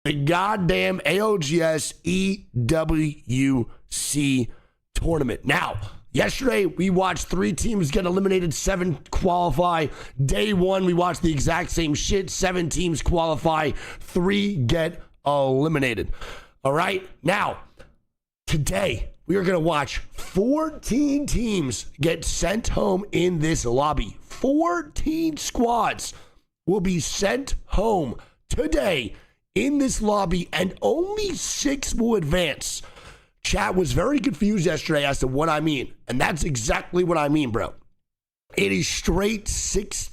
the goddamn ALGS EWC tournament. Now, yesterday we watched 3 teams get eliminated, 7 qualify. Day 1, we watched the exact same shit. 7 teams qualify, 3 get eliminated. All right, now, today we are going to watch 14 teams get sent home in this lobby. 14 squads will be sent home today in this lobby, and only 6 will advance. Chat was very confused yesterday as to what I mean, and that's exactly what I mean, bro. It is straight 6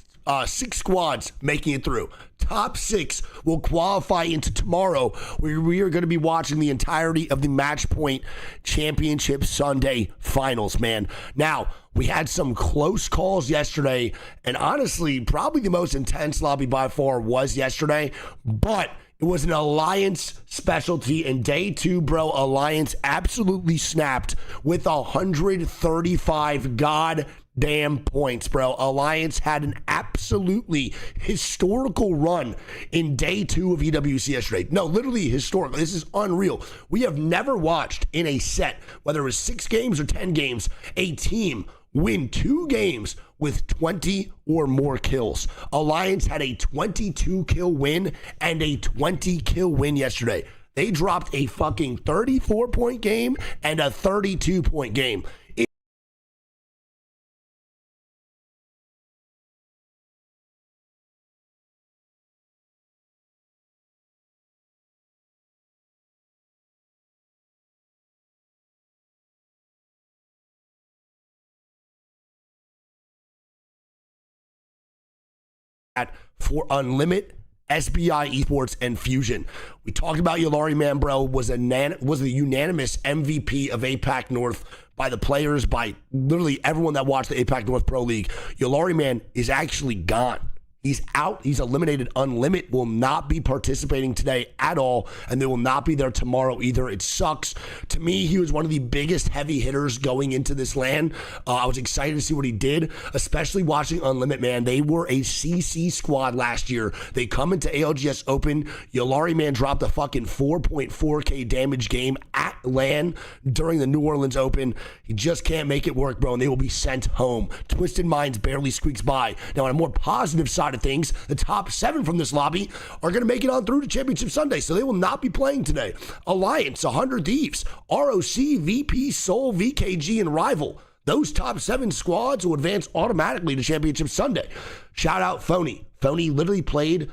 squads making it through. Top 6 will qualify into tomorrow, where we are going to be watching the entirety of the Match Point Championship Sunday finals, man. Now, we had some close calls yesterday, and honestly, probably the most intense lobby by far was yesterday, but it was an Alliance specialty. In day 2, bro, Alliance absolutely snapped with 135 goddamn points, bro. Alliance had an absolutely historical run in day 2 of EWC yesterday. No, literally historical. This is unreal. We have never watched in a set, whether it was 6 games or 10 games, a team win 2 games with 20 or more kills. Alliance had a 22 kill win and a 20 kill win yesterday. They dropped a fucking 34-point game and a 32-point game. For Unlimit, SBI Esports, and Fusion. We talked about Yolari Man, bro, was the unanimous MVP of APAC North by the players, by literally everyone that watched the APAC North Pro League. Yolari Man is actually gone. He's out. He's eliminated. Unlimit will not be participating today at all, and they will not be there tomorrow either. It sucks. To me, he was one of the biggest heavy hitters going into this LAN. I was excited to see what he did, especially watching Unlimit, man. They were a CC squad last year. They come into ALGS Open. Yolari Man dropped a fucking 4.4K damage game at LAN during the New Orleans Open. He just can't make it work, bro, and they will be sent home. Twisted Minds barely squeaks by. Now, on a more positive side of things, the top 7 from this lobby are going to make it on through to Championship Sunday, so they will not be playing today. Alliance, 100 Thieves, ROC, VP, Soul, VKG, and Rival. Those top 7 squads will advance automatically to Championship Sunday. Shout out Phony. Phony literally played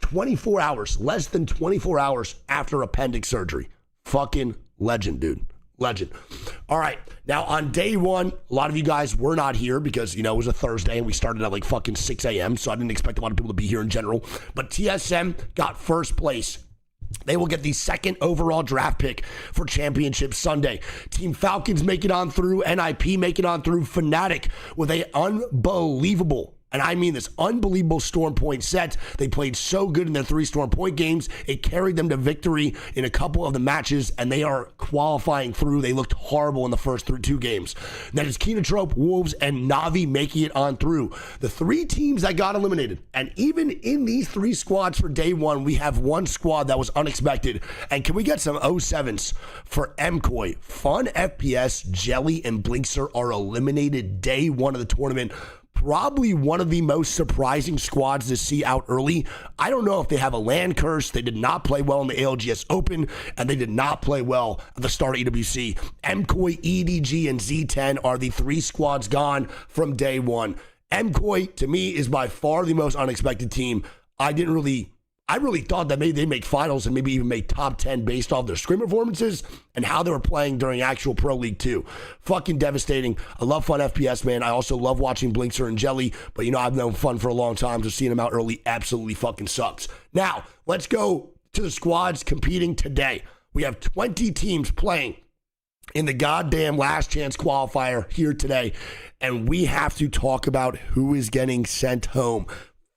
24 hours, less than 24 hours after appendix surgery. Fucking legend, dude. Legend. All right. Now, on day 1, a lot of you guys were not here because, you know, it was a Thursday and we started at like fucking 6 a.m. So I didn't expect a lot of people to be here in general. But TSM got first place. They will get the 2nd overall draft pick for Championship Sunday. Team Falcons make it on through. NIP make it on through. Fnatic with a unbelievable, and I mean this, unbelievable Storm Point set. They played so good in their 3 Storm Point games. It carried them to victory in a couple of the matches, and they are qualifying through. They looked horrible in the first 2 games. That is Kenotrope, Wolves, and Na'Vi making it on through. The 3 teams that got eliminated, and even in these 3 squads for day 1, we have 1 squad that was unexpected. And can we get some 07s for MCoy? Fun FPS, Jelly, and Blinkster are eliminated day 1 of the tournament. Probably one of the most surprising squads to see out early. I don't know if they have a land curse. They did not play well in the ALGS Open, and they did not play well at the start of EWC. MCoy, EDG, and Z10 are the 3 squads gone from day 1. MCoy, to me, is by far the most unexpected team. I really thought that maybe they'd make finals and maybe even make top 10 based off their scrim performances and how they were playing during actual Pro League 2. Fucking devastating. I love fun FPS, man. I also love watching Blinkster and Jelly, but you know, I've known fun for a long time, so seeing them out early absolutely fucking sucks. Now, let's go to the squads competing today. We have 20 teams playing in the goddamn last chance qualifier here today, and we have to talk about who is getting sent home.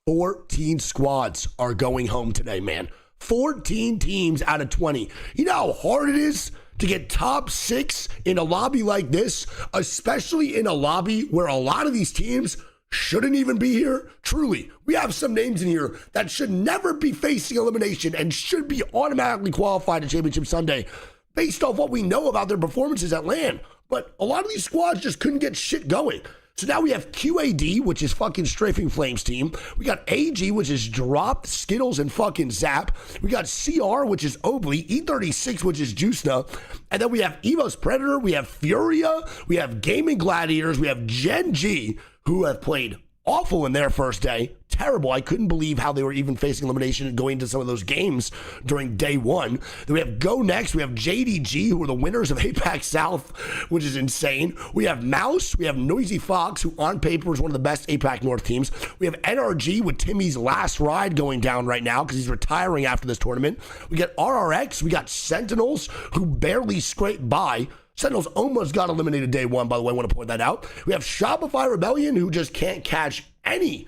14 squads are going home today, man. 14 teams out of 20. You know how hard it is to get top 6 in a lobby like this, especially in a lobby where a lot of these teams shouldn't even be here. Truly, we have some names in here that should never be facing elimination and should be automatically qualified to Championship Sunday based off what we know about their performances at LAN. But a lot of these squads just couldn't get shit going. So now we have QAD, which is fucking Strafing Flames team. We got AG, which is Dropped, Skittles, and fucking Zap. We got CR, which is Obley, E36, which is Juicena. And then we have EVOS Predator, we have FURIA, we have Gaimin Gladiators, we have Gen.G, who have played awful in their first day. Terrible. I couldn't believe how they were even facing elimination and going into some of those games during day one. Then we have GoNext. We have JDG, who are the winners of APAC South, which is insane. We have MOUZ. We have Noisy FOXX, who on paper is one of the best APAC North teams. We have NRG with Timmy's last ride going down right now because he's retiring after this tournament. We got RRX. We got Sentinels, who barely scraped by. Sentinels almost got eliminated day one, by the way. I want to point that out. We have Shopify Rebellion, who just can't catch any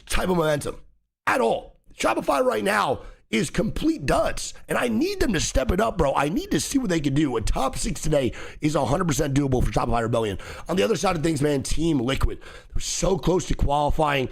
type of momentum at all. Shopify right now is complete duds, and I need them to step it up, bro. I need to see what they can do. A top 6 today is 100% doable for Shopify Rebellion. On the other side of things, man, Team Liquid. They're so close to qualifying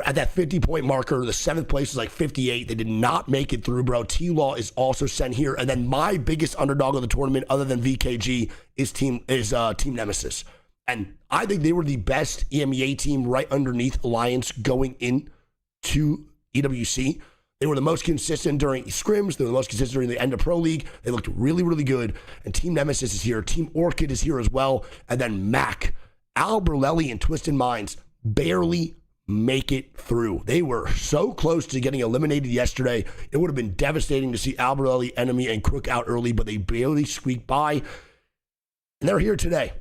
at that 50-point marker. The 7th place was like 58. They did not make it through, bro. T-Law is also sent here. And then my biggest underdog of the tournament, other than VKG, is Team Nemesis. And I think they were the best EMEA team right underneath Alliance going into EWC. They were the most consistent during scrims. They were the most consistent during the end of Pro League. They looked really, really good. And Team Nemesis is here. Team Orchid is here as well. And then Mac, Al Berlelli, and Twisted Minds barely make it through. They were so close to getting eliminated yesterday. It would have been devastating to see Al Berlelli, Enemy, and Crook out early, but they barely squeaked by. And they're here today.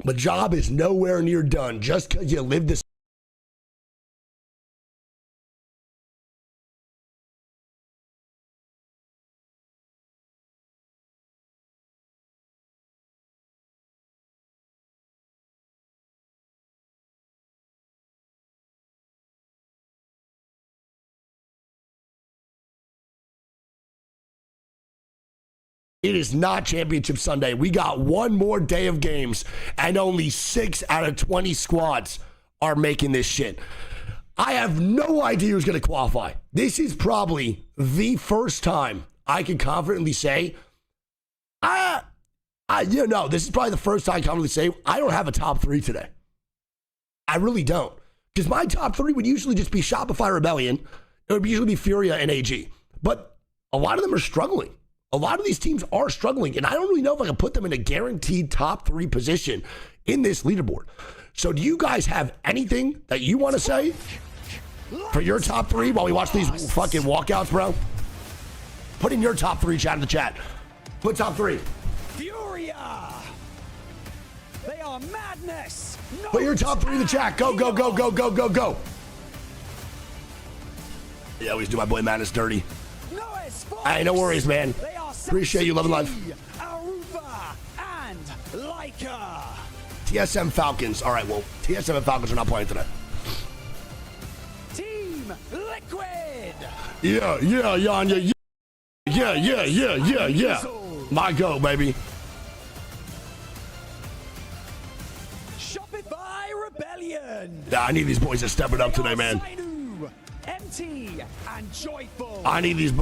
The job is nowhere near done. Just because you live this. It is not Championship Sunday. We got one more day of games, and only 6 out of 20 squads are making this shit. I have no idea who's going to qualify. This is probably the first time I can confidently say, this is probably the first time I can confidently say I don't have a top 3 today. I really don't. Because my top 3 would usually just be Shopify Rebellion. It would usually be FURIA and AG. But a lot of them are struggling. A lot of these teams are struggling, and I don't really know if I can put them in a guaranteed top 3 position in this leaderboard. So do you guys have anything that you want to say for your top 3 while we watch these fucking walkouts, bro? Put in your top 3, chat in the chat. Put top 3. FURIA! They are madness! Put your top 3 in the chat. Go, go, go, go, go, go, go. Yeah, always do my boy Madness dirty. Hey, no worries, man. Appreciate you, love and life. Aruba and Leica. TSM Falcons. All right, well, TSM and Falcons are not playing today. Team Liquid. Yeah. My go, baby. Shopify Rebellion. Yeah, I need these boys to step it up today, man. MT and Joyful. I need these.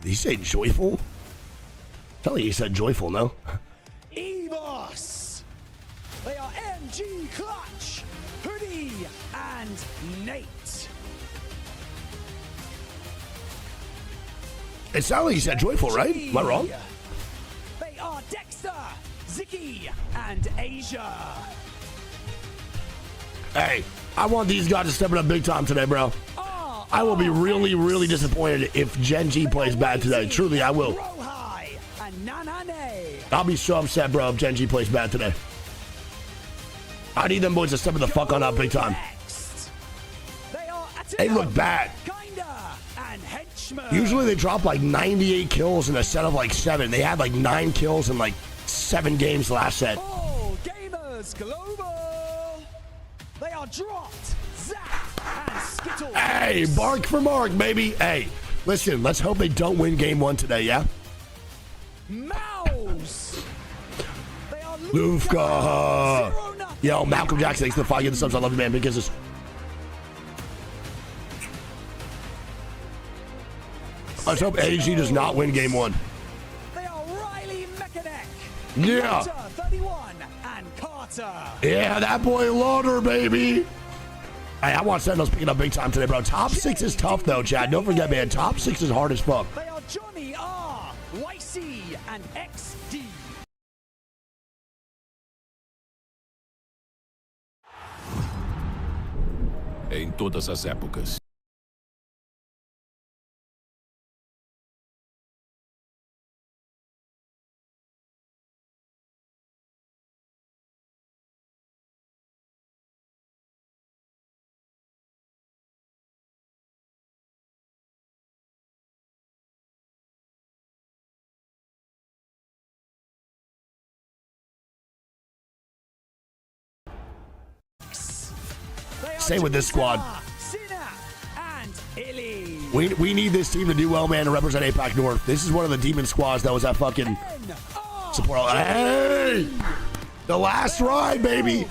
He said joyful? Tell you he said joyful, no? EVOS. They are MG Clutch, Hoodie, and Nate. It sounded like he said joyful, right? Am I wrong? They are Dexter, Ziki, and Asia. Hey, I want these guys to step it up big time today, bro. I will be really, really disappointed if Gen.G plays bad today. Truly, I will. I'll be so upset, bro, if Gen.G plays bad today. I need them boys to step the fuck on up big time. They look bad. Usually they drop like 98 kills in a set of like 7. They had like 9 kills in like 7 games last set. Oh, gamers global. They are dropped. Hey, bark for Mark, baby. Hey, listen, let's hope they don't win game 1 today, yeah? MOUZ. Lufka. Yo, Malcolm Jackson, thanks for the 5 get the subs. I love you, man. Big kisses. Let's hope ALGS does not win game 1. They are Riley Mechanic. Yeah. 31 and Carter. Yeah, that boy Lauder, baby. Hey, I want Sentinels picking up big time today, bro. Top 6 is tough, though, Chad. Don't forget, man. Top 6 is hard as fuck. They are Johnny R, YC, and XD. Em todas as épocas. Same with this squad. We need this team to do well, man, to represent APAC North. This is one of the demon squads that was at fucking support. Hey! The last ride, baby.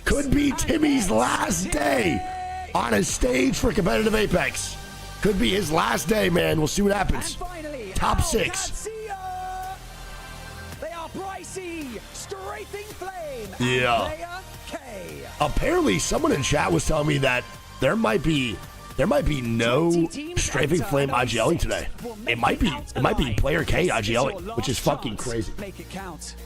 Could be Timmy's last day on a stage for competitive Apex. Could be his last day, man. We'll see what happens. Top 6. They are Pricey, Strafing Flame. Yeah. Apparently, someone in chat was telling me that there might be no Strafing Flame IGLing today. It might be Player K IGLing, which is fucking crazy. Make it count.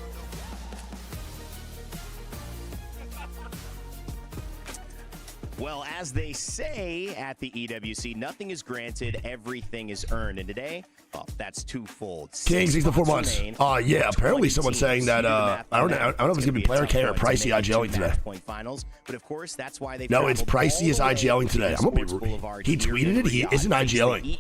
Well, as they say at the EWC, nothing is granted, everything is earned. And today, well, that's twofold. Kings, he's the 4 months. Yeah, apparently someone's saying that, I don't know if it's going to be Player K or Pricey IGLing today. But of course, that's why they no, it's Pricey is IGLing today. I'm going to be he tweeted it. He isn't IGLing.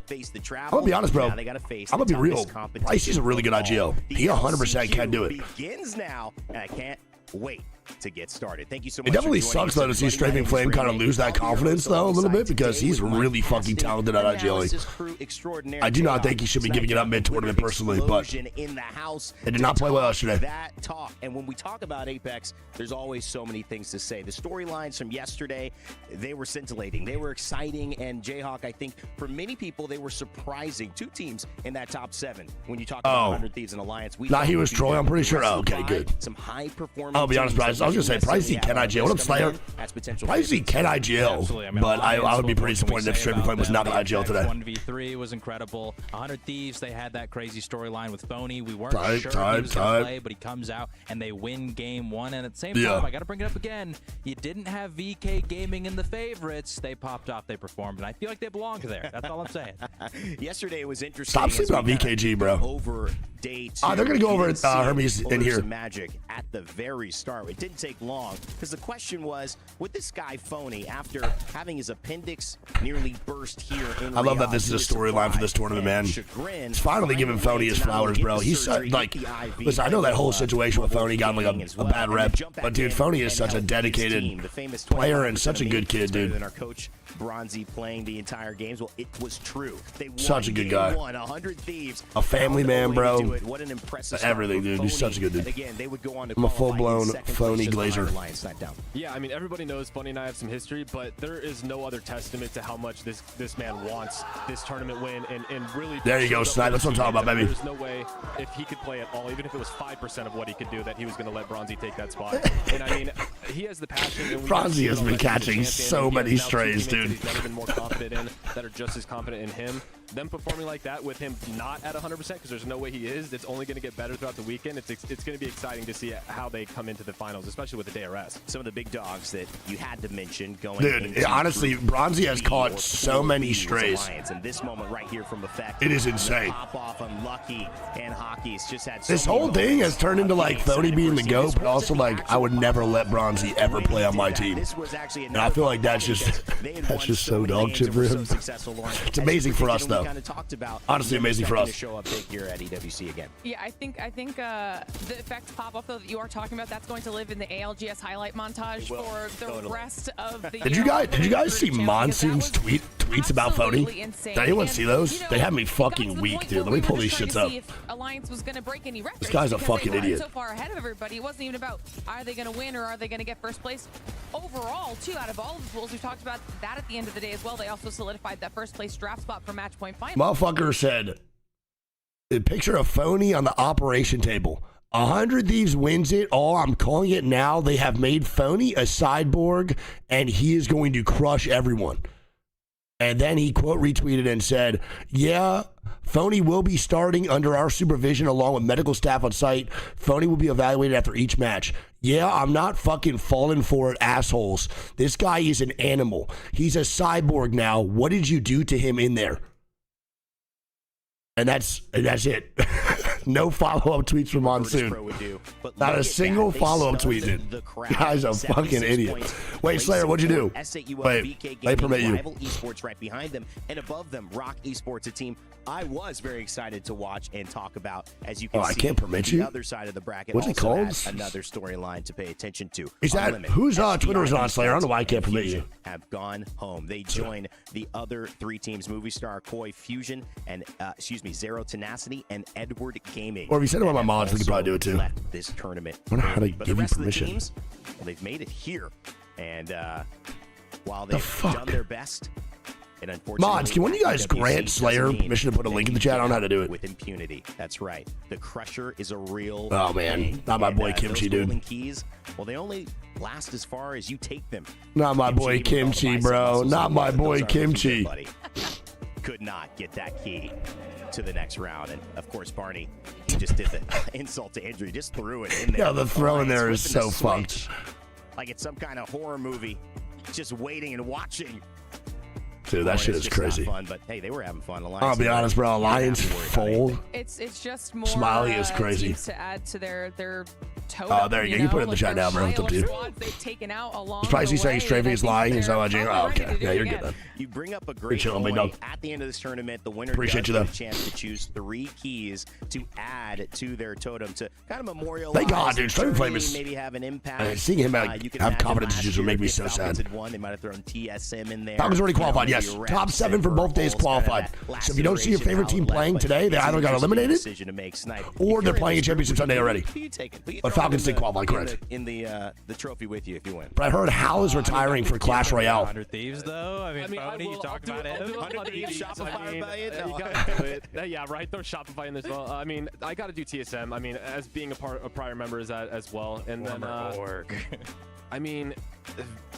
I'm going to be honest, bro. I'm going to be real. Pricey's a really good IGL. He 100% can do it. Begins now, and I can't wait to get started. Thank you so much. It definitely sucks though to see Strafing Flame kind of lose that confidence though a little bit, because he's really fucking talented at IGLing. I do not think he should be giving it up mid-tournament personally, but they did not play well yesterday. That talk, and when we talk about Apex, there's always so many things to say. The storylines from yesterday, they were scintillating, they were exciting, and Jayhawk, I think for many people, they were surprising. 2 teams in that top 7. When you talk about 100 Thieves and Alliance, nah, he was trolling. I'm pretty sure. Oh, okay, good. Some high performance. I'll be honest, bro. I was gonna say Pricey can IGL. What up, Slayer? Pricey can IGL, but I would be pretty disappointed if Strafing Flame was not an IGL today. 1v3 was incredible. 100 Thieves, they had that crazy storyline with Phony. We weren't sure he was gonna play, but he comes out and they win game 1. And at the same time, I gotta bring it up again. You didn't have VK Gaming in the favorites. They popped off, they performed, and I feel like they belong there. That's all I'm saying. Yesterday was interesting. Stop sleeping on VKG, bro. Over day 2. They're gonna go over Hermes in here. Magic at the very start. It didn't take long, because the question was, would this guy Phony, after having his appendix nearly burst here in I love that this is a storyline for this tournament, man. It's finally giving Phony his flowers, bro. He's like, listen, I know that whole situation with Phony got like a bad rep, but dude, Phony is such a dedicated player and such a good kid, dude. Our coach Bronzy playing the entire games. Well, it was true. They won. Such a good guy. 100 Thieves. A family man, bro. What an impressive everything, dude. He's such a good dude. Again, they would go on to I'm a full-blown Phony glazer. Yeah, I mean, everybody knows Phony and I have some history, but there is no other testament to how much this man wants this tournament win, and really. There you go, Snipe. That's what I'm talking about, baby. There's no way, if he could play at all, even if it was 5% of what he could do, that he was going to let Bronzy take that spot. And I mean, he has the passion. Bronzy has been catching so many strays, dude. He's never been more confident in, that are just as confident in him. Them performing like that with him not at 100%, because there's no way he is. It's only going to get better throughout the weekend. It's going to be exciting to see how they come into the finals, especially with the DRS. Some of the big dogs that you had to mention going. Dude, honestly, Bronzy has caught so many strays. And this moment right here from FOXX, it is insane. Pop off Unlucky and Hockey's just had this whole thing has turned into like Phony being the GOAT, but also like I would never let Bronzy ever play on my team. And I feel like that's just so dog shit for him. It's amazing for us though. Honestly, amazing for us. Show up big here at EWC again. Yeah, I think the FOXX pop-off though that you are talking about, that's going to live in the ALGS highlight montage for the rest of the Did you guys see Monsoon's tweet tweets about Phony? Absolutely insane. Did anyone And, see those? you know, They had me it got to fucking the weak, point dude. where Let me we pull were these just shits trying up. to see if Alliance was going to break any records. This guy's a because they fucking were idiot. So far ahead of everybody, it wasn't even about are they going to win or are they going to get first place. Overall, too, out of all of the pools, we talked about that at the end of the day as well. They also solidified that first place draft spot for match point final. Motherfucker said, a picture of Phony on the operation table. 100 Thieves wins it. Oh, I'm calling it now. They have made Phony a cyborg, and he is going to crush everyone. And then he quote retweeted and said, yeah, Phony will be starting under our supervision along with medical staff on site. Phony will be evaluated after each match. Yeah, I'm not fucking falling for it, assholes. This guy is an animal. He's a cyborg now. What did you do to him in there? And that's it. No follow-up tweets from Monsoon. Not a single follow-up tweet, dude. Guy's a fucking idiot. Wait, Slayer, what'd you do? Wait, they permit you. Rival Esports right behind them, and above them, Rock Esports, a team I was very excited to watch and talk about. As you can see, I can't permit the you? other side of the bracket What's it also called? has another storyline to pay attention to. Is that Unlimited, whose SBI Twitter is on, Slayer? I don't know why I can't and permit you. Fusion have gone home. They join the other three teams: Movistar, Koi, Fusion, and Zero Tenacity and Edward Gaming. Or if you send it on my mods, we could probably do it too. Left this tournament. I don't know how to But give the you rest permission. Of the teams, well, they've made it here, and while The they've fuck? done their best, and unfortunately, Mods, can one of you guys EWC grant Slayer doesn't mean permission to put a link in the chat? I don't know how to do it. with impunity. That's right. The Crusher is a real. Oh, man. thing. Not my And, boy Kimchi, those dude. golden keys, well, they only last as far as you take them. Not my boy Kimchi, with all the Kimchi, bicep bro. muscles Not and my those boy are looking Kimchi. good, buddy. Could not get that key to the next round. And of course, Barney, he just did the insult to injury, just threw it in there. Yeah, the throw in there is Flipping so the fucked. switch like it's some kind of horror movie, just waiting and watching. Dude, that Oh, shit it's is just not crazy. fun, but hey, they were having fun. Alliance, I'll be they honest, bro. didn't Alliance have to worry about full. anything. It's just more Smiley is crazy. teams to add to their totem. Oh, there you go. You put it in the chat now, bro. It's up to you. They've taken out along It's probably the saying way, Strafing and I is think lying. Is that they're what you? probably Oh, ready okay. to do Yeah, it you're good again. then. You bring up a great chilling, big point. dog. At the end of this tournament, the winner Appreciate does you, get though. a chance to choose 3 keys to add to their totem to kind of memorialize. Thank God, dude. the Strafing Flame journey, is- maybe have an impact. seeing him You can have imagine confidence last issues would year make me if so Falcons sad. had won, they might have thrown TSM in there. Falcons already You know, qualified, maybe yes. your Top reps 7 and for both days verticals, kinda qualified. that So if you don't see your laceration, favorite team outlet, playing but today, they it's either an got interesting eliminated decision to make. Snipe. or If they're you're playing in a this championship group, Sunday already. who you taking? Who you But throwing Falcons in did qualify, correct. in the trophy with you if you win. But I heard Hal is retiring for Clash Royale. 100 Thieves, though. I mean, I Phony, will- you talked I'll about do it. 100 Thieves, Shopify rebellion? you No. gotta do it. Yeah, right. Throw Shopify in this as well. I mean, I got to do TSM. I mean, as being a prior member as well, and then I mean,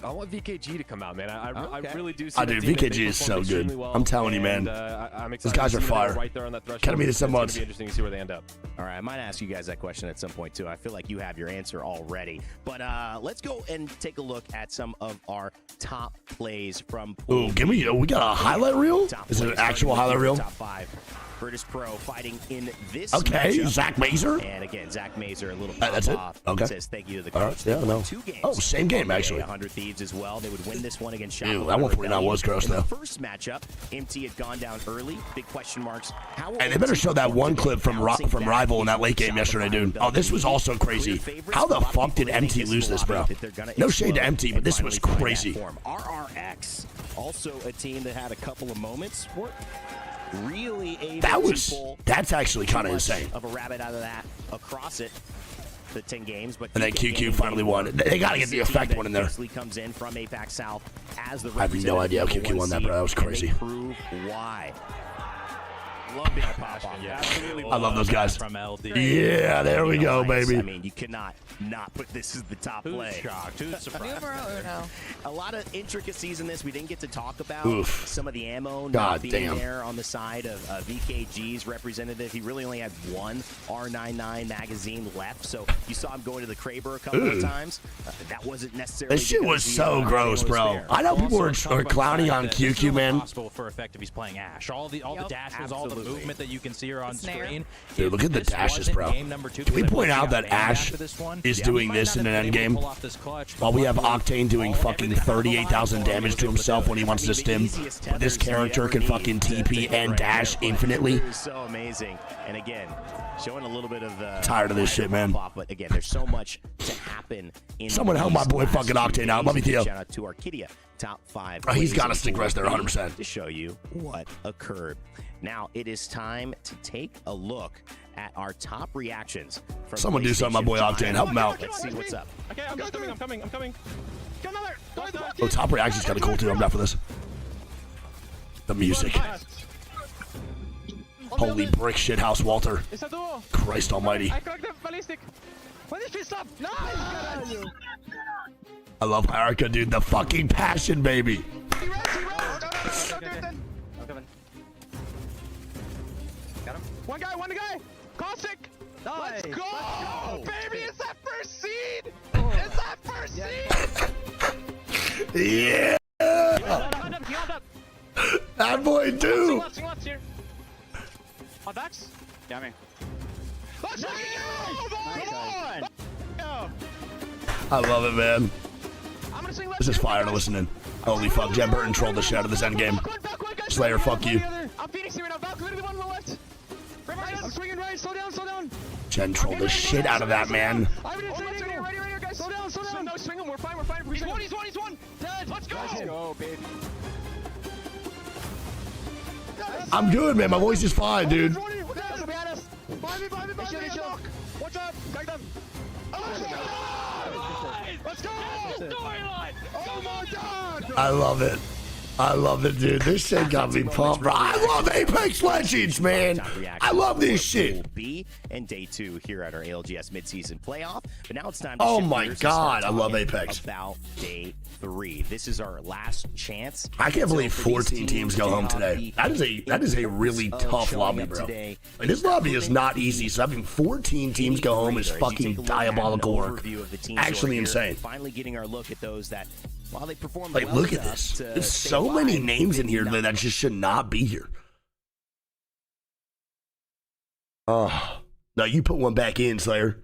I want VKG to come out, man. I really do see. I do. that team. They VKG is so performed good. extremely well, I'm telling you, man. and, I'm Those excited guys to are see that they're fire. right there on that threshold. Kinda mean it so It's gonna much. be interesting to see where they end up. All right, I might ask you guys that question at some point too. I feel like you have your answer already. But let's go and take a look at some of our top plays from Pool Ooh, give me. We got a highlight reel? Top Is it plays, an actual starting highlight with reel? Top 5. British Pro fighting in this Okay, matchup. Zach Mazer? And again, Zach Mazer, a little That's it? off. Okay. Says thank you to the All coach. right, yeah, They won no. 2 games. Oh, same game, actually. 100 Thieves as well. They would win this one against Ew, Shopify. that 149 was gross, In the though. first matchup, MT had gone down early. Big question marks. How will And they better MT show that one perform clip from today, bouncing back Rival in that late game Shopify yesterday, dude. Rebellion? Oh, this was also crazy. How the fuck did MT lose this, bro? No shade to MT, but this was crazy. RRX, also a team that had a couple of moments. Were really able That to was. pull That's actually kind of too much insane. of a rabbit out of that across it. The 10 games, but And then QQ finally won. They got to get the effect one in there. comes in from APAC South as the I have no idea how representative QQ won that, number bro. That was 1 seed, crazy. and they prove why. Love being a pop-off. Yeah. Absolutely I love those guys. From LD. Yeah, there we go, Alliance, baby. I mean, you cannot not put this as the top Who's play. shocked? Who's surprised? Numero uno. A lot of intricacies in this we didn't get to talk about. Oof. Some of the ammo God not being damn. there on the side of VKG's representative. He really only had one R99 magazine left, so you saw him going to the Kraber a couple of times. That wasn't necessarily. This shit because was the, so gross, ammo was bro. there. I know people Also, talk are about the clowning fact on that it's QQ, really man. possible for effect if he's playing Ash. All the Yep. dashes, all the Absolutely. movement that you can see are on Snare. screen. Dude, If look at the this dashes, wasn't bro. game number 2, Can we because I point believe out he got that banned Ash after this one, is he doing might this not in an have been able to endgame pull off this clutch, but while we have luckily, Octane doing all- fucking everything on the line 38,000 for him, damage he to was able himself do when it. he wants to the stim. easiest But this tethers you character ever can need fucking to TP get and right dash there. infinitely. It was so amazing. And again, showing a little bit of the Tired of this shit, man. pop-off, but again, there's so much to happen in Someone help my these boy last fucking few Octane out. days. Love you, Theo. Shout out to Orchid, top 5. Oh, he's got to plays stick in rest there Pool B 100%. to show you what occurred. Now it is time to take a look at our top reactions. From Someone do something, my boy Octane. Help him out. Let's see what's up. Okay, I'm coming. Get another. Oh, top reaction's kind of cool too. I'm down for this. The music. Holy brick shit house, Walter. Christ almighty. I cracked the ballistic. What is this up? Nice! I love Hierarcha, dude. The fucking passion, baby. He runs. I'm coming. Got him. One guy. Caustic. Nice. Let's go! Baby, it's that first seed! It's that first seed! Yeah. Behind up. That boy, dude. Left here. On backs. Got me. Let's go! Nice. I love it, man. I'm gonna swing left. This is fire to listen in. Holy fuck, Jen Burton trolled the shit out of this endgame. Slayer, fuck you. I'm Phoenix here right now. Back, literally one on the left. I'm swinging right. Slow down. Jen trolled the shit out of that, man. I'm gonna right here, guys. Slow down. No, swing him. We're fine. He's one. Dead. Let's go. Let's go, baby. I'm good, man. My voice is fine, dude. Watch out. Crack them. Let's go. Storyline. Oh my god. I love it. I love it, dude. This shit got me pumped, bro. I love Apex Legends, man. I love this shit. Pool B and day 2 here at our ALGS midseason playoff. But now it's time to Oh shift my gears and God, start I love talking Apex. About day 3. This is our last chance. I can't believe So for these 14 teams go to home have today. the That is a really importance of tough showing lobby, up bro. today. Like, this lobby is not easy, so having 14 teams go home is fucking diabolical work. Actually insane. Finally getting our look at those that, while they performed Like, well look at enough this. to There's stay so many alive, names they in here did that not just should not be here. Oh, no, you put one back in, Slayer.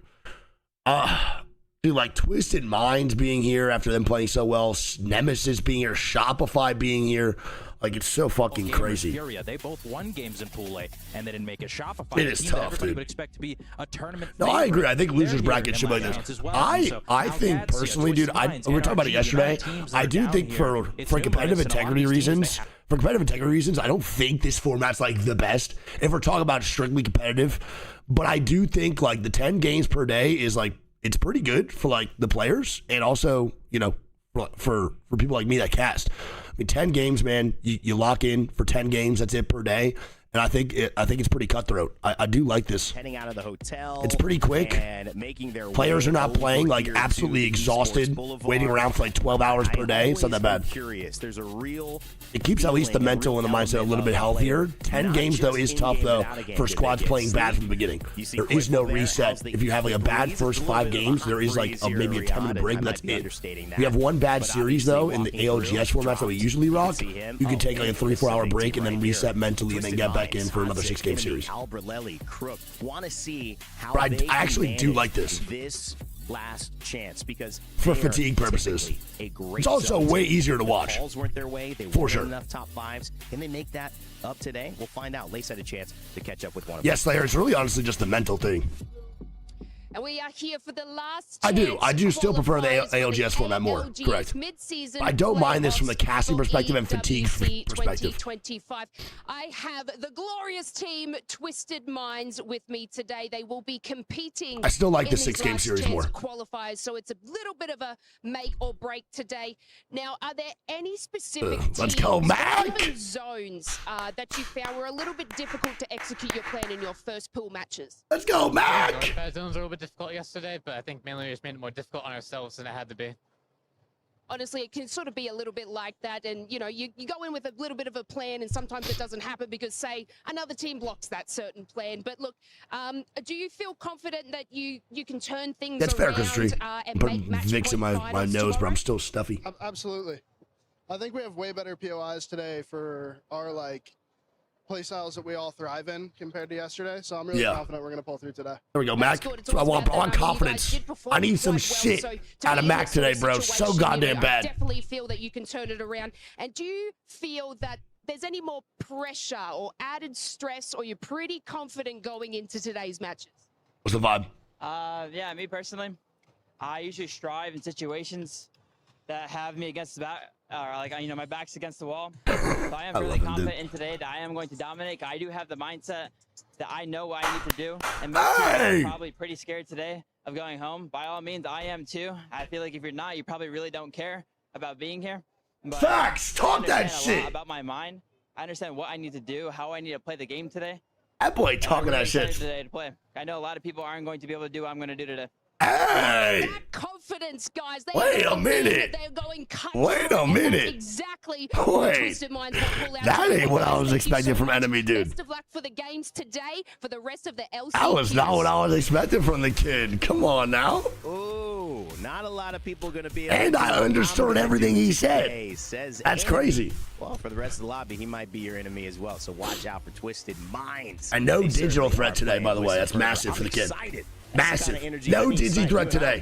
Dude, like Twisted Minds being here after them playing so well, Nemesis being here, Shopify being here. Like, it's so fucking crazy. FURIA, they both won games in Pool A, and they didn't make a Shopify. It is team that tough, everybody dude. would expect to be a tournament. No, I agree. I think They're losers here bracket in should be my like hands this. as well. I So think ALGS, personally, dude, Twisted Minds, we were talking about it NRG, yesterday. United teams that I are do down think here, for it's competitive numerous, and a lot integrity of these teams, reasons, I don't think this format's like the best. If we're talking about strictly competitive, but I do think like the 10 games per day is like, it's pretty good for like the players and also, you know, for people like me that cast. I mean, 10 games, man, you lock in for 10 games. That's it per day. And I think it's pretty cutthroat. I do like this. Heading out of the hotel. It's pretty quick. And making their Players way are not over playing like here to absolutely Esports exhausted, Boulevard. waiting around for like 12 hours per day. It's not that bad. Curious. There's a real It keeps at least the feeling and mental and the mindset a little bit healthier. 10 games, though, is tough, though, for squads playing bad from the beginning. There is no reset. If you have like a bad first 5 games, there is like maybe a 10-minute break, but that's it. We have one bad series, though, in the ALGS formats that we usually rock. You can take like a 3-4 hour break and then reset mentally and then get back in for another 6-game series. Crook want to see how But they I actually do manage like this. This last chance because For they are fatigue purposes. typically a great It's also zone way team. easier to The watch. Balls weren't their way. They For weren't sure. enough top 5s. Can they make that up today? We'll find out. Lace had a chance to catch up with one of Yes, Slayer, it's really honestly just the mental thing. And we are here for the last I do chance still prefer the qualifiers for ALGS format more. ALGS Correct. Mid-season I don't mind this from the playoffs casting for perspective and fatigue EWC perspective. 2025. I have the glorious team Twisted Minds with me today. They will be competing. I still like in the these 6-game last series chance more. Qualifiers, so it's a little bit of a make or break today. Now, are there any specific let's go, teams or Mac! even zones that you found were a little bit difficult to execute your plan in your first pool matches? Let's go, Mac! Zones were a little bit difficult yesterday, but I think mainly we just made it more difficult on ourselves than it had to be. Honestly, it can sort of be a little bit like that, and you know, you go in with a little bit of a plan, and sometimes it doesn't happen because, say, another team blocks that certain plan. But look, do you feel confident that you can turn things That's fair, around Chris. and make match Vicks in point my finals nose, but tomorrow? I'm still stuffy. Absolutely. I think we have way better POIs today for our play styles that we all thrive in compared to yesterday. So I'm really confident we're going to pull through today. There we go, Mac. That's what I want, bro. I want confidence. I need some shit out of Mac today, bro. So goddamn I bad. definitely feel that you can turn it around. And do you feel that there's any more pressure or added stress, or you're pretty confident going into today's matches? What's the vibe? Yeah, me personally, I usually strive in situations that have me against the back my back's against the wall. So I am really confident in today that I am going to dominate. I do have the mindset that I know what I need to do. And most people are probably pretty scared today of going home. By all means, I am too. I feel like if you're not, you probably really don't care about being here. But Facts. Talk that shit. About my mind. I understand what I need to do, how I need to play the game today. That boy talking that shit. Today to play. I know a lot of people aren't going to be able to do what I'm going to do today. Hey! That confidence, guys. Wait a minute. Wait a minute. Exactly. Wait. That ain't what I was expecting from enemy, dude. Best of luck for the games today, for the rest of the LCS. That was not what I was expecting from the kid. Come on now. Ooh, not a lot of people going to be. And I understood everything he said. That's crazy. Well, for the rest of the lobby, he might be your enemy as well. So watch out for Twisted Minds. And no digital threat today, by the way. That's massive for the kid. Massive. No digi threat today.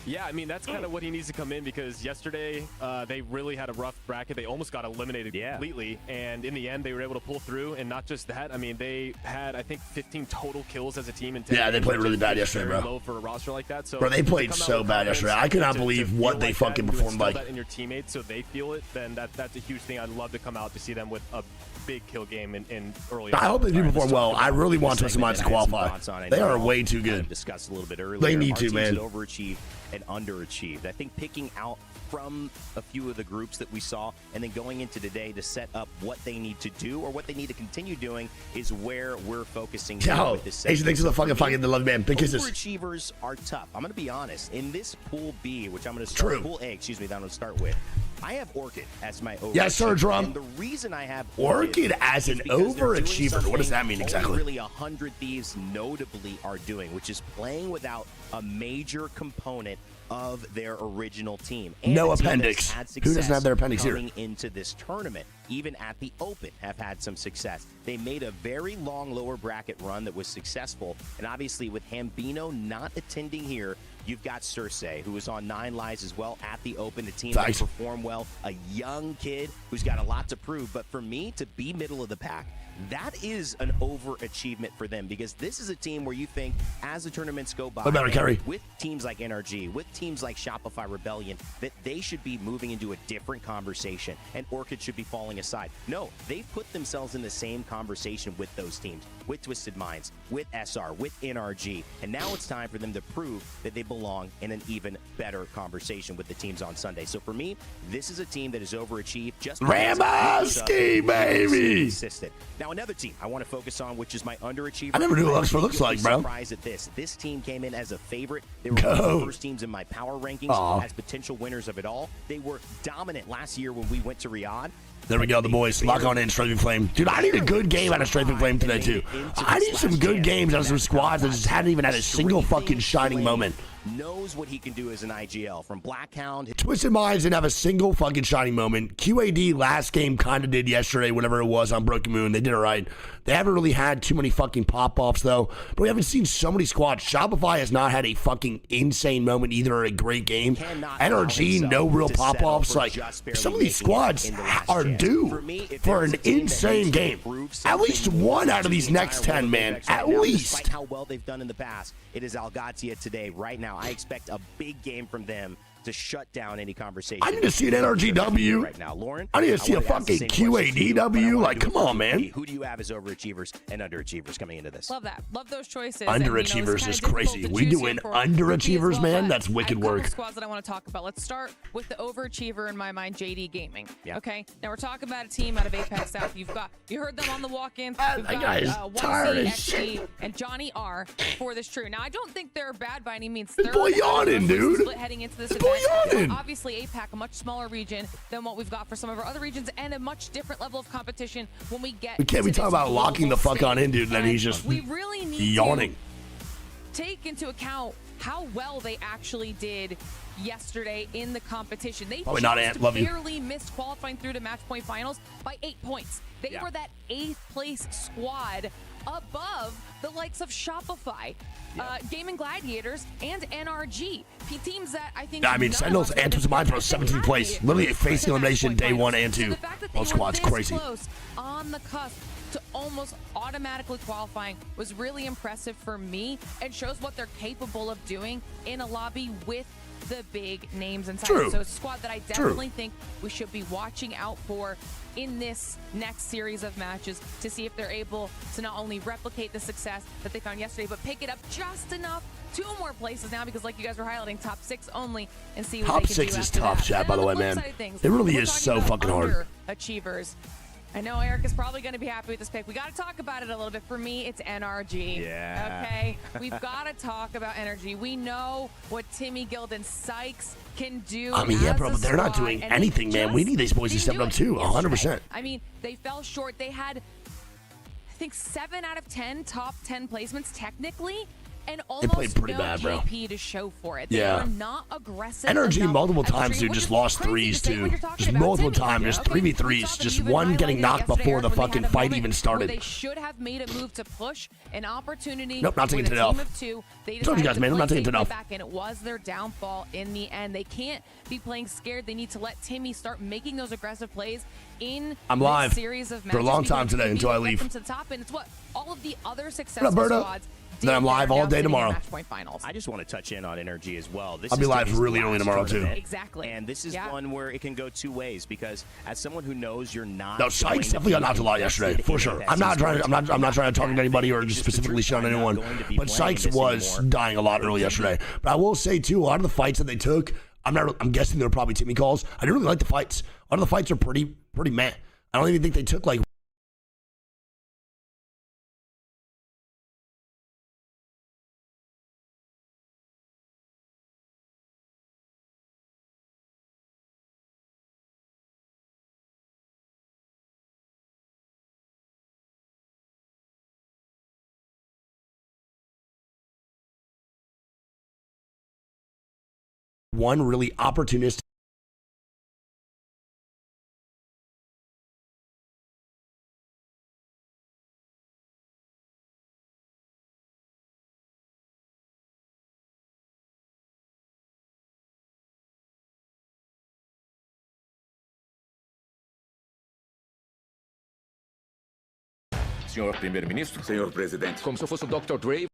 Yeah, I mean, that's kind of what he needs to come in, because yesterday they really had a rough bracket. They almost got eliminated completely, and in the end, they were able to pull through. And not just that, I mean, they had, I think, 15 total kills as a team in 10 Yeah, they played really bad yesterday, bro. Low for a roster like that. So bro, they played so bad yesterday. I could not believe what they fucking performed like. That in your teammates, so they feel it, then that's a huge thing. I'd love to come out to see them with a big kill game in early. I hope they do perform well. I really want Twisted Minds to qualify. They are way too good. Discussed a little bit earlier. They need to, man. Overachieved and underachieved. I think picking out from a few of the groups that we saw and then going into today to set up what they need to do or what they need to continue doing is where we're focusing with this segment. Asian, thanks for the fucking love, man. Big kisses. Overachievers are tough. I'm going to be honest. In this Pool B, which I'm going to start, Pool A, excuse me, that I'm going to start with, I have Orchid as my overachiever. Yes, sir, Drum. And the reason I have Orchid as an overachiever. What does that mean exactly? Really, 100 Thieves notably are doing, which is playing without a major component of their original team. And no appendix. Who doesn't have their appendix here? Coming into this tournament, even at the Open, have had some success. They made a very long lower bracket run that was successful, and obviously with Hambino not attending here, you've got Cersei, who was on 9 Lives as well at the Open, a team that performed well, a young kid who's got a lot to prove. But for me, to be middle of the pack, that is an overachievement for them, because this is a team where you think as the tournaments go by, with teams like N.R.G., with teams like Shopify Rebellion, that they should be moving into a different conversation and Orchid should be falling aside. No, they put themselves in the same conversation with those teams, with Twisted Minds, with SR, with N.R.G., and now it's time for them to prove that they belong in an even better conversation with the teams on Sunday. So for me, this is a team that is overachieved. Just Ramoski, baby! Consistent. Now, another team I want to focus on, which is my underachiever. I never knew what Luxford looks like, bro. Surprised at this. This team came in as a favorite. They were one of the first teams in my power rankings as potential winners of it all. They were dominant last year when we went to Riyadh. There we go, the boys. Lock on in, Strafing Flame. Dude, I need a good game out of Strafing Flame today, too. I need some good games out of some squads that just hadn't even had a single fucking shining moment. Knows what he can do as an IGL from Blackhound. Twisted Minds didn't have a single fucking shining moment. QAD last game kind of did yesterday, whatever it was on Broken Moon. They did it right. They haven't really had too many fucking pop-offs, though. But we haven't seen so many squads. Shopify has not had a fucking insane moment either, or a great game. N.R.G., no real pop-offs. Like, some of these squads are due for an insane game. At least one out of these next 10, man. At least. Despite how well they've done in the past, it is ALGS today, right now. I expect a big game from them to shut down any conversation. I need to see an NRGW right now, Lauren. I need to see a fucking QADW. Like, come on, man. Who do you have as overachievers and underachievers coming into this? Love that. Love those choices. Underachievers is crazy. We doing underachievers, man. That's wicked work. Squads that I want to talk about. Let's start with the overachiever in my mind, JD Gaming. Yeah. Okay. Now we're talking about a team out of Apex South. You heard them on the walk-in. That guy is tired as shit. And Johnny R for this true. Now I don't think they're bad by any means. This boy yawning, dude. Split heading into this event. Obviously, APAC, a much smaller region than what we've got for some of our other regions, and a much different level of competition when we get. We can't be talking about locking the fuck on in, dude, and then he's just really need yawning. To take into account how well they actually did yesterday in the competition. They barely missed qualifying through to match point finals by 8 points. They were that 8th place squad above the likes of Shopify, Gaimin Gladiators, and NRG. Teams that I think. I mean, Sentinels and Twisted Minds were 17th place. Literally face elimination day 1 and 2. Both squads crazy. Close on the cusp to almost automatically qualifying was really impressive for me, and shows what they're capable of doing in a lobby with the big names inside. True. So it's a squad that I definitely think we should be watching out for in this next series of matches to see if they're able to not only replicate the success that they found yesterday, but pick it up just enough. 2 more places now, because like you guys were highlighting, top 6 only, and see what Top they can 6 do is after tough, that. chat, by the way, man. It really is so fucking hard. Achievers. I know Eric is probably going to be happy with this pick. We got to talk about it a little bit. For me, it's NRG. Yeah. Okay? We've got to talk about NRG. We know what Timmy Guild and Sykes can do. I mean, yeah, bro, but they're not doing anything, man. We need these boys to step up too, 100%. I mean, they fell short. They had, I think, 7 out of 10 top 10 placements technically, and almost played pretty no bad, bro. KP to show for it. They Yeah. were not aggressive. NRG enough multiple at times, three, dude, just which is lost crazy threes, to say too. when you're talking Just about multiple Timmy. times, just Okay, 3v3s. we saw Just them even one getting highlighted knocked yesterday, before the Eric, when they fucking had a fight moment even where started. They should have made a move to push an opportunity. Nope, not taking with it a off. team of 2. They Told you guys, decided man, to I'm not play taking it safely off. back, and it was their downfall in the end. They can't be playing scared. They need to let Timmy start making those aggressive plays in I'm this live series of matches. for a long time because today Timmy until I will get leave. them to the top, and it's what all of the other What successful up, Berto? squads Then I'm live all day tomorrow. I just want to touch in on Energy as well. This I'll be is live Timmy's really early last tomorrow, too. tournament. Exactly. And this is one where it can go 2 ways, because as someone who knows you're not. No, Sykes definitely got knocked a lot yesterday, for sure. I'm not trying to target anybody or just specifically shit on anyone, but Sykes was dying a lot early yesterday. But I will say too, a lot of the fights that they took, I'm guessing they're probably Timmy calls. I didn't really like the fights. A lot of the fights are pretty meh. I don't even think they took like. One really opportunistic. Senhor Primeiro-Ministro? Senhor Presidente. Como se eu fosse o Dr. Dre.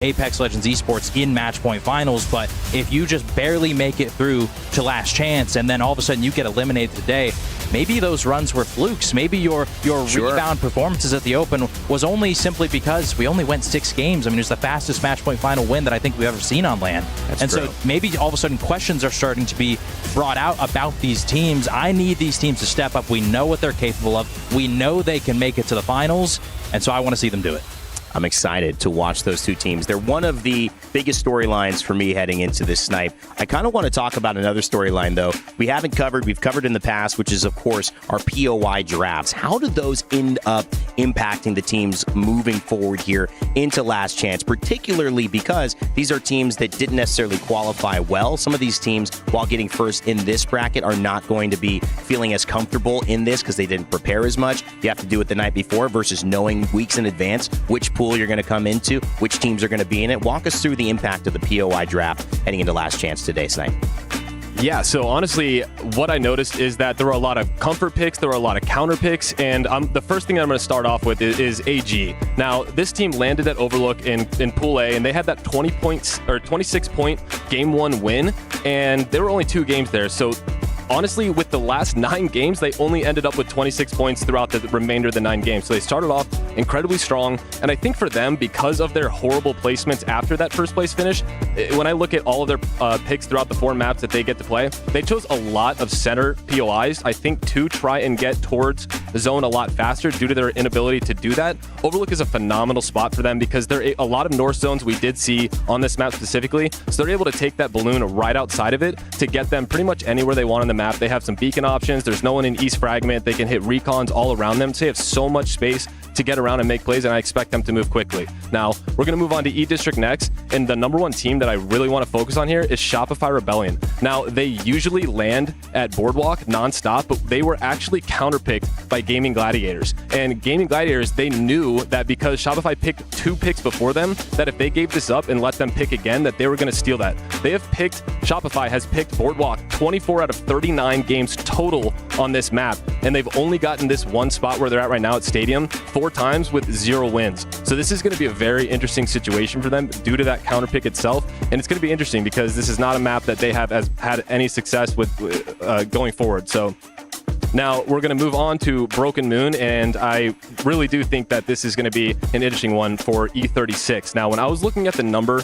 Apex Legends Esports in match point finals, but if you just barely make it through to last chance and then all of a sudden you get eliminated today, maybe those runs were flukes. Maybe your rebound performances at the Open was only simply because we only went 6 games. I mean, it was the fastest match point final win that I think we've ever seen on LAN. So maybe all of a sudden questions are starting to be brought out about these teams. I need these teams to step up. We know what they're capable of. We know they can make it to the finals, and so I want to see them do it. I'm excited to watch those 2 teams. They're one of the biggest storylines for me heading into this snipe. I kind of want to talk about another storyline, though. We've covered in the past, which is, of course, our POI drafts. How do those end up impacting the teams moving forward here into Last Chance, particularly because these are teams that didn't necessarily qualify well. Some of these teams, while getting first in this bracket, are not going to be feeling as comfortable in this because they didn't prepare as much. You have to do it the night before versus knowing weeks in advance which pool you're going to come into, which teams are going to be in it. Walk us through the impact of the POI draft heading into Last Chance today, Snipe. Yeah, so honestly, what I noticed is that there were a lot of comfort picks, there were a lot of counter picks, and the first thing I'm going to start off with is AG. Now, this team landed at Overlook in Pool A, and they had that 26-point Game 1 win, and there were only 2 games there, so honestly, with the last 9 games, they only ended up with 26 points throughout the remainder of the 9 games. So they started off incredibly strong. And I think for them, because of their horrible placements after that first place finish, when I look at all of their picks throughout the 4 maps that they get to play, they chose a lot of center POIs, I think, to try and get towards the zone a lot faster due to their inability to do that. Overlook is a phenomenal spot for them because there are a lot of north zones we did see on this map specifically. So they're able to take that balloon right outside of it to get them pretty much anywhere they want on the map. They have some beacon options. There's no one in East Fragment. They can hit recons all around them. So they have so much space to get around and make plays, and I expect them to move quickly. Now, we're going to move on to E District next, and the #1 team that I really want to focus on here is Shopify Rebellion. Now, they usually land at Boardwalk nonstop, but they were actually counterpicked by Gaming Gladiators. And Gaming Gladiators, they knew that because Shopify picked 2 picks before them, that if they gave this up and let them pick again, that they were going to steal that. Shopify has picked Boardwalk 24 out of 39 games total on this map, and they've only gotten this one spot where they're at right now at Stadium 4 times with 0 wins. So this is going to be a very interesting situation for them due to that counter pick itself, and it's going to be interesting because this is not a map that they have had any success with going forward. So now we're going to move on to Broken Moon, and I really do think that this is going to be an interesting one for E36. Now, when I was looking at the number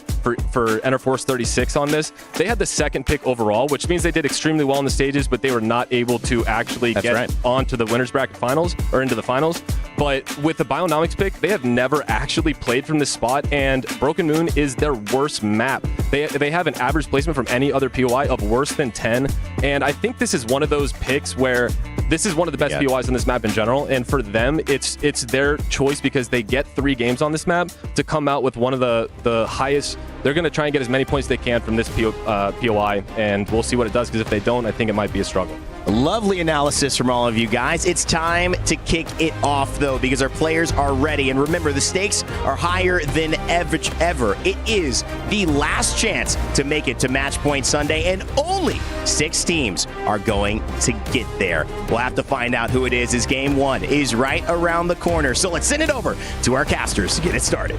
for Enterforce 36 on this, they had the 2nd pick overall, which means they did extremely well in the stages, but they were not able to actually get onto the winners bracket finals or into the finals. But with the Bionomics pick, they have never actually played from this spot, and Broken Moon is their worst map. They have an average placement from any other POI of worse than 10, and I think this is one of those picks where this is one of the best POIs on this map in general, and for them, it's their choice because they get 3 games on this map to come out with one of the highest. They're going to try and get as many points they can from this POI, and we'll see what it does, because if they don't, I think it might be a struggle. Lovely analysis from all of you guys. It's time to kick it off, though, because our players are ready. And remember, the stakes are higher than ever. It is the last chance to make it to Match Point Sunday, and only 6 teams are going to get there. We'll have to find out who it is, as Game 1 is right around the corner. So let's send it over to our casters to get it started.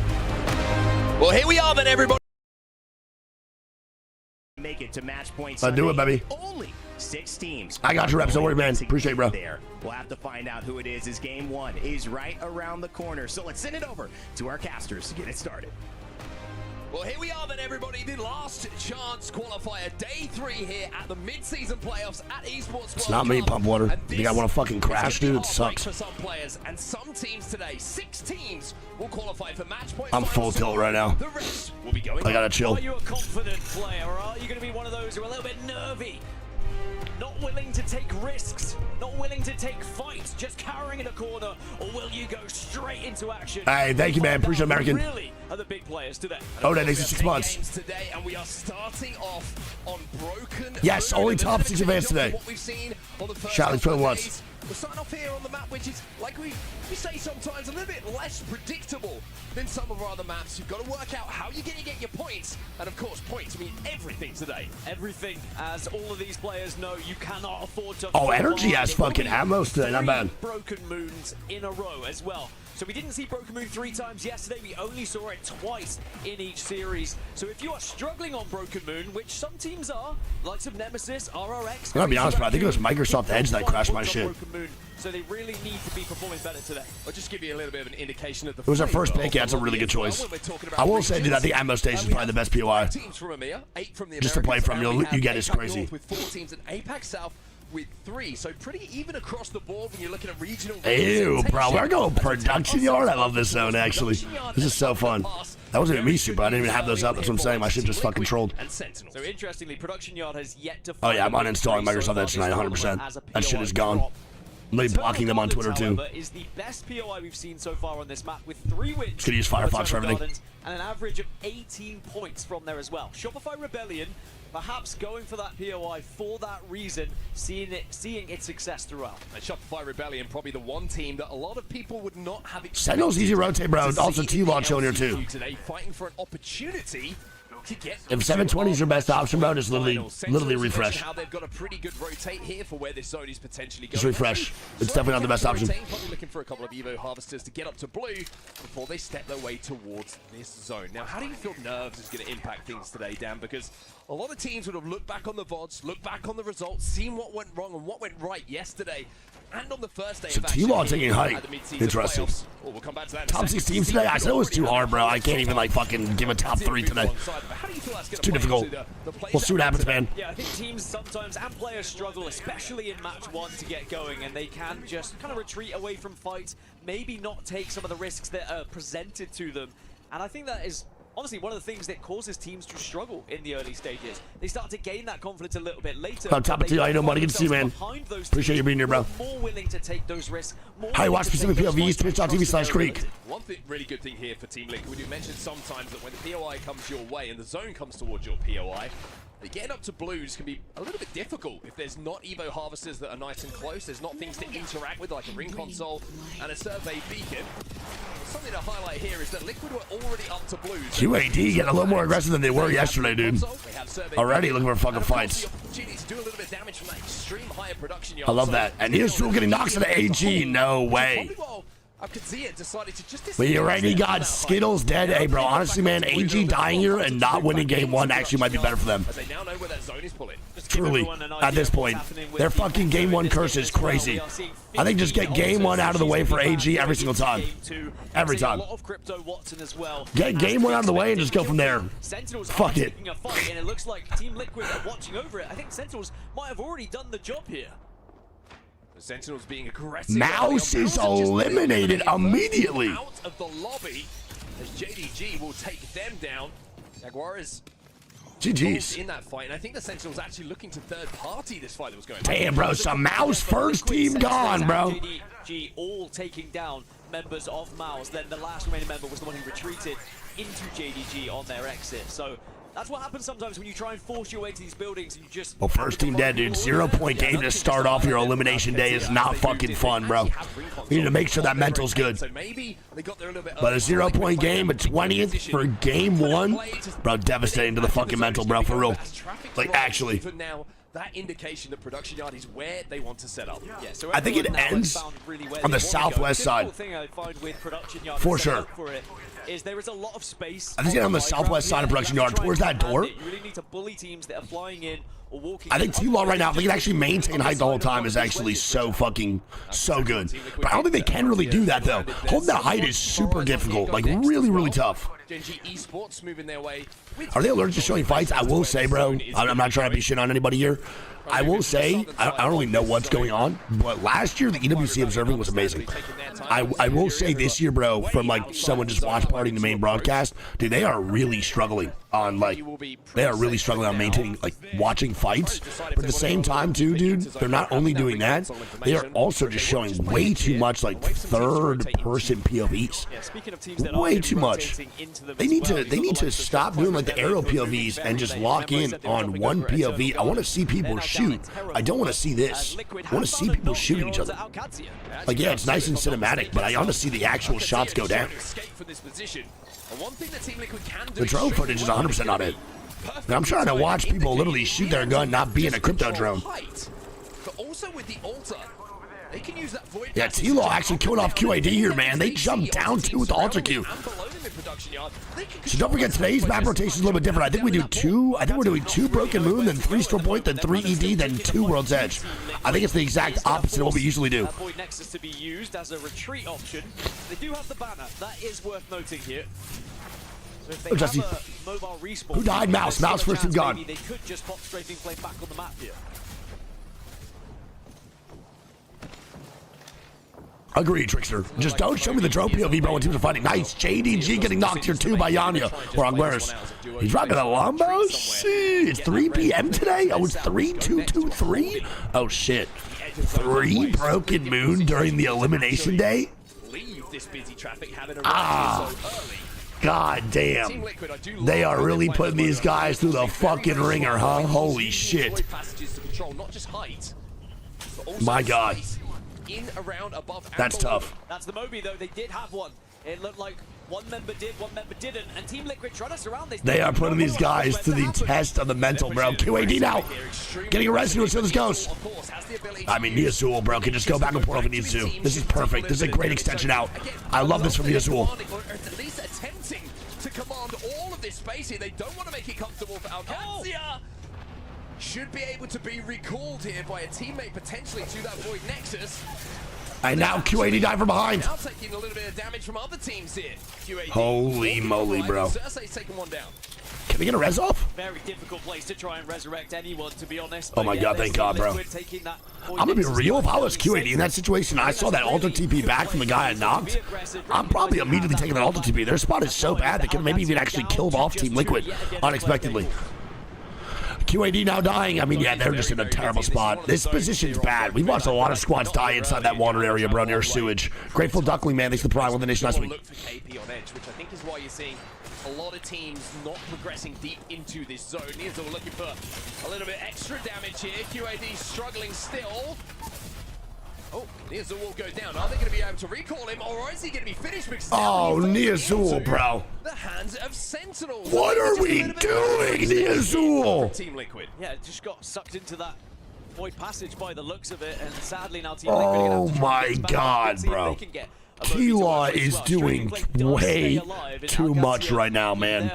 Well, here we are then, everybody. Make it to Match Point Sunday. Do it, baby. Only 6 teams. I got your reps. Don't worry, man. Appreciate it, bro. There. We'll have to find out who it is, as Game 1 is right around the corner. So let's send it over to our casters to get it started. Well, here we are then, everybody. The last chance qualifier, day 3 here at the mid-season playoffs at Esports World Cup. It's not me, Pump Water. You think I want to fucking crash, dude? It sucks. For some players and some teams today, 6 teams will qualify for match point. I'm full tilt right now. The rest will be going. I gotta chill. Are you a confident player, or are you going to be one of those who are a little bit nervy? Not willing to take risks, not willing to take fights, just cowering in a corner, or will you go straight into action? Hey, thank you, man. Appreciate it, American. Really are the big players today. Oh, that makes it 6 months. Today, and we are starting off on Broken. Yes, only top 6 advance today. What we've seen on the first Charlie's playing once. We're starting off here on the map, which is, like we say sometimes, a little bit less predictable than some of our other maps. You've got to work out how you're going to get your points. And of course, points mean everything today. Everything, as all of these players know, you cannot afford to... Oh, Energy has fucking ammos today, not bad. Broken Moons in a row as well. So we didn't see Broken Moon 3 times yesterday. We only saw it twice in each series. So if you are struggling on Broken Moon, which some teams are, likes of Nemesis, RRX... I'm gonna be honest, bro. I think it was Microsoft Edge that crashed my shit. So they really need to be performing better today. I'll just give you a little bit of an indication of the... It was our first pick. Yeah, it's a really good choice. I will say, dude, I think Ammo Station is probably the best POI. Just to play from, you get is crazy. With 4 teams and APAC South with 3, so pretty even across the board when you're looking at regional. Ew, bro, we're going production yard. I love this zone, actually. This is so fun. That wasn't even me, super. I didn't even have those up. That's what I'm saying. My shit just fucking trolled. So interestingly, production yard has yet to... Oh yeah, I'm uninstalling Microsoft Edge tonight, 100%. That shit is gone. I'm really blocking them on Twitter too. Is the best POI we've seen so far on this map, with 3 wins. Just gonna use Firefox for everything. And an average of 18 points from there as well. Shopify Rebellion, perhaps going for that POI for that reason, seeing its success throughout. And Shopify Rebellion, probably the one team that a lot of people would not have expected. Sentinels easy rotate, bro. Also T-Launch on here too. Today, fighting for an opportunity. If 720 is your best option, bro, just literally refresh. How they've got a pretty good rotate here for where this zone is potentially going. Just refresh. It's definitely not the best option. Probably looking for a couple of Evo harvesters to get up to blue before they step their way towards this zone. Now, how do you feel nerves is going to impact things today, Dan? Because a lot of teams would have looked back on the VODs, looked back on the results, seen what went wrong and what went right yesterday. And on the first day so T-Law taking height. Interesting. Well, we'll come back to that top 6 teams today? I said it was too hard, bro. I can't even like fucking give a top 3 today. It's too difficult. We'll see what happens, man. Yeah, I think teams sometimes and players struggle, especially in match 1, to get going, and they can just kind of retreat away from fights, maybe not take some of the risks that are presented to them. And I think that is honestly one of the things that causes teams to struggle in the early stages. They start to gain that confidence a little bit later. On top of you, I know, buddy. Good to see you, man. Appreciate you being here, bro. More willing to take those risks. Hi, watch specific POVs, twitch.tv/Creek. One thing, really good thing here for Team Liquid, we do mention sometimes that when the POI comes your way and the zone comes towards your POI, getting up to blues can be a little bit difficult if there's not Evo harvesters that are nice and close. There's not things to interact with like a ring console and a survey beacon. Something to highlight here is that Liquid were already up to blues. QAD getting a little more aggressive than they were yesterday, dude. Already looking for fucking fights. I love that. And here's Stroll getting knocks into AG. No way. But you're right, he got Skittles dead. Hey, bro, honestly, man, AG dying here and not winning game one actually might be better for them. Truly, at this point, their fucking game one curse is crazy. I think just get game one out of the way for AG every single time. Every time. Get game one out of the way and just go from there. Fuck it. And it looks like Team Liquid are watching over it. I think Sentinels might have already done the job here. The Sentinels being aggressive. MOUZ is eliminated immediately. Out of the lobby as Gen.G will take them down. Jaguar is GG's in that fight, and I think the Sentinels actually looking to third party this fight that was going on. Damn, bro, so MOUZ first team gone, bro. Gen.G all taking down members of MOUZ. Then the last remaining member was the one who retreated into Gen.G on their exit. So that's what happens sometimes when you try and force your way to these buildings and you just... Well, first team dead, dude. 0-point game to start off your elimination day is not fucking fun, bro. You need to make sure that mental's good. But a 0-point game, a 20th for game one, bro, devastating to the fucking mental, bro, for real. Like, actually. That indication that production yard is where they want to set up. Yeah, so I think it ends on the southwest side. For sure. Is there is a lot of space. I think it's on the southwest side of production yard towards that door. You really need to bully teams that are flying in or walking. I think T-Law right now, if they can actually maintain height the whole time, is actually so fucking so good. But I don't think they can really do that though. Holding that height is super difficult, like really, really tough. Gen.G Esports moving their way. Are they allergic to showing fights? I will say, bro, I'm not trying to be shit on anybody here. I will say, I don't really know what's going on, but last year the EWC observing was amazing. I will say this year, bro, from like someone just watch partying the main broadcast, dude, they are really struggling on maintaining like watching fights. But at the same time, too, dude, they're not only doing that, they are also just showing way too much like third-person POVs. Way too much. They need to stop doing like the arrow POVs and just lock in on one POV. I want to see people shoot. I don't want to see this. I want to see people shooting each other. Like, yeah, it's nice and cinematic, but I want to see the actual shots go down. The drone footage is 100% not it. And I'm trying to watch people literally shoot their gun, not be in a crypto drone. Yeah, T-Law actually killed off QAD here, man. They jumped down two with the Ultra Q. So don't forget, today's map rotation is a little bit different. I think we do two. I think we're doing 2 Broken Moon, then 3 Storm Point, then 3 ED, then 2 World's Edge. I think it's the exact opposite of what we usually do. Nexus to be used as a retreat option. They do have the banner. That is worth noting here. So if they have a mobile respawn, who died? MOUZ. MOUZ first team gone. They could just pop strafing flame back on the map here. Agreed, Trickster. Just don't show me the drone POV, bro, when teams are fighting. Nice. Gen.G getting knocked here, too, by Yanya. Or Angueras. He's rocking a Lombo? See, it's 3 p.m. today? Oh, it's 3-2-2-3? Oh, shit. 3 Broken Moon during the elimination day? Ah. God damn. They are really putting these guys through the fucking ringer, huh? Holy shit. My God. That's tough. That's the Moby, though. They did have one. It looked like one member did, one member didn't. And Team Liquid trying to surround this. They are putting these guys to the test of the mental, bro. QAD now. Getting arrested. Let's see how this goes. I mean, NOEZ, bro, can just go back and portal if it needs to. This is perfect. This is a great extension out. I love this from NOEZ. At least attempting to command all of this space here. They don't want to make it comfortable for Qadsiah. Should be able to be recalled here by a teammate potentially to that Void Nexus. And now QAD died from behind. Now taking a little bit of damage from other teams here. QAD holy moly, bro. Cersei's taking one down. Can we get a res off? Very difficult place to try and resurrect anyone, to be honest. Oh my God, thank God, bro. I'm gonna be real. If I was QAD in that situation, I saw that alter TP back from the guy I knocked, I'm probably immediately taking that alter TP. Their spot is so bad they could maybe even actually killed off Team Liquid unexpectedly. QAD now dying. I mean, yeah, they're just in a terrible spot. This position's bad. We've watched a lot of squads die inside that water area, bro, near sewage. Grateful Duckling, man. Thanks for the pride with the nation last week. Look for KP on edge, which I think is why you're seeing a lot of teams not progressing deep into this zone. NOEZ are looking for a little bit extra damage here. QAD struggling still. Oh, NOEZ will go down. Are they going to be able to recall him, or is he going to be finished? Oh, NOEZ, bro. The hands of Sentinels. What are we doing, NOEZ? Team Liquid. Yeah, it just got sucked into that void passage by the looks of it, and sadly now Team Liquid are going to have to my God, bro. Qadsiah is doing way too much right now, man.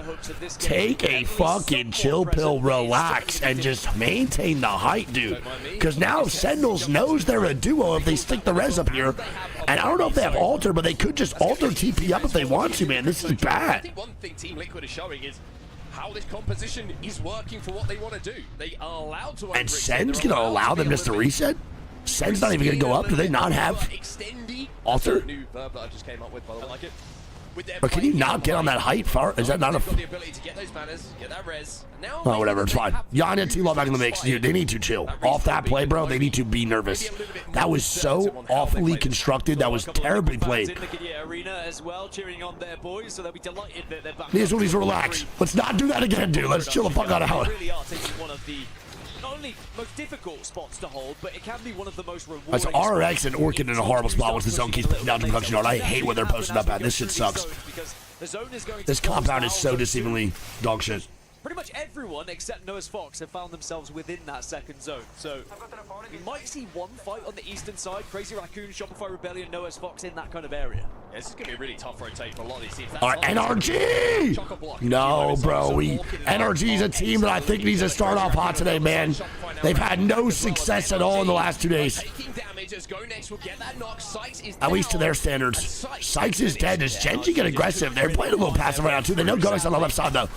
Take a fucking chill pill, relax, and just maintain the height, dude. Because now Sentinels knows they're a duo if they stick the res up here. And I don't know if they have alter, but they could just alter TP up if they want to, man. This is bad. I think one thing Team Liquid is showing is how this composition is working for what they want to do. They are allowed to. And Sen's going to allow them just to reset? Sen's not even going to go up. Do they not have alter? But can you not get on that height far? Is that not a... Oh, whatever. It's fine. Yana and T-Law back in the mix. Dude, they need to chill. Off that play, bro, they need to be nervous. That was so awfully constructed. That was terribly played. These will relax. Let's not do that again, dude. Let's chill the fuck out of how. Not only most difficult spots to hold, but it can be one of the most rewarding. That's RX and Orchid in a horrible spot once the zone keeps pushing down to production yard. I hate when they're posted up at. This shit sucks. This compound is so deceivingly dog shit. Pretty much everyone except NOEZ FOXX have found themselves within that second zone. So we might see one fight on the eastern side. Crazy Raccoon, Shopify Rebellion, NOEZ FOXX in that kind of area. Yeah, this is going to be a really tough rotate for a lot of these teams. All right, NRG! No, bro. NRG is a team that I think needs to start off hot today, man. They've had no success at all in the last 2 days. At least to their standards. Sykes is dead. Does Gen.G get aggressive? They're playing a little passive right now, too. They know GoNext on the left side, though.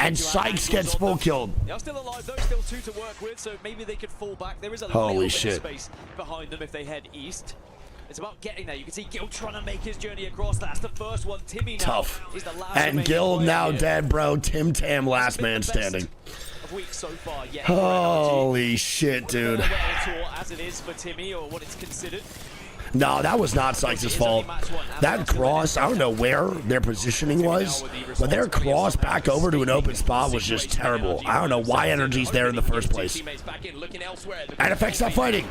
And Sykes gets full killed. They're still alive though, still 2 to work with, so maybe they could fall back. There is a Holy little shit. bit of space behind them if they head east. It's about getting there. You can see Gil trying to make his journey across. That's the first one. Timmy now tough. Is the last and Gil now dead, bro. Tim Tam last man standing. Of weeks so far, yeah. Holy shit, dude. As it is for Timmy, or what it's considered. No, that was not Sykes' fault. That cross, I don't know where their positioning was, but their cross back over to an open spot was just terrible. I don't know why Energy's there in the first place. And FX stop fighting.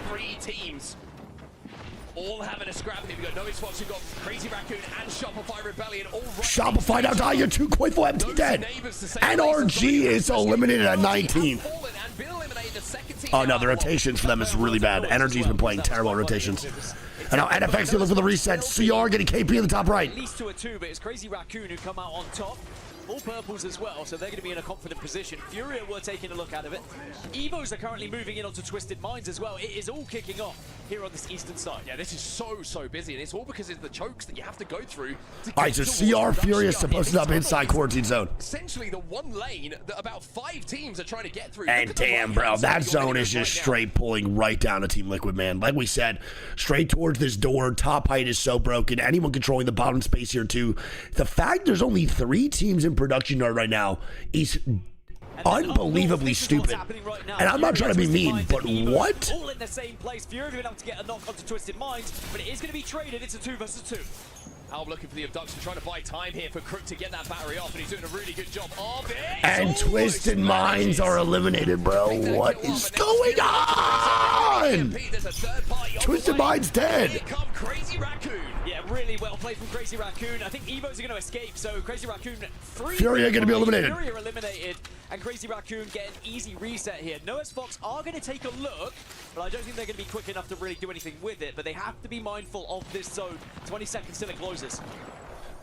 All having a scrap here. We've got NOEZ FOXX, we've got Crazy Raccoon and Shopify Rebellion. All Shopify now dying at 2.4 empty dead. NRG is eliminated at 19. Oh no, the rotations for them is really bad. Energy's been playing terrible rotations. And now NFX going for the reset. CR getting KP in the top right. At least 2 or 2, but it's Crazy Raccoon who come out on top. All purples as well, so they're going to be in a confident position. FURIA were taking a look out of it. EVOS are currently moving in onto Twisted Minds as well. It is all kicking off here on this eastern side. Yeah, this is so busy, and it's all because it's the chokes that you have to go through. All right, so CR FURIA is supposed to be up inside quarantine zone. Essentially the one lane that about 5 teams are trying to get through. And damn, bro, that zone is just straight pulling right down to Team Liquid, man. Like we said, straight towards this door. Top height is so broken. Anyone controlling the bottom space here too. The fact there's only 3 teams in production yard right now is unbelievably stupid. And I'm not trying to be mean, but what? All in the same place. FURIA been able to get a knock onto Twisted Minds, but it is going to be traded. It's a 2 versus 2. Alb looking for the abduction, trying to buy time here for Crook to get that battery off, and he's doing a really good job of it. And Twisted Minds are eliminated, bro. What is going on? Twisted Minds dead. Here come Crazy Raccoon. Yeah, really well played from Crazy Raccoon. I think EVOS are going to escape, so Crazy Raccoon free. FURIA going to be eliminated. FURIA eliminated, and Crazy Raccoon get an easy reset here. NOEZ FOXX are going to take a look, but I don't think they're going to be quick enough to really do anything with it. But they have to be mindful of this zone. 20 seconds till it closes.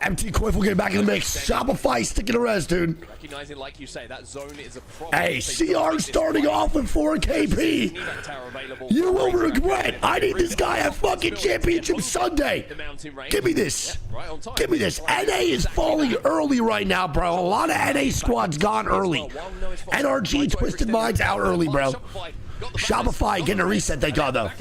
MT Coifel getting back in the mix. Shopify sticking to res, dude. Recognizing, like you say, that zone is a problem. Hey, CR starting off with 4 KP. You will regret. I need this guy at fucking Championship Sunday. Give me this. Give me this. NA is falling early right now, bro. A lot of NA squads gone early. NRG Twisted Minds out early, bro. Shopify getting a reset, thank God, though.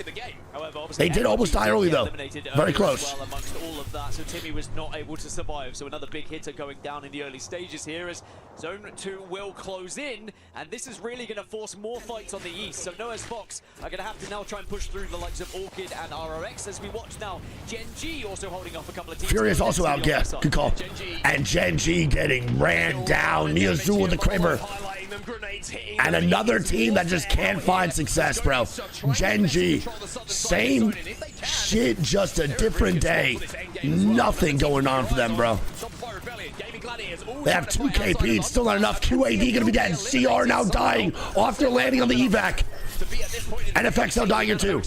They did almost die early, though. Very close. Well, amongst all of that, so Timmy was not able to survive. So another big hitter going down in the early stages here as Zone 2 will close in. And this is really going to force more fights on the east. So NOEZ FOXX are going to have to now try and push through the likes of Orchid and RRX as we watch now. Gen.G also holding off a couple of teams. FURIA's also out, yeah. Good call. And Gen.G getting ran down. MOUZ with the Kramer. And another team that just can't find success, bro. Gen.G. Same shit, just a different day. Nothing going on for them, bro. They have 2 KP, still not enough. QAD gonna be dead. CR now dying after landing on the evac. And FX now dying here too.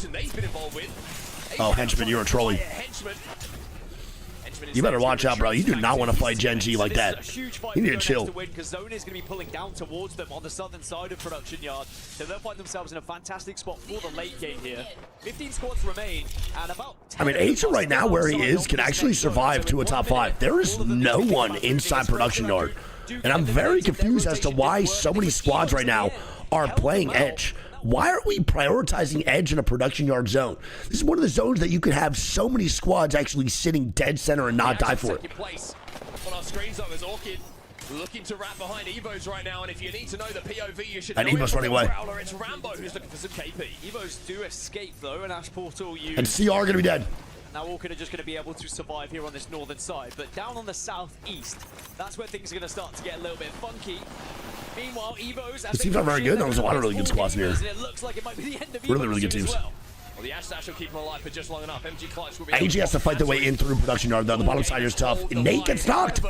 Oh, Henchman, you're a trolley. You better watch out, bro. You do not want to fight Gen.G like that. You need to chill. Because Zone is going to be pulling down towards them on the southern side of Production Yard. So they'll find themselves in a fantastic spot for the late game here. 15 squads remain, and about 10 I mean, Asia right now, where he is, can actually survive to a top 5. There is no one inside Production Yard. And I'm very confused as to why so many squads right now are playing Edge. Why are we prioritizing Edge in a Production Yard zone? This is one of the zones that you could have so many squads actually sitting dead center and not die for it. On our screens, though, is Orchid looking to wrap behind EVOS right now, and if you need to know the POV, you should know EVOS running away. It's Rambo who's looking for some KP. EVOS do escape, though, and Ash Portal used. And CR going to be dead. Now Orchid are just going to be able to survive here on this northern side, but down on the southeast, that's where things are going to start to get a little bit funky. Meanwhile, EVOS... The team's not very good. There's a lot of really good squads here. It looks like it might be the end of really good teams. Well, the Ash Dash will keep him alive for just long enough. MG Clutch will be AG has to fight their way in through Production Yard, though. The bottom side is tough. Nate gets knocked.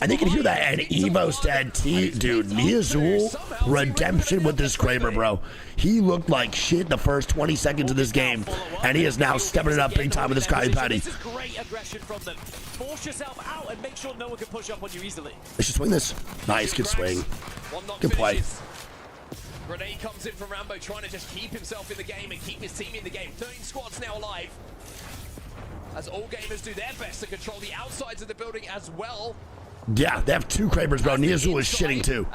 And they can hear that. And Evo's dead. Dude, MOUZ redemption with this Kraber, bro. He looked like shit the first 20 seconds of this game. And he is now stepping it up big time with this guy, Patty. This is great aggression from them. Force yourself out and make sure no one can push up on you easily. They should swing this. Nice, good swing. Good play. Grenade comes in from Rambo, trying to just keep himself in the game and keep his team in the game. 13 squads now alive. As all gamers do their best to control the outsides of the building as well. Yeah, they have 2 Krabers, bro. MOUZ is shitting too.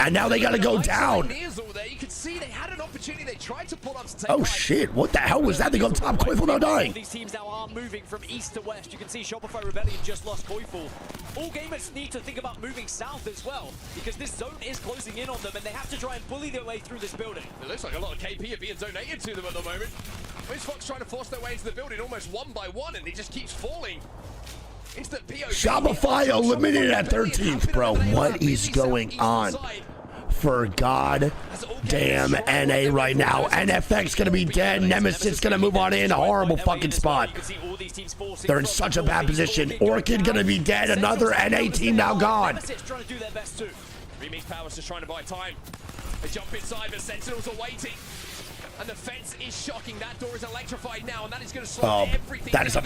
And now they gotta go down. There, you can see they had an opportunity. They tried to pull up to take oh shit, what the hell was that? They go top. Coifel now dying. These teams now are moving from east to west. You can see Shopify Rebellion just lost Coifel. All gamers need to think about moving south as well, because this zone is closing in on them and they have to try and bully their way through this building. It looks like a lot of KP are being donated to them at the moment. Where's FOXX trying to force their way into the building almost one by one, and he just keeps falling. Shopify eliminated at 13th, bro. What is going on? For God damn NA right now. NFX gonna be dead. Nemesis gonna move on in. Horrible fucking spot. They're in such a bad position. Orchid gonna be dead. Another NA team now gone. Remix Power's just trying to buy time. They jump inside, but Sentinels are waiting. And the fence is shocking. That door is electrified now, and that is going to slow everything. That is a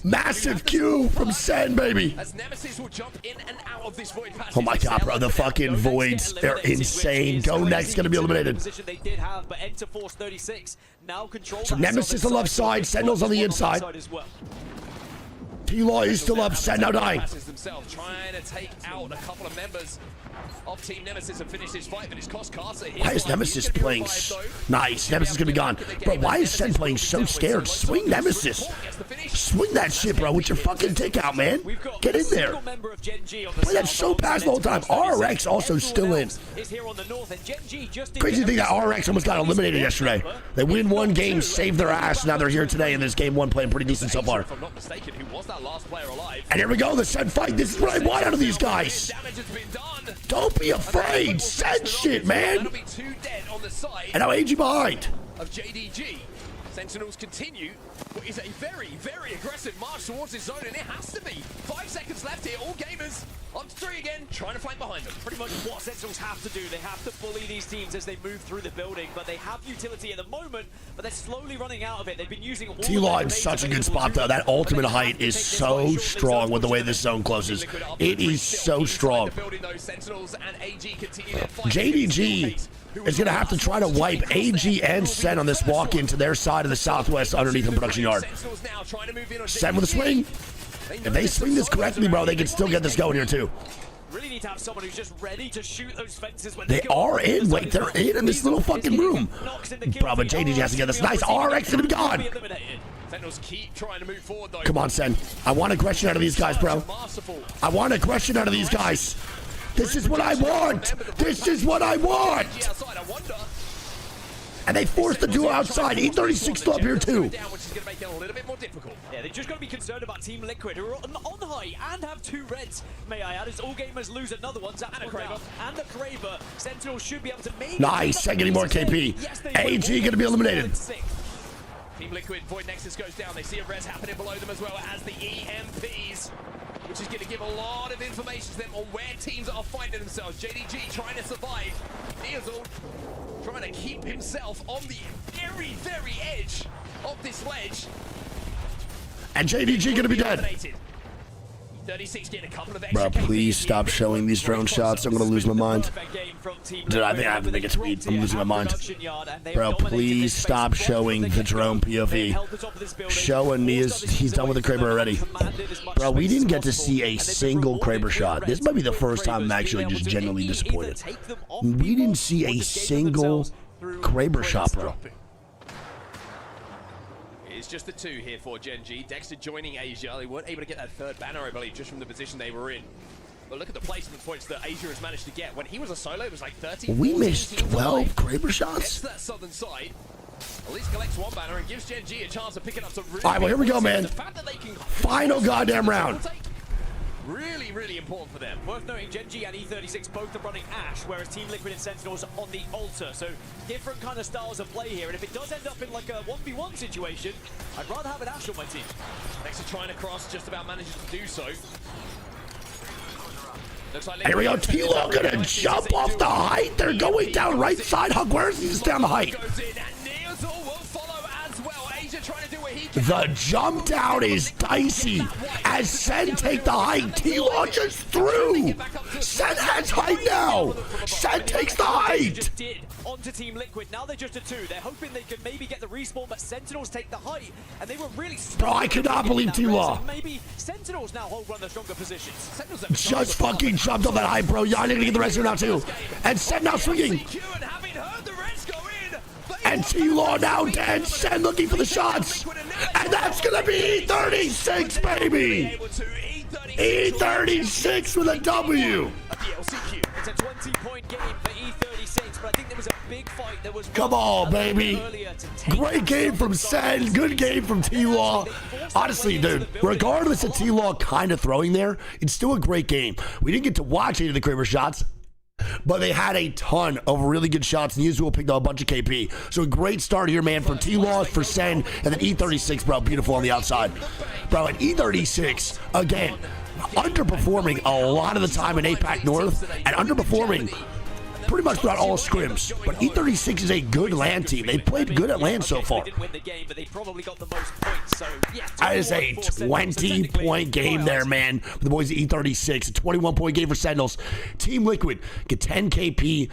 massive Q from Sen, baby. As Nemesis will jump in and out of this void passage. Oh my God, bro, the fucking voids, they're insane. GoNext gonna be eliminated. They did have, but Enter Force 36 now control. So Nemesis on the left side, Sentinels on the inside. T-Law is still up, Sen now dying. Trying to take out a couple of members of Team Nemesis and finish this fight, but it's cost Qadsiah. Why is Nemesis playing? Nice, Nemesis is gonna be gone. Bro, why is Sen playing so scared? Swing Nemesis. Swing that shit, bro, with your fucking dick out, man. Get in there. Play that so fast the whole time. RX also still in. Crazy thing that RX almost got eliminated yesterday. They win one game, save their ass, now they're here today in this game 1 playing pretty decent so far. If I'm not mistaken, who was that last player alive? And here we go, the Sen fight. This is what I want out of these guys. Don't be afraid. Sen shit, man. And now AG behind. Of JDG. Sentinels continue what is a very, very aggressive march towards this zone, and it has to be. 5 seconds left here. All gamers on to 3 again, trying to flank behind them. Pretty much what Sentinels have to do. They have to bully these teams as they move through the building, but they have utility at the moment, but they're slowly running out of it. They've been using all T-Law in such a good spot, though. That ultimate height is so strong with the way this zone closes. It is so strong. Gen.G is going to have to try to wipe AG and Sen on this walk into their side of the southwest underneath the production yard. Sen with a swing. If they swing this correctly, bro, they can still get this going here, too. Really need to have someone who's just ready to shoot those fences when they are in. Wait, they're in this little fucking room. Bro, but Gen.G has to get this. Nice RX to be gone. Keep trying to move forward, though. Come on, Sen. I want aggression out of these guys, bro. I want aggression out of these guys. This is what I want. This is what I want. And they forced the duo outside. E36 still up here, too. Yeah, they just got to be concerned about Team Liquid, who are on high and have 2 reds. May I add, as all gamers lose another one. And the Kraber. Sentinels should be able to maybe... Nice. Sen getting more KP. AG going to be eliminated. Team Liquid, Void Nexus goes down. They see a res happening below them as well as the EMPs, which is going to give a lot of information to them on where teams are finding themselves. Gen.G trying to survive. NOEZ trying to keep himself on the very, very edge of this ledge. And Gen.G going to be dead. 36 getting a couple of Bro, please stop showing these drone shots. I'm going to lose my mind. Dude, I think it's weed. I'm losing my mind. Bro, please stop showing the drone POV. Showing me he's done with the Kraber already. Bro, we didn't get to see a single Kraber shot. This might be the first time I'm actually just genuinely disappointed. We didn't see a single Kraber shot, bro. It's just the 2 here for Gen.G. Dexter joining Asia. They weren't able to get that 3rd banner, I believe, just from the position they were in. But look at the placement points that Asia has managed to get. When he was a solo, it was like 30. We missed 12 Kraber shots. Gets to that southern side. At least collects 1 banner and gives Gen.G a chance of picking up some really... All right, well, here we go, man. Final goddamn round. Really, really important for them. Worth noting, Gen.G and E36 both are running Ash, whereas Team Liquid and Sentinels are on the altar. So different kind of styles of play here. And if it does end up in like a 1v1 situation, I'd rather have an Ash on my team. Next to trying to cross, just about manages to do so. Here we go. T-Law gonna jump off the height. They're going down right side. Huck, where is he? Just down the height. The jump down is dicey as Sen take the height. T-Law just threw. Sen has height now. Sen takes the height. Onto Team Liquid. Now they're just a 2. They're hoping they can maybe get the respawn, but Sentinels take the height, and they were really... Bro, I cannot believe T-Law. Maybe Sentinels now hold one of the stronger positions. Just fucking jumped on that height, bro. Y'all need to get the rest here now, too. And Sen now swinging. And T-Law now dead. Sen looking for the shots. And that's going to be E36, baby. E36 with a W. It's a 20-point game for E36, but I think there was a big fight. There was come on, baby. Great game from Sen. Good game from T-Law. Honestly, dude, regardless of T-Law kind of throwing there, it's still a great game. We didn't get to watch any of the Kraber shots, but they had a ton of really good shots. NOEZ will pick up a bunch of KP. So a great start here, man, for T-Law, for Sen, and then E36, bro, beautiful on the outside. Bro, and E36, again, underperforming a lot of the time in APAC North, and underperforming pretty much throughout all scrims. But E36 is a good LAN team. They played good at LAN so far. That is a 20-point game there, man, for the boys at E36. A 21-point game for Sentinels. Team Liquid get 10 KP.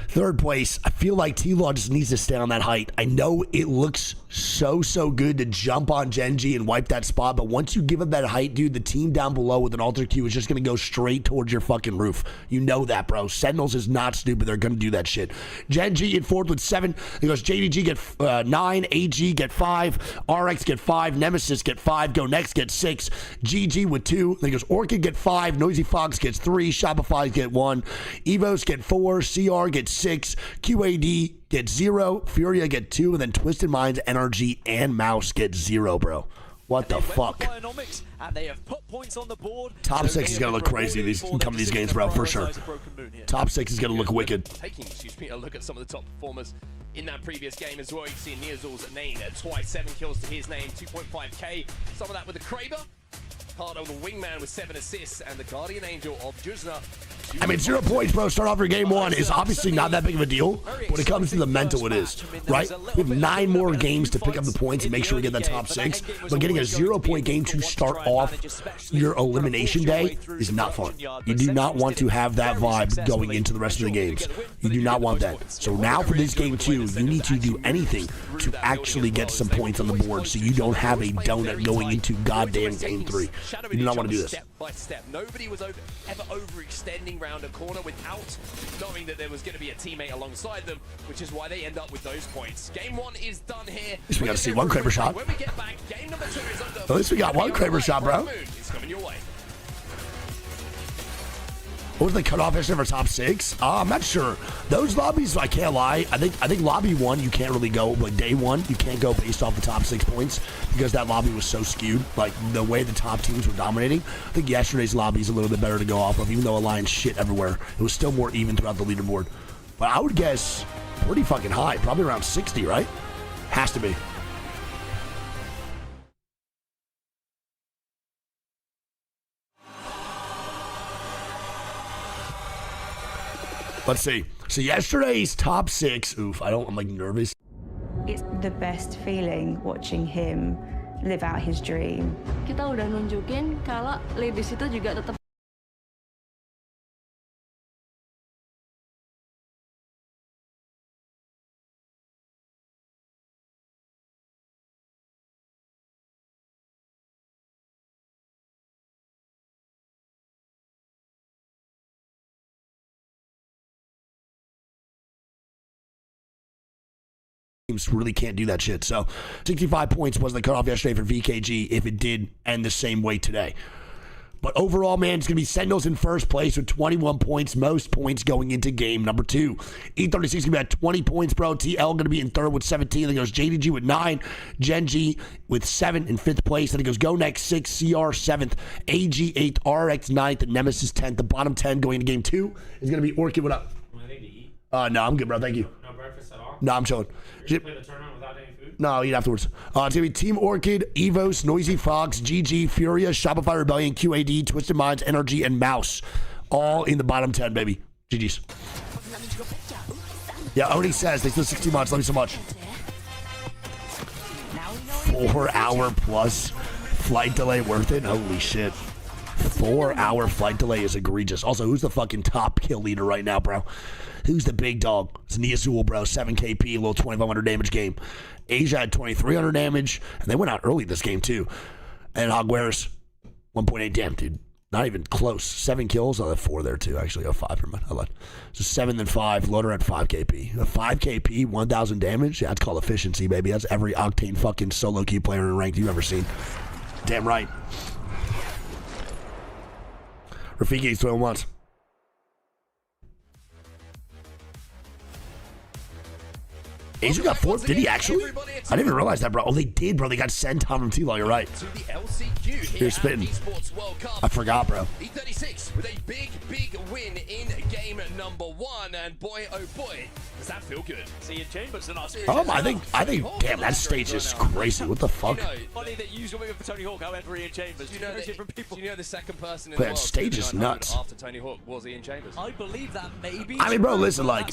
3rd place. I feel like T-Law just needs to stay on that height. I know it looks so good to jump on Gen.G and wipe that spot, but once you give up that height, dude, the team down below with an alter Q is just going to go straight towards your fucking roof. You know that, bro. Sentinels is not stupid. They're going to do that shit. Gen.G in 4th with 7. It goes J.D.G get 9, AG get 5, RX get 5, Nemesis get 5, GoNext get 6, GG with 2. Then it goes Orchid get 5, Noisy Fox gets 3, Shopify get 1, EVOS get 4, CR get 6, QAD get 0, FURIA get 2, and then Twisted Minds, NRG, and MOUZ get 0, bro. What the fuck? Top 6 is going to look crazy coming these games, bro, for sure. Top 6 is going to look wicked. Taking, a look at some of the top performers in that previous game as well. You see NOEZ's name twice, 7 kills to his name, 2.5k. Some of that with the Kraber. Part of the wingman with 7 assists, and the Guardian Angel of Juzna. I mean, 0 points, bro. Start off your game 1 is obviously not that big of a deal. When it comes to the mental, it is, right? We have 9 more games to pick up the points and make sure we get that top 6. But getting a 0-point game to start off your elimination day is not fun. You do not want to have that vibe going into the rest of the games. You do not want that. So now for this game 2, you need to do anything to actually get some points on the board so you don't have a donut going into goddamn game 3. You do not want to do this. Step by step. Nobody was ever overextending round a corner without knowing that there was going to be a teammate alongside them, which is why they end up with those points. Game 1 is done here. At least we got to see one Kraber shot. When we get back, game number 2 is under. At least we got one Kraber shot, bro. It's coming your way. What was the cutoff yesterday for top 6? I'm not sure. Those lobbies, I can't lie. I think lobby 1 you can't really go, but day 1 you can't go based off the top 6 points because that lobby was so skewed. Like the way the top teams were dominating. I think yesterday's lobby is a little bit better to go off of, even though Alliance shit everywhere. It was still more even throughout the leaderboard. But I would guess pretty fucking high, probably around 60, right? Has to be. Let's see. So yesterday's top 6. Oof, I'm like nervous. It's the best feeling watching him live out his dream. Kita udah nunjukin kalau ladies itu juga tetap teams really can't do that shit. So 65 points was the cutoff yesterday for VKG if it did end the same way today. But overall, man, it's going to be Sentinels in first place with 21 points, most points going into game number 2. E36 going to be at 20 points, bro. TL going to be in third with 17. Then goes Gen.G with 9. Gen.G with 7 in 5th place. Then it goes GoNext 6, CR 7th, AG 8th, RX 9th, and Nemesis 10th. The bottom 10 going into game 2 is going to be Orchid. What up? No, I'm good, bro. Thank you. No breakfast at all? No, I'm chilling. You're gonna play the tournament without any food? No, I'll eat afterwards. It's going to be Team Orchid, EVOS, NOEZ, FOXX, GG, FURIA, Shopify Rebellion, QAD, Twisted Minds, NRG, and MOUZ. All in the bottom 10, baby. GG's. Yeah, Oni says they still 16 months. Love you so much. 4-hour plus flight delay worth it? Holy shit. 4-hour flight delay is egregious. Also, who's the fucking top kill leader right now, bro? Who's the big dog? It's NOEZ, bro. 7 KP, a little 2,500 damage game. Asia had 2,300 damage, and they went out early this game, too. And Hogwares, 1.8. Damn, dude. Not even close. 7 kills. I'll have 4 there, too, actually. 5 for I lied. So 7 then 5. Loader at 5 KP. A 5 KP, 1,000 damage? Yeah, that's called efficiency, baby. That's every Octane fucking solo queue player in ranked you've ever seen. Damn right. Rafiki's 12 months. Asia got 4th? Did he actually? I didn't even realize that, bro. Oh, they did, bro. They got sent Tom from T-Law. You're right. To the LCQ You're spitting. Esports World Cup. I forgot, bro. E36 with a big win in game number 1, and boy, oh boy, does that feel good. See in Chambers in our series. I think, damn, that stage is crazy. What the fuck? Funny that you got for Tony Hawk, however, Ian Chambers. Do you know different people? Do you know the second person in That the world stage is nuts. after Tony Hawk was Ian Chambers? I believe that maybe. I mean, bro, listen, like,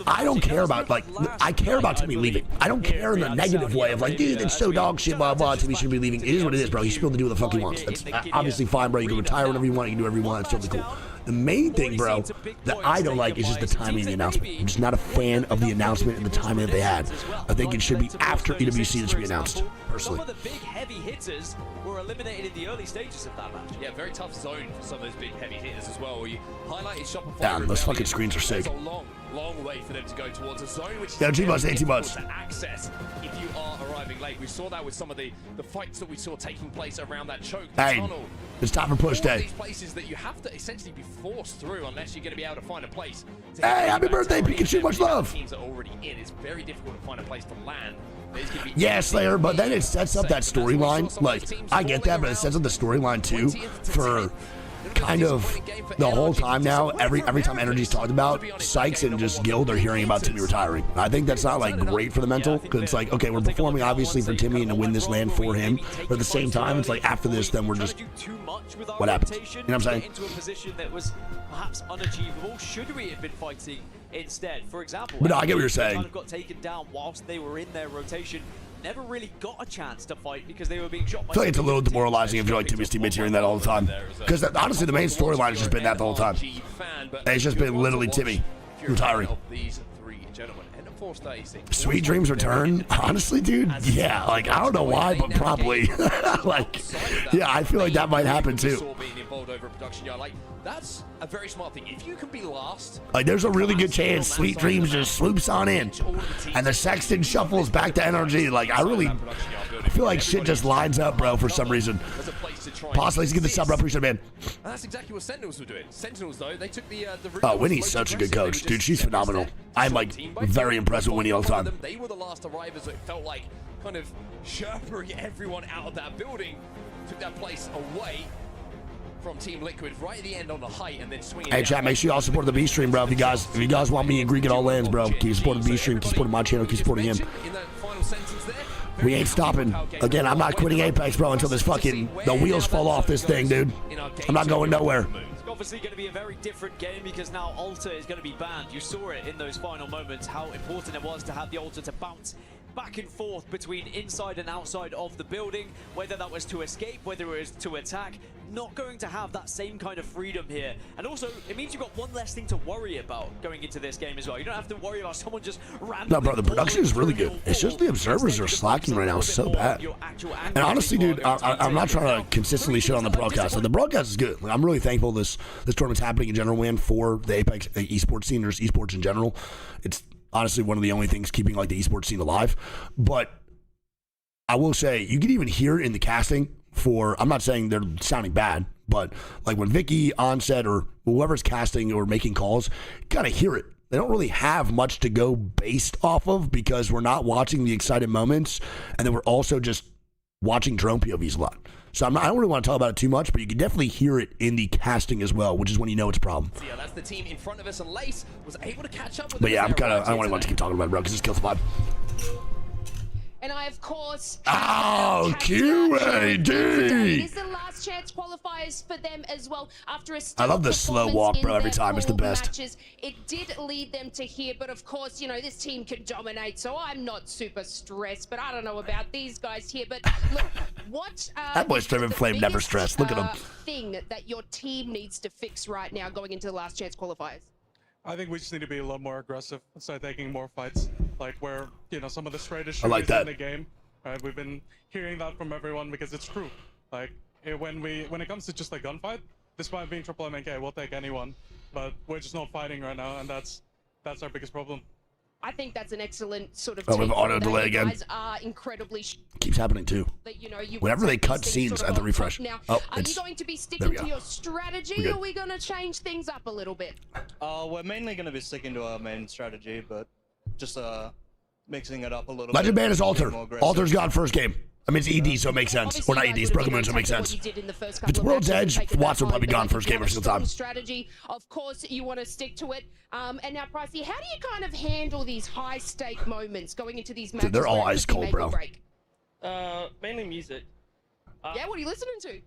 I don't care about, like, I care about Timmy leaving. I don't care in the negative way of like, dude, it's so dog shit, blah, blah, Timmy should be leaving. It is what it is, bro. He's supposed to do what the fuck he wants. That's obviously fine, bro. You can retire whenever you want. You can do whatever you want. It's totally cool. The main thing, bro, that I don't like is just the timing of the announcement. I'm just not a fan of the announcement and the timing that they had. I think it should be after EWC that should be announced, personally. Some of the big heavy hitters were eliminated in the early stages of that match. Yeah, very tough zone for some of those big heavy hitters as well. You highlighted Shopify. Damn, those fucking screens are sick. There's a long way for them to go towards a zone, which is yeah, 18 months. To access if you are arriving late. We saw that with some of the fights that we saw taking place around that choke tunnel. It's time for push day. These places that you have to essentially be forced through unless you're going to be able to find a place. Hey, happy birthday, Pikachu! Much love. Teams are already in. It's very difficult to find a place to land. Yeah, Slayer, but then it sets up that storyline. Like, I get that, but it sets up the storyline too for kind of the whole time now, every time Energy's talked about, Sykes and just Guild are hearing about Timmy retiring. I think that's not like great for the mental, because it's like, okay, we're performing obviously for Timmy and to win this land for him, but at the same time, it's like after this, then we're just, what happens? You know what I'm saying? Into a position that was perhaps unachievable. Should we have been fighting instead? For example, But no, I get what you're saying. Kind of got taken down whilst they were in their rotation. Never really got a chance to fight because they were being shot by. I feel like it's a little demoralizing if you're like Timmy's teammates hearing that all the time. Because honestly, the main storyline has just been that the whole time. It's just been literally Timmy retiring. Sweet Dreams return? Honestly, dude, yeah. Like, I don't know why, but probably. Like, yeah, I feel like that might happen too. That's a very smart thing. If you can be last, like, there's a really good chance Sweet Dreams just swoops on in, and the Sexton shuffles back to NRG. Like, I feel like shit just lines up, bro, for some reason. Possibly, let's get the sub up, appreciate it, man. And that's exactly what Sentinels were doing. Sentinels, though, they took the oh, Winnie's such a good coach, dude. She's phenomenal. I'm like very impressed with Winnie all the time. They were the last arrivals, so it felt like kind of sherpering everyone out of that building. Took that place away from Team Liquid right at the end on the height, and then swinging. Hey, chat, make sure y'all support the B stream, bro. If you guys want me and Greek at all lands, bro, keep supporting the B stream, keep supporting my channel, keep supporting him. We ain't stopping. Again, I'm not quitting Apex, bro, until the wheels fall off this thing, dude. I'm not going nowhere. It's obviously going to be a very different game because now Alter is going to be banned. You saw it in those final moments, how important it was to have the Alter to bounce back and forth between inside and outside of the building, whether that was to escape, whether it was to attack. Not going to have that same kind of freedom here. And also, it means you've got one less thing to worry about going into this game as well. You don't have to worry about someone just randomly. No, bro, the production is really good. It's just the observers are slacking right now so bad. And honestly, dude, I'm not trying to consistently shit on the broadcast. The broadcast is good. Like, I'm really thankful this tournament's happening in general, man, for the Apex esports scene or esports in general. It's honestly one of the only things keeping like the esports scene alive. But I will say, you can even hear it in the casting for, I'm not saying they're sounding bad, but like when Vicky, Onset, or whoever's casting or making calls, you gotta hear it. They don't really have much to go based off of because we're not watching the excited moments, and then we're also just watching drone POVs a lot. So I don't really want to talk about it too much, but you can definitely hear it in the casting as well, which is when you know it's a problem. So yeah, that's the team in front of us, and Lace was able to catch up with. But yeah, I don't want to keep talking about it, bro, because this kills the vibe. And I, of course... Oh, QAD! It is the last chance qualifiers for them as well. After a I love the slow walk, bro, every time. It's the best. Matches, it did lead them to here, but of course, you know, this team can dominate, so I'm not super stressed, but I don't know about these guys here. But look, what... that boy's Driven Flame never stressed. Look at him. Thing that your team needs to fix right now going into the last chance qualifiers? I think we just need to be a lot more aggressive and start taking more fights, like where, you know, some of the straightest I like that. in the game. Right? We've been hearing that from everyone because it's true. Like when it comes to just a gunfight, despite being triple MNK, we'll take anyone, but we're just not fighting right now, and that's our biggest problem. I think that's an excellent sort of. Oh, we have auto delay again. Guys are incredibly keeps happening too. That, you know, whenever they cut scenes at the refresh. Now, are you going to be sticking to your strategy, or are we going to change things up a little bit? We're mainly going to be sticking to our main strategy, but just mixing it up a little Legend bit. ban is Alter. Alter's gone first game. I mean, it's ED, so it makes sense. Or not ED, it's Broken Moon, so it makes sense. If it's World's Edge, Watts will probably be gone first game every single time. Strategy, of course, you want to stick to it. And now, Pricey, how do you kind of handle these high-stake moments going into these matches? Dude, they're all ice cold, bro. Mainly music. Yeah, what are you listening to?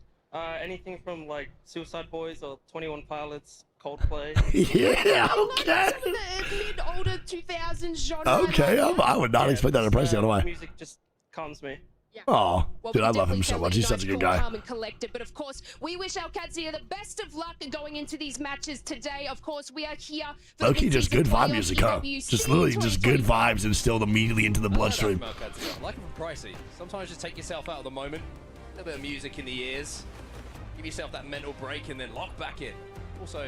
Anything from like Suicide Boys or 21 Pilots, Coldplay. Yeah, okay. Some of the mid-older 2000s genre. Okay, I would not expect that to Pricey. I don't know why. Music just calms me. Oh, dude, I love him so much. He's such a good guy. Calm and collected, but of course, we wish our Qadsiah the best of luck going into these matches today. Of course, we are here. Low-key, just good vibe music, huh? Just literally just good vibes instilled immediately into the bloodstream. I like it from Pricey. Sometimes just take yourself out of the moment, a little bit of music in the ears, give yourself that mental break, and then lock back in. Also,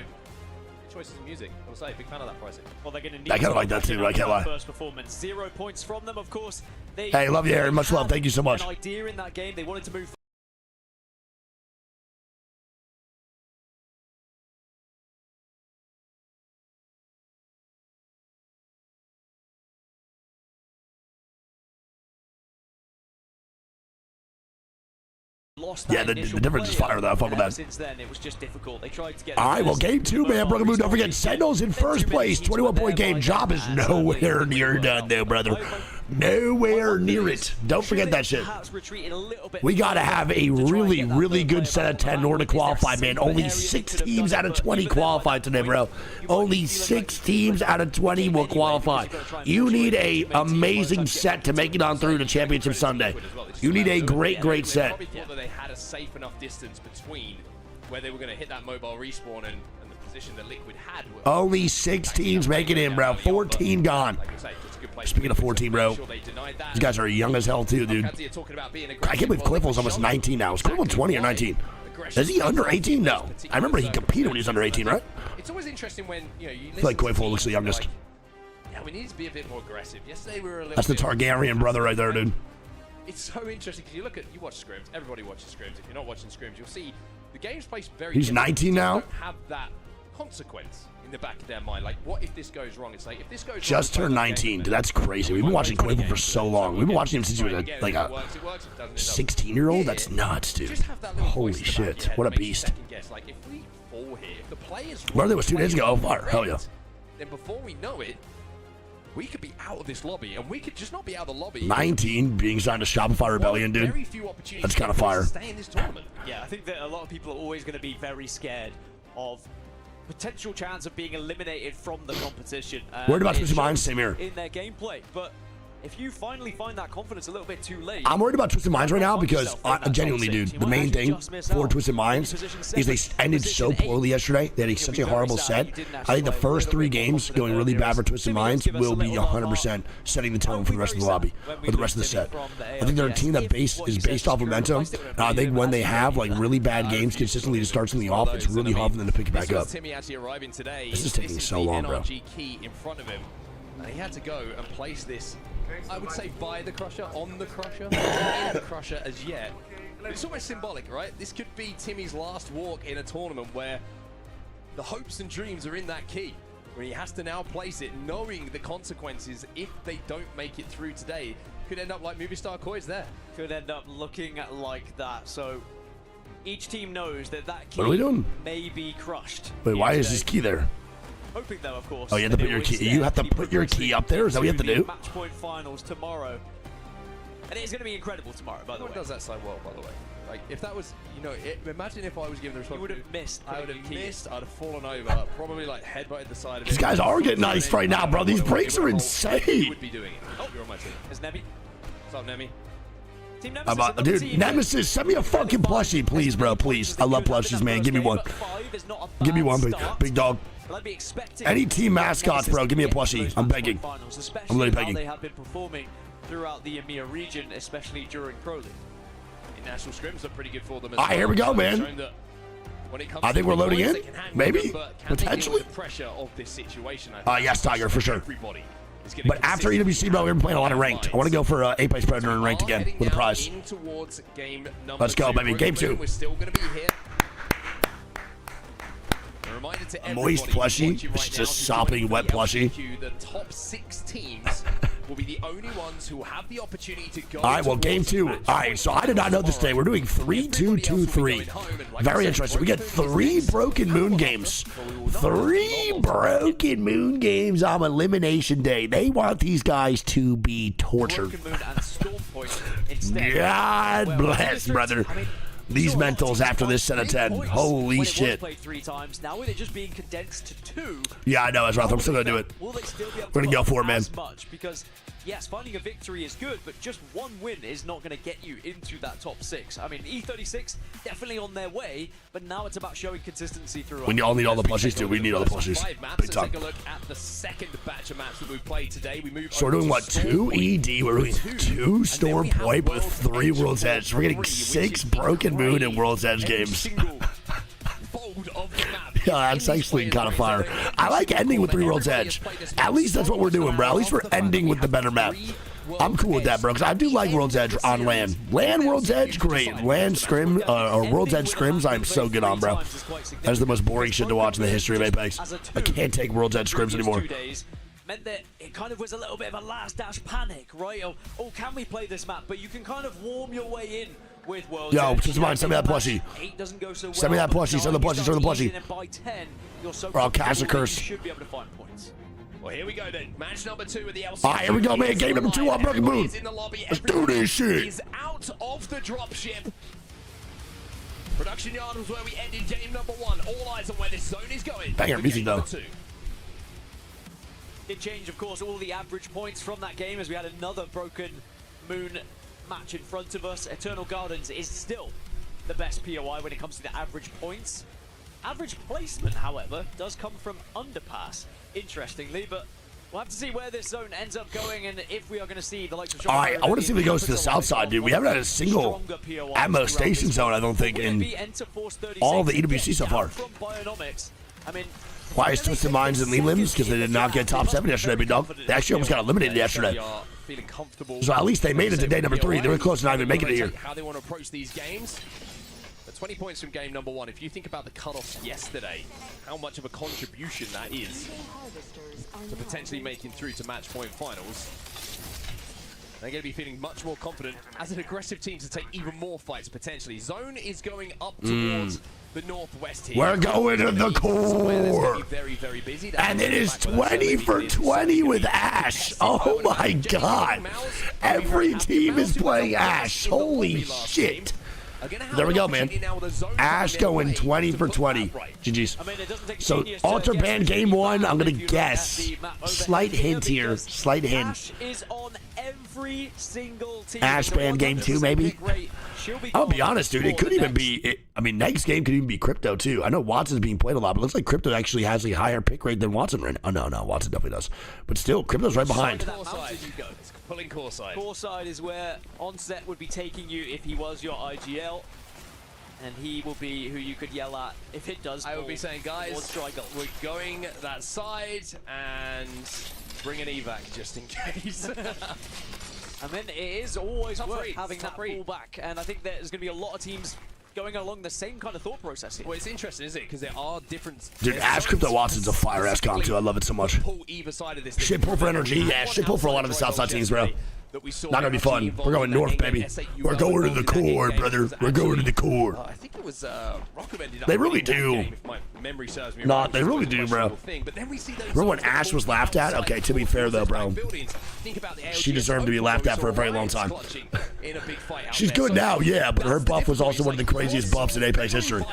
choices of music. I will say, big fan of that Pricey. Well, they're going to need. I kind of like that too. I can't lie. First performance, 0 points from them, of course. Hey, love you, Aaron. Much love. Thank you so much. An idea in that game. They wanted to move Yeah, the difference is fire, though. I fuck with that. Since then, it was just difficult. They tried to get. All right, well, game 2, man. Broken Moon, don't forget, Sentinels in first place. 21-point game. Job is nowhere near done, though, brother. Nowhere near it. Don't forget that shit. We got to have a really, really good set of 10 in order to qualify, man. Only 6 teams out of 20 qualify today, bro. Only 6 teams out of 20 will qualify. You need a amazing set to make it on through to Championship Sunday. You need a great, great set. They had a safe enough distance between where they were going to hit that mobile respawn and the position that Liquid had. Only 6 teams make it in, bro. 14 gone. Speaking of 14, bro, these guys are young as hell, too, dude. I can't believe Cliffle's almost 19 now. Is Cliffle 20 or 19? Is he under 18? No. I remember he competed when he was under 18, right? It's always interesting when, you feel like Cliffle looks the youngest. Yeah, we need to be a bit more aggressive. Yesterday we were a little. That's the Targaryen brother right there, dude. It's so interesting because you watch scrims. Everybody watches scrims. If you're not watching scrims, you'll see the game's placed very. He's 19 now. Don't have that consequence in the back of their mind. Like, what if this goes wrong? It's like, if this goes just turned 19. Dude, that's crazy. We've been watching Cliffle for so long. We've been watching him since he was a 16-year-old. That's nuts, dude. Holy shit. What a beast. Like, if we fall here, if the players. Brother, it was 2 days ago. Oh, fire. Hell yeah. Then before we know it, we could be out of this lobby, and we could just not be out of the lobby. 19 being signed to Shopify Rebellion, dude. That's kind of fire. Yeah, I think that a lot of people are always going to be very scared of potential chance of being eliminated from the competition. Worried about Twisted Minds, same here. In their gameplay, but if you finally find that confidence a little bit too late. I'm worried about Twisted Minds right now because, genuinely, dude, the main thing for Twisted Minds is they ended so poorly yesterday. They had such a horrible set. I think the first 3 games going really bad for Twisted Minds will be 100% setting the tone for the rest of the lobby, or the rest of the set. I think they're a team that is based off momentum. And I think when they have like really bad games consistently to start something off, it's really hard for them to pick it back up. This is taking so long, bro. And he had to go and place this, I would say, by the Crusher, on the Crusher, not in the Crusher as yet. It's almost symbolic, right? This could be Timmy's last walk in a tournament where the hopes and dreams are in that key, where he has to now place it, knowing the consequences if they don't make it through today. Could end up like Movie Star Koi's there. Could end up looking like that. So each team knows that that key What are we doing? may be crushed. Wait, why is this key there? Hoping though, of course. Oh, you have to put your key. You have to put your key up there. Is that what you have to do? Match point finals tomorrow, and it is going to be incredible tomorrow. By the way, does that so well? By the way, like if that was, imagine if I was given the responsibility. You would have missed. I would have missed. I'd have fallen over. Probably like headbutted the side of it. These guys are getting nice right now, bro. These breaks are insane. You would be doing it. Oh, you're on my team. There's Nemi. What's up, Nemi? Team Nemesis, dude, Nemesis, send me a fucking plushie, please, bro, please. I love plushies, man. Give me one. Give me one, big dog. Any team mascots, bro, give me a plushie. I'm begging. I'm literally begging. They have been performing throughout the EMEA region, especially during Pro League. National scrims are pretty good for them. All right, here we go, man. I think we're loading in. Maybe, potentially. Pressure of this situation. Yes, Tiger, for sure. But after EWC, bro, we're playing a lot of ranked. I want to go for Apex Predator and ranked again with a prize. Let's go, baby. Game 2. We're still going to be here. A moist plushie. It's just sopping wet plushie. The top 6 teams will be the only ones who have the opportunity to go. All right, well, game 2. All right, so I did not know this today. We're doing 3-2-2-3. Very interesting. We get 3 Broken Moon games. 3 Broken Moon games on Elimination Day. They want these guys to be tortured. God bless, brother. These mentals after this set of 10. Holy shit. Now with it just being condensed to 2. Yeah, I know, Ezra. I'm still going to do it. We're going to go for it, man. Because, yes, finding a victory is good, but just one win is not going to get you into that top 6. I mean, E36 definitely on their way, but now it's about showing consistency throughout. We all need all the plushies, too. We need all the plushies. Big time. Take a look at the second batch of maps that we've played today. So we're doing, what, 2 ED? We're doing 2 Storm Point with 3 World's Edge. We're getting 6 Broken Moon and World's Edge games. Yeah, that's actually kind of fire. I like ending with 3 World's Edge. At least that's what we're doing, bro. At least we're ending with the better map. I'm cool with that, bro, because I do like World's Edge on LAN. LAN World's Edge, great. LAN Scrim, or World's Edge Scrims, I'm so good on, bro. That's the most boring shit to watch in the history of Apex. I can't take World's Edge Scrims anymore. Meant that it kind of was a little bit of a last dash panic, right? Oh, can we play this map? But you can kind of warm your way in with Worlds. Yo, just mind, send me that plushie. 8 doesn't go so Send me well, that plushie, send the plushie, send the plushie. and by 10, you're so Or I'll cast a comfortable that curse. You should be able to find points. Well, here we go then. Match number 2 with the LCS. All right, here we go, man. Game number 2 on Broken Moon. Let's do this shit. Is out of the dropship. Production yard was where we ended game number 1. All eyes on where this zone is going. Banger music, though. It changed, of course, all the average points from that game as we had another Broken Moon match in front of us. Eternal Gardens is still the best POI when it comes to the average points. Average placement, however, does come from Underpass, interestingly, but we'll have to see where this zone ends up going and if we are going to see the likes of Shopify. All right, I want to see if he goes to the south side, dude. We haven't had a single ammo station zone, I don't think, in all the EWC so far. I mean, Why is Twisted Minds and Lee Limbs? Because they did not get top 7 yesterday, big dog. They actually almost got eliminated yesterday. So at least they made it to day number 3. They were close to not even making it here. How they want to approach these games. But 20 points from game number 1. If you think about the cutoffs yesterday, how much of a contribution that is to potentially making through to match point finals. They're going to be feeling much more confident as an aggressive team to take even more fights potentially. Zone is going up towards the northwest here. We're going to the core. Very, very busy. And it is 20 for 20 with Ash. Oh my god. Every team is playing Ash. Holy shit. There we go, man. Ash going 20 for 20. GG's. So, Alter Band game 1, I'm going to guess. Slight hint here. Slight hint. Ash is on every single team. Ash Band game 2, maybe? I'll be honest, dude. It could even be... I mean, next game could even be Crypto, too. I know Watson's being played a lot, but it looks like Crypto actually has a higher pick rate than Watson right now. Oh, no, Watson definitely does. But still, Crypto's right behind. Pulling core side. Core side is where Onset would be taking you if he was your IGL. And he will be who you could yell at if it does. I would be saying, guys, we're going that side and bring an evac just in case. And then it is always worth having that pullback. And I think there's going to be a lot of teams going along the same kind of thought process here. Well, it's interesting, isn't it? Because there are different... Dude, Ash Crypto Watson's a fire-ass comp, too. I love it so much. Shit pull for energy. Yeah, shit pull for a lot of the Southside teams, bro. Not gonna be fun. We're going north, baby. We're going to the core, brother. We're going to the core. I think it was Rockham ended up. They really do. If my memory serves me Nah, right, they really do, bro. Remember when Ash was laughed at? Okay, to be fair though, bro, she deserved to be laughed at for a very long time. She's good now, yeah, but her buff was also one of the craziest buffs in Apex history.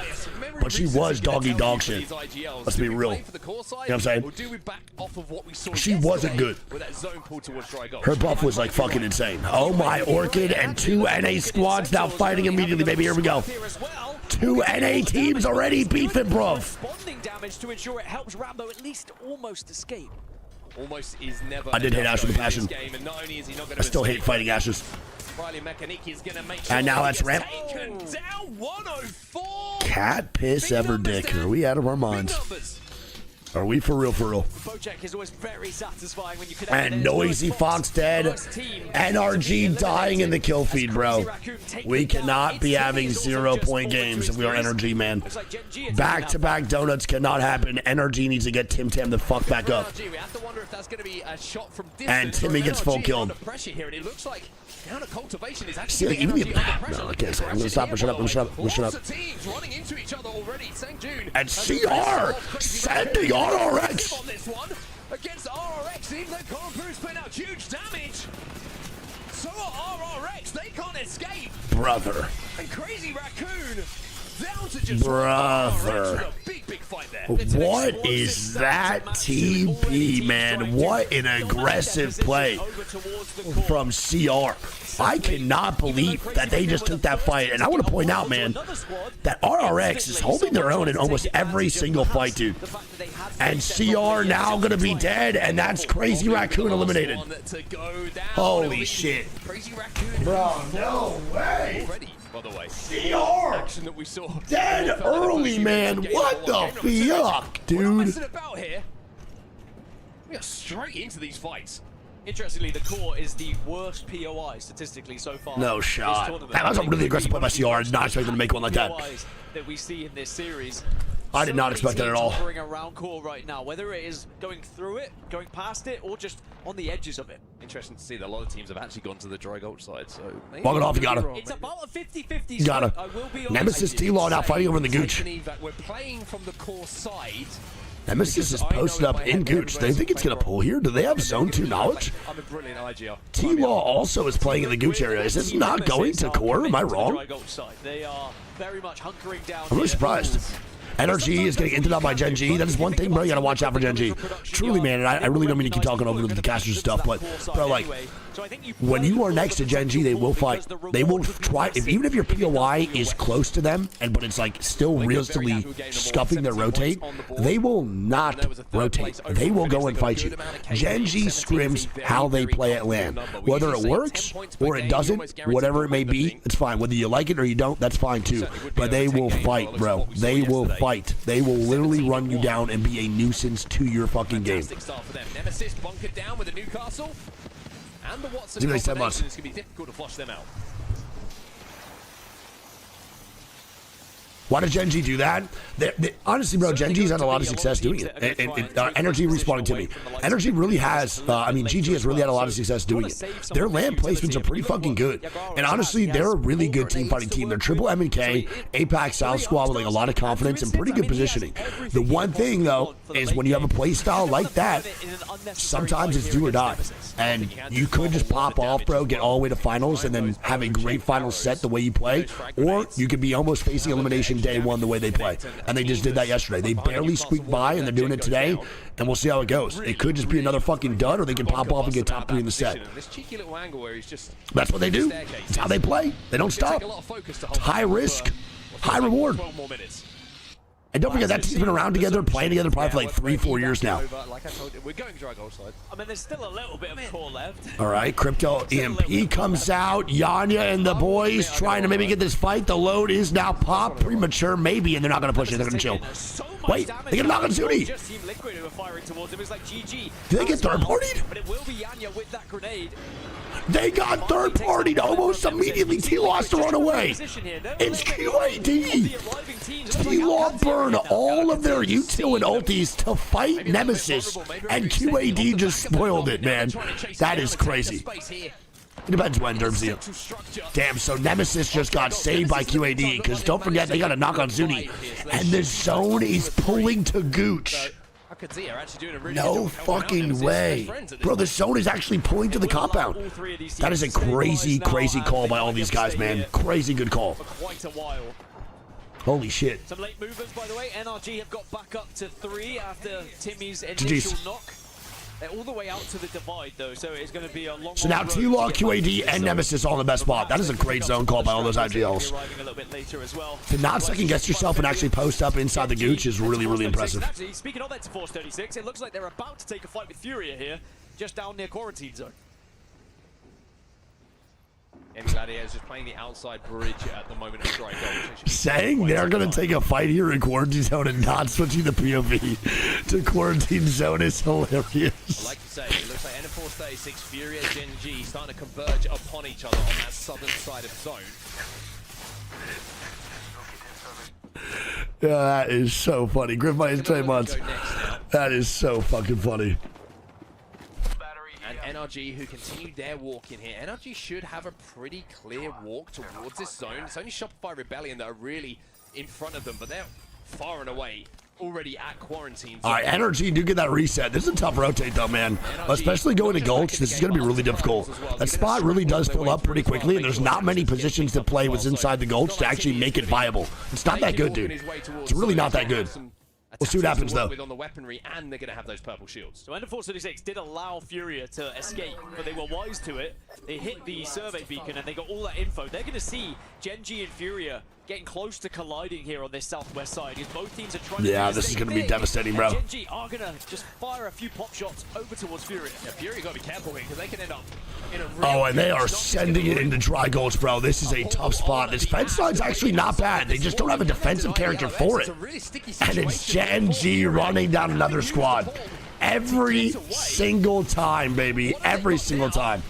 But she was doggy dog shit. Let's be real. You know what I'm saying? She wasn't good. Her buff was like fucking insane. Oh my, Orchid and 2 NA squads now fighting immediately, baby. Here we go. 2 NA teams already beefing, bruv. Responding damage to ensure it helps Rambo at least almost escape. Almost is never. I did hate Ash with a passion. I still hate fighting Ashes. And now that's Ramp. Cat piss ever dick. Are we out of our minds? Are we for real, for real? Bojack is always very satisfying when you can. And Noisy Fox dead. NRG dying in the kill feed, bro. We cannot be having 0-point games if we are NRG, man. Back-to-back donuts cannot happen. NRG needs to get Tim Tam the fuck back up. And Timmy gets full killed. See, like, even the... No, I can't say. I'm gonna stop and shut up. I'm gonna shut up. And CR sending RRX. On this one against RRX, even though Cornbrews putting out huge damage. So are RRX, they can't escape. Brother. And Crazy Raccoon down to just brother. Big fight there. What is that TP, man? What an aggressive play from CR. I cannot believe that they just took that fight. And I want to point out, man, that RRX is holding their own in almost every single fight, dude. And CR now going to be dead, and that's Crazy Raccoon eliminated. Holy shit. Bro, no way. By the way, CR action that we saw dead early, man. What the fuck, dude? We are straight into these fights. Interestingly, the core is the worst POI statistically so far. No shot. That was a really aggressive play by CR. Not expecting to make one like that. That we see in this series. I did not expect that at all. Hovering around core right now, whether it is going through it, going past it, or just on the edges of it. Interesting to see that a lot of teams have actually gone to the dry gold side. So walk it off, you gotta. It's about a 50-50. You gotta. Nemesis T-Law now fighting over in the Gooch. We're playing from the core side. Nemesis is posted up in Gooch. They think it's going to pull here. Do they have Zone 2 knowledge? I'm a brilliant IGL. T-Law also is playing in the Gooch area. Is this not going to core? Am I wrong? They are very much hunkering down. I'm really surprised. NRG is getting into that by Gen.G. That is one thing, bro. You got to watch out for Gen.G. Truly, man, and I really don't mean to keep talking over the casters and stuff, but, bro, like, when you are next to Gen.G, they will fight. They will try, even if your POI is close to them, but it's, like, still realistically scuffing their rotate, they will not rotate. They will go and fight you. Gen.G scrims how they play at LAN. Whether it works or it doesn't, whatever it may be, it's fine. Whether you like it or you don't, that's fine, too. But they will fight, bro. They will fight. They will literally run you down and be a nuisance to your fucking game. Nemesis bunkered down with the Newcastle and the Watson It's combination. It's going to be difficult to flush them out. Why did Gen.G do that? Honestly, bro, Gen.G's had a lot of success doing it. Energy responding to me. Energy really has, GG has really had a lot of success doing it. Their land placements are pretty fucking good. And honestly, they're a really good team fighting team. They're triple M&K, APAC South squad with like a lot of confidence and pretty good positioning. The one thing, though, is when you have a play style like that, sometimes it's do or die. And you could just pop off, bro, get all the way to finals, and then have a great final set the way you play. Or you could be almost facing elimination day one the way they play. And they just did that yesterday. They barely squeaked by, and they're doing it today, and we'll see how it goes. It could just be another fucking dud, or they can pop off and get top 3 in the set. That's what they do. It's how they play. They don't stop. It's high risk, high reward. And don't forget, that team's been around together, playing together probably for like 3-4 years now. Like I told you, we're going dry gold side. I mean, there's still a little bit of core left. All right, Crypto EMP comes out. Yanya and the boys trying to maybe get this fight. The load is now popped. Premature, maybe, and they're not going to push it. They're going to chill. Wait, they get a knock on Zuni. Do they get third-partied? But it will be Yanya with that grenade. They got third-partied almost immediately. T-Law has to run away. It's QAD. T-Law burned all of their util and ultis to fight Nemesis, and QAD just spoiled it, man. That is crazy. It depends when, Derbzia. Damn, so Nemesis just got saved by QAD, because don't forget, they got a knock on Zuni. And the zone is pulling to Gooch. No fucking way. Bro, the zone is actually pulling to the compound. That is a crazy, crazy call by all these guys, man. Crazy good call. Holy shit. Some late movers, by the way. NRG have got back up to 3 after Timmy's initial knock. They're all the way out to the divide, though, so it's going to be a long. So now T-Law, QAD, and Nemesis all in the best spot. That is a great zone call by all those IGLs. To not second guess yourself and actually post up inside the Gooch is really, really impressive. Actually, speaking of that to Force 36, it looks like they're about to take a fight with FURIA here, just down near quarantine zone. And Gladiators just playing the outside bridge at the moment of dry gold. Saying they're going to take a fight here in quarantine zone and not switching the POV to quarantine zone is hilarious. I like to say, it looks like Force 36, FURIA, Gen.G starting to converge upon each other on that southern side of zone. Yeah, that is so funny. Griff by his 10 months. That is so fucking funny. And NRG, who continued their walk in here. NRG should have a pretty clear walk towards this zone. It's only Shopify Rebellion that are really in front of them, but they're far and away already at quarantine. All right, NRG do get that reset. This is a tough rotate, though, man. Especially going to Gulch, this is going to be really difficult. That spot really does fill up pretty quickly, and there's not many positions to play what's inside the Gulch to actually make it viable. It's not that good, dude. It's really not that good. We'll see what happens, though. On the weaponry, and they're going to have those purple shields. So Force 36 did allow FURIA to escape, but they were wise to it. They hit the survey beacon, and they got all that info. They're going to see Gen.G and FURIA getting close to colliding here on this southwest side, because both teams are trying to yeah, this is going to be devastating, bro. Gen.G are going to just fire a few pop shots over towards FURIA. Yeah, FURIA got to be careful here, because they can end up in a oh, and they are sending it into dry Gulch, bro. This is a tough spot. This fence line's actually not bad. They just don't have a defensive character for it. And it's Gen.G running down another squad. Every single time, baby. Every single time.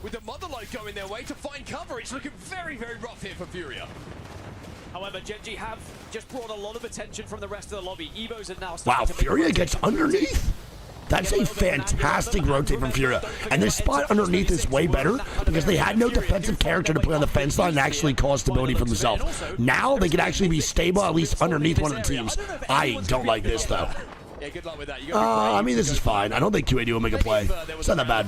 With the Motherlode going their way to find cover, it's looking very, very rough here for FURIA. However, Gen.G have just brought a lot of attention from the rest of the lobby. EVOS are now Wow, starting to make FURIA gets underneath. That's a fantastic rotate from FURIA. And this spot underneath is way better because they had no defensive character to put on the fence line and actually cause stability for themselves. Now they can actually be stable at least underneath one of the teams. I don't like this though. Yeah, good luck with that. I mean, this is fine. I don't think QAD will make a play. It's not that bad.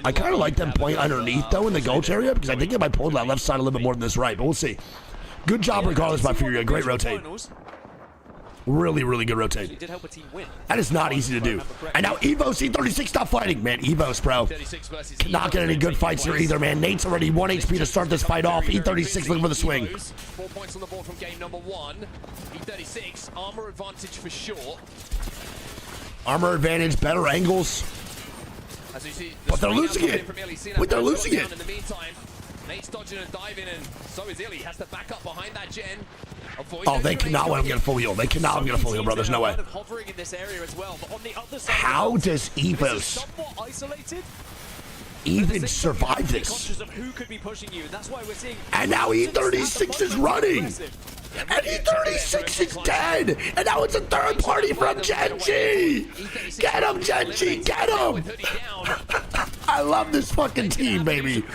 I kind of like them playing underneath though in the Gulch area because I think they might pull that left side a little bit more than this right, but we'll see. Good job regardless by FURIA. Great rotate. Really, really good rotate. That is not easy to do. And now EVOS, E36 stop fighting. Man, EVOS, bro. Not getting any good fights here either, man. Nate's already 1 HP to start this fight off. E36 looking for the swing. 4 points on the board from game number 1. E36, armor advantage for sure. Armor advantage, better angles. As you see, But they're losing it. Wait, they're losing it. In the meantime, Nate's dodging and diving, and so is Illy. Has to back up behind that Gen. Oh, they cannot let him get a full heal. They cannot let him get a full heal, bro. There's no way. How does EVOS even survive this? And now E36 is running. And E36 is dead. And now it's a third party from Gen.G. Get him, Gen.G. Get him. I love this fucking team, baby.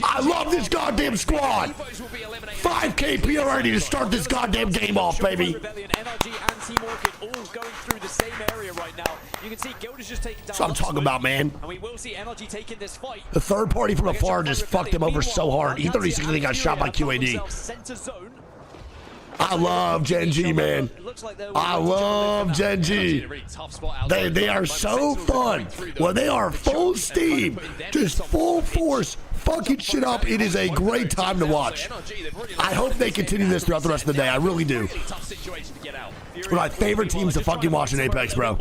I love this goddamn squad. 5 KP already to start this goddamn game off, baby. That's what I'm talking about, man. The third party from afar just fucked them over so hard. E36 they got shot by QAD. I love Gen.G, man. I love Gen.G. They are so fun. When they are full steam, just full force, fucking shit up. It is a great time to watch. I hope they continue this throughout the rest of the day. I really do. One of my favorite teams to fucking watch in Apex, bro.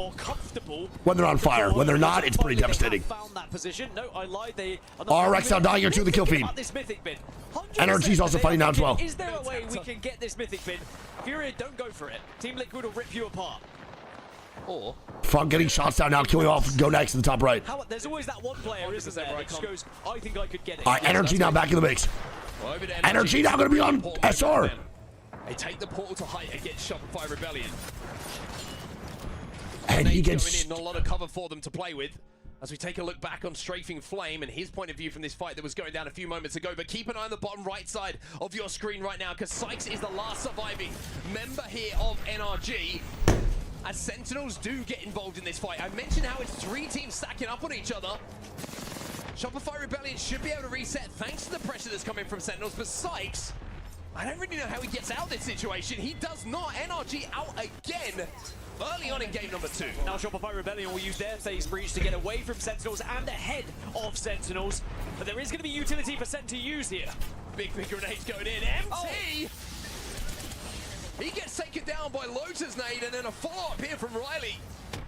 When they're on fire. When they're not, it's pretty devastating. RX now dying here to the kill feed. NRG's also fighting now as well. Is there a way we can get this mythic bin? FURIA, don't go for it. Team Liquid will rip you apart. Or Front getting shots down now, killing off GoNext in the top right. There's always that one player, isn't there, that just goes, I think I could get it. All right, NRG now back in the mix. NRG now going to be on SR. They take the portal to height against Shopify Rebellion. And he gets not a lot of cover for them to play with. As we take a look back on Strafing Flame and his point of view from this fight that was going down a few moments ago. But keep an eye on the bottom right side of your screen right now, because FOXX is the last surviving member here of NRG. As Sentinels do get involved in this fight. I mentioned how it's 3 teams stacking up on each other. Shopify Rebellion should be able to reset thanks to the pressure that's coming from Sentinels. But FOXX, I don't really know how he gets out of this situation. He does not. NRG out again. Early on in game number 2. Now Shopify Rebellion will use their phase breach to get away from Sentinels and ahead of Sentinels. But there is going to be utility for Sen to use here. Big grenades going in. MT! He gets taken down by Lota's nade and then a follow-up here from Riley.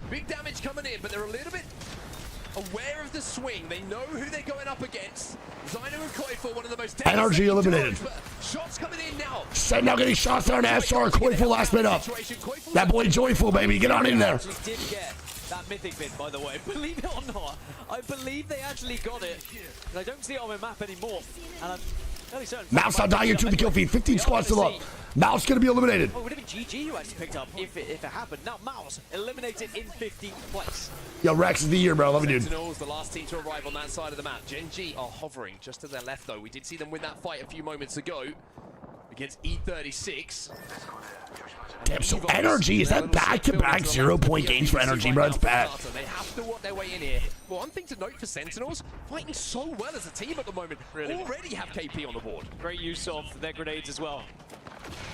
Big damage coming in, but they're a little bit aware of the swing. They know who they're going up against. Zyno and Koiful, one of the most NRG eliminated. Shots coming in now. Sen now getting shots down to SR. Koiful last bit up. That boy Joyful, baby. Get on in there. Did get that mythic bid, by the way. Believe it or not, I believe they actually got it. I don't see it on the map anymore. And I'm fairly certain. MOUZ now dying here to the kill feed. 15 squads still up. MOUZ going to be eliminated. Oh, it would have been GG who actually picked up if it happened. Now MOUZ eliminated in 15th place. Yo, Rex is the year, bro. Love you, dude. Sentinels, the last team to arrive on that side of the map. Gen.G are hovering just to their left, though. We did see them win that fight a few moments ago against E36. Damn, so NRG, is that back-to-back 0-point games for NRG, bro? It's bad. They have to work their way in here. Well, one thing to note for Sentinels, fighting so well as a team at the moment. Already have KP on the board. Great use of their grenades as well.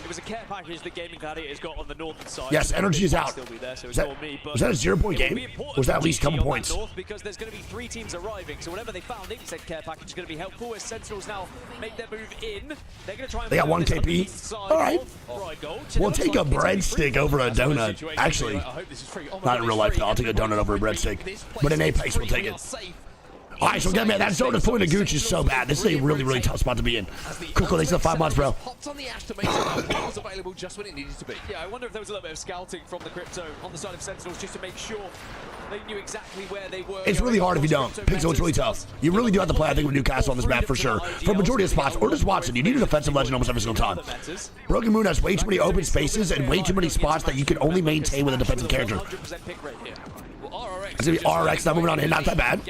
It was a care package that Gaimin Gladiators got on the northern side. Yes, NRG is out. There, so was that a 0-point game? Or was that at least a couple points? Because there's going to be 3 teams arriving, so whatever they found in said care package is going to be helpful. As Sentinels now make their move in, they're going to try and. They got 1 KP. All right. We'll take a breadstick over a donut. Actually, not in real life though. I'll take a donut over a breadstick. But in Apex, we'll take it. All right, so again, man, that zone of point of Gooch is so bad. This is a really, really tough spot to be in. Coco, thanks for the 5 months, bro. Hopped on the Ash to make sure that was available just when it needed to be. Yeah, I wonder if there was a little bit of scouting from the Crypto on the side of Sentinels just to make sure They knew exactly where they were. It's really hard if you don't. Pixel, it's really tough. You really do have to play, I think, with Newcastle on this map for sure. For the majority of spots, or just Watson, you need an offensive legend almost every single time. Broken Moon has way too many open spaces and way too many spots that you can only maintain with a defensive character. It's going to be RX not moving on in, not that bad.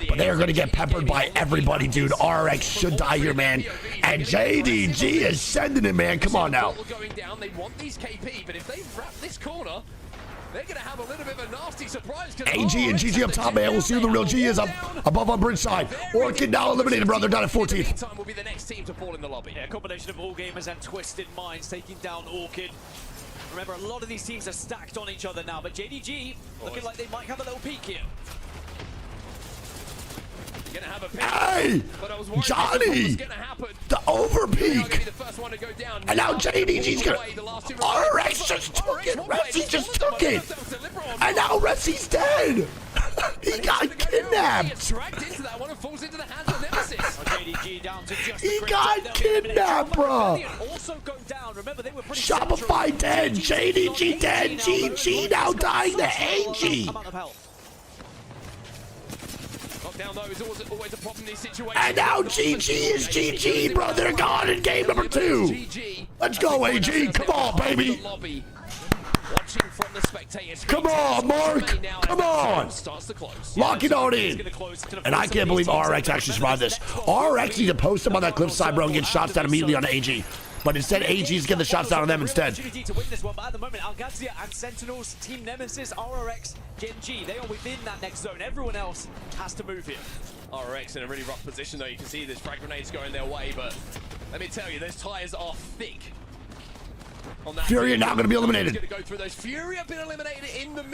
But they are going to get peppered by everybody, dude. RX should die here, man. And Gen.G is sending it, man. Come on now. They want these KP, but if they wrap this corner, they're going to have a little bit of a nasty surprise. AG and GG up top, man. We'll see who the real G is up above on bridge side. Orchid now eliminated, brother. Down at 14th. Will be the next team to fall in the lobby. Yeah, a combination of All Gamers and Twisted Minds taking down Orchid. Remember, a lot of these teams are stacked on each other now, but Gen.G looking like they might have a little peek here. Gonna have a pick, hey, Johnny, the overpeak. And now Gen.G's gonna. RX just took it. Ressi just took it. And now Ressi's dead. He got kidnapped. He got kidnapped, bro. Shopify dead. Gen.G dead. GG now dying to AG. And now GG is GG, bro. They're gone in game number 2. Let's go, AG. Come on, baby. Come on, Mark. Come on. Lock it on in. And I can't believe RX actually survived this. RX needs to post him on that cliffside, bro, and get shots down immediately on AG. But instead, AG's getting the shots down on them instead. To win this one, but at the moment, Qadsiah and Sentinels, Team Nemesis, RX, Gen.G, they are within that next zone. Everyone else has to move here. RX in a really rough position, though. You can see there's frag grenades going their way, but let me tell you, those tires are thick. FURIA now going to be eliminated.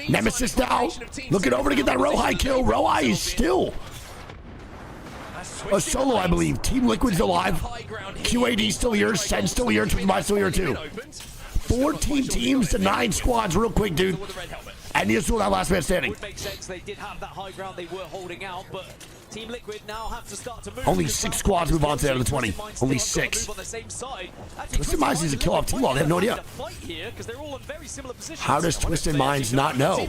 Nemesis now looking over to get that Rohai kill. Rohai is still a solo, I believe. Team Liquid's alive. QAD still here. Sen still here. Twin still here too. 14 teams to 9 squads real quick, dude. And here's that last man standing. Would make sense. They did have that high ground they were holding out, but Team Liquid now have to start to move. Only 6 squads move on to the end of the 20. Only 6. Twisted Minds is a kill off team wall. They have no idea. How does Twisted Minds not know?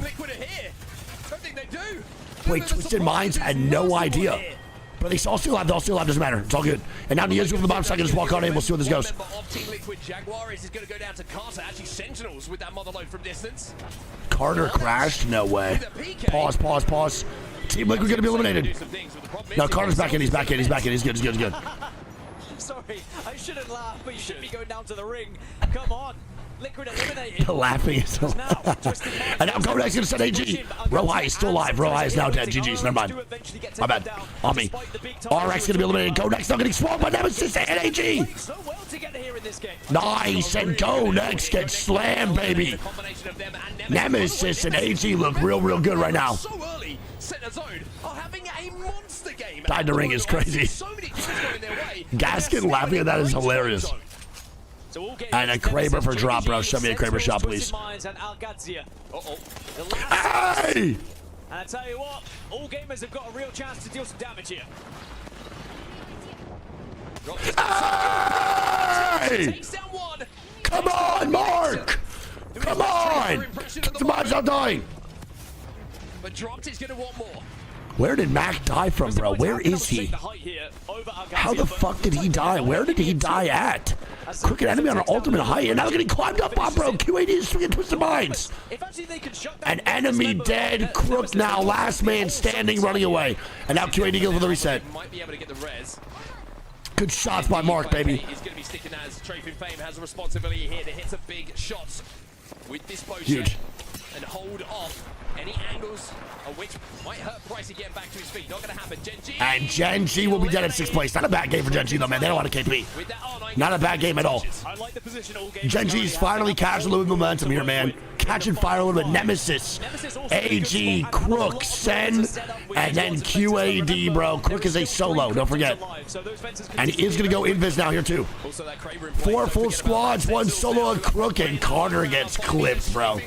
Wait, Twisted Minds had no idea. But they all still alive. They're all still alive. Doesn't matter. It's all good. And now Neo's from the bottom, so I can just walk on in. We'll see where this goes. Carter crashed? No way. Pause. Team Liquid gonna be eliminated. No, Carter's back in. He's back in. He's good. He's good. Sorry, I shouldn't laugh, but you shouldn't be going down to the ring. Come on. Liquid eliminated. The laughing is so and now GoNext gonna send AG. Rohai is still alive. Rohai is now dead. GG's. Never mind. My bad. On me. RX gonna be eliminated. GoNext not getting swarmed by Nemesis and AG. Nice. And GoNext gets slammed, baby. Nemesis and AG look real good right now. Died the ring is crazy. Gaskin laughing at that is hilarious. And a Kraber for drop, bro. Show me a Kraber shot, please. Hey! And I tell you what, all gamers have got a real chance to deal some damage here. Hey! Come on, Mark! Come on! The mod's not dying. But Dropped is going to want more. Where did Mac die from, bro? Where is he? How the fuck did he die? Where did he die at? Crooked enemy on an ultimate height, and now getting climbed up on, bro. QAD is swinging Twisted Minds. An enemy dead. Crook now, last man standing, running away. And now QAD goes for the reset. Good shots by Mark, baby. He's going to be sticking as Trafin Fame has a responsibility here to hit some big shots with this potion. Huge. And hold off any angles which might hurt Pricey getting back to his feet. Not going to happen. Gen.G. And Gen.G will be dead at 6th place. Not a bad game for Gen.G, though, man. They don't want a KP. Not a bad game at all. Gen.G's finally catching a little bit of momentum here, man. Catching fire a little bit. Nemesis, AG, Crook, Sen, and then QAD, bro. Crook is a solo, don't forget. And he is going to go invis now here, too. 4 full squads, 1 solo of Crook, and Carter gets clipped, bro.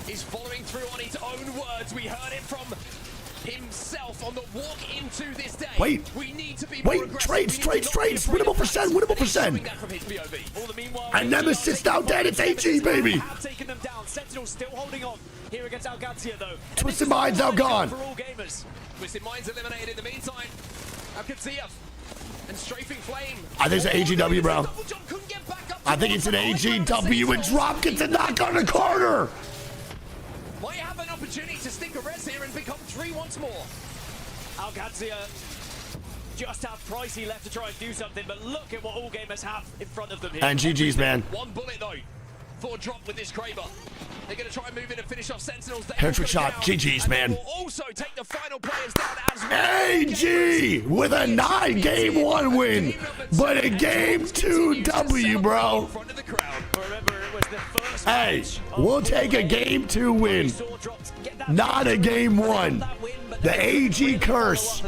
Is following through on his own words. We heard it from himself on the walk into this day. Wait. We need to be trades. Winnable for Sen. And Nemesis now dead. It's AG, baby. Have taken them down. Sentinels still holding on here against ALGS though. Twisted Mind's now gone. For all gamers. Twisted Mind's eliminated in the meantime. Qadsiah and Strafing Flame. I think it's an AGW, bro. I think it's an AGW and drop gets a knock on the corner. Might have an opportunity to stick a res here and become 3 once more. ALGS just have Pricey left to try and do something, but look at what all gamers have in front of them here. And GG's, man. One bullet though for drop with this Kraber. They're going to try and move in and finish off Sentinels. Hat-trick shot. GG's, man. Will also take the final players down as well. AG with a 9-game 1 win, but a game 2 W, bro. Hey, we'll take a game 2 win, not a game 1. The AG curse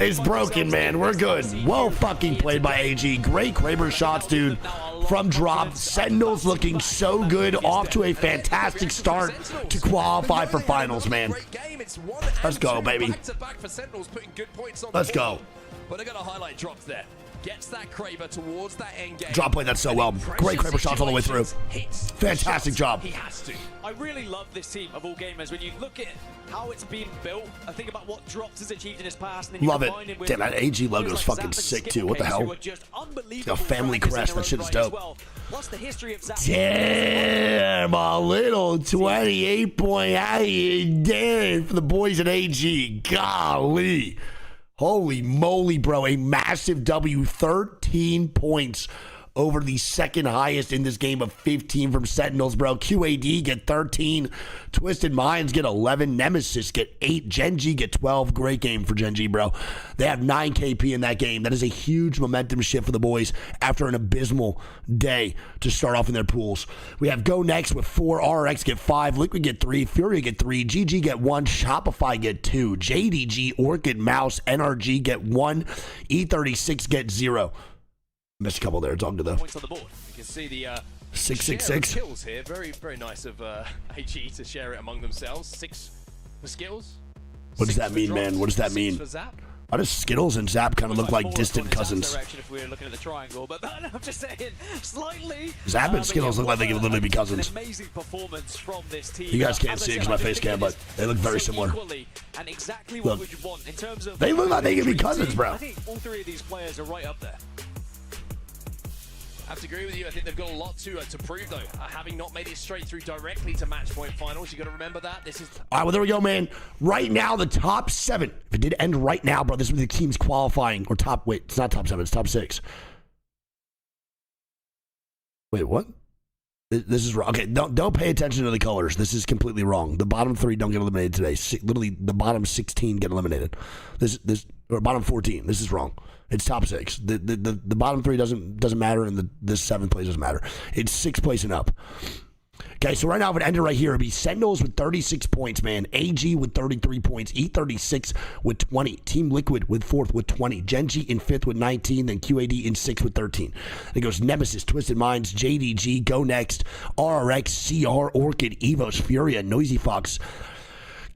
is broken, man. We're good. Well fucking played by AG. Great Kraber shots, dude. From drop, Sentinels looking so good, off to a fantastic start to qualify for finals, man. Let's go, baby. Let's go. But they're going to highlight drops there. Gets that Kraber towards that end game. Drop played that so well. Great Kraber shots all the way through. Fantastic job. He has to. I really love this team of all gamers. When you look at how it's been built, I think about what Drops has achieved in his past. And then you love it. With Damn, that AG logo is fucking sick too. What the hell? A family crest. That shit is dope. What's the history of Damn, a little 28 point out here. Damn, for the boys at AG. Golly. Holy moly, bro. A massive W, 13 points over the second highest in this game of 15 from Sentinels, bro. QAD get 13. Twisted Minds get 11. Nemesis get 8. Gen.G get 12. Great game for Gen.G, bro. They have 9 KP in that game. That is a huge momentum shift for the boys after an abysmal day to start off in their pools. We have GoNext with 4. RX get 5. Liquid get 3. FURIA get 3. GG get 1. Shopify get 2. JDG, Orchid, MOUZ, NRG get 1. E36 get 0. Missed a couple there. It's all good though. Points on the board. You can see the 666 kills here. Very, very nice of AG to share it among themselves. 6 for skills. What does that mean, man? What does that mean? Why does Skittles and Zap kind of look like distant cousins? If we're looking at the triangle, but I'm just saying, slightly. Zap and Skittles look like they could literally be cousins. An amazing performance from this team. You guys can't see it because my face cam, but they look very similar. And exactly what would you want in terms of. They look like they could be cousins, bro. I think all 3 of these players are right up there. I have to agree with you. I think they've got a lot to prove, though. Having not made it straight through directly to match point finals, you got to remember that. This is. All right, well, there we go, man. Right now, the top 7. If it did end right now, bro, this is the teams qualifying. Or top, wait, it's not top 7, it's top 6. Wait, what? This is wrong. Okay, don't pay attention to the colors. This is completely wrong. The bottom 3 don't get eliminated today. Literally, the bottom 16 get eliminated. Or bottom 14. This is wrong. It's top 6. The bottom 3 doesn't matter, and the 7th place doesn't matter. It's 6th place and up. Okay, so right now, if it ended right here, it'd be Sentinels with 36 points, man. AG with 33 points. E36 with 20. Team Liquid with 4th with 20. Gen.G in 5th with 19. Then QAD in 6th with 13. Then it goes Nemesis, Twisted Minds, JDG, GoNext, RRX, CR, Orchid, EVOS, FURIA, Noisy Fox,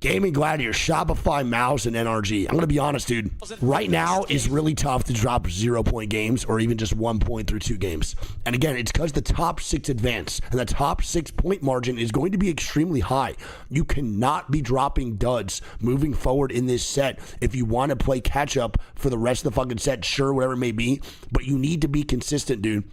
Gaimin, Gladiators, Shopify, MOUZ, and NRG. I'm going to be honest, dude. Right now is really tough to drop 0-point games or even just 1 point through 2 games. And again, it's because the top 6 advance. And the top 6-point margin is going to be extremely high. You cannot be dropping duds moving forward in this set if you want to play catch-up for the rest of the fucking set. Sure, whatever it may be. But you need to be consistent, dude.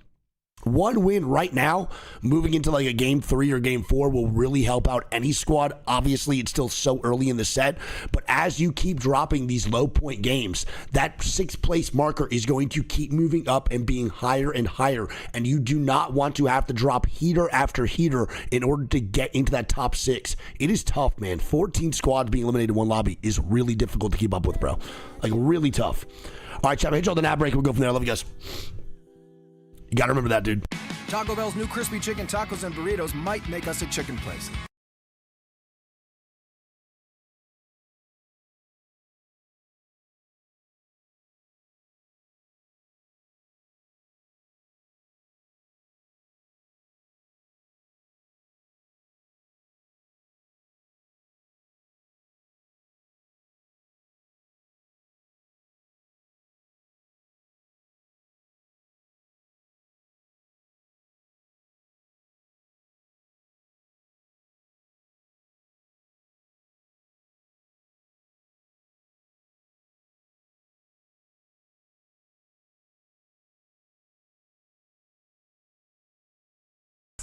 1 win right now, moving into like a game 3 or game 4 will really help out any squad. Obviously, it's still so early in the set, but as you keep dropping these low point games, that 6th place marker is going to keep moving up and being higher and higher, and you do not want to have to drop heater after heater in order to get into that top 6. It is tough, man. 14 squads being eliminated in one lobby is really difficult to keep up with, bro. Like, really tough. All right, chat, hit you on the nap break. We'll go from there. I love you guys. You gotta remember that, dude. Taco Bell's new crispy chicken tacos and burritos might make us a chicken place.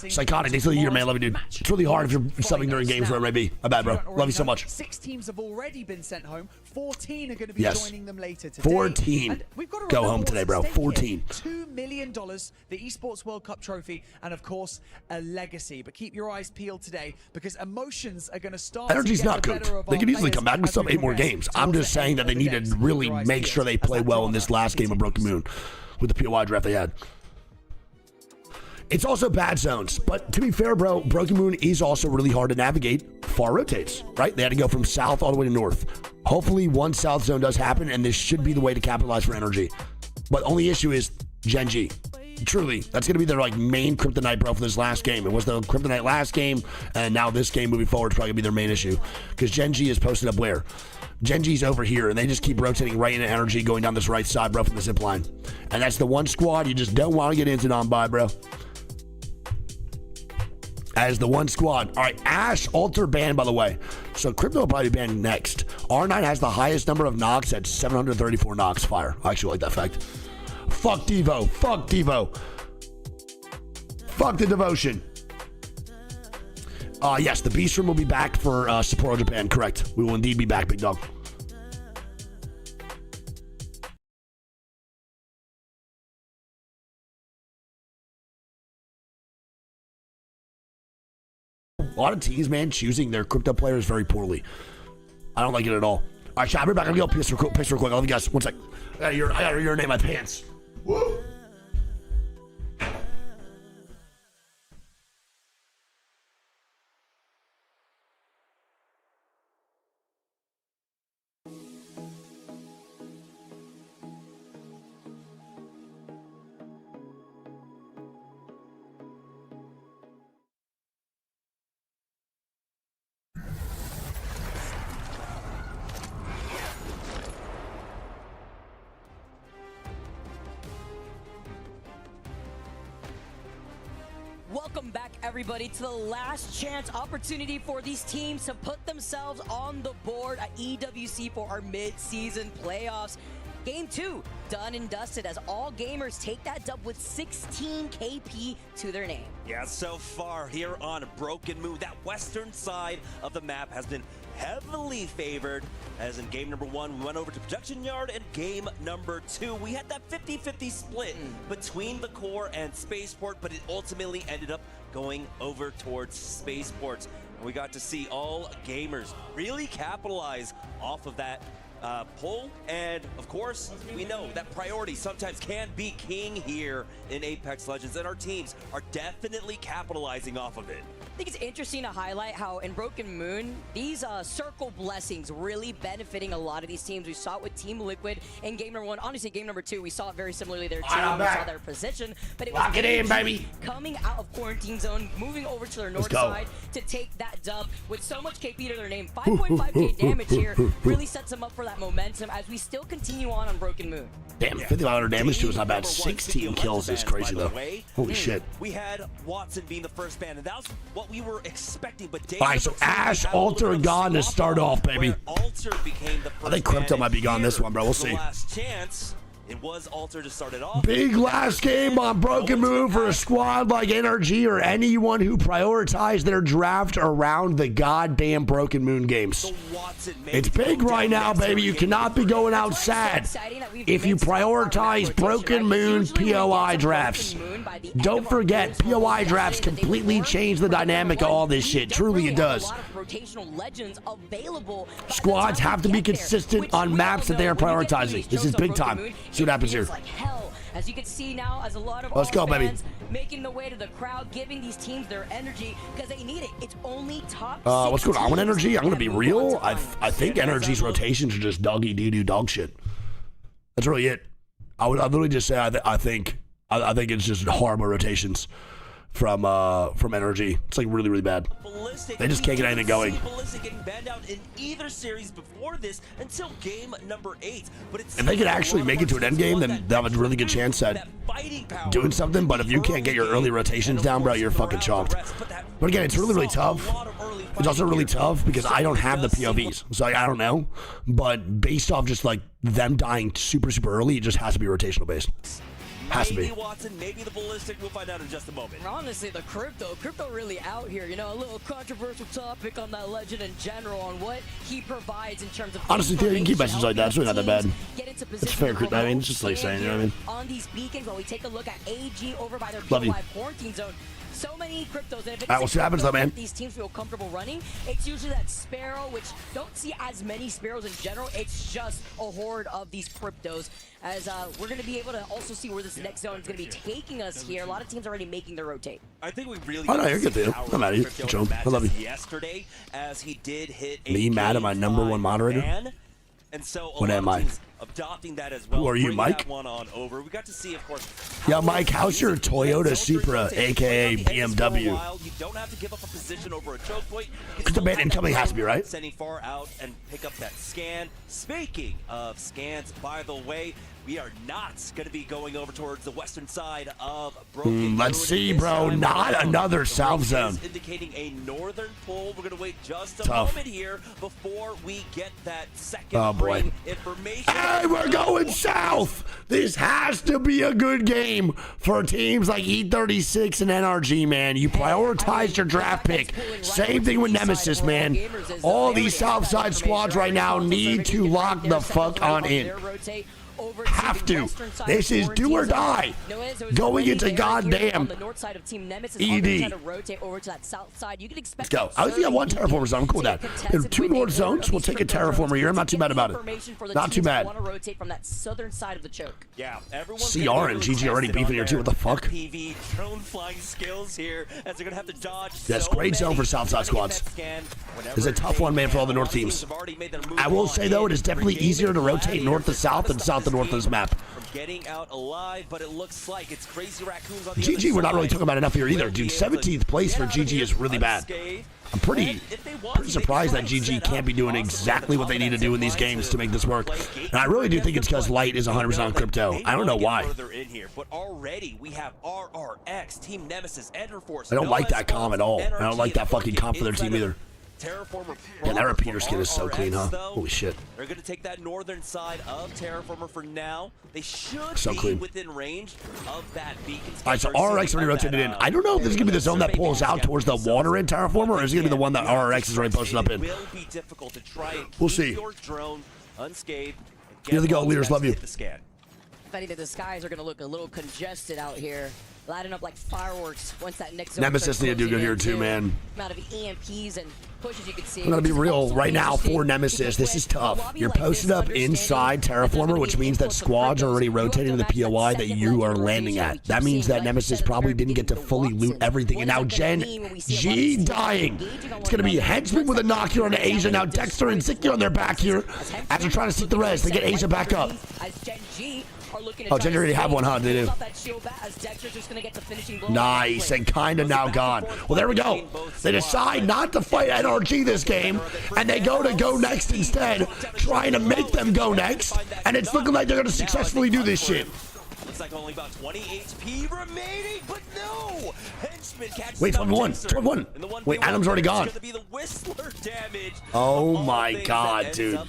Psychotic. Thanks for the year, man. Love you, dude. It's really hard if you're subbing during games where it may be. My bad, bro. Love you so much. 6 teams have already been sent home. 14 are going to be joining them later today. 14 go home today, bro. 14. $2 million, the Esports World Cup trophy, and of course, a legacy. But keep your eyes peeled today because emotions are going to start. Energy's not cooked. They could easily come back with some 8 more games. I'm just saying that they need to really make sure they play well in this last game of Broken Moon with the POI draft they had. It's also bad zones, but to be fair, bro, Broken Moon is also really hard to navigate. Far rotates, right? They had to go from south all the way to north. Hopefully one south zone does happen, and this should be the way to capitalize for Energy. But only issue is Gen.G. Truly, that's going to be their main kryptonite, bro, for this last game. It was the kryptonite last game, and now this game moving forward is probably going to be their main issue. Because Gen.G is posted up where? Gen.G's over here, and they just keep rotating right into Energy, going down this right side, bro, from the zip line. And that's the one squad you just don't want to get into on by, bro. As the one squad. All right, Ash Alter banned, by the way. So Crypto will probably be banned next. R9 has the highest number of knocks at 734 knocks fire. I actually like that fact. Fuck Devo. Fuck Devo. Fuck the devotion. Yes, the Beast Room will be back for Sapporo, Japan. Correct. We will indeed be back, big dog. A lot of teams, man, choosing their crypto players very poorly. I don't like it at all. All right, I'll be back. I'm going to go piss real quick. I'll leave you guys. One sec. I got to urinate my pants. Woo! Welcome back, everybody, to the last chance opportunity for these teams to put themselves on the board at EWC for our mid-season playoffs. Game 2, done and dusted as all gamers take that dub with 16 KP to their name. Yeah, so far here on Broken Moon, that western side of the map has been heavily favored, as in game number 1 we went over to Production Yard, and game number 2 we had that 50-50 split between the core and Spaceport, but it ultimately ended up going over towards Spaceports, and we got to see all gamers really capitalize off of that pull. And of course, we know that priority sometimes can be king here in Apex Legends, and our teams are definitely capitalizing off of it. I think it's interesting to highlight how in Broken Moon, these circle blessings really benefiting a lot of these teams. We saw it with Team Liquid in game number 1. Honestly, game number 2, we saw it very similarly there too. We saw their position, but it was Lock it in, baby. Coming out of quarantine zone, moving over to their north side to take that dub with so much KP to their name. 5.5k damage here really sets them up for that momentum as we still continue on Broken Moon. Damn, 5500 damage to us, not bad. 16 kills is crazy, though. Holy shit. We had Watson being the first ban, and that was what we were expecting. But all right, so Ash, Alter, and gone to start off, baby. I think Crypto might be gone this one, bro. We'll see. Last chance. It was Alter to start it off. Big last game on Broken Moon for a squad like NRG or anyone who prioritized their draft around the goddamn Broken Moon games. It's big right now, baby. You cannot be going out sad if you prioritize Broken Moon POI drafts. Don't forget, POI drafts completely change the dynamic of all this shit. Truly, it does. Squads have to be consistent on maps that they are prioritizing. This is big time. See what happens here. As you can see now, as a lot of Let's go, baby. Making the way to the crowd, giving these teams their energy because they need it. It's only top. What's going on with Energy? I'm gonna be real. I think Energy's rotations are just doggy doo dog shit. That's really it. I'd literally just say I think it's just horrible rotations from Energy. It's like really bad. They just can't get anything going. Ballistic getting banned out in either series before this until game number 8. But if they could actually make it to an end game, then they have a really good chance at doing something. But if you can't get your early rotations down, bro, you're fucking chalked. But again, it's really tough. It's also really tough because I don't have the POVs, so I don't know. But based off just like them dying super early, it just has to be rotational based. Has to be. maybe Watson, maybe the Ballistic. We'll find out in just a moment. Honestly, the Crypto really out here. You know, a little controversial topic on that legend in general on what he provides in terms of. Honestly, Theo, you can keep messages like that. It's really not that bad. It's fair. I mean, it's just like saying, you know what I mean? On these beacons, when we take a look at AG over by their Love you. quarantine zone. So many cryptos, and if it's we'll see what happens though, man. These teams feel comfortable running. It's usually that Sparrow, which don't see as many Sparrows in general. It's just a horde of these cryptos. As we're going to be able to also see where this next zone is going to be taking us here. A lot of teams already making their rotate. I think we really. Oh no, you're good, Theo. I'm mad at you, Joe. I love you. Yesterday, as he did hit a Me mad at my #1 moderator? ban. And so What am I? adopting that as well. Who are you, Bring Mike? that one on over. We got to see, of course. Yeah, Mike, how's your Toyota Supra, aka BMW? You don't have to give up a position over a choke point. Because the man incoming has to be, right? Sending far out and pick up that scan. Speaking of scans, by the way, we are not going to be going over towards the western side of Broken. Let's see, bro. Not another south zone. Indicating a northern pull. We're going to wait just a Tough. moment here before we get that second ring information. Hey, we're going south. This has to be a good game for teams like E36 and NRG, man. You prioritize your draft pick. Same thing with Nemesis, man. All these south side squads right now need to lock the fuck on in. Have to. This is do or die. Going into goddamn ED. Let's go. I think I got one terraformer zone. I'm cool with that. If 2 north zones, we'll take a terraformer here. I'm not too mad about it. Not too bad. Yeah, CR and GG already beefing here too. What the fuck? PV drone flying skills here as they're gonna have to dodge. That's great zone for Southside squads. It's a tough one, man, for all the north teams. I will say though, it is definitely easier to rotate north to south than south to north on this map. Getting out alive, but it looks like it's crazy raccoons on the GG, we're not really talking about enough here either, dude. 17th place for GG is really bad. I'm pretty surprised that GG can't be doing exactly what they need to do in these games to make this work. And I really do think it's because Light is 100% on crypto. I don't know why. But already we have RRX, Team Nemesis, Enderforce. I don't like that comp at all. I don't like that fucking comp for their team either. Yeah, that repeater skin is so clean, huh? Holy shit. They're going to take that northern side of Terraformer for now. They should so be clean. within range of that beacon. All right, so RRX already rotated in. I don't know if this is going to be the zone that pulls out towards the water in Terraformer, or is it going to be the one that RRX is already posted up in? We'll see. Here they go, leaders. Love you. I think that the skies are going to look a little congested out here, lighting up like fireworks once that next zone Nemesis need to do good here too, man. Amount of EMPs and pushes you can see. I'm gonna be real right now for Nemesis. This is tough. You're posted up inside Terraformer, which means that squads are already rotating to the POI that you are landing at. That means that Nemesis probably didn't get to fully loot everything. And now Gen.G dying. It's gonna be Henchman with a knock here on Asia. Now Dexter and Ziki on their back here as they're trying to seek the res. They get Asia back up. Oh, Gen.G already have one, huh? They do. Nice, and kind of now gone. Well, there we go. They decide not to fight NRG this game, and they go to GoNext instead, trying to make them go next, and it's looking like they're going to successfully do this shit. Looks like only about 20 HP remaining, but no! Henchman catches Wait, 21. Wait, Adam's already gone. Oh my god, dude.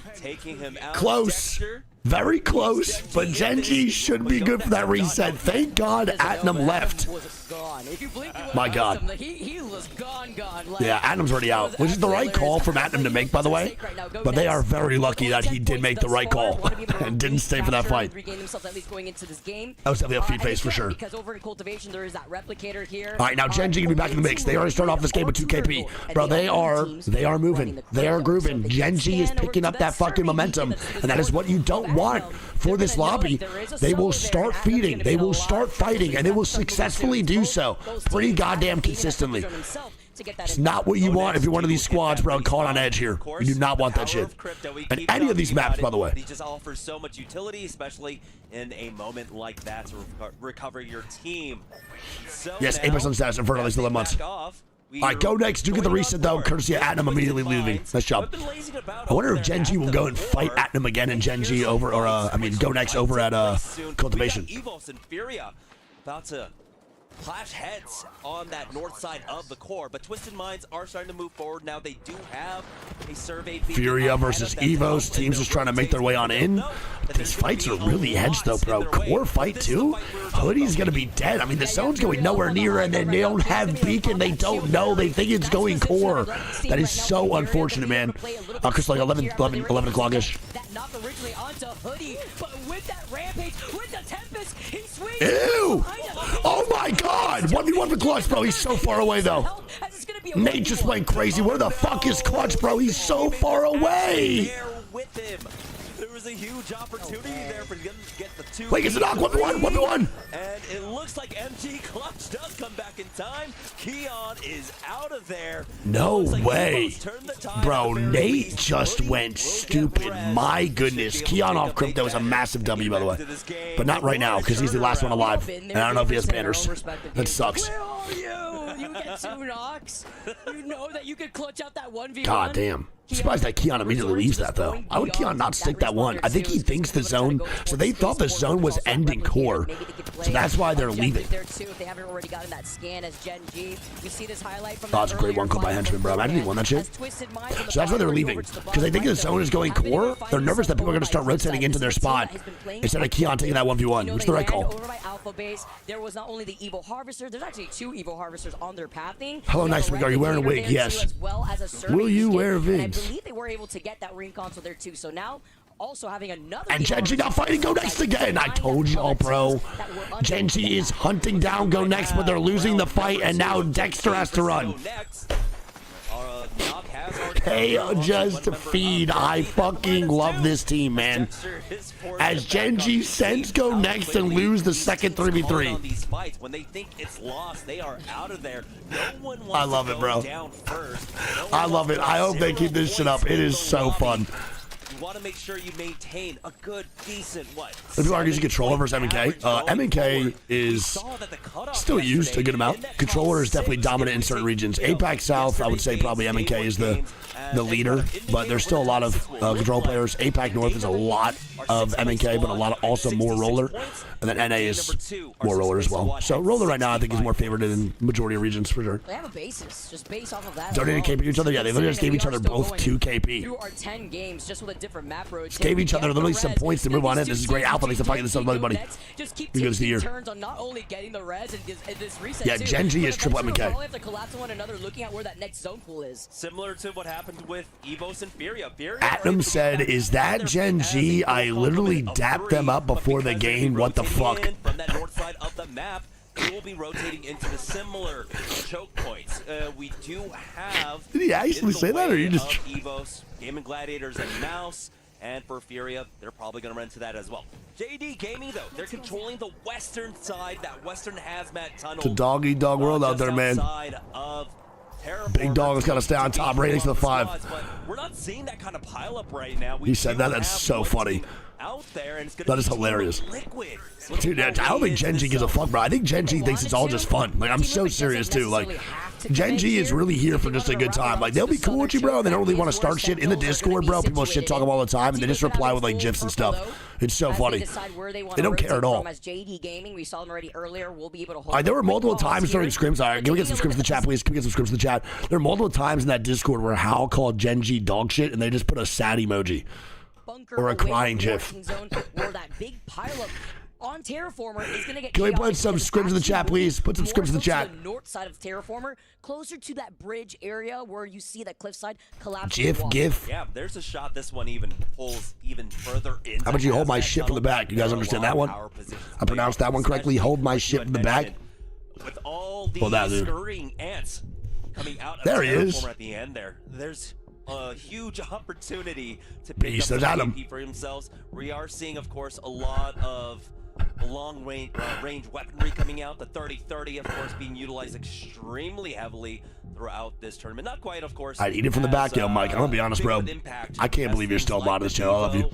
Close. Very close, but Gen.G should be good for that reset. Thank God Atnam left. My God. Yeah, Adam's already out, which is the right call from Atnam to make, by the way. But they are very lucky that he did make the right call and didn't stay for that fight. That was definitely a feed phase for sure. All right, now Gen.G can be back in the mix. They already started off this game with 2 KP. Bro, they are moving. They are grooving. Gen.G is picking up that fucking momentum, and that is what you don't want for this lobby. They will start feeding, they will start fighting, and they will successfully do so pretty goddamn consistently. It's not what you want if you're one of these squads, bro, caught on edge here. You do not want that shit. And any of these maps, by the way. He just offers so much utility, especially in a moment like that to recover your team. So yes, 8% status in front of these 11 months. All right, GoNext. Do get the reset, though, courtesy of Atnam immediately leaving. Nice job. I wonder if Gen.G will go and fight Atnam again and Gen.G over, or, GoNext over at Cultivation. EVOS and FURIA about to clash heads on that north side of the core, but Twisted Minds are starting to move forward now. They do have a survey. FURIA versus EVOS. Teams just trying to make their way on in. These fights are really hedged though, bro. Core fight too. Hoodie's gonna be dead. I mean, the zone's going nowhere near, and then they don't have beacon. They don't know. They think it's going core. That is so unfortunate, man. Cause like 11 o'clock-ish. That knock originally onto Hoodie, but with that rampage, with the Tempest, he swings. Ew! Oh my God! 1v1 for Clutch, bro. He's so far away though. Nate just went crazy. Where the fuck is Clutch, bro? He's so far away. With him. There was a huge opportunity there for him to get the 2. Wait, it's a knock. 1v1. And it looks like MG Clutch does come back in time. Keon is out of there. No way. Bro, Nate just went stupid. My goodness. Keon off Crypto is a massive W, by the way. But not right now, because he's the last one alive. And I don't know if he has banners. That sucks. Where are you? You get 2 knocks. You know that you could clutch out that 1v1. God damn. I'm surprised that Keon immediately leaves that, though. Why would Keon not stick that one? I think he thinks the zone... So they thought the zone was ending core. So that's why they're leaving. They haven't already gotten that scan as Gen.G. We see this highlight from that's a great one called by Henchman, bro. Imagine he won that shit. So that's why they're leaving. Because they think the zone is going core. They're nervous that people are going to start rotating into their spot instead of Keon taking that 1v1. Which is the right call. Over by Alpha Base, there was not only the Evo Harvester, there's actually 2 Evo Harvesters on their pathing. Hello, nice week. Are you wearing a wig? Yes. Will you wear wigs? I believe they were able to get that ring console there too. So now also having another and Gen.G not fighting GoNext again. I told y'all, bro. Gen.G is hunting down GoNext, but they're losing the fight, and now Dexter has to run. Pay just to feed. I fucking love this team, man. As Gen.G sends GoNext and lose the second 3v3. When they think it's lost, they are out of there. I love it, bro. I love it. I hope they keep this shit up. It is so fun. You want to make sure you maintain a good, decent, People are using controller versus MK. MK is still used a good amount. Controller is definitely dominant in certain regions. APAC South, I would say probably MK is the leader, but there's still a lot of control players. APAC North is a lot of MK, but a lot of also more roller. And then NA is more roller as well. So roller right now I think is more favored in majority of regions for sure. They have a basis, just based off of that. Donated KP to each other? Yeah, they literally just gave each other both 2 KP. Through our 10 games, just with a different map road. Just gave each other literally some points to move on in. This is great. Alpha makes the fight this other buddy. Just keep taking the turns on not only getting the res and this reset. Yeah, Gen.G is triple MK. Probably have to collapse on one another, looking at where that next zone pool is. Similar to what happened with EVOS and FURIA. Atom said, "Is that Gen.G? I literally dapped them up before the game. What the fuck?" From that north side of the map, we will be rotating into the similar choke points. We do have. Did he actually say that, or you just? EVOS, Gaimin Gladiators, and MOUZ. And for FURIA, they're probably going to run into that as well. JD Gaming, though, they're controlling the western side, that western hazmat tunnel. It's a dog-eat-dog world out there, man. Big dog has got to stay on top. Ratings to the 5. But we're not seeing that kind of pileup right now. He said that. That's so funny. That is hilarious. Dude, I don't think Gen.G gives a fuck, bro. I think Gen.G thinks it's all just fun. Like, I'm so serious, too. Like, Gen.G is really here for just a good time. Like, they'll be cool with you, bro. They don't really want to start shit in the Discord, bro. People shit talk them all the time, and they just reply with, like, GIFs and stuff. It's so funny. They don't care at all. There were multiple times during scrims. All right, can we get some scrims in the chat, please? Can we get some scrims in the chat? There were multiple times in that Discord where Hal called Gen.G dog shit, and they just put a sad emoji. Or a crying gif. On Terraformer is going to get. Can we put some scrims in the chat, please? Put some scrims in the chat. To the north side of Terraformer, closer to that bridge area where you see that cliffside collapse. GIF. Yeah, there's a shot. This one even pulls even further in. How about you hold my shit from the back? You guys understand that one? I pronounced that one correctly. Hold my shit from the back. With all the scurrying ants coming out of Terraformer at the end there's a huge opportunity to pick up the KP for themselves. We are seeing, of course, a lot of long range weaponry coming out. The 30-30, of course, being utilized extremely heavily throughout this tournament. Not quite, of course. I'd eat it from the back, yo, Mike. I'm gonna be honest, bro. I can't believe you're still on this channel. I love you.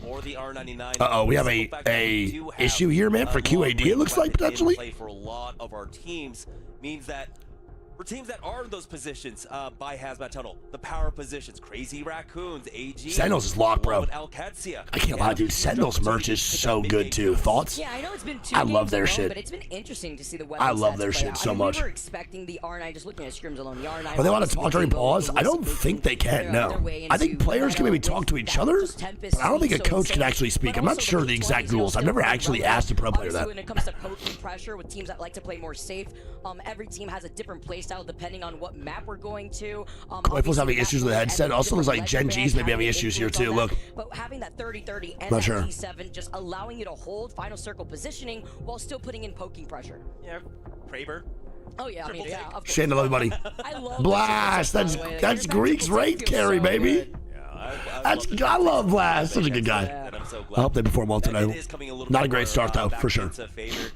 We have a issue here, man, for QAD. It looks like potentially. For a lot of our teams means that For teams that are in those positions by Hazmat Tunnel, the power positions, Crazy Raccoons, AG. Sentinels is locked, bro. Qadsiah. I can't lie, dude. Sentinels merch is so good, too. Thoughts? Yeah, I know it's been 2 I love games their alone, shit. But it's been interesting to see the I love stats their play shit out. so much. We were expecting the R9, just looking at scrims alone, the R9. Are they allowed to talk during pause? I don't think they can, no. I think players can maybe talk to each other, but I don't think a coach can actually speak. I'm not sure of the exact rules. I've never actually asked a pro player that. When it comes to poking pressure with teams that like to play more safe, every team has a different play style depending on what map we're going to. Rifle's having issues with the headset. Also, looks like Gen.G's maybe having issues here too. Look. But having that 30-30 and Not that sure. T7 just allowing you to hold final circle positioning while still putting in poking pressure. Yeah, Kraber. Oh yeah, I mean, yeah, of course. Shane, I love you, buddy. I love Blast. That's Greek's Wraith carry, baby. I love Blast. Such a good guy. I hope they perform well tonight. Not a great start though, for sure.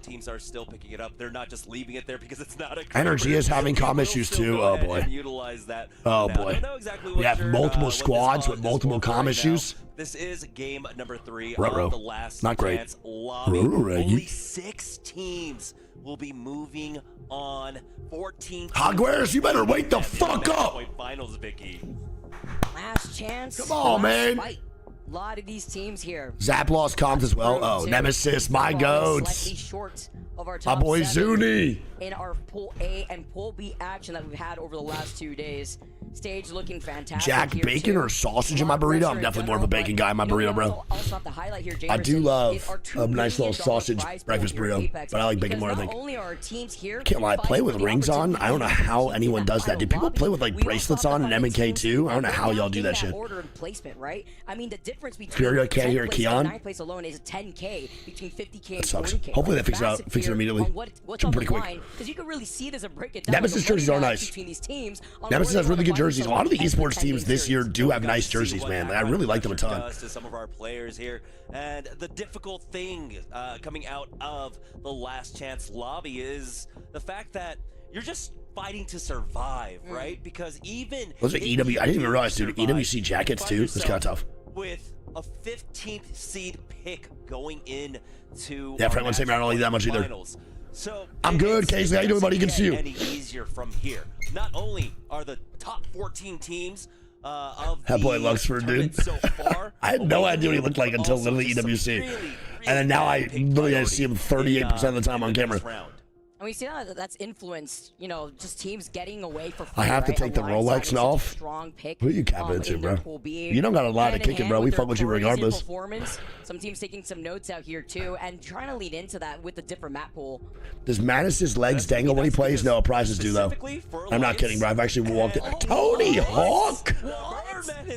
Teams are still picking it up. They're not just leaving it there because it's not a. Energy is having comm issues too. Oh boy. Oh boy. We have multiple squads with multiple comm issues. This is game number 3 Ruh-roh. of the last Not great. chance lobby. Ruh-roh. Only 6 teams will be moving on. 14. Hogwares, you better wake the fuck up. Finals, Vicky. Last chance. Come on, man. Fight. A lot of these teams here. Zap lost comms as well. Oh, Nemesis, my goats. Slightly short of our My top boy 7 Zuni. in our Pool A and Pool B action that we've had over the last 2 days. Stage looking fantastic. Jack here bacon too. or sausage in my burrito? I'm definitely more of a bacon guy in my burrito, bro. Also have to highlight here, I do Jamerson, love is our a nice little $2 million sausage prize pool breakfast here at burrito, Apex, but I like bacon because more, I not think. only are our teams here Can't lie, play with rings on? I don't know how anyone does that. Do people play with like bracelets on in MK too? I don't know how y'all do that shit. Order and placement, right? I mean, the difference between FURIA can't hear 10th place Keon? and 9th place alone is 10K between 50K and That sucks. 40K. Hopefully Like, they fix it out, massive fix it here immediately. on what's Should on be pretty the quick. line, because you can really see it as a break it down. Nemesis like, jerseys what are do you nice. have between these teams on Nemesis where has they really good wanna find jerseys. A lot of the themselves esports teams this year do have nice jerseys, man. Like, I really like them a ton. To some of our players here, and the difficult thing coming out of the last chance lobby is the fact that you're just fighting to survive, right? Because even Those are EW. I didn't even realize, dude. EWC jackets too. That's kind of tough. with a 15th seed pick going in to Yeah, Frank won't say I don't like that much either. finals. So I'm good, Casey. How you doing, buddy? Good to see you. Any easier from here? Not only are the top 14 teams of That boy the Luxford, dude. tournament so far, I had no idea what he looked like until literally EWC. And then now I literally see him 38% of the time on camera. And we see that that's influenced, you know, just teams getting away for free. I have to take the Rolex off. Strong pick. Who are you capping into, in their bro? Pool B. You don't got a lot of Hand in kicking, hand bro. We with fuck their with you crazy regardless. Performance. Some teams taking some notes out here too, and trying to lead into that with the different map pool. Does Manus' legs dangle when he plays? No, prizes do though. I'm not kidding, bro. I've actually walked it. Tony Hawk!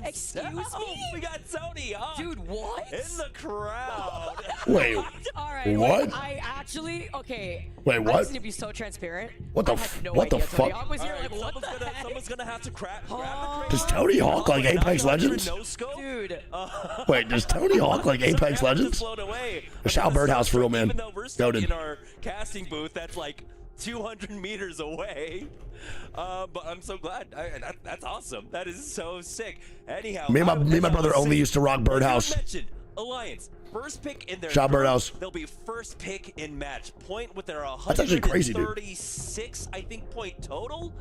Excuse me? We got Tony Hawk. Dude, what? In the crowd. Wait, All right. what? Wait, I actually, okay. Wait, I what? just need to be so transparent. What the I had no what the idea Tony fuck? Hawk was here, All right, like, what the heck? someone's gonna have to grab the crate. Does Tony Hawk like Apex Legends? Dude. Wait, does Tony Hawk like Apex Legends? Shao Birdhouse for real, man. Even though we're Goated. in our casting booth, that's like 200 meters away. But I'm so glad. That's awesome. That is so sick. Anyhow, Me and my brother only used to rock Birdhouse. Alliance, first pick in their Shot group, Birdhouse. They'll be first pick in match point with their That's actually crazy, dude. 136, I think, point total.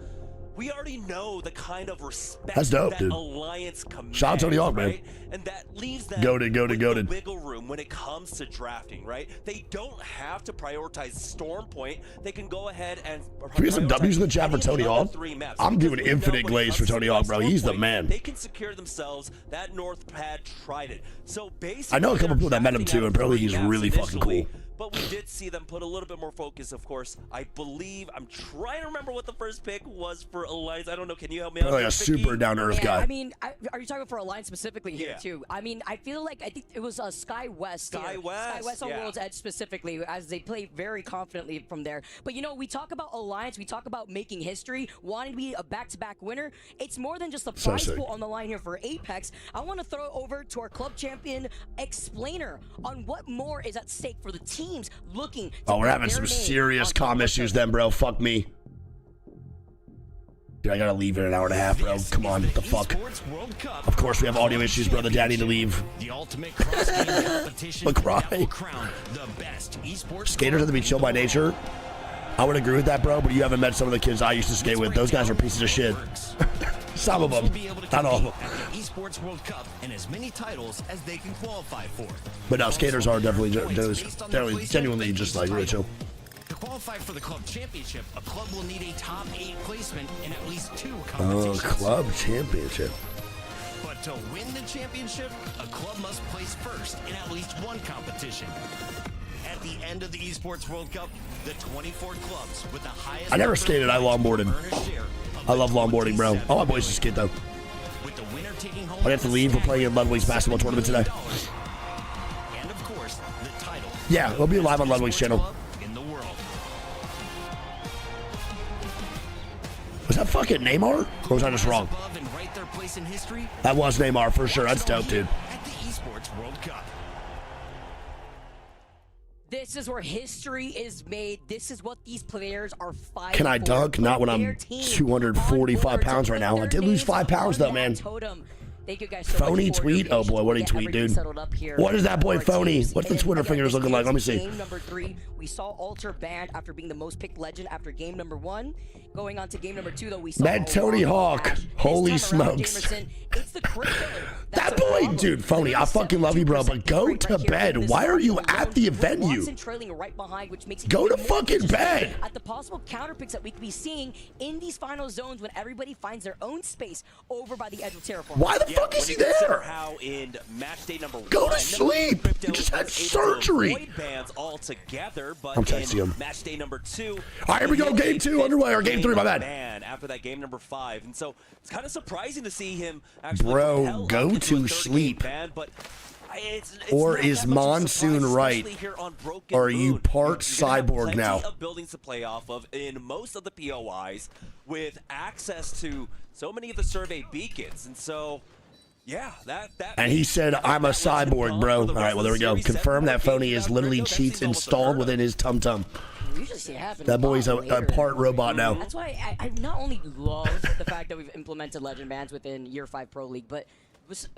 We already know the kind of respect That's dope, that dude. Alliance commands, Shout out Tony Hawk, man. right? And that leaves them Goated. with wiggle room when it comes to drafting, right? They don't have to prioritize Storm Point. They can go ahead and Can we get some W's in the chat for any Tony of the Hawk? 3 maps, I'm because doing we know infinite when it glaze for comes to Tony Hawk, bro. Storm He's the Point, man. They can secure themselves that North Pad Trident. So basically, I know a couple people that met him drafting too, out and apparently 3 he's maps really fucking initially, cool. But we did see them put a little bit more focus, of course. I believe, I'm trying to remember what the first pick was for Alliance. I don't know. Can you help me out? Probably here, a Vicky? super down-to-earth Yeah, guy. I mean, are you talking for Alliance specifically here Yeah. too? I mean, I think it was Sky West. Sky here. West, Sky West on yeah. World's Edge specifically, as they play very confidently from there. But you know, we talk about Alliance, we talk about making history, wanting to be a back-to-back winner. It's more than just a So prize sick. pool on the line here for Apex. I want to throw it over to our club champion explainer on what more is at stake for the teams looking to Oh, we're put having their some name serious on top comm of issues then, bro. Fuck me. Dude, I gotta leave in an hour and a half, bro. Come on, what the fuck? Esports World Cup. Of course, we have audio issues, brother. Daddy to leave. The ultimate cross-game competition Look, that right. will crown the best esports Skaters have to be chill by nature. I would agree with that, bro, but you haven't met some of the kids I used to skate with. Those guys are pieces of shit. Some of them. Not all of them. At the Esports World Cup and as many titles as they can qualify for. But no, skaters are definitely genuinely just like really chill. To qualify for the club championship, a club will need a top 8 placement in at least 2 competitions. Club championship. But to win the championship, a club must place first in at least 1 competition. At the end of the Esports World Cup, the 24 clubs with the highest... I never skated, I longboarded. I love longboarding, bro. All my boys just skate, though. I have to leave. We're playing in Ludwig's basketball tournament today. And of course, the title. Yeah, we'll be live on Ludwig's channel. In the world. Was that fucking Neymar? Or was I just wrong? That was Neymar for sure. That's dope, dude. At the Esports World Cup. This is where history is made. This is what these players are fighting. Can I dunk? Not when I'm 245 pounds right now. I did lose 5 pounds though, man. Thank you guys Phony tweet? Oh boy, what a tweet, dude. What is that boy Phony? What's the Twitter fingers looking like? Let me see. Game number 3, we saw Alter banned after being the most picked legend after game number 1. Going on to game number 2, though, we saw Mad Tony Hawk. Holy smokes. That boy, dude, Phony, I fucking love you, bro, but go to bed. Why are you at the venue? Go to fucking bed. At the possible counter picks that we could be seeing in these final zones when everybody finds their own space over by the edge of Terraform. Why the fuck is he there? How in match day number 1, go to sleep. You just had surgery. Bans all together, but I'm texting him. Match day number 2. All right, here we go. Game 2 underway, or game 3, my bad. Man, after that game number 5, and so it's kind of surprising to see him actually. Bro, go to sleep. But it's or is Monsoon right? Or are you part cyborg now? Of buildings to play off of in most of the POIs with access to so many of the survey beacons, and so. Yeah, that and he said, I'm a cyborg, bro. All right, well, there we go. Confirm that Phony is literally cheats installed within his tum-tum. That boy's a part robot now. That's why I not only love the fact that we've implemented legend bans within Year 5 Pro League, but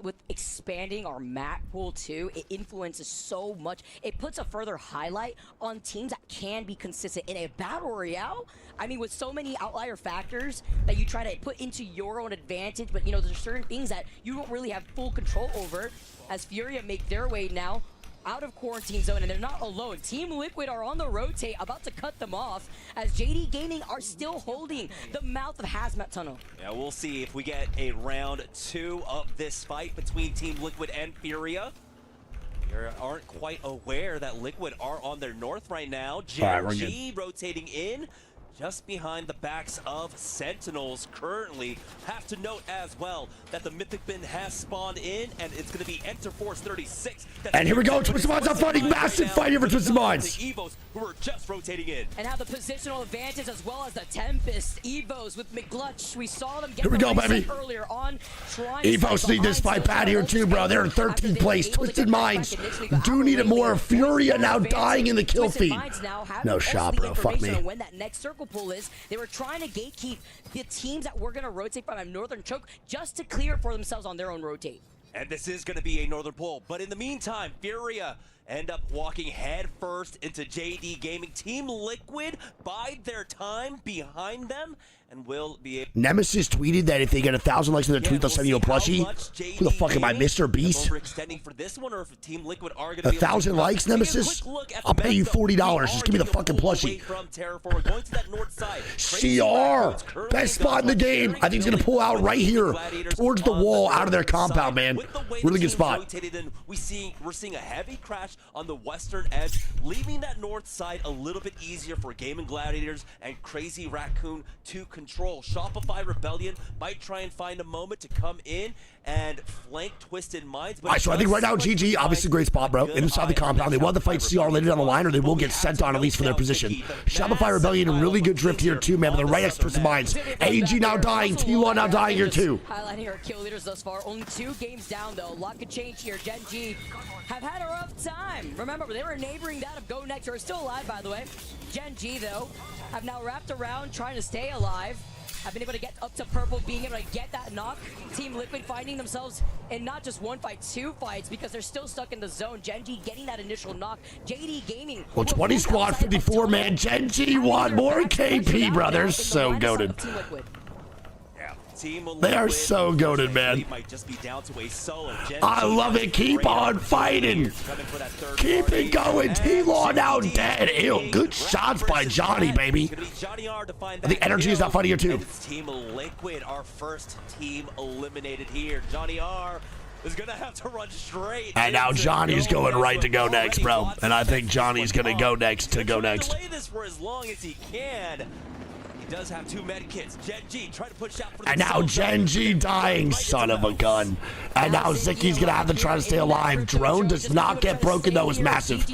with expanding our map pool too, it influences so much. It puts a further highlight on teams that can be consistent in a battle royale. I mean, with so many outlier factors that you try to put into your own advantage, but you know, there's certain things that you don't really have full control over. As FURIA make their way now out of quarantine zone, and they're not alone. Team Liquid are on the rotate, about to cut them off, as JD Gaming are still holding the mouth of Hazmat Tunnel. Yeah, we'll see if we get a round 2 of this fight between Team Liquid and FURIA. You aren't quite aware that Liquid are on their north right now. Gen.G rotating in. Just behind the backs of Sentinels currently. Have to note as well that the Mythic Bin has spawned in, and it's going to be Enter Force 36. And here we go, Twisted Minds are fighting, massive fight here for Twisted Minds. The EVOS who are just rotating in. And have the positional advantage as well as the Tempest EVOS with McGlutch. We saw them get here we go, baby. Earlier on. EVOS need this fight bad here too, bro. They're in 13th place. Twisted Minds do need it more. FURIA now dying in the kill feed. No shot, bro. Fuck me. When that next circle pull is, they were trying to gatekeep the teams that were going to rotate from a northern choke just to clear it for themselves on their own rotate. And this is going to be a northern pull, but in the meantime, FURIA end up walking head first into JD Gaming. Team Liquid bide their time behind them and will be able. Nemesis tweeted that if they get 1,000 likes on their tweet, they'll send you a plushie. Who the fuck am I, Mr. Beast? For this one, or if Team Liquid are going 1,000 likes, Nemesis? I'll pay you $40. Just give me the fucking plushie. CR, best spot in the game. I think he's going to pull out right here towards the wall out of their compound, man. Really good spot. We're seeing a heavy crash on the western edge, leaving that north side a little bit easier for Gaimin Gladiators and Crazy Raccoon to control. Shopify Rebellion might try and find a moment to come in and flank Twisted Minds. All right, so I think right now GG, obviously great spot, bro. Inside the compound, they want to fight CR later down the line, or they will get sent on at least for their position. Shopify Rebellion, really good drift here too, man. But the right next to Twisted Minds. AG now dying, T1 now dying here too. Highlighting our kill leaders thus far. Only 2 games down though. A lot could change here. Gen.G have had a rough time. Remember, they were neighboring that of GoNext, who are still alive, by the way. Gen.G though have now wrapped around trying to stay alive. have been able to get up to purple, being able to get that knock. Team Liquid finding themselves in not just one fight, two fights, because they're still stuck in the zone. Gen.G getting that initial knock. JD Gaming. Well, 20 squad, 54 man. Gen.G won more KP, brothers. So goated. They are so goated, man. I love it. Keep on fighting. Keep it going. T-Law now dead. Ew, good shots by Johnny, baby. The energy is not funny here, too. Team Liquid, our first team eliminated here. Johnny R is going to have to run straight. And now Johnny's going right to GoNext, bro. And I think Johnny's going to go next to GoNext. Delay this for as long as he can. He does have 2 med kits. Gen.G trying to push out for the And now Gen.G dying, son of a gun. And now Zicky's gonna have to try to stay alive. Drone does not get broken though, is massive.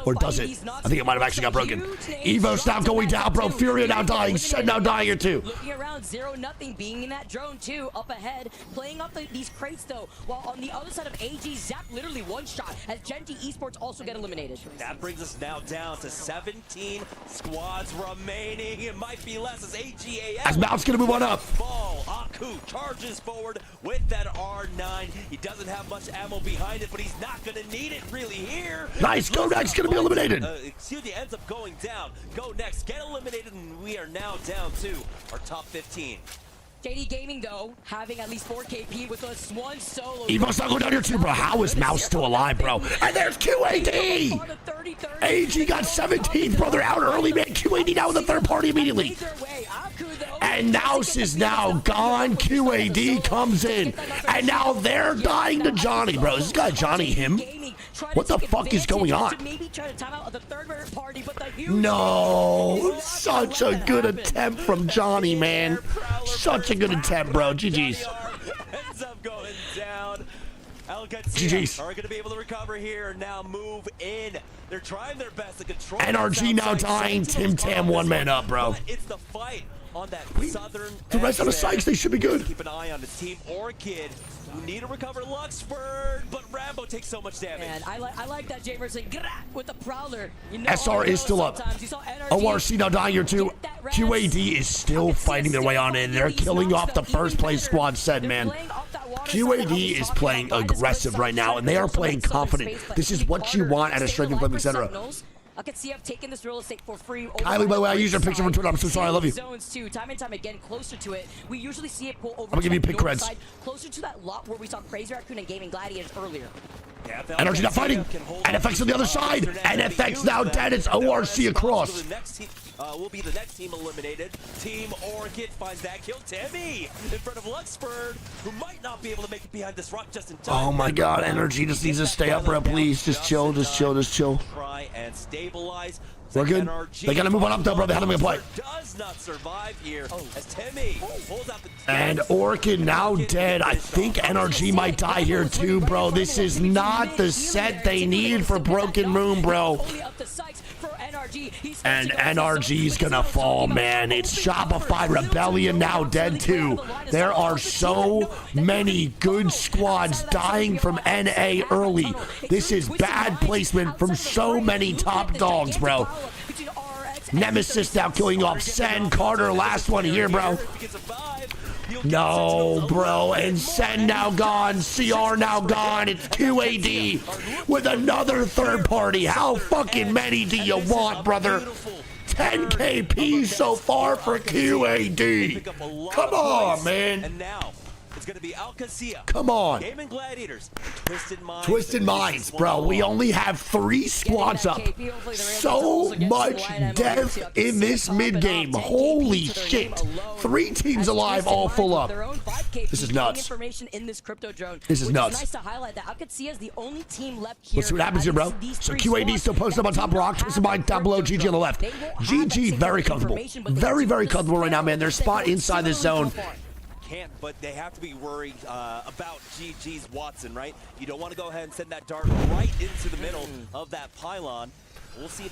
Or does it? I think it might have actually got broken. EVOS now going down, bro. FURIA now dying. Shen now dying here too. Looking around, 0-0 being in that drone too, up ahead. Playing up these crates though, while on the other side of AG, Zap literally one shot as Gen.G Esports also get eliminated. That brings us now down to 17 squads remaining. It might be less as AGAF. As MOUZ gonna move on up. Ball, Aku charges forward with that R9. He doesn't have much ammo behind it, but he's not gonna need it really here. Nice, GoNext gonna be eliminated. Excuse me, ends up going down. GoNext get eliminated, and we are now down to our top 15. JD Gaming, though, having at least 4 KP with us one solo. EVOS not going down here too, bro. How is MOUZ still alive, bro? And there's QAD! AG got 17th, bro. They're out early, man. QAD now in the third party immediately. And MOUZ is now gone. QAD comes in. And now they're dying to Johnny, bro. Is this guy Johnny him? What the fuck is going on? No, such a good attempt from Johnny, man. Such a good attempt, bro. GG's. Ends up going down. GG's. Are going to be able to recover here. Now move in. They're trying their best to control. NRG now dying. Tim Tam 1 man up, bro. It's the fight on that southern. The rest of the Sykes, they should be good. Keep an eye on the team Orchid, who need to recover Luxford, but Rambo takes so much damage. And I like that Jamerson with the Prowler. You know, SR is still up. ORC now dying here too. QAD is still fighting their way on in. They're killing off the first place squad set, man. QAD is playing aggressive right now, and they are playing confident. This is what you want at a strength and flip, etc. Qadsiah taking this real estate for free. Kylie, by the way, I used your picture from Twitter. I'm so sorry. I love you. Zones too, time and time again, closer to it. We usually see it pull over. I'm gonna give you pick creds. Side, closer to that lot where we saw Crazy Raccoon and Gaimin Gladiators earlier. NRG not fighting. NFX on the other side. NFX now dead. It's ORC across. Will be the next team eliminated. Team Orchid finds that kill. Timmy in front of Luxford, who might not be able to make it behind this rock just in time. Oh my god, NRG just needs to stay up, bro. Please, just chill, just chill, just chill. Try and stabilize. We're good. They gotta move on up though, bro. They have to make a play. Does not survive here as Timmy pulls out the. And Orchid now dead. I think NRG might die here too, bro. This is not the set they need for Broken Moon, bro. And NRG's gonna fall, man. It's Shopify Rebellion now dead too. There are so many good squads dying from NA early. This is bad placement from so many top dogs, bro. Nemesis now killing off Sen. Carter, last one here, bro. No, bro. And Sen now gone. CR now gone. It's QAD with another third party. How fucking many do you want, brother? 10 KP so far for QAD. Come on, man. And now it's going to be Qadsiah. Come on. Gaimin Gladiators. Twisted Minds, bro. We only have 3 squads up. So much depth in this mid game. Holy shit. 3 teams alive, all full up. This is nuts. This is nuts. Nice to highlight that Qadsiah is the only team left here. Let's see what happens here, bro. So QAD still posted up on top rock. Twisted Mind down below. GG on the left. GG very comfortable. Very, very comfortable right now, man. Their spot inside this zone. But they have to be worried about GG's Watson, right? You don't want to go ahead and send that dart right into the middle of that pylon.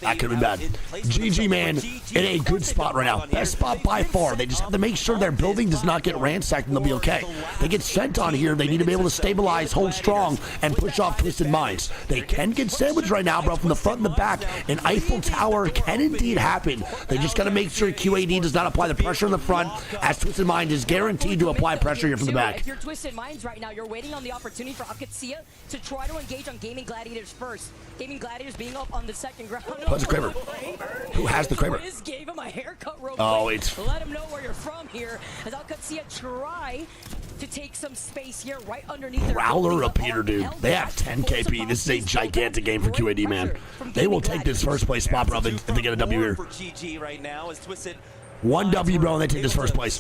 That could have been bad. GG, man, in a good spot right now. Best spot by far. They just have to make sure their building does not get ransacked and they'll be okay. They get sent on here. They need to be able to stabilize, hold strong, and push off Twisted Minds. They can get sandwiched right now, bro, from the front and the back. An Eiffel Tower can indeed happen. They just got to make sure QAD does not apply the pressure in the front, as Twisted Minds is guaranteed to apply pressure here from the back. If you're Twisted Minds right now, you're waiting on the opportunity for Qadsiah to try to engage on Gaimin Gladiators first. Gaimin Gladiators being up on the second ground. What's the Kraber? Who has the Kraber? Quiz gave him a haircut real oh, quick. it's... Let him know where you're from here. As Qadsiah try to take some space here right underneath their Growler repeater, dude. They have 10 KP. This is a gigantic game for QAD, man. They will take this first place spot, bro, if they get a W here. For GG right now is Twisted. 1 W, bro, and they take this first place.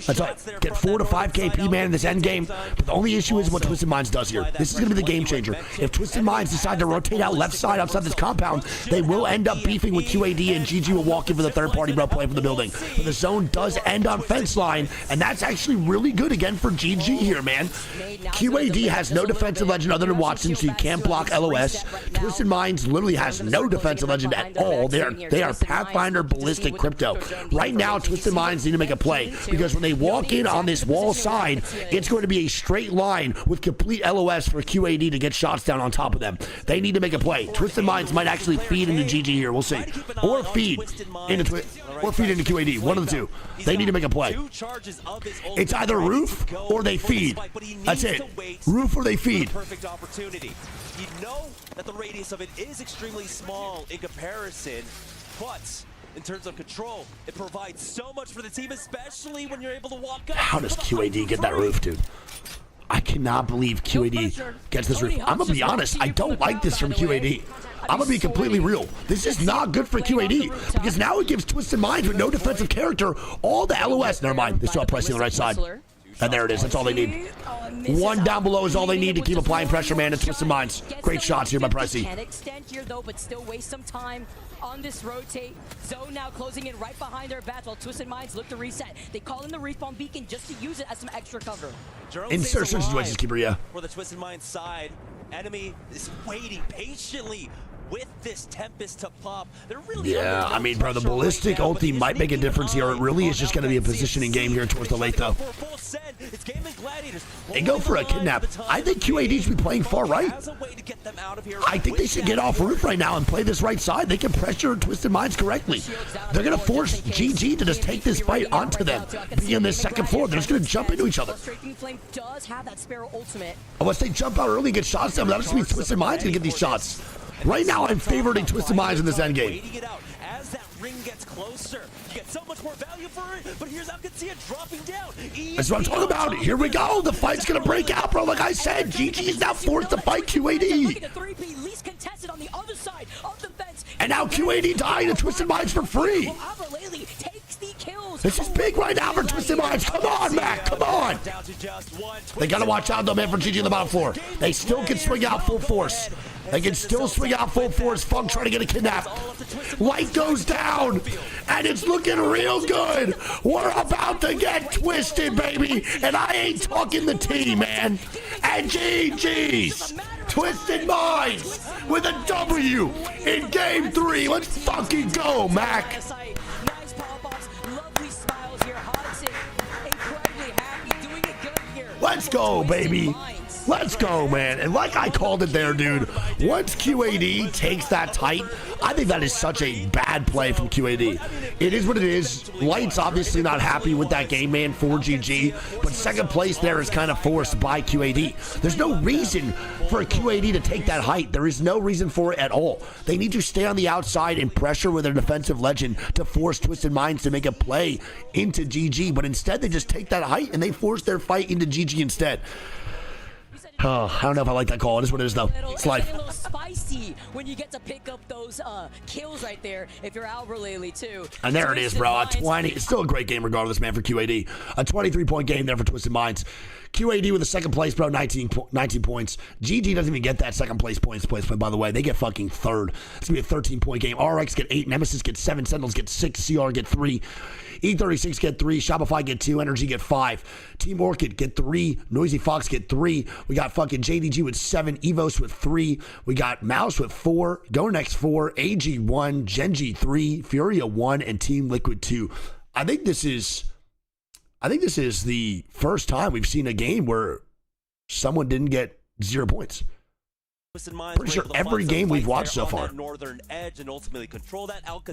That's right. Get 4 to 5 KP, man, in this end game. But the only issue is what Twisted Minds does here. This is going to be the game changer. If Twisted Minds decide to rotate out left side outside this compound, they will end up beefing with QAD, and GG will walk in for the third party, bro, playing for the building. But the zone does end on fence line, and that's actually really good again for GG here, man. QAD has no defensive legend other than Watson, so you can't block LOS. Twisted Minds literally has no defensive legend at all. They are Pathfinder Ballistic Crypto. Right now, Twisted Minds need to make a play, because when they walk in on this wall side, it's going to be a straight line with complete LOS for QAD to get shots down on top of them. They need to make a play. Twisted Minds might actually feed into GG here. We'll see. Or feed into QAD. One of the two. They need to make a play. It's either roof or they feed. That's it. Roof or they feed. Perfect opportunity. You know that the radius of it is extremely small in comparison, but in terms of control, it provides so much for the team, especially when you're able to walk up. How does QAD get that roof, dude? I cannot believe QAD gets this roof. I'm going to be honest, I don't like this from QAD. I'm going to be completely real. This is not good for QAD, because now it gives Twisted Minds with no defensive character all the LOS. Never mind, they still have pricing on the right side. And there it is. That's all they need. 1 down below is all they need to keep applying pressure, man. It's Twisted Minds. Great shots here by Pricey. Can extend here though, but still waste some time on this rotate. Zone now closing in right behind their bats while Twisted Minds look to reset. They call in the respawn beacon just to use it as some extra cover. In certain situations, keeper, yeah. For the Twisted Minds side, enemy is waiting patiently with this Tempest to pop. They're really I mean, bro, the ballistic ulti might make a difference here. It really is just going to be a positioning game here towards the late, though. They go for a kidnap. I think QAD should be playing far right. I think they should get off roof right now and play this right side. They can pressure Twisted Minds correctly. They're going to force GG to just take this fight onto them. Be on this second floor. They're just going to jump into each other. Unless they jump out early and get shots down, that just means Twisted Minds going to get these shots. Right now, I'm favoring Twisted Minds in this endgame. As that ring gets closer, you get so much more value for it, but here's Qadsiah dropping down. That's what I'm talking about. Here we go. The fight's going to break out, bro. Like I said, GG is now forced to fight QAD. And now QAD dying to Twisted Minds for free. This is big right now for Twisted Minds. Come on, Mac. Come on. They got to watch out, though, man, for GG on the bottom floor. They still can swing out full force. They can still swing out full force. FOXX trying to get a kidnap. Light goes down, and it's looking real good. We're about to get twisted, baby. And I ain't talking the T, man. And GG's. Twisted Minds with a W in Game 3. Let's fucking go, Mac. Let's go, baby. Let's go, man. And like I called it there, dude, once QAD takes that tight, I think that is such a bad play from QAD. It is what it is. Light's obviously not happy with that game, man, for GG, but second place there is kind of forced by QAD. There's no reason for QAD to take that height. There is no reason for it at all. They need to stay on the outside and pressure with their defensive legend to force Twisted Minds to make a play into GG, but instead they just take that height and they force their fight into GG instead. Oh, I don't know if I like that call. It is what it is, though. It's life. A little spicy when you get to pick up those kills right there if you're Alberlele too. And there it is, bro. A 20. It's still a great game regardless, man, for QAD. A 23-point game there for Twisted Minds. QAD with the second place, bro, 19 points. GG doesn't even get that second place points, by the way. They get fucking third. It's going to be a 13-point game. RX get 8. Nemesis get 7. Sentinels get 6. CR get 3. E36 get 3. Shopify get 2. NOEZ get 5. Team Orchid get 3. Noisy FOXX get 3. We got got fucking JDG with 7, EVOS with 3. We got MOUZ with 4, GoNext 4, AG 1, Gen.G 3, FURIA 1, and Team Liquid 2. I think this is the first time we've seen a game where someone didn't get 0 points. Pretty sure every game we've watched so far,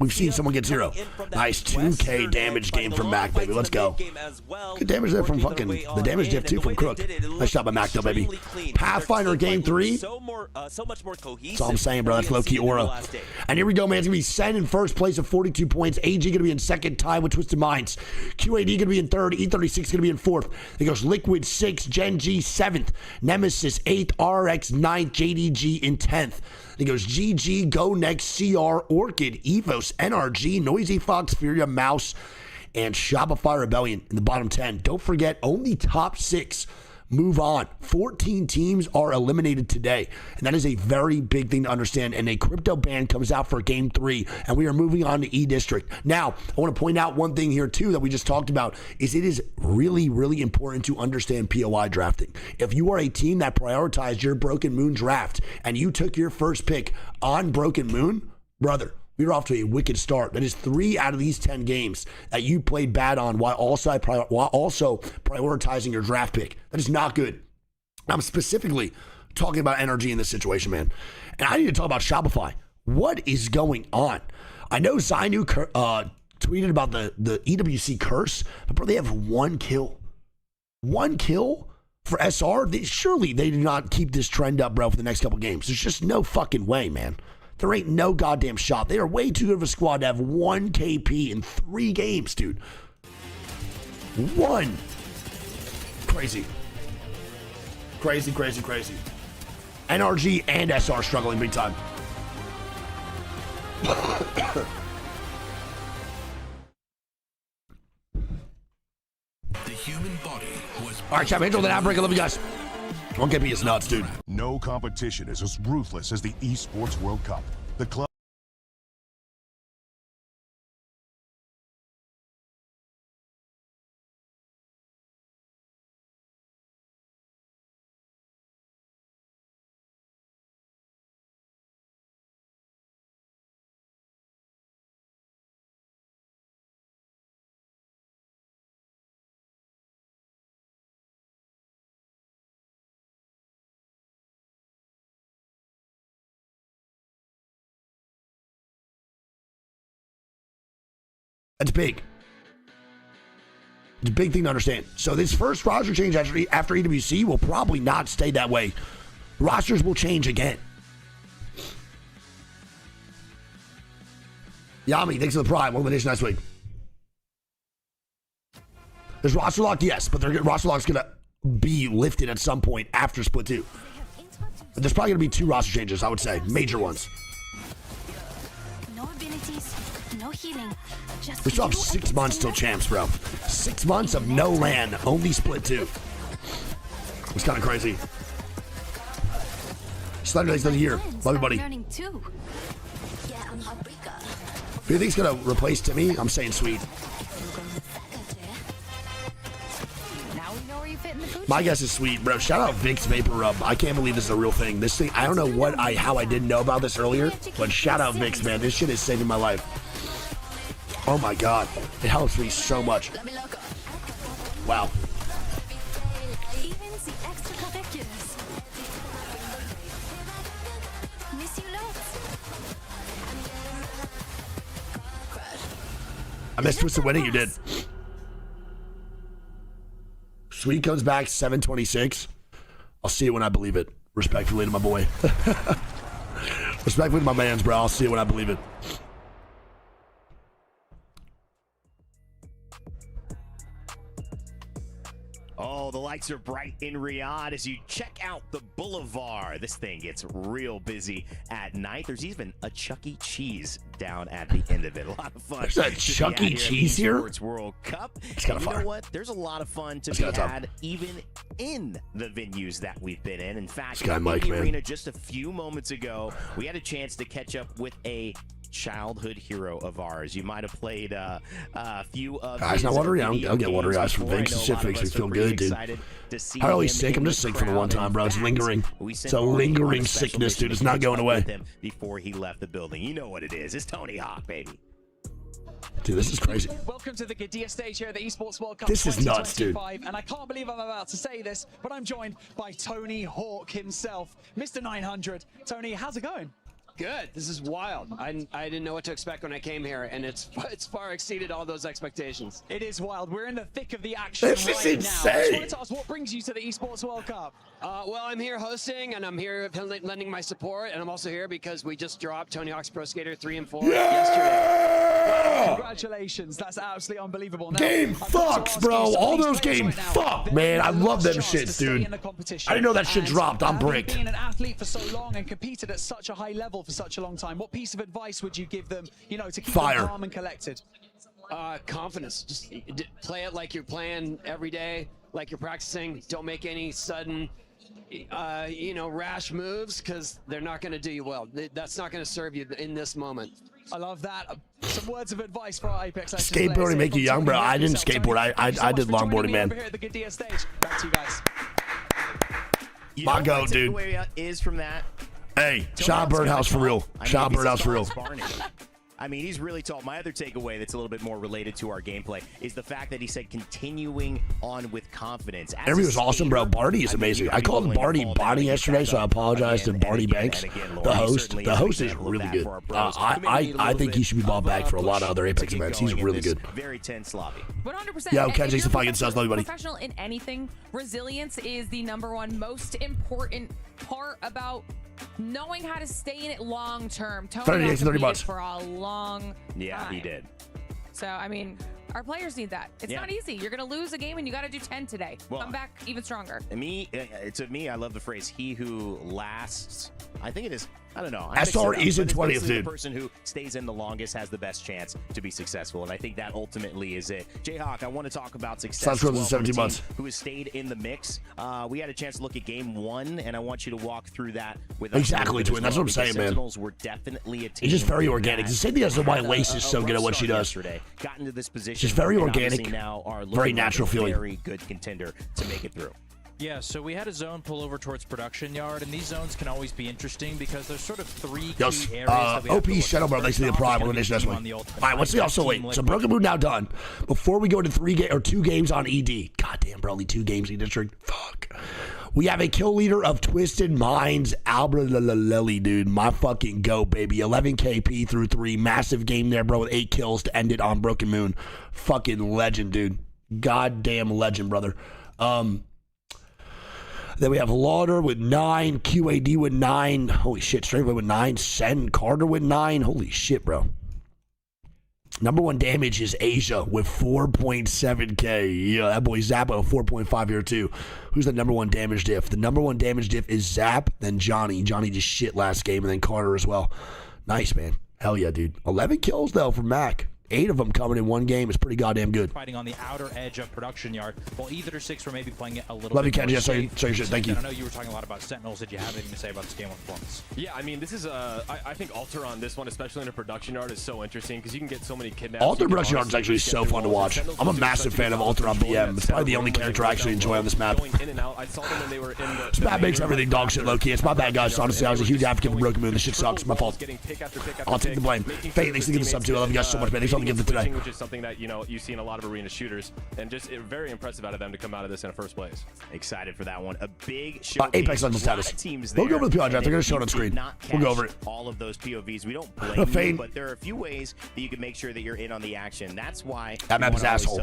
we've seen someone get 0. Nice 2K damage game from Mac, baby. Let's go. Good damage there from fucking the damage diff too from Crook. Nice shot by Mac though, baby. Pathfinder game 3. That's all I'm saying, bro. That's low-key aura. And here we go, man. It's going to be Sen in first place of 42 points. AG going to be in second, tied with Twisted Minds. QAD going to be in third. E36 going to be in fourth. It goes Liquid 6, Gen.G 7th, Nemesis 8th, RX 9th, JDG in 10th. It goes GG, GoNext, CR, Orchid, EVOS, NRG, NOEZ, FOXX, FURIA, MOUZ, and Shopify Rebellion in the bottom 10. Don't forget, only top 6 move on. 14 teams are eliminated today, and that is a very big thing to understand. And a crypto ban comes out for game 3, and we are moving on to E District. Now, I want to point out one thing here too that we just talked about is it is really, really important to understand POI drafting. If you are a team that prioritized your Broken Moon draft and you took your first pick on Broken Moon, brother, we're off to a wicked start. That is 3 out of these 10 games that you played bad on while also prioritizing your draft pick. That is not good. I'm specifically talking about NRG in this situation, man. And I need to talk about Shopify. What is going on? I know Zainu tweeted about the EWC curse, but bro, they have 1 kill. 1 kill for SR? Surely they do not keep this trend up, bro, for the next couple games. There's just no fucking way, man. There ain't no goddamn shot. They are way too good of a squad to have 1 KP in 3 games, dude. 1. Crazy. Crazy, crazy, crazy. NRG and SR struggling big time. The human body was... All right, chat, man. Until that outbreak, I love you guys. 1 KP is nuts, dude. No competition is as ruthless as the Esports World Cup. The club That's big. It's a big thing to understand. So this first roster change after EWC will probably not stay that way. Rosters will change again. Yami, thanks for the prime. Welcome to next week. There's roster lock, yes, but roster lock's going to be lifted at some point after Split 2. But there's probably going to be 2 roster changes, I would say. Major ones. No abilities, no healing. We still have 6 months till champs, bro. 6 months of no LAN, only Split 2. It's kind of crazy. Slender Days doesn't here. Love you, buddy. Who do you think's gonna replace Timmy? I'm saying Sweet. My guess is Sweet, bro. Shout out Vic's Vapor Rub. I can't believe this is a real thing. This thing, I don't know how I didn't know about this earlier, but shout out Vic's, man. This shit is saving my life. Oh my God. It helps me so much. Wow. I missed Twisted Winning, you did. Sweet comes back 7:26. I'll see it when I believe it. Respectfully to my boy. Respectfully to my mans, bro. I'll see it when I believe it. Oh, the lights are bright in Riyadh as you check out the boulevard. This thing gets real busy at night. There's even a Chuck E. Cheese down at the end of it. A lot of fun. There's a Chuck E. Cheese here? Esports World Cup. It's kind of fun. fun. You know what? There's a lot of fun to be had even in the venues that we've been in. In fact, in the arena just a few moments ago, we had a chance to catch up with a childhood hero of ours. You might have played a few of Guys, not watery. I'll get watery eyes from Vince. This shit makes me feel good, dude. to see. I'm always him sick. in I'm just the sick for the crowd. one time, bro. It's In fact, lingering. we sent It's a Barney on lingering special sickness, mission dude. It's to not catch going up away. with him before he left the building. You know what it is. It's Tony Hawk, baby. Dude, this is crazy. Welcome to the Qadsiah stage here at the Esports World Cup This is nuts, dude. 2025, and I can't believe I'm about to say this, but I'm joined by Tony Hawk himself, Mr. 900. Tony, how's it going? Good. This is wild. I didn't know what to expect when I came here, and it's far exceeded all those expectations. It is wild. We're in the thick of the action This is right now. I insane. just wanted to ask, what brings you to the Esports World Cup? Well, I'm here hosting, and I'm here lending my support, and I'm also here because we just dropped Tony Hawk's Pro Skater 3 and 4 yesterday. Congratulations. That's absolutely unbelievable. Now, Game fucks, bro. All those games fuck, man. I love them shits, dude. I didn't know that shit dropped. I'm bricked. Being an athlete for so long and competed at such a high level for such a long time, what piece of advice would you give them, to keep them calm and collected? Confidence. Just play it like you're playing every day, like you're practicing. Don't make any sudden, rash moves, because they're not going to do you well. That's not going to serve you in this moment. I love that. Some words of advice for our Apex Legends Skateboarding make you young, bro. I didn't skateboard. I did longboarding, man. Here at the Qadsiah stage. Back to you guys. My go, dude. Is from that. Hey, shout out Birdhouse for real. Shout out Birdhouse for real. I mean, he's really tall. My other takeaway that's a little bit more related to our gameplay is the fact that he said continuing on with confidence. Every was awesome, bro. Barney is amazing. I called Barney Bonnie yesterday, so I apologize to Barney Banks, the host. The host is really good. I think he should be brought back for a lot of other Apex events. He's really good. Very tense lobby. 100%. Yo, Kenji, some fucking stuff, everybody. Professional in anything, resilience is the #1 most important part about knowing how to stay in it long term. Tony 30 bucks for a long time. Yeah, he did. So, I mean, our players need that. It's not easy. You're going to lose a game and you got to do 10 today. Well, come back even stronger. To me, I love the phrase, he who lasts. I think it is, I don't know. SR is in 20th, dude. The person who stays in the longest has the best chance to be successful, and I think that ultimately is it. Jayhawk, I want to talk about success. Sounds 17 months. Who has stayed in the mix. We had a chance to look at game 1, and I want you to walk through that with us. Exactly, Twin. That's what I'm saying, man. Sentinels were definitely a team. It's just very organic. The same thing as why Lace is so good at what she does. Got into this position. Just very organic, now are very natural feeling. Very good contender to make it through. Yeah, so we had a zone pull over towards production yard, and these zones can always be interesting because there's sort of 3 key areas that we have OP Shadow Bro, thanks to the Prime organization. That's one. All right, what's the also wait? So Broken Moon now done. Before we go to 2 games on ED. Goddamn, bro, only 2 games in district. Fuck. We have a kill leader of Twisted Minds, Albert, dude. My fucking go, baby. 11 KP through 3. Massive game there, bro, with 8 kills to end it on Broken Moon. Fucking legend, dude. Goddamn legend, brother. Then we have Lauder with 9, QAD with 9. Holy shit, Straightway with 9, Sen Carter with 9. Holy shit, bro. #1 damage is Asia with 4.7k. Yeah, that boy Zappa with 4.5 here too. Who's the #1 damage diff? The #1 damage diff is Zap, then Johnny. Johnny just shit last game, and then Carter as well. Nice, man. Hell yeah, dude. 11 kills though from Mac. 8 of them coming in 1 game is pretty goddamn good. Fighting on the outer edge of production yard, while either 6 were maybe playing it a little Love you, bit Kenji. more Sorry, safe. sorry, thank you. I know you were talking a lot about Sentinels. Did you have anything to say about this game 1 performance? Yeah, I mean, this is I think Alter on this one, especially in a production yard, is so interesting because you can get so many kidnaps. Alter production yard is actually so fun to watch. I'm a massive fan of Alter on BM. It's probably the only character I actually enjoy on this map. This map makes everything dog shit low key. It's my bad, guys. Honestly, I was a huge advocate for Broken Moon. This shit sucks. My fault. I'll take the blame. Fate, thanks for giving the sub too. I love you guys so much, man. Thanks for giving it today. Which is something that, you see in a lot of arena shooters, and just very impressive out of them to come out of this in the first place. Excited for that one. A big showcase. Apex Legends status. We'll go over the PR draft. They're going to show it on screen. We'll go over it. All of those POVs. We don't blame you, but there are a few ways that you can make sure that you're in on the action. That's why that map is asshole.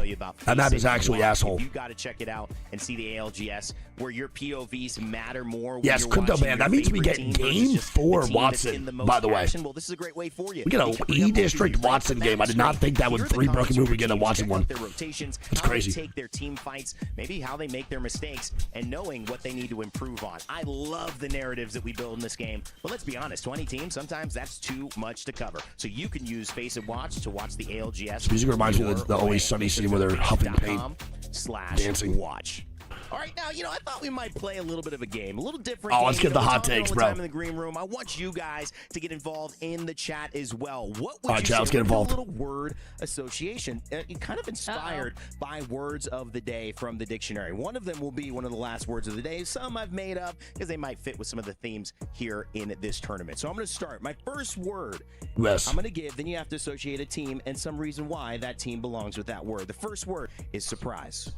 That map is actually asshole. You got to check it out and see the ALGS where your POVs matter more. Yes, Crypto Band. That means we get game 4 Watson, by the way. Well, this is a great way for you. We get a E-District Watson game. I did not think that would 3 Broken Moon would get a Watson one. Rotations, that's crazy. Take their team fights, maybe how they make their mistakes, and knowing what they need to improve on. I love the narratives that we build in this game, but let's be honest, 20 teams, sometimes that's too much to cover. So you can use Face and Watch to watch the ALGS. Music reminds me of the Always Sunny scene where they're huffing paint, dancing. Watch. All right, right, now, I thought we might play a little bit of a game, a little different. Oh, let's get the hot takes, bro. Time in the green room. I want you guys to get involved in the chat as well. What would All right, you chat, say? let's get involved. A little word association, kind of inspired by words of the day from the dictionary. One of them will be one of the last words of the day. Some I've made up because they might fit with some of the themes here in this tournament. So I'm going to start. My first word, yes, I'm going to give, then you have to associate a team and some reason why that team belongs with that word. The first word is surprise.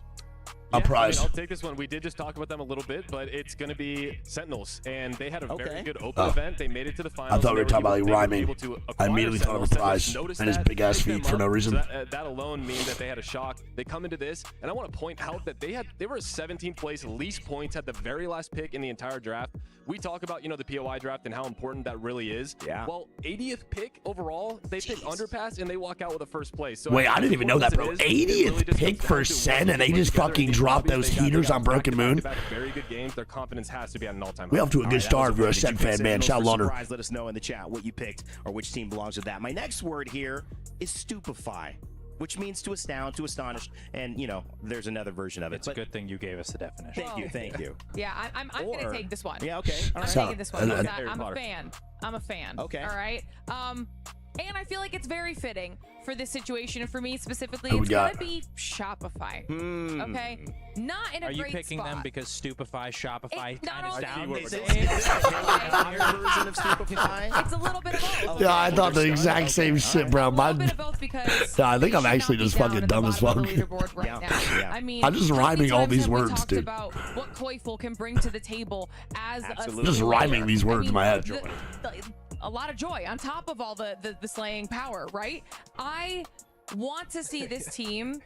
A prize. I'll take this one. We did just talk about them a little bit, but it's going to be Sentinels, and they had a very good open event. They made it to the finals. I thought we were talking about rhyming. I immediately thought of a prize and his big ass feet for no reason. So that alone means that they had a shock. They come into this, and I want to point out that they were 17th place, least points at the very last pick in the entire draft. We talk about the POI draft and how important that really is. Yeah. Well, 80th pick overall, they pick underpass and they walk out with a first place. So wait, I didn't even know that, bro. 80th pick for Sen, and they just fucking dropped those heaters on Broken Moon. Very good games. Their confidence has to be at an all-time high. We off to a good start if you're a Sen fan, man. Shout out Launder. Let us know in the chat what you picked or which team belongs with that. My next word here is stupefy, which means to astound, to astonish, and there's another version of it. It's a good thing you gave us the definition. Thank you. Yeah, I'm gonna take this one. Yeah, okay. I'm taking this one. I'm a fan. I'm a fan. Okay. All right. And I feel like it's very fitting for this situation, and for me specifically, Who we it's got? gonna be Shopify. Okay, not in a Are you great picking spot. them because Stupefy, Shopify, not kind of only- sound the It's- same? version of stupefy? It's a little bit of both. Yeah, I thought the exact same shit, bro. A little bit of both because I think I'm actually just fucking dumb as fuck. I mean, I'm just how many rhyming all times these have we words, talked dude. about what Koifel can bring to the table as a Just rhyming these words in my head. a lot of joy on top of all the slaying power, right? I want to see this team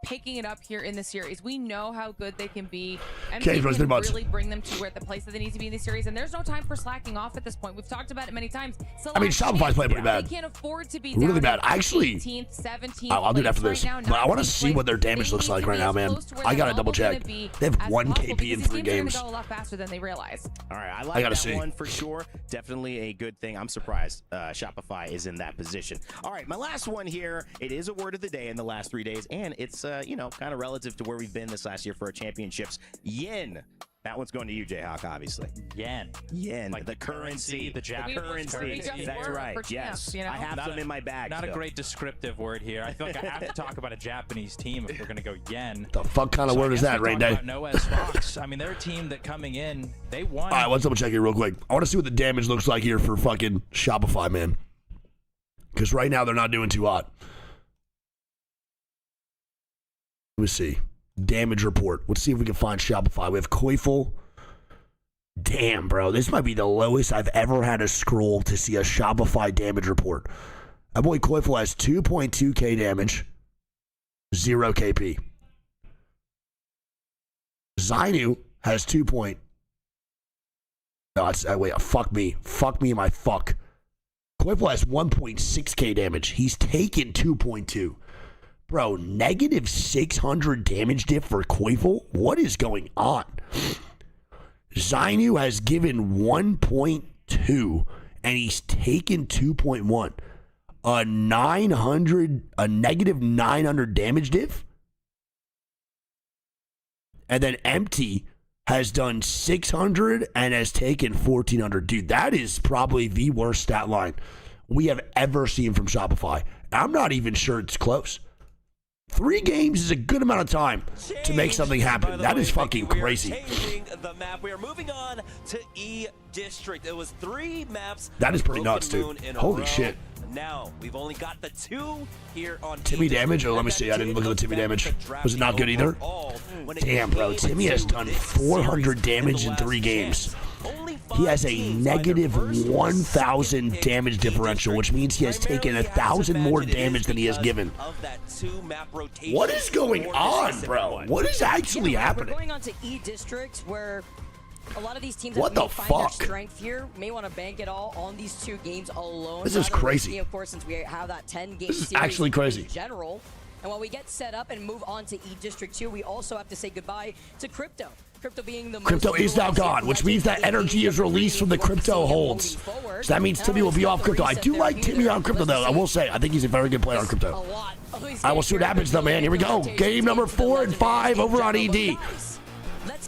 picking it up here in the series. We know how good they can be, and we can really bring them to where the place that they need to be in the series. And there's no time for slacking off at this point. We've talked about it many times. I mean, Shopify's playing pretty bad. They can't afford to be Really down bad. Actually, 18th, 17th I'll do it after this. right now, But I want to 19th see place. what their damage looks like right now, man. I gotta double check. They have 1 KP in 3 games. Go a lot faster than they realize. All right, I I like gotta that see. one for sure. Definitely a good thing. I'm surprised Shopify is in that position. All right, my last one here. It is a word of the day in the last 3 days, and it's kind of relative to where we've been this last year for our championships. Yen. That one's going to you, Jayhawk, obviously. Yen. Like the currency, the Japanese currency. That's right. Yes. I have some in my bag. Not a great descriptive word here. I feel like I have to talk about a Japanese team if we're going to go yen. The fuck kind of word is that, Rain Day? NOEZ FOXX. I mean, they're a team that coming in, they won. All right, let's double check here real quick. I want to see what the damage looks like here for fucking Shopify, man. Because right now they're not doing too hot. Let me see. Damage report. Let's see if we can find Shopify. We have Koifel. Damn, bro. This might be the lowest I've ever had to scroll to see a Shopify damage report. That boy Koifel has 2.2k damage. 0 KP. Zainu has 2 point. No, it's, wait, fuck me. Fuck me, my fuck. Koifel has 1.6k damage. He's taken 2.2. Bro, negative 600 damage diff for Koifel? What is going on? Zainu has given 1.2 and he's taken 2.1. A negative 900 damage diff? And then Empty has done 600 and has taken 1400. Dude, that is probably the worst stat line we have ever seen from Shopify. I'm not even sure it's close. 3 games is a good amount of time to make something happen. That is fucking crazy. Changing the map. We are moving on to E District. It was 3 maps. That is pretty nuts, dude. Holy shit. Now we've only got the 2 here on Timmy damage? Oh, let me see. I didn't look at the Timmy damage. Was it not good either? Damn, bro. Timmy has done 400 damage in 3 games. He has a negative 1,000 damage differential, which means he has taken 1,000 more damage than he has given. What is going on, bro? What is actually happening? We're going on to E District, where a lot of these teams What that may the find their fuck? strength here may want to bank it all on these 2 games alone. This is rather than crazy. risking, of course, since we have that 10-game This is series actually crazy. in general. And while we get set up and move on to E District 2, we also have to say goodbye to Crypto. Crypto being the Crypto is now gone, which means that energy is released from the Crypto holds. So that means Timmy will be off Crypto. I do like Timmy on Crypto, though. I will say, I think he's a very good player on Crypto. I will see what happens, though, man. Here we go. Game number 4 and 5 over on ED.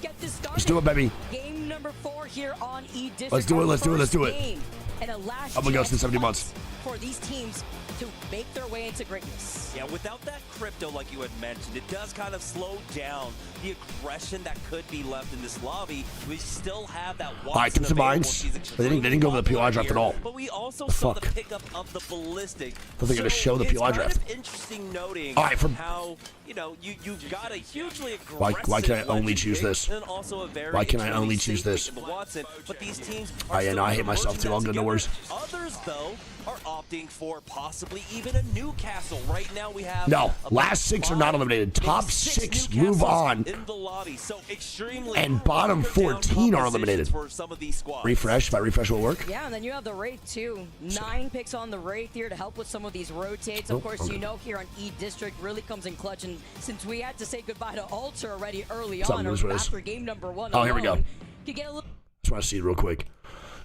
get this started. Let's do it, baby. Game number 4 here on E-District. Let's do it. Let's do it. Let's do it. And a last I'm gonna go to 70 months for these teams to make their way into greatness. Yeah, without that crypto, like you had mentioned, it does kind of slow down the aggression that could be left in this lobby. We still have that. All right, keep some minds. They didn't go over the POI draft at all. But we also the saw fuck? the pickup of the ballistic. Thought they're gonna show the POI draft. It's interesting noting All right, how you've got a hugely aggressive. Why can I only choose this? And also a very Why can I only choose this? Watson, but these teams Oh yeah, no, I hate myself too. I'll go no worries. Others, though, are opting for possibly even a Newcastle. Right now, we have No, last 6 are not eliminated. Top 6 move on, in the lobby. So extremely and bottom 14 are eliminated. for some of these squads. Refresh. If I refresh, will work. Yeah, and then you have the Wraith too. 9 picks on the Wraith here to help with some of these rotates. Of course, you know here on E-District really comes in clutch. And since we had to say goodbye to Alter already early on, or after game number 1 Oh, here we go. Could get a little. Just want to see it real quick.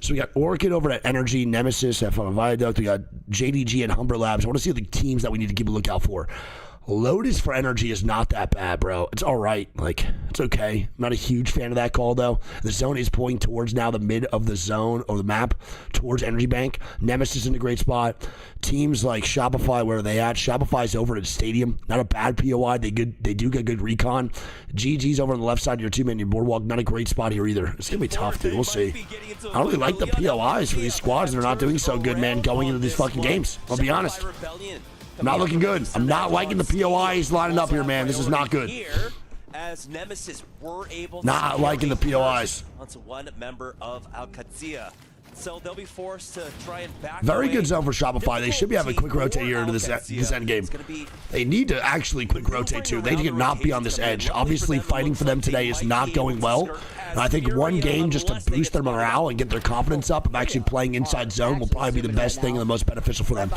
So we got Orchid over at Energy, Nemesis at Viaduct. We got Gen.G and Humber Labs. I want to see the teams that we need to keep a lookout for. Lotus for Energy is not that bad, bro. It's all right. Like, it's okay. I'm not a huge fan of that call, though. The zone is pointing towards now the mid of the zone or the map towards Energy Bank. Nemesis in a great spot. Teams like Shopify, where are they at? Shopify's over at Stadium. Not a bad POI. They do get good recon. GG's over on the left side of your 2-man, your boardwalk. Not a great spot here either. It's going to be tough, dude. We'll see. I don't really like the POIs for these squads that are not doing so good, man, going into these fucking games. I'll be honest. Not looking good. I'm not liking the POIs lining up here, man. This is not good. As Nemesis were able not liking the POIs. Onto one member of Qadsiah. So they'll be forced to try and back Very away. good zone for Shopify. They should be having a quick rotate here into this end game. They need to actually quick rotate too. They cannot be on this edge. Obviously, fighting for them today is not going well. And I think one game just to boost their morale and get their confidence up of actually playing inside zone will probably be the best thing and the most beneficial for them.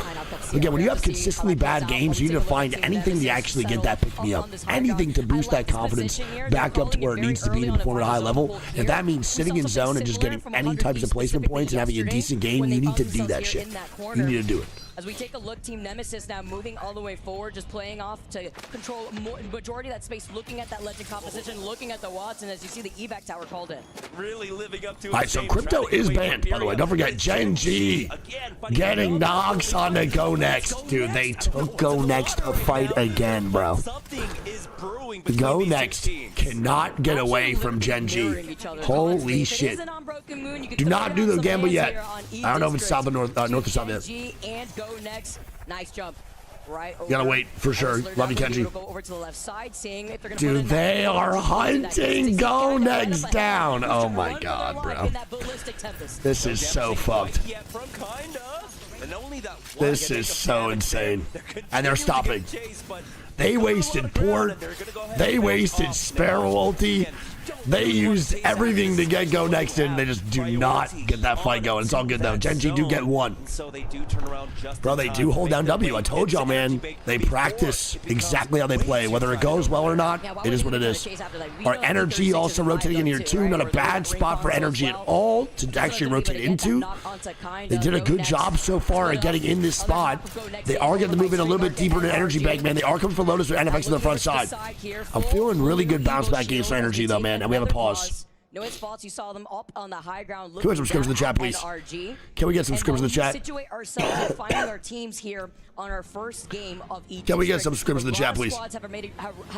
Again, when you have consistently bad games, you need to find anything to actually get that pick-me-up. Anything to boost that confidence back up to where it needs to be to perform at a high level. If that means sitting in zone and just getting any types of placement points and having a decent game, you need to do that shit. You need to do it. As we take a look, Team Nemesis now moving all the way forward, just playing off to control majority of that space, looking at that legend composition, looking at the Watson, as you see the evac tower called in. Really living up to All right, so crypto is banned, by the way. Don't forget, Gen.G getting knocks on the GoNext. Dude, they took GoNext to fight again, bro. GoNext cannot get away from Gen.G. Holy shit. Do not do the gamble yet. I don't know if it's south or north or south yet. And GoNext, nice jump. Right over. Gotta wait for sure. Love you, Kenji. Go over to the left side, seeing if they're gonna Dude, they are hunting GoNext down. Oh my god, bro. This is so fucked. This is so insane. And they're stopping. They wasted port. They wasted Sparrow ulti. They used everything to get GoNext in. They just do not get that fight going. It's all good though. Gen.G do get one. Bro, they do hold down W. I told y'all, man. They practice exactly how they play. Whether it goes well or not, it is what it is. Our Energy also rotating in here too. Not a bad spot for Energy at all to actually rotate into. They did a good job so far at getting in this spot. They are going to move in a little bit deeper into Energy Bank, man. They are coming for Lotus with NFX on the front side. I'm feeling really good bounce back games for Energy though, man. And we have a pause. NOEZ faults, you saw them up on the high ground. Can we get some scrims in the chat, please? Can we get some scrims in the chat? Situate ourselves and finding our teams here on our first game of each. Can we get some scrims in the chat, please? Squads have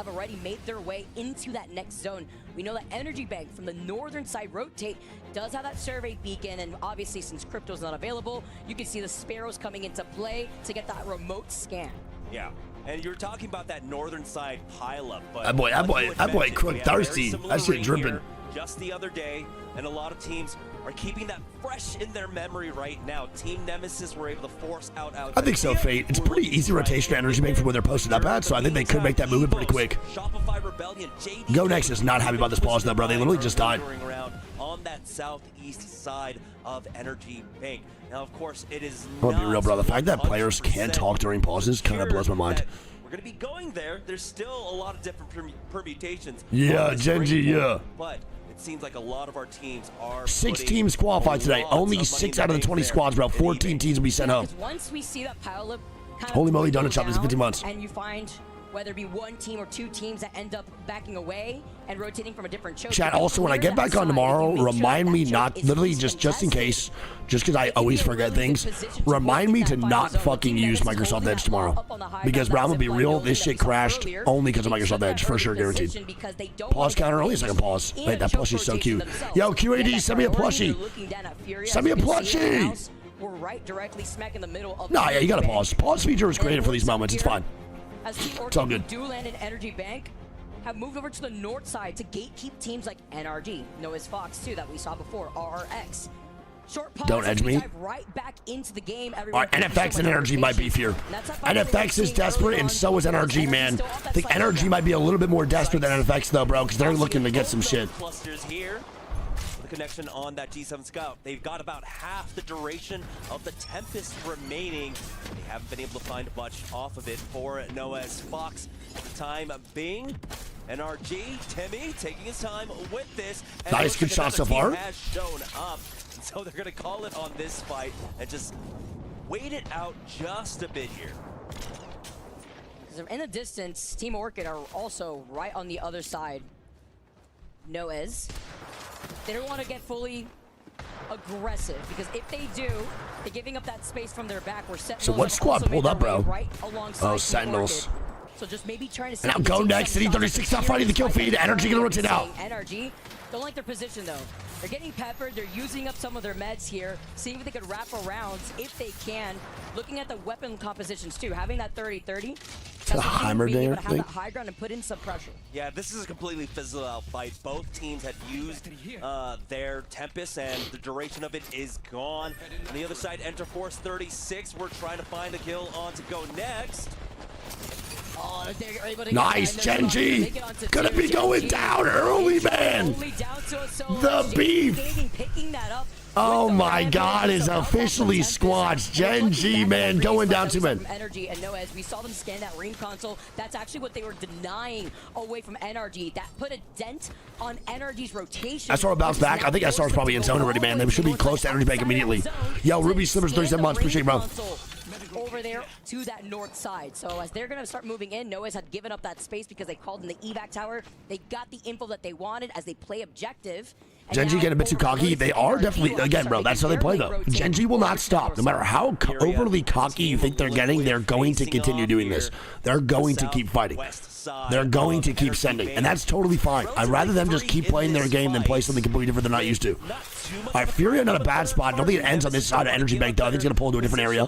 already made their way into that next zone. We know that Energy Bank from the northern side rotate does have that survey beacon, and obviously since crypto's not available, you can see the Sparrows coming into play to get that remote scan. Yeah. And you're talking about that northern side pileup, but that boy, Crook thirsty. That shit dripping. Just the other day, and a lot of teams are keeping that fresh in their memory right now. Team Nemesis were able to force out. I think so, Fate. It's pretty easy rotation to Energy Bank from when they're posted up at, so I think they could make that movement pretty quick. GoNext is not happy about this pause though, bro. They literally just died. On that southeast side of Energy Bank. Now, of course, it is. I'm gonna be real, bro. The fact that players can't talk during pauses kind of blows my mind. We're going to be going there. There's still a lot of different permutations. Yeah, Gen.G, yeah. But it seems like a lot of our teams are. 6 teams qualified today. Only 6 out of the 20 squads, bro. 14 teams will be sent home. Once we see that pileup, holy moly, donut shop is 15 months. And you find whether it be one team or two teams that end up backing away and rotating from a different choke. Chat, also, when I get back on tomorrow, remind me not, literally just in case, just because I always forget things, remind me to not fucking use Microsoft Edge tomorrow. Because, bro, I'm going to be real, this shit crashed only because of Microsoft Edge, for sure, guaranteed. Pause counter, only a second pause. Wait, that plushie's so cute. Yo, QAD, send me a plushie. Send me a plushie. We're right directly smack in the middle of Nah, yeah, you got to pause. Pause feature is created for these moments, it's fine. As Team It's all Orchid, good. Dual Land and Energy Bank have moved over to the north side to gatekeep teams like NRG, NOEZ FOXX too, that we saw before, RRX. Short pause. Don't edge me. Dive right back into the game. All right, NFX and NRG might be here. NFX is desperate, and so is NRG, man. I think NRG might be a little bit more desperate than NFX, though, bro, because they're looking to get some shit. Clusters here. The connection on that G7 Scout. They've got about half the duration of the Tempest remaining. They haven't been able to find much off of it for NOEZ FOXX. For the time being, NRG, Timmy taking his time with this. And Nice, good shot so far. has shown up. So they're going to call it on this fight and just wait it out just a bit here. In the distance, Team Orchid are also right on the other side. NOEZ. They don't want to get fully aggressive because if they do, they're giving up that space from their back. Where Sentinels So what squad pulled up, bro? Right alongside Oh, Sentinels. So just maybe trying to. And now GoNext at E36 not fighting the kill feed. Energy gonna rotate out. NRG don't like their position though. They're getting peppered. They're using up some of their meds here. Seeing if they could wrap around if they can. Looking at the weapon compositions too. Having that 30-30. The Heimer being there, able to have that high ground and put in some pressure. Yeah, this is a completely fizzled out fight. Both teams had used their Tempest, and the duration of it is gone. On the other side, Enter Force 36. We're trying to find a kill on to GoNext. Oh, Nice, Gen.G. Gonna be going down early, man. The beef. Oh my God, is officially squashed. Gen.G, man, going down to men. Energy and NOEZ, we saw them scan that ring console. That's actually what they were denying away from NRG. That put a dent on NRG's rotation. SR will bounce back. I think SR's probably in zone already, man. They should be close to Energy Bank immediately. Yo, Ruby Slippers, 37 months. Appreciate it, bro. Over there to that north side. So as they're going to start moving in, NOEZ had given up that space because they called in the evac tower. They got the info that they wanted as they play objective. Gen.G getting a bit too cocky. They are definitely, again, bro, that's how they play, though. Gen.G will not stop. No matter how overly cocky you think they're getting, they're going to continue doing this. They're going to keep fighting. They're going to keep sending. And that's totally fine. I'd rather them just keep playing their game than play something completely different they're not used to. All right, FURIA not a bad spot. I don't think it ends on this side of Energy Bank, though. I think it's going to pull into a different area.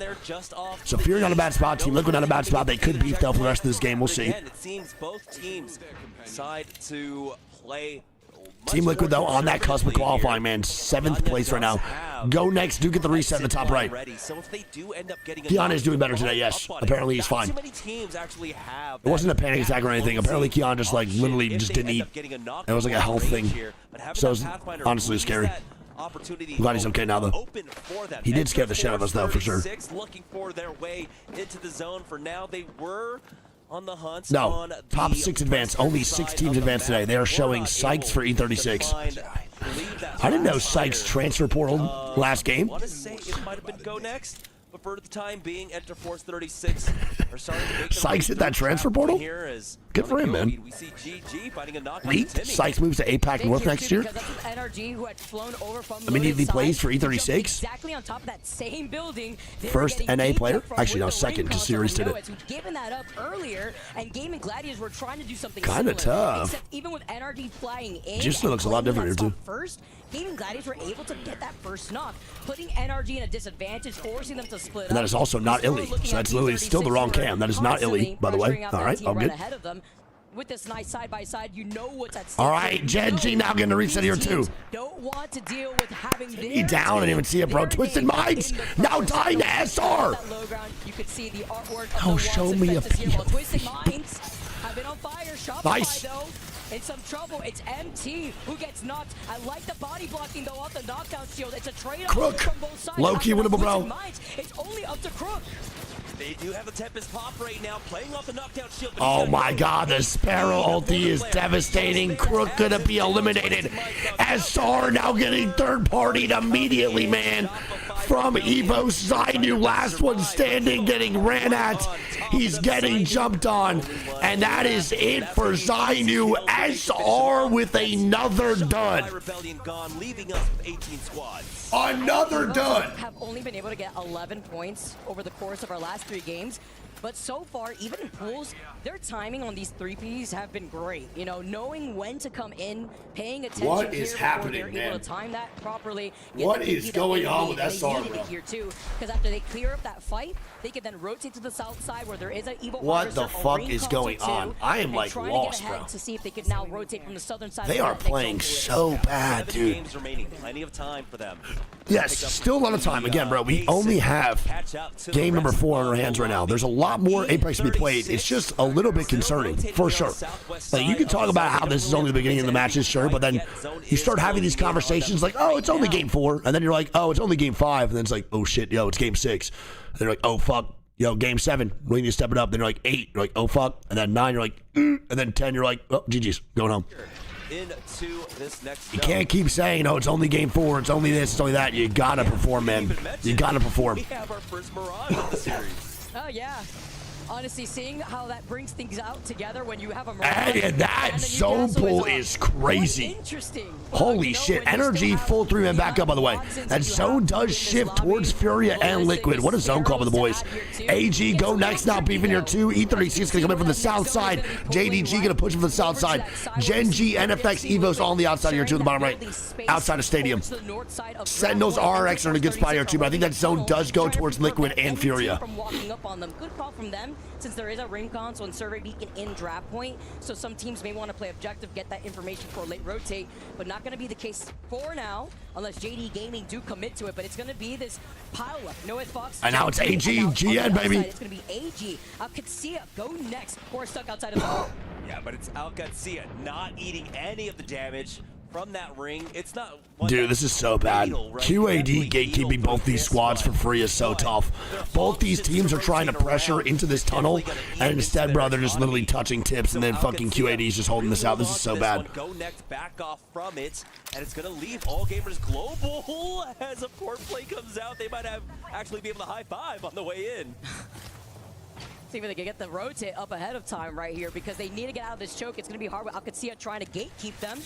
So FURIA not a bad spot. Team Liquid not a bad spot. They could beef, though, for the rest of this game. We'll see. It seems both teams decide to play. Team Liquid, though, on that cusp of qualifying, man. 7th place right now. GoNext do get the reset in the top right. Keon is doing better today, yes. Apparently he's fine. It wasn't a panic attack or anything. Apparently Keon just, like, literally just didn't eat. It was like a health thing. So it was honestly scary. I'm glad he's okay now, though. He did scare the shit out of us, though, for sure. Looking for their way into the zone. For now, they were on the hunt. No, top 6 advance. Only 6 teams advanced today. They are showing Sykes for E36. I didn't know Sykes transfer portal last game. I want to say it might have been GoNext, but for the time being, Enter Force 36 are starting to make Sykes hit that transfer portal? Good for him, man. We see GG fighting a knockout. Leaked. Sykes moves to APAC North next year. Immediately plays for E36. Exactly on top of that same building. First NA player. Actually, no, second, because Series did it. Given that up earlier, and Gaimin Gladiators were trying to do something kind of tough. Except even with NRG flying in, Just looks a lot different here, too. First, Gaimin Gladiators were able to get that first knock, putting NRG in a disadvantage, forcing them to split up. And that is also not Illy. So that's literally still the wrong cam. That is not Illy, by the way. All right, all good. With this nice side by side, you know what's at stake. All right, Gen.G now getting a reset here too. Don't want to deal with having he down and even see it, bro. Twisted Minds now dying to SR. You could see the artwork. Oh, show me a Twisted Minds have been on fire. Shopify, nice. Though, in some trouble. It's MT who gets knocked. I like the body blocking though off the knockdown shield. It's a trade-off from both sides. Low-key winnable, bro. It's only up to Crook. They do have a Tempest pop right now, playing off the knockdown shield. Oh my God, the Sparrow ulti is devastating. Crook gonna be eliminated. SR now getting third-partied immediately, man. from EVOS. Zainu, last one standing, getting ran at. He's getting jumped on. And that is it for Zainu. SR with another dud. Another dud. Have only been able to get 11 points over the course of our last 3 games. But so far, even in pools, their timing on these 3Ps have been great. You know, knowing when to come in, paying attention. What is happening, they're man? able to time that properly. What is going on with SR, bro? Here too, because after they clear up that fight, they can then rotate to the south side where there is an EVO. What the fuck is going on? I am like lost, bro. To see if they could now rotate from the southern side. They are playing so bad, dude. Games remaining, plenty of time for them. Yes, still a lot of time. Again, bro, we only have game number 4 on our hands right now. There's a lot more Apex to be played. It's just a little bit concerning, for sure. Like, you can talk about how this is only the beginning of the matches, sure, but then you start having these conversations like, oh, it's only game 4, and then you're like, oh, it's only game 5, and then it's like, oh shit, yo, it's game 6. And they're like, oh fuck, yo, game 7, we need to step it up. Then you're like 8, you're like, oh fuck, and then 9, you're like, and then 10, you're like, oh, GG's, going home. Into this next You can't keep saying, oh, it's only game 4, it's only this, it's only that. You gotta perform, man. You gotta perform. We have our first Mirage of the series. Oh yeah. Honestly, seeing how that brings things out together when you have a Mirage. And that zone pull is crazy. Holy shit. Energy full 3-man back up, by the way. That zone does shift towards FURIA and Liquid. What a zone call by the boys. AG, GoNext now beefing here too. E36 is going to come in from the south side. Gen.G going to push him from the south side. Gen.G, NFX, EVOS all on the outside here too, on the bottom right. Outside of Stadium. Sentinels, RX are in a good spot here too, but I think that zone does go towards Liquid and FURIA. Good call from them, since there is a ring console and survey beacon in draft point, so some teams may want to play objective, get that information for a late rotate, but not going to be the case for now, unless JD Gaming do commit to it, but it's going to be this pile up. NOEZ, FOXX. And now it's AG, GN, baby. It's going to be AG. Qadsiah, GoNext, who are stuck outside of the hole. Yeah, but it's Qadsiah not eating any of the damage from that ring. It's not. Dude, this is so bad. QAD gatekeeping both these squads for free is so tough. Both these teams are trying to pressure into this tunnel, and instead, bro, they're just literally touching tips, and then fucking QAD is just holding this out. This is so bad. GoNext back off from it, and it's gonna leave All Gamers global as a court play comes out. They might have actually be able to high five on the way in. See if they can get the rotate up ahead of time right here, because they need to get out of this choke. It's going to be hard with Qadsiah trying to gatekeep them,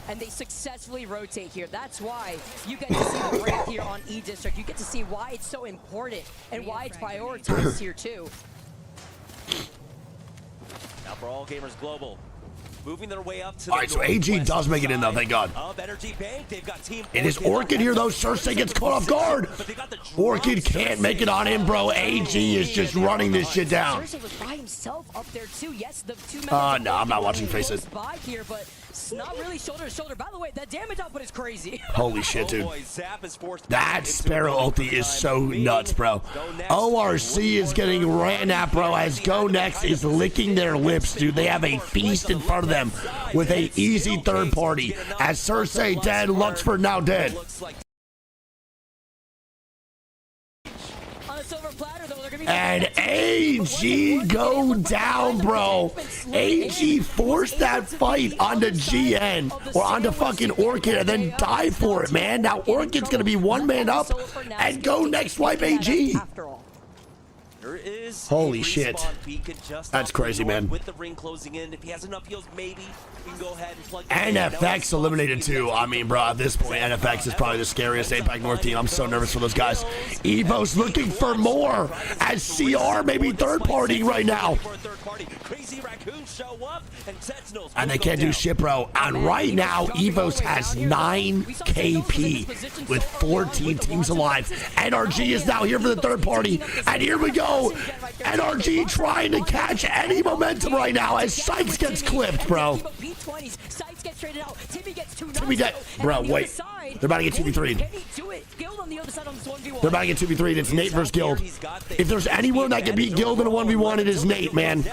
and they successfully rotate here. That's why you get to see the break here on E-District. You get to see why it's so important and why it's prioritized here too. Now for All Gamers Global, moving their way up to all right, so AG does make it in though, thank God. It is Orchid here though. Cersei gets caught off guard. Orchid can't make it on him, bro. AG is just running this shit down. Cersei was by himself up there too. Yes, the two no, I'm not watching Face It. By here, but it's not really shoulder to shoulder. By the way, that damage output is crazy. Holy shit, dude. That Sparrow ulti is so nuts, bro. ORC is getting ran at, bro, as GoNext is licking their lips, dude. They have a feast in front of them with a easy third party. As Cersei dead, Luxford now dead. And AG go down, bro. AG forced that fight onto GN or onto fucking Orchid and then die for it, man. Now Orchid's gonna be one man up and GoNext wipe AG. Holy shit. That's crazy, man. With the ring closing in, if he has enough heals, maybe we can go ahead and plug NFX eliminated too. I mean, bro, at this point, NFX is probably the scariest APAC North team. I'm so nervous for those guys. EVOS looking for more as CR maybe third party right now. Crazy Raccoon show up and Sentinels. And they can't do shit, bro. And right now, EVOS has 9 KP with 14 teams alive. NRG is now here for the third party. And here we go. NRG trying to catch any momentum right now as Sykes gets clipped, bro. Timmy dead. Bro, wait. They're about to get 2v3'd. They're about to get 2v3'd. It's Nate versus Guild. If there's anyone that can beat Guild in a 1v1, it is Nate, man.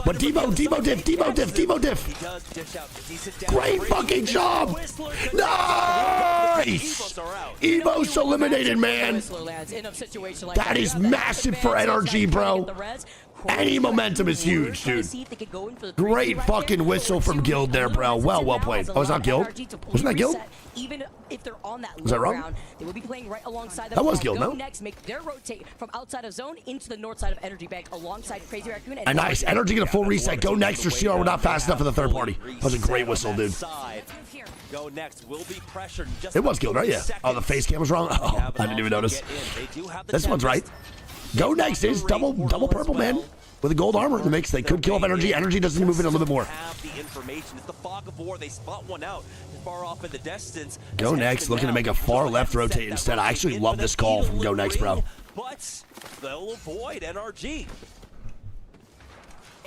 But Devo diff. Great fucking job. Nice. EVOS eliminated, man. That is massive for NRG, bro. Any momentum is huge, dude. Great fucking whistle from Guild there, bro. Well played. Oh, it's not Guild? Wasn't that Guild? Even if they're on that Was that wrong? ground, they will be playing right alongside them. That was Guild, no? GoNext make their rotate from outside of zone into the north side of Energy Bank alongside Crazy Raccoon. And nice. Energy get a full reset. GoNext or CR were not fast enough for the third party. That was a great whistle, dude. GoNext will be pressured. It was Guild, right? Yeah. Oh, the face cam was wrong? Oh, I didn't even notice. This one's right. GoNext is double purple, man. With a gold armor in the mix, they could kill off Energy. Energy doesn't move in a little bit more. The information. It's the fog of war. They spot one out far off in the distance. GoNext looking to make a far left rotate instead. I actually love this call from GoNext, bro. But they'll avoid NRG.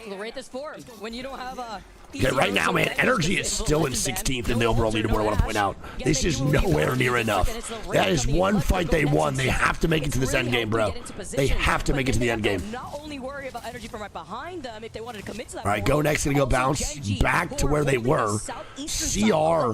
The rate this for when you don't have a. Okay, right now, man, Energy is still in 16th in the overall leaderboard, I want to point out. This is nowhere near enough. That is one fight they won. They have to make it to this end game, bro. They have to make it to the end game. Not only worry about Energy from right behind them if they wanted to commit to that. All right, GoNext going to go bounce back to where they were. CR,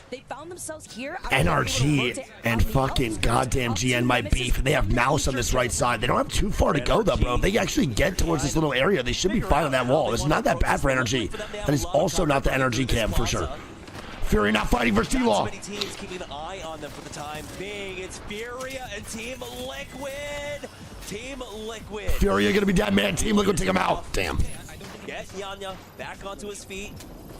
they found themselves here. NRG, and fucking goddamn GN might beef. They have MOUZ on this right side. They don't have too far to go, though, bro. If they actually get towards this little area, they should be fine on that wall. It's not that bad for Energy. That is also not the NRG cam for sure. FURIA not fighting for T-Law. Teams keeping an eye on them for the time being. It's FURIA and Team Liquid. Team Liquid. FURIA gonna be dead, man. Team Liquid take him out. Damn. Get Yanya back onto his feet.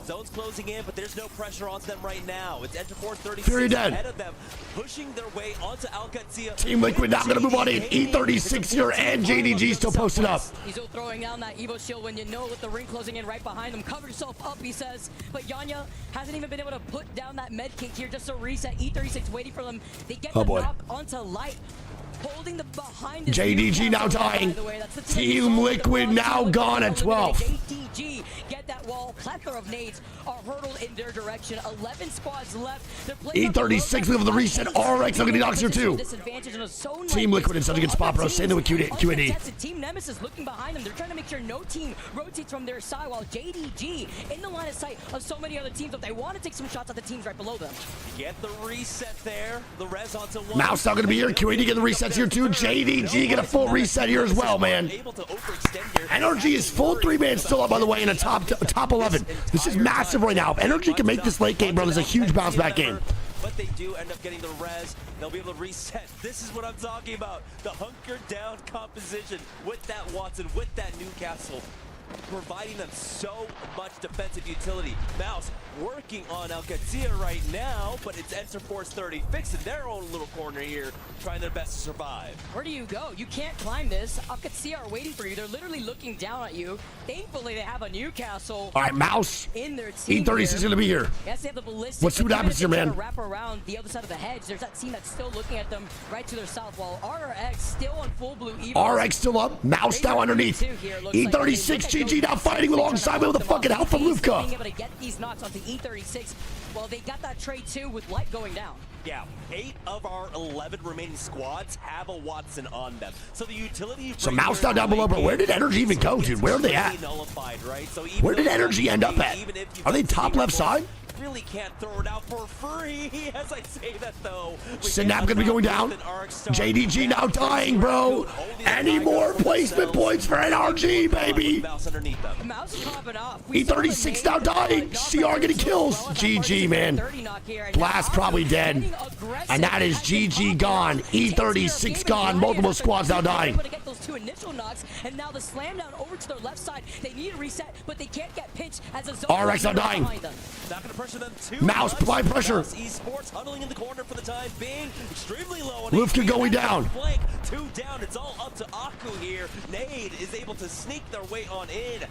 Zone's closing in, but there's no pressure on them right now. It's Enter Force 36 FURIA dead. ahead of them, pushing their way onto Qadsiah. Team Liquid not gonna move on in. E36 here and JDG still posted up. He's throwing down that Evo shield when you know with the ring closing in right behind him. Cover yourself up, he says. But Yanya hasn't even been able to put down that med kit here just to reset. E36 waiting for them. They get the knock onto Light. Holding the behind JDG now dying. Team Liquid now gone at 12. JDG get that wall. Plethora of nades are hurtled in their direction. 11 squads left. E36 with the reset. RX looking to knocks here too. Team Liquid in such a good spot, bro. Stay in with QAD. Team Nemesis looking behind them. They're trying to make sure no team rotates from their side while JDG in the line of sight of so many other teams. If they want to take some shots at the teams right below them. Get the reset there. The res onto one. MOUZ not going to be here. QAD get the resets here too. JDG get a full reset here as well, man. NRG is full 3-man still up, by the way, in a top 11. This is massive right now. If NRG can make this late game, bro, there's a huge bounce back game. But they do end up getting the res. They'll be able to reset. This is what I'm talking about. The hunkered down composition with that Watson, with that Newcastle, providing them so much defensive utility. MOUZ working on Qadsiah right now, but it's Enter Force 30 fixing their own little corner here, trying their best to survive. Where do you go? You can't climb this. Qadsiah are waiting for you. They're literally looking down at you. Thankfully, they have a Newcastle. All right, MOUZ. In their team. E36 is going to be here. Yes, they have the ballistic. Let's see what happens here, man. Wrap around the other side of the hedge. There's that team that's still looking at them right to their south, while RX still on full blue. RX still up. MOUZ now underneath. E36 GG now fighting alongside me with a fucking help from Lufka. Being able to get these knocks onto E36. Well, they got that trade too with Light going down. Yeah, 8 of our 11 remaining squads have a Watson on them. So the utility. So MOUZ down below, but where did Energy even go, dude? Where are they at? Where did Energy end up at? Are they top left side? Really can't throw it out for free as I say that though. Snap gonna be going down. JDG now dying, bro. Any more placement points for NRG, baby? E36 now dying. CR getting kills. GG, man. Blast probably dead. And that is GG gone. E36 gone. Multiple squads now dying. Two initial knocks, and now the slam down over to their left side. They need a reset, but they can't get pinched as a zone. RX now dying. Not gonna pressure them too. MOUZ apply pressure. Esports huddling in the corner for the time being. Extremely low. Lufka going down. Flank, 2 down. It's all up to Aku here. Nade is able to sneak their way on in.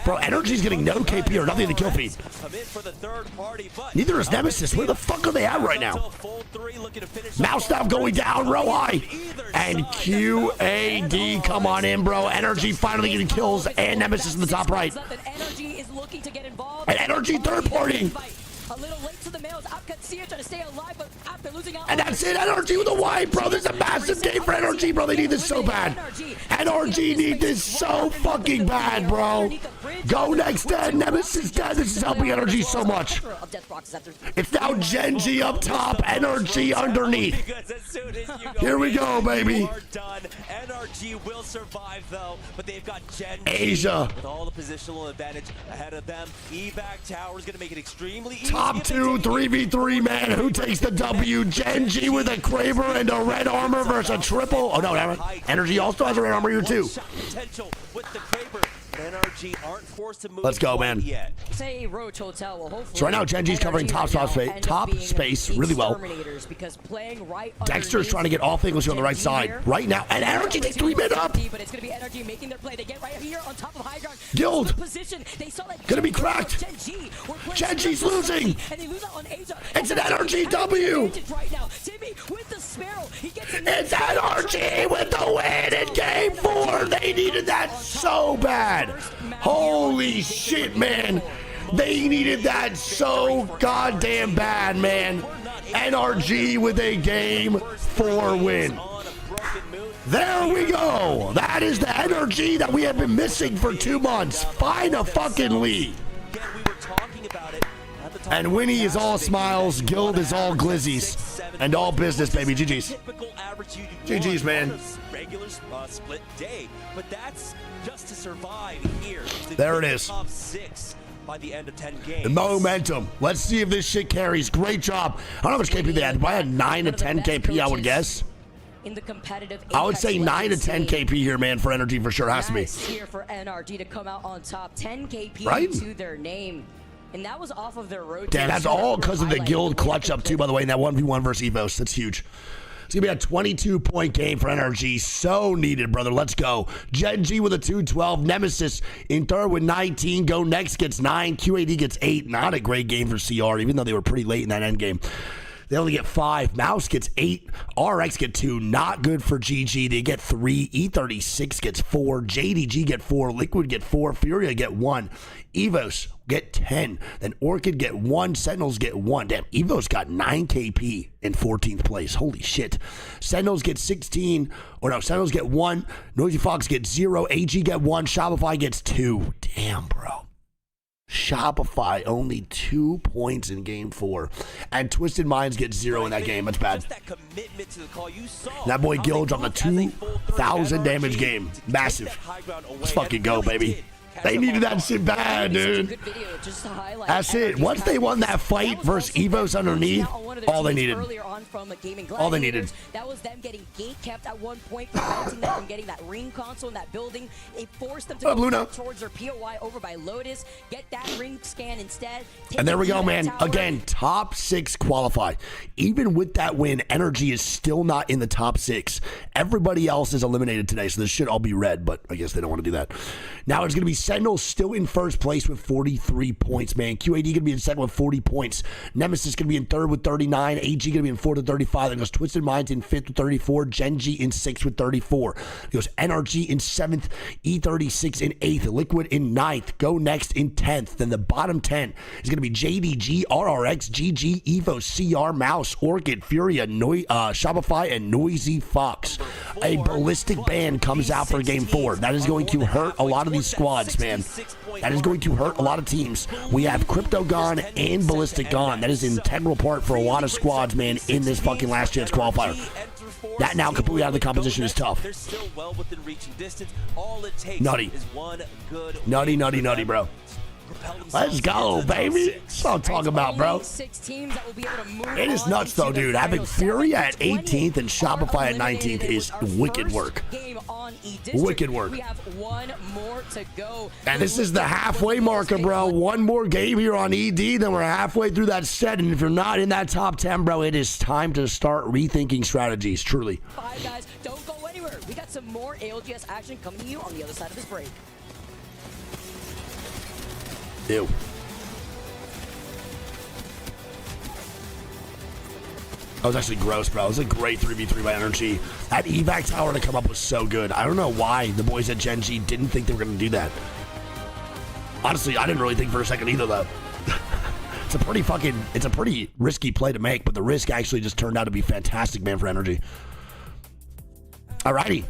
Bro, Energy's getting no KP or nothing in the kill feed. Come in for the third party, but neither is Nemesis. Where the fuck are they at right now? MOUZ now going down, row high. And QAD, come on in, bro. Energy finally getting kills, and Nemesis in the top right. And Energy third party. A little late to the males. Qadsiah trying to stay alive, but after losing out. And that's it. NRG with a wipe, bro. There's a massive game for NRG, bro. They need this so bad. NRG need this so fucking bad, bro. GoNext dead, Nemesis dead. This is helping Energy so much. It's now Gen.G up top, Energy underneath. Here we go, baby. NRG will survive though, but they've got Gen.G Asia with all the positional advantage ahead of them. Evac Tower is going to make it extremely easy. top 2 3v3, man. Who takes the W? Gen.G with a Kraber and a red armor versus a triple. Oh no, Energy also has a red armor here too. Potential with the Kraber. NRG aren't forced to move. Let's go, man. Yet. Say Roach Hotel will hopefully. So right now, Gen.G's covering top space really well. Dexter's trying to get off angles here on the right side. Right now, and Energy takes 3 men up. But it's going to be Energy making their play. They get right here on top of high ground. Guild. They saw that Gonna be cracked. Gen.G's losing. And they lose out on Asia. It's an Energy W. Right now. Timmy with the Sparrow. He gets It's Energy with the win in game 4. They needed that so bad. Holy shit, man. They needed that so goddamn bad, man. NRG with a game 4 win. There we go. That is the energy that we have been missing for 2 months. Find a fucking lead. And Winnie is all smiles, Guild is all glizzies, and all business, baby. GG's. GG's, man. Regular split day, but that's just to survive here. There it is. Top 6 by the end of 10 games. The momentum. Let's see if this shit carries. Great job. I don't know how much KP they had. Probably had 9 to 10 KP, I would guess. In the competitive I would say 9 to 10 KP here, man, for Energy for sure. Has to be. Here for NRG to come out on top. 10 KP right? to their name. And that was off of their road. Damn, that's all because of the Guild clutch up too, by the way, in that 1v1 versus EVOS. That's huge. It's going to be a 22-point game for NRG. So needed, brother. Let's go. Gen.G with a 212. Nemesis in third with 19. GoNext gets 9. QAD gets 8. Not a great game for CR, even though they were pretty late in that end game. They only get 5. MOUZ gets 8. RX get 2. Not good for GG. They get 3. E36 gets 4. JDG get 4. Liquid get 4. FURIA get 1. EVOS get 10. Then Orchid get 1. Sentinels get 1. Damn, EVOS got 9 KP in 14th place. Holy shit. Sentinels get 16. Or no, Sentinels get 1. NOEZ FOXX get 0. AG get 1. Shopify gets 2. Damn, bro. Shopify only 2 points in game 4. And Twisted Minds get 0 in that game. That's bad. That boy Guild on the 2,000 damage game. Massive. Let's fucking go, baby. They needed that shit bad, dude. That's it. Once they won that fight versus EVOS underneath, all they needed. All they needed. That was them getting gate kept at one point, preventing them from getting that ring console in that building. It forced them to go back towards their POI over by Lotus, get that ring scan instead. And there we go, man. Again, top 6 qualify. Even with that win, Energy is still not in the top 6. Everybody else is eliminated today, so this should all be red, but I guess they don't want to do that. Now it's going to be Sentinels still in first place with 43 points, man. QAD going to be in second with 40 points. Nemesis going to be in third with 39. AG going to be in fourth with 35. Then goes Twisted Minds in fifth with 34. Gen.G in sixth with 34. It goes NRG in seventh. E36 in eighth. Liquid in ninth. GoNext in 10th. Then the bottom 10 is going to be JDG, RRX, GG, EVOS, CR, MOUZ, Orchid, FURIA, Shopify, and NOEZ FOXX. A ballistic ban comes out for game 4. That is going to hurt a lot of these squads, man. That is going to hurt a lot of teams. We have Crypto gone and Ballistic gone. That is an integral part for a lot of squads, man, in this fucking last chance qualifier. That now completely out of the composition is tough. Nutty. Nutty, bro. Let's go, baby. That's what I'm talking about, bro. It is nuts, though, dude. Having FURIA at 18th and Shopify at 19th is wicked work. Wicked work. And this is the halfway marker, bro. One more game here on ED, then we're halfway through that set. And if you're not in that top 10, bro, it is time to start rethinking strategies, truly. 5 guys, don't go anywhere. We got some more ALGS action coming to you on the other side of this break. Ew. That was actually gross, bro. It was a great 3v3 by Energy. That evac tower to come up was so good. I don't know why the boys at Gen.G didn't think they were going to do that. Honestly, I didn't really think for a second either, though. It's a pretty risky play to make, but the risk actually just turned out to be fantastic, man, for Energy. Alrighty.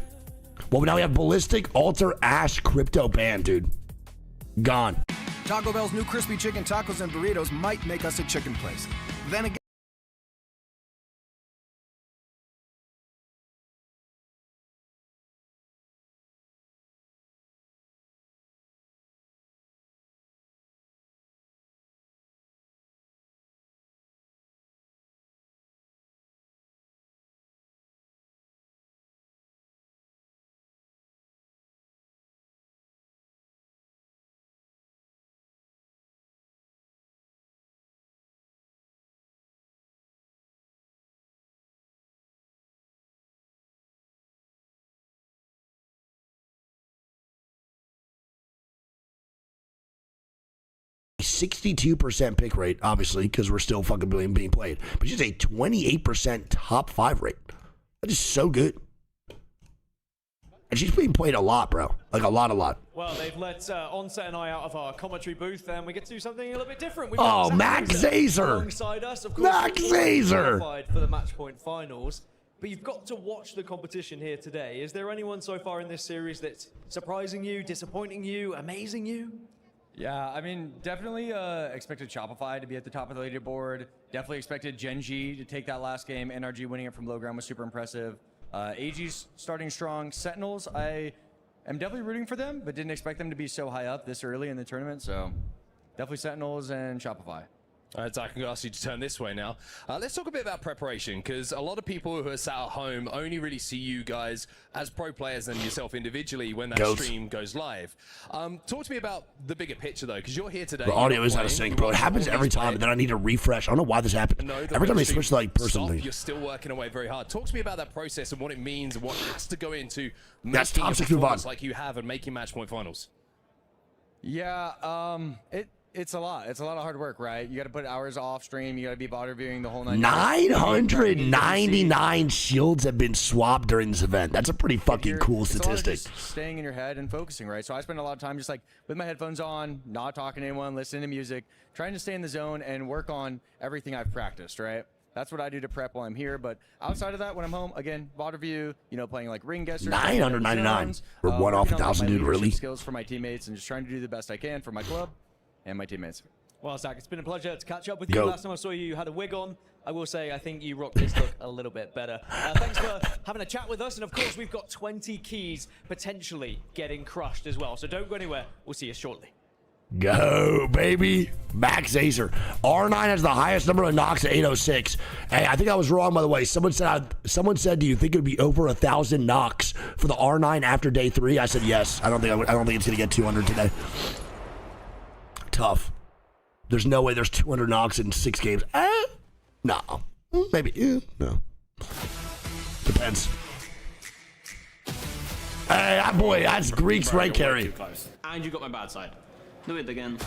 Well, now we have Ballistic, Alter, Ash, Crypto ban, dude. Gone. Taco Bell's new crispy chicken tacos and burritos might make us a chicken place. Then again, a 62% pick rate, obviously, because we're still fucking being played. But she's a 28% top 5 rate. That is so good. And she's being played a lot, bro. Like a lot. Well, they've let Onset and I out of our commentary booth, and we get to do something a little bit different. We've Oh, got Max Zazer. alongside us, of course. Max Zazer. Qualified for the match point finals. But you've got to watch the competition here today. Is there anyone so far in this series that's surprising you, disappointing you, amazing you? Yeah, I mean, definitely expected Shopify to be at the top of the leaderboard. Definitely expected Gen.G to take that last game. NRG winning it from low ground was super impressive. AG's starting strong. Sentinels, I am definitely rooting for them, but didn't expect them to be so high up this early in the tournament. So definitely Sentinels and Shopify. All right, Zach, I'm going to ask you to turn this way now. Let's talk a bit about preparation, because a lot of people who are sat at home only really see you guys as pro players and yourself individually when that stream goes live. Talk to me about the bigger picture, though, because you're here today. The audio is out of sync, bro. It happens every time, and then I need to refresh. I don't know why this happened. Every time I switch to, like, personally. You're still working away very hard. Talk to me about that process and what it means and what has to go into That's making top a 6 move on. performance like you have and making match point finals. Yeah, it's a lot. It's a lot of hard work, right? You got to put hours off stream. You got to be bot reviewing the whole 999 shields have been swapped during this event. That's a pretty fucking cool statistic. It's a lot of just staying in your head and focusing, right? So I spend a lot of time just like with my headphones on, not talking to anyone, listening to music, trying to stay in the zone and work on everything I've practiced, right? That's what I do to prep while I'm here. But outside of that, when I'm home, again, bot review, you know, playing like ring guessers. 999 for one off 1,000, dude. Really? Skills for my teammates and just trying to do the best I can for my club and my teammates. Well, Zach, it's been a pleasure to catch up with you. Last time I saw you, you had a wig on. I will say, I think you rocked this look a little bit better. Thanks for having a chat with us. And of course, we've got 20 keys potentially getting crushed as well. So don't go anywhere. We'll see you shortly. Go, baby. Max Zazer. R9 has the highest number of knocks at 806. Hey, I think I was wrong, by the way. Someone said, do you think it would be over 1,000 knocks for the R9 after day 3? I said yes. I don't think it's going to get 200 today. Tough. There's no way there's 200 knocks in 6 games. No. Maybe. No. Depends. Hey, boy, that's Greek's right carry. And you got my bad side. Do it again.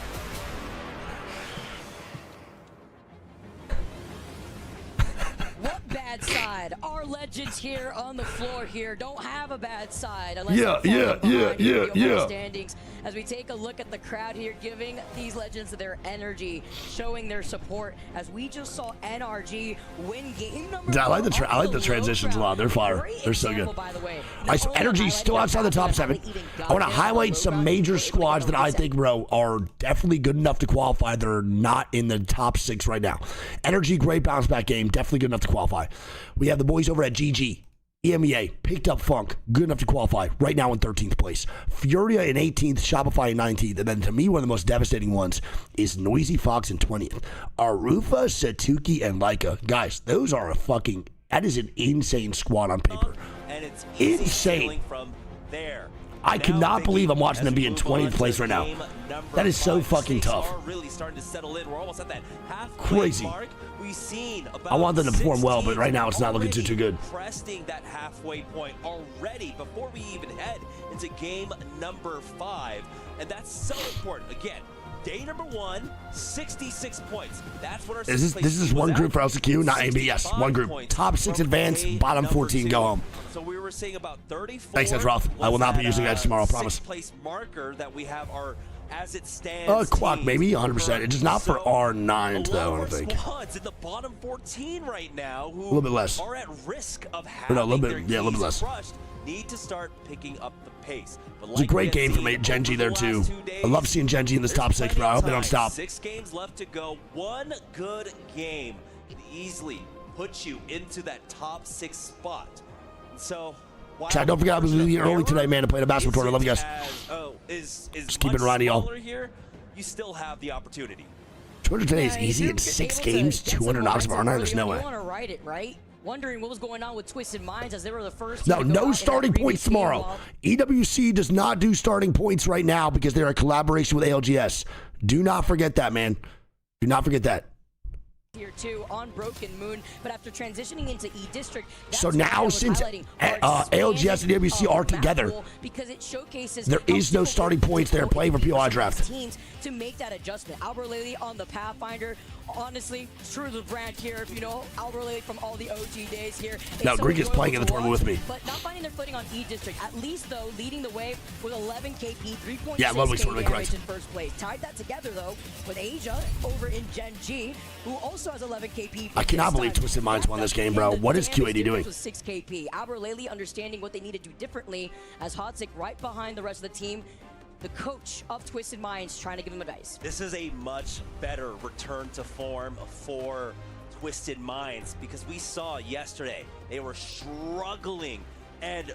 What bad side? Our legends here on the floor here don't have a bad side. Yeah. Standings. As we take a look at the crowd here, giving these legends their energy, showing their support. As we just saw NRG win game number. I like the transitions a lot. They're fire. They're so good. So NRG's still outside the top 7. I want to highlight some major squads that I think, bro, are definitely good enough to qualify. They're not in the top 6 right now. NRG, great bounce back game. Definitely good enough to qualify. We have the boys over at GG. EMEA picked up FURIA, good enough to qualify, right now in 13th place. FURIA in 18th, Shopify in 19th, and then to me, one of the most devastating ones is NOEZ FOXX in 20th. Arufa, Satuki, and Leica. Guys, that is an insane squad on paper. And it's insane. From there. I cannot believe I'm watching them be in 20th place right now. That is so fucking tough. Really starting to settle in. We're almost at that crazy. mark. We've seen about I want them to perform well, but right now it's not looking too good. Cresting that halfway point already before we even head into game number 5, and that's so important. Again, day number 1, 66 points. That's what our this is one group for LCQ, not AB. Yes, one group. Top 6 advance, bottom 14 go home. So we were seeing about 34. Thanks, that's Roth. I will not be using that tomorrow, I promise. 6th place marker that we have our as it stands. Quack, maybe 100%. It's just not for R9, though, I don't think. Squads in the bottom 14 right now who a little bit less. are at risk of No, having a little bit, their yeah, a little bit keys less. crushed need to start picking up the pace. But It's a great game for me, Gen.G there, too. I love seeing Gen.G in this top 6, bro. I hope they don't stop. 6 games left to go. One good game can easily put you into that top 6 spot. So, Chat, don't forget I was leaving early today, man, to play the basketball tournament. Love you guys. Just keep it riding, y'all. Here, you still have the opportunity. 200 today is easy in 6 games, 200 knocks of R9. There's no way. You want to ride it, right? Wondering what was going on with Twisted Minds as they were the first. No starting points tomorrow. EWC does not do starting points right now because they're a collaboration with ALGS. Do not forget that, man. Do not forget that. Here too on Broken Moon, but after transitioning into E District, So now since ALGS and EWC are together, because it showcases there is no starting points there playing for POI draft. Teams to make that adjustment. Albert Lely on the Pathfinder, honestly, true to the brand here. You know, Albert Lely from all the OG days here. No, Greek is playing in the tournament with me. But not finding their footing on E District. At least though, leading the way with 11 KP, 3.6 Yeah, Ludwig's totally damage correct. in first place. Tied that together though with Asia over in Gen.G, who also has 11 KP. I cannot believe Twisted Minds won this game, bro. What is Q80 doing? Was 6 KP. Albert Lely understanding what they need to do differently as Qadsiah right behind the rest of the team. The coach of Twisted Minds trying to give him advice. This is a much better return to form for Twisted Minds because we saw yesterday they were struggling and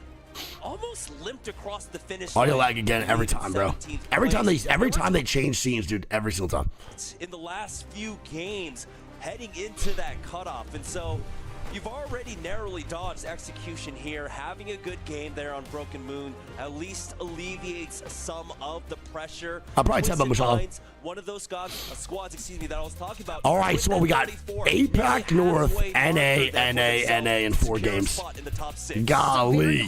almost limped across the finish line. Audio lag again every time, bro. Every time they change scenes, dude. Every single time. In the last few games, heading into that cutoff, and so you've already narrowly dodged execution here. Having a good game there on Broken Moon at least alleviates some of the pressure. I'll probably tell them, Michelle. One of those squads, that I was talking about. All right, so what we got? APAC North, NA, in 4 games. Golly.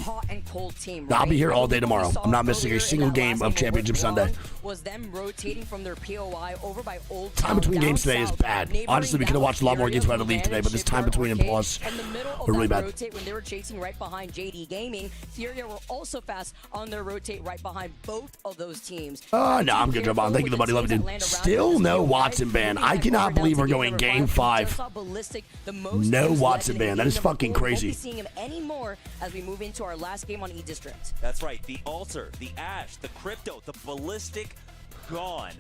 I'll be here all day tomorrow. I'm not missing a single game of Championship Sunday. Was them rotating from their POI over by Old Time between games today is bad. Honestly, we could have watched a lot more games if I had to leave today, but this time between and pause were really bad. Rotate when they were chasing right behind JD Gaming, FURIA were also fast on their rotate right behind both of those teams. No, I'm good, Jovan. Thank you, buddy. Love you, dude. Still no Watson ban. I cannot believe we're going game 5. No Watson ban. That is fucking crazy. We'll be seeing him anymore as we move into our last game on E District. That's right. The Altar, the Ash, the Crypto, the Ballistic, gone.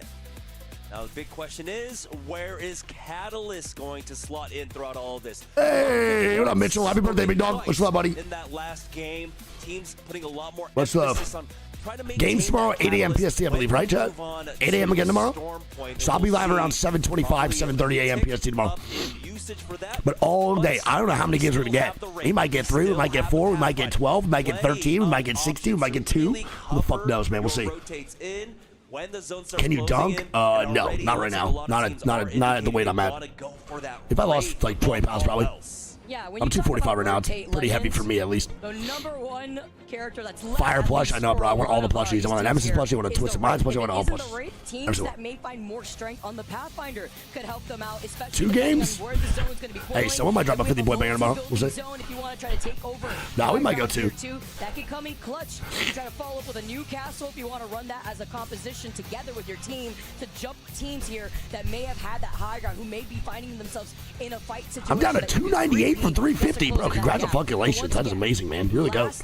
Now the big question is, where is Catalyst going to slot in throughout all of this? Hey, what up, Mitchell? Happy birthday, big dog. What's up, buddy? In that last game, teams putting a lot more What's emphasis up? on trying to make Games tomorrow, 8 a.m. PST, I believe, right, chat? 8 a.m. again tomorrow? So I'll be live around 7:25, 7:30 a.m. PST tomorrow. But all day, I don't know how many games we're going to get. We might get 3, we might get 4, we might get 12, we might get 13, we might get 16, we might get 2. Who the fuck knows, man? We'll see. Can you dunk? No, not right now. Not at the weight I'm at. If I lost like 20 pounds, probably. Yeah, I'm 245 right now. It's pretty heavy for me, at least. The #1 character that's Fire plush, I know, bro. I want all the plushies. I want a Nemesis plushie, I want a Twisted Minds plushie, I want all plushies. Teams that may find more strength on the Pathfinder could help them out, especially 2 games? Hey, someone might drop a 50-point banger tomorrow. We'll see. No, we might go 2. That could come in clutch. You try to follow up with a Newcastle if you want to run that as a composition together with your team to jump teams here that may have had that high ground, who may be finding themselves in a fight situation. I'm down to 298 from 350, bro. Congratulations. That is amazing, man. You're the GOAT.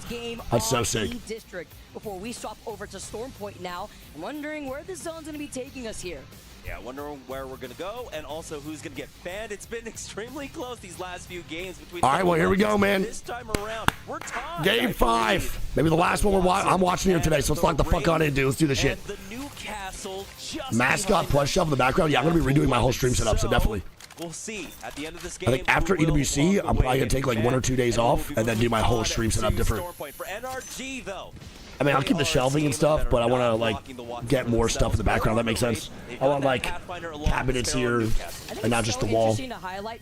That's so sick. District before we swap over to Storm Point now. I'm wondering where the zone's going to be taking us here. Yeah, wondering where we're going to go and also who's going to get banned. It's been extremely close these last few games between. All right, well, here we go, man. This time around, we're tied. Game 5. Maybe the last one I'm watching here today, so let's lock the fuck on in, dude. Let's do this shit. Mascot plus shelf in the background. Yeah, I'm going to be redoing my whole stream setup, so definitely. We'll see at the end of this game. I think after EWC, I'm probably going to take like 1 or 2 days off and then do my whole stream setup different. For NRG, though. I mean, I'll keep the shelving and stuff, but I want to like get more stuff in the background. That makes sense. I want like cabinets here and not just the wall.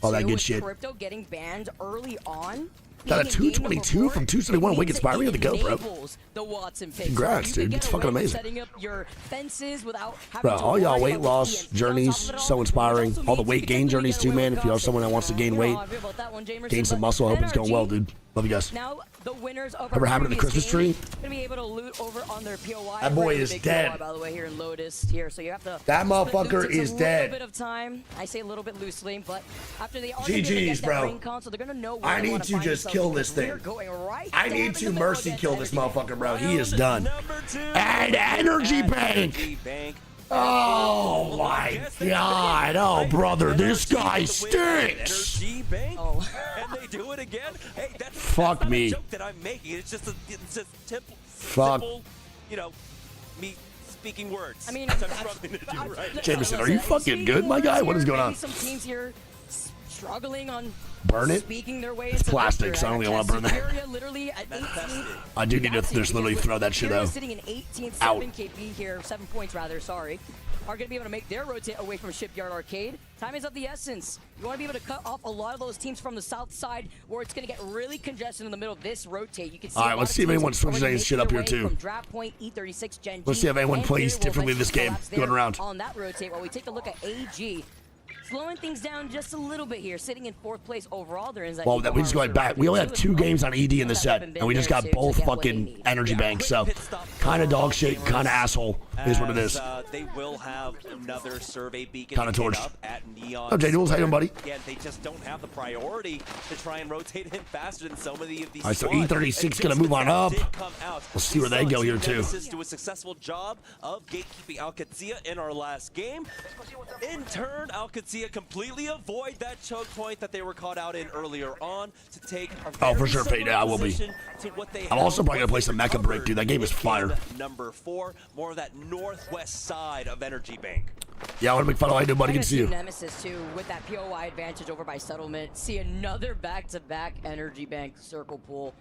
All that good shit. Crypto getting banned early on. Got a 222 from 271. Wicked Inspiring to go, bro. Congrats, dude. It's fucking amazing. Bro, all y'all weight loss journeys, so inspiring. All the weight gain journeys too, man. If you are someone that wants to gain weight, gain some muscle, I hope it's going well, dude. Love you guys. Now the winners of Ever happened to the Christmas tree? Gonna be able to loot over on their POI. That boy Really is big dead. POI, by the way, here in Lotus here, so you have to. That motherfucker it takes is a dead. little bit of time. I say a little bit loosely, but after they are GG's, gonna get bro. that ring console, they're gonna know where I they need wanna to find just themselves kill because this thing. we're going right I down need in to the middle mercy against kill this Energy. motherfucker, bro. He is done. And Energy Bank. Oh my god. Oh, brother, this guy stinks. Energy Bank, and they do it again. Hey, that's Fuck not me. a joke that I'm making. It's just Fuck. simple, you know, me speaking words. I mean, which I'm struggling to do right. Jameson, are you fucking good, my guy? What is going on? Maybe some teams here struggling on Burn it? speaking their way It's into plastic, victory. so I don't think I want to burn that. FURIA literally at 18. I do need to just literally throw that shit FURIA out. sitting in 18th, Out. 7 KP here, 7 points rather, sorry. Are going to be able to make their rotate away from Shipyard Arcade. Time is of the essence. You want to be able to cut off a lot of those teams from the south side where it's going to get really congested in the middle of this rotate. You can see All right, let's see if anyone switches any shit up here too. From draft point E36 Gen.G. Let's see if anyone and plays Fear will differently this eventually game collapse going there around. on that rotate while we take a look at AG. Slowing things down just a little bit here, sitting in 4th place overall. There is that Well, we just going back. We only have 2 games on ED in the set, and we just got both fucking energy banks. So, kind of dog shit, kind of asshole is what it is. They will have another survey beacon Kinda torched. up at Neon. Oh, J Duels, how you doing, buddy? Again, they just don't have the priority to try and rotate in faster than so many of these. All right, so squads. E36 And gonna since move the on cap up. did come out, We'll see where they go here too. Nemesis do a successful job of gatekeeping Qadsiah in our last game. In turn, Qadsiah completely avoid that choke point that they were caught out in earlier on to take a Oh, for very sure, Fade. similar Yeah, I will be. position to what they I'm also held probably gonna play some Mecha Break, dude. That game is fire. Number 4, more of that northwest side of Energy Bank. Yeah, I want to make fun of how you doing, buddy. Good to see you. Nemesis too, with that POI advantage over by Settlement. See another back-to-back Energy Bank circle pull.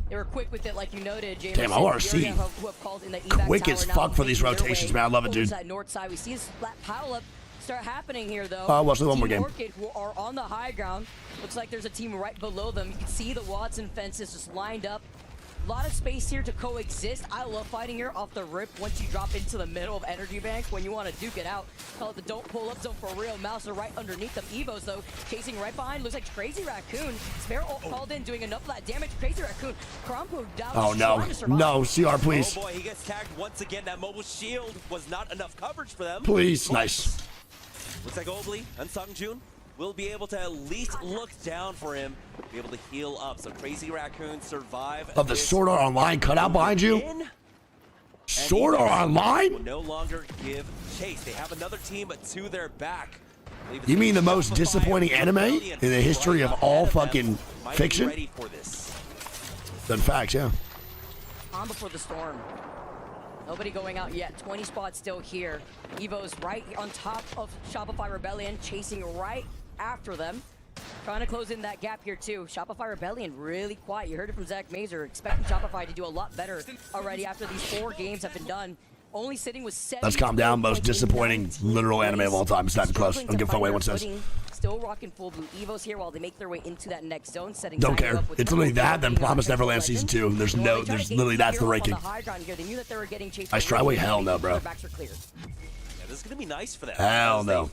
They were quick with it, like you noted, James. Damn, ORC. Quick as fuck for these rotations, man. I love it, dude. That north side, we see this flat pile up start happening here, though. Watch the one more Team game. Orchid, who are on the high ground. Looks like there's a team right below them. You can see the Watson fences just lined up. A lot of space here to coexist. I love fighting here off the rip once you drop into the middle of Energy Bank when you want to duke it out. Call it the don't pull up zone for real. MOUZ are right underneath them. EVOS, though, chasing right behind. Looks like Crazy Raccoon. Spare ult called in, doing enough of that damage. Crazy Raccoon. Crompo down. Oh, no. trying to survive. No, CR, please. Oh boy, he gets tagged once again. That mobile shield was not enough coverage for them. Please. But Nice. looks like Obley and Sungjun will be able to at least look down for him, be able to heal up. So Crazy Raccoon survive. Of the Sword Art Online cutout behind you? Sword Art Online? Will no longer give chase. They have another team to their back. You mean the most disappointing anime in the history of all fucking fiction? Ready for this. Then facts, yeah. On before the storm. Nobody going out yet. 20 spots still here. Evo's right on top of Shopify Rebellion, chasing right after them. Trying to close in that gap here too. Shopify Rebellion really quiet. You heard it from Zach Mazer, expecting Shopify to do a lot better already after these 4 games have been done. Only sitting with 7. Let's calm down. Most disappointing literal anime of all time. It's not even close. Don't give a fuck what anyone says. Still rocking full blue Evos here while they make their way into that next zone. Setting Don't care. It's literally that, then Promised Neverland Season 2. There's literally that's the ranking. I Stryway, hell no, bro. Yeah, this is gonna be nice for them. Hell no.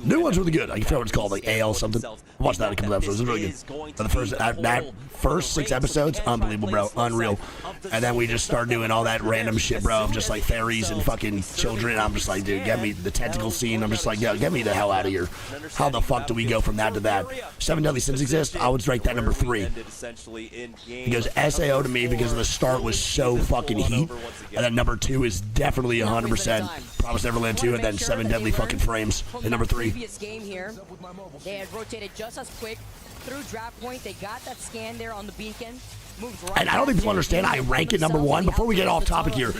New one's really good. I forget what it's called, like AL something. I watched that in a couple episodes. It was really good. But the first 6 episodes, unbelievable, bro. Unreal. And then we just start doing all that random shit, bro, of just like fairies and fucking children. I'm just like, dude, get me the tentacle scene. I'm just like, yo, get me the hell out of here. How the fuck do we go from that to that? 7 Deadly Sins exist. I would rank that number 3. Because SAO to me, because of the start, was so fucking heat. And then number 2 is definitely 100% Promised Neverland 2, and then 7 Deadly fucking Frames in number 3. Previous game here, they had rotated just as quick through draft point. They got that scan there on the beacon. And I don't think people understand I rank it number 1. Before we get off topic here,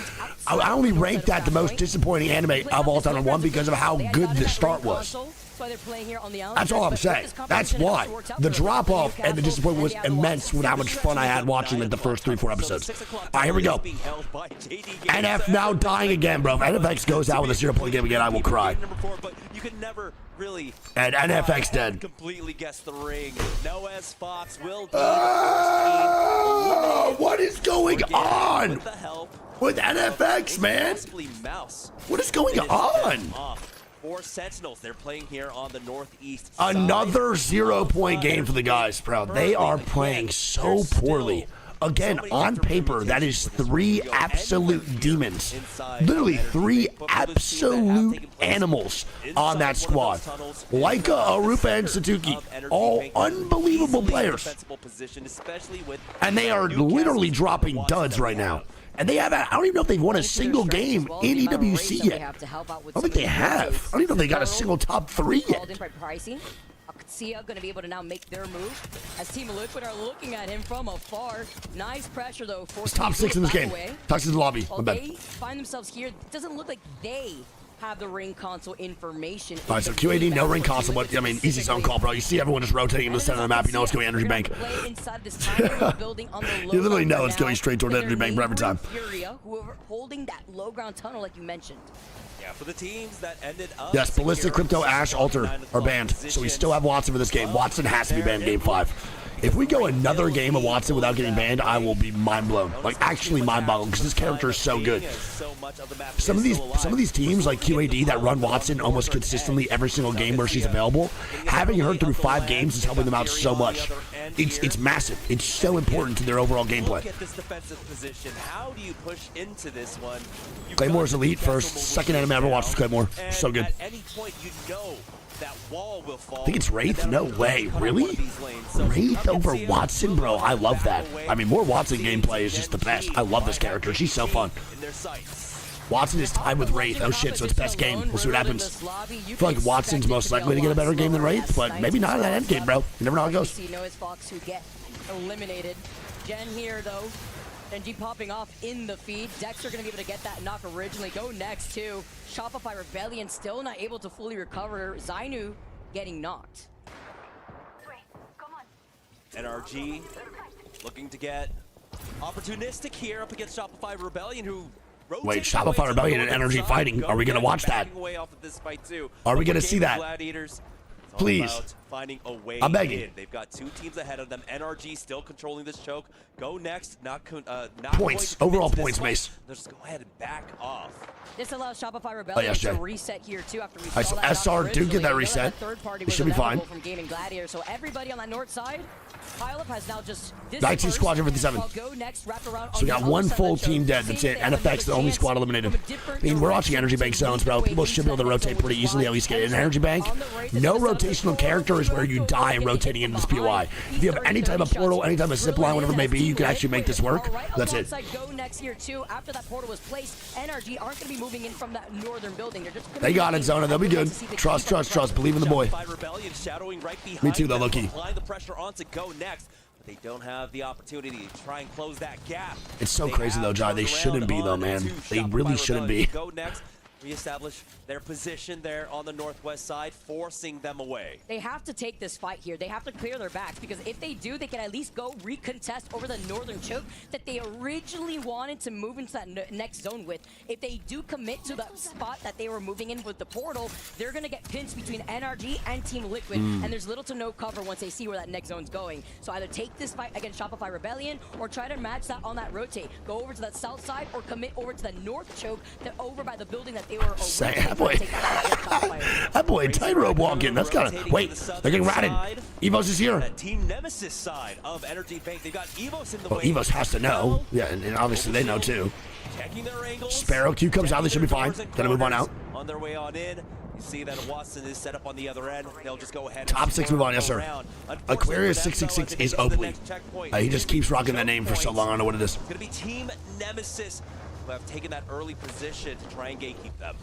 I only ranked that the most disappointing anime of all time number 1 because of how good the start was. That's all I'm saying. That's why. The drop-off and the disappointment was immense with how much fun I had watching the first 3-4 episodes. All right, here we go. NF now dying again, bro. If NFX goes out with a 0-point game again, I will cry. And NFX dead. Completely guess the ring. NOEZ FOXX will what is going on with NFX, man? What is going on? for Sentinels. They're playing here on the northeast Another 0-point game for the guys, bro. They are playing so poorly. Again, on paper, that is 3 absolute demons. Literally 3 absolute animals on that squad. Leica, Arupa, and Satuki. All unbelievable players. And they are literally dropping duds right now. And they have, I don't even know if they've won a single game in EWC yet. I don't think they have. I don't even know if they got a single top 3 yet. Qadsiah going to be able to now make their move as Team Liquid are looking at him from afar. Nice pressure though. It's top 6 in this game. Top 6 in the lobby. Well, they find themselves here. It doesn't look like they have the ring console information. All right, so QAD, no ring console, but I mean, easy zone call, bro. You see everyone just rotating in the center of the map. You know it's going Energy Bank. You literally know it's going straight toward Energy Bank every time. FURIA, whoever holding that low ground tunnel, like you mentioned. Yeah, for the teams that ended up. Yes, Ballistic, Crypto, Ash, Alter are banned. So we still have Watson for this game. Watson has to be banned game 5. If we go another game of Watson without getting banned, I will be mind blown. Like actually mind boggled because this character is so good. Some of these teams like QAD that run Watson almost consistently every single game where she's available, having her through 5 games is helping them out so much. It's massive. It's so important to their overall gameplay. How do you push into this one? Claymore's elite first, second anime I ever watched was Claymore. So good. At any point, you know that wall will fall. I think it's Wraith? No way. Really? Wraith over Watson? Bro, I love that. I mean, more Watson gameplay is just the best. I love this character. She's so fun. Watson is tied with Wraith. Oh shit, so it's best game. We'll see what happens. I feel like Watson's most likely to get a better game than Wraith, but maybe not in that end game, bro. You never know how it goes. NOEZ FOXX who get eliminated. Gen here though. Gen.G popping off in the feed. Dexter gonna be able to get that knock originally. GoNext too. Shopify Rebellion still not able to fully recover. Zainu getting knocked. NRG looking to get opportunistic here up against Shopify Rebellion, who wait, Shopify Rebellion and Energy fighting. Are we gonna watch that? Are we gonna see that? Gladiators, please. Finding a way I'm begging. in. They've got 2 teams ahead of them. NRG still controlling this choke. GoNext, not points. Overall points, Mace. Let's go ahead and back off. This allows Shopify Rebellion to reset here too after we saw so that SR do get that reset. It should be fine. From Gaimin Gladiators. So everybody on that north side, pileup has now just 19 Squadron 57. So we got 1 full team dead. That's it. NFX the only squad eliminated. I mean, we're watching Energy Bank zones, bro. People should be able to rotate pretty easily. At least get an Energy Bank. No rotational character is where you die rotating into this POI. If you have any type of portal, any type of zip line, whatever it may be, you can actually make this work. That's it. GoNext here too. After that portal was placed, NRG aren't going to be moving in from that northern building. They're just they got it, Zona. They'll be good. Trust, trust, trust. Believe in the boy. Me too, though, Loki. Applying the pressure onto GoNext. They don't have the opportunity to try and close that gap. It's so crazy though, Jai. They shouldn't be though, man. They really shouldn't be. GoNext reestablish their position there on the northwest side, forcing them away. They have to take this fight here. They have to clear their backs because if they do, they can at least go recontest over the northern choke that they originally wanted to move into that next zone with. If they do commit to that spot that they were moving in with the portal, they're going to get pinched between NRG and Team Liquid, and there's little to no cover once they see where that next zone's going. So either take this fight against Shopify Rebellion or try to match that on that rotate. Go over to that south side or commit over to the north choke that over by the building that they were that boy tightrope walking. That's gotta wait. They're getting ratted. EVOS is here. Team Nemesis side of Energy Bank. They got EVOS in the way. EVOS has to know. Yeah, and obviously they know too. Checking their angles. Sparrow Q comes out. They should be fine. Gonna move on out. On their way on in. You see that Watson is set up on the other end. They'll just go ahead. Top 6 move on, yes sir. Aquarius 666 is Oakley. He just keeps rocking that name for so long. I don't know what it is. It's gonna be Team Nemesis who have taken that early position to try and gatekeep them.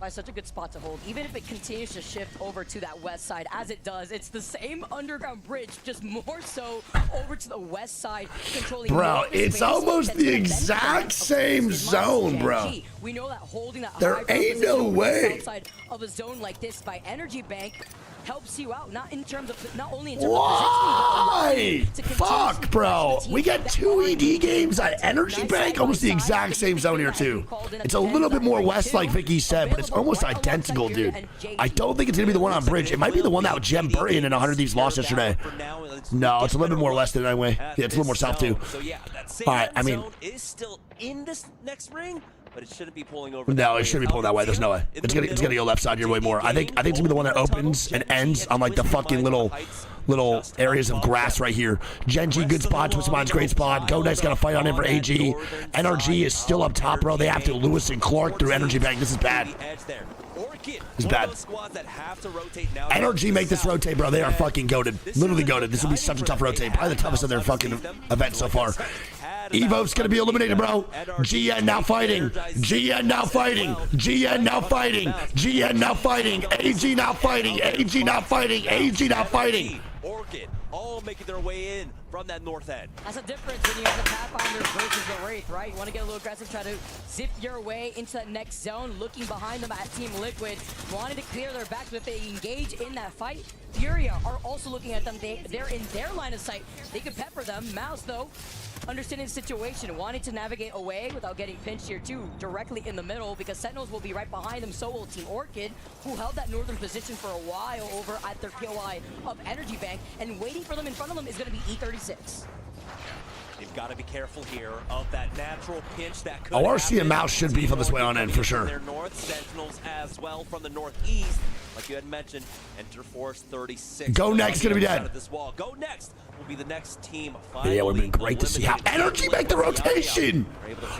By such a good spot to hold, even if it continues to shift over to that west side, as it does, it's the same underground bridge, just more so over to the west side, controlling. Bro, it's almost the exact same zone, bro. We know that holding that there ain't no way outside of a zone like this by Energy Bank helps you out, not only in terms of positioning. Why? Fuck, bro. We got 2 ED games at Energy Bank, almost the exact same zone here too. It's a little bit more west, like Vicky said, but it's almost identical, dude. I don't think it's gonna be the one on Bridge. It might be the one that Gem Burton and 100 Thieves lost yesterday. No, it's a little bit more west than anyway. Yeah, it's a little more south too. All right, I mean, is still in this next ring, but it shouldn't be pulling over. No, it shouldn't be pulling that way. There's no way. It's gonna go left side here way more. I think it's gonna be the one that opens and ends on like the fucking little areas of grass right here. Gen.G, good spot. Twisted Mind's great spot. GoNext got to fight on him for AG. NRG is still up top, bro. They have to Lewis and Clark through Energy Bank. This is bad. This is bad. NRG make this rotate, bro. They are fucking goated. Literally goated. This will be such a tough rotate. Probably the toughest of their fucking event so far. EVOS gonna be eliminated, bro. GN now fighting. GN now fighting. GN now fighting. GN now fighting. AG now fighting. AG now fighting. AG now fighting. Orchid all making their way in from that north end. That's a difference when you have the Pathfinder versus the Wraith, right? You want to get a little aggressive, try to zip your way into that next zone, looking behind them at Team Liquid, wanting to clear their backs, but if they engage in that fight, FURIA are also looking at them. They're in their line of sight. They could pepper them. MOUZ, though, understanding the situation, wanting to navigate away without getting pinched here too, directly in the middle, because Sentinels will be right behind them. So will Team Orchid, who held that northern position for a while over at their POI of Energy Bank, and waiting for them in front of them is going to be E36. They've got to be careful here of that natural pinch that could ORC and MOUZ should beef on this way on in for sure. Their north Sentinels as well from the northeast, like you had mentioned. Enter Force 36. GoNext gonna be dead. This wall. GoNext will be the next team. Yeah, it would have been great to see how Energy make the rotation.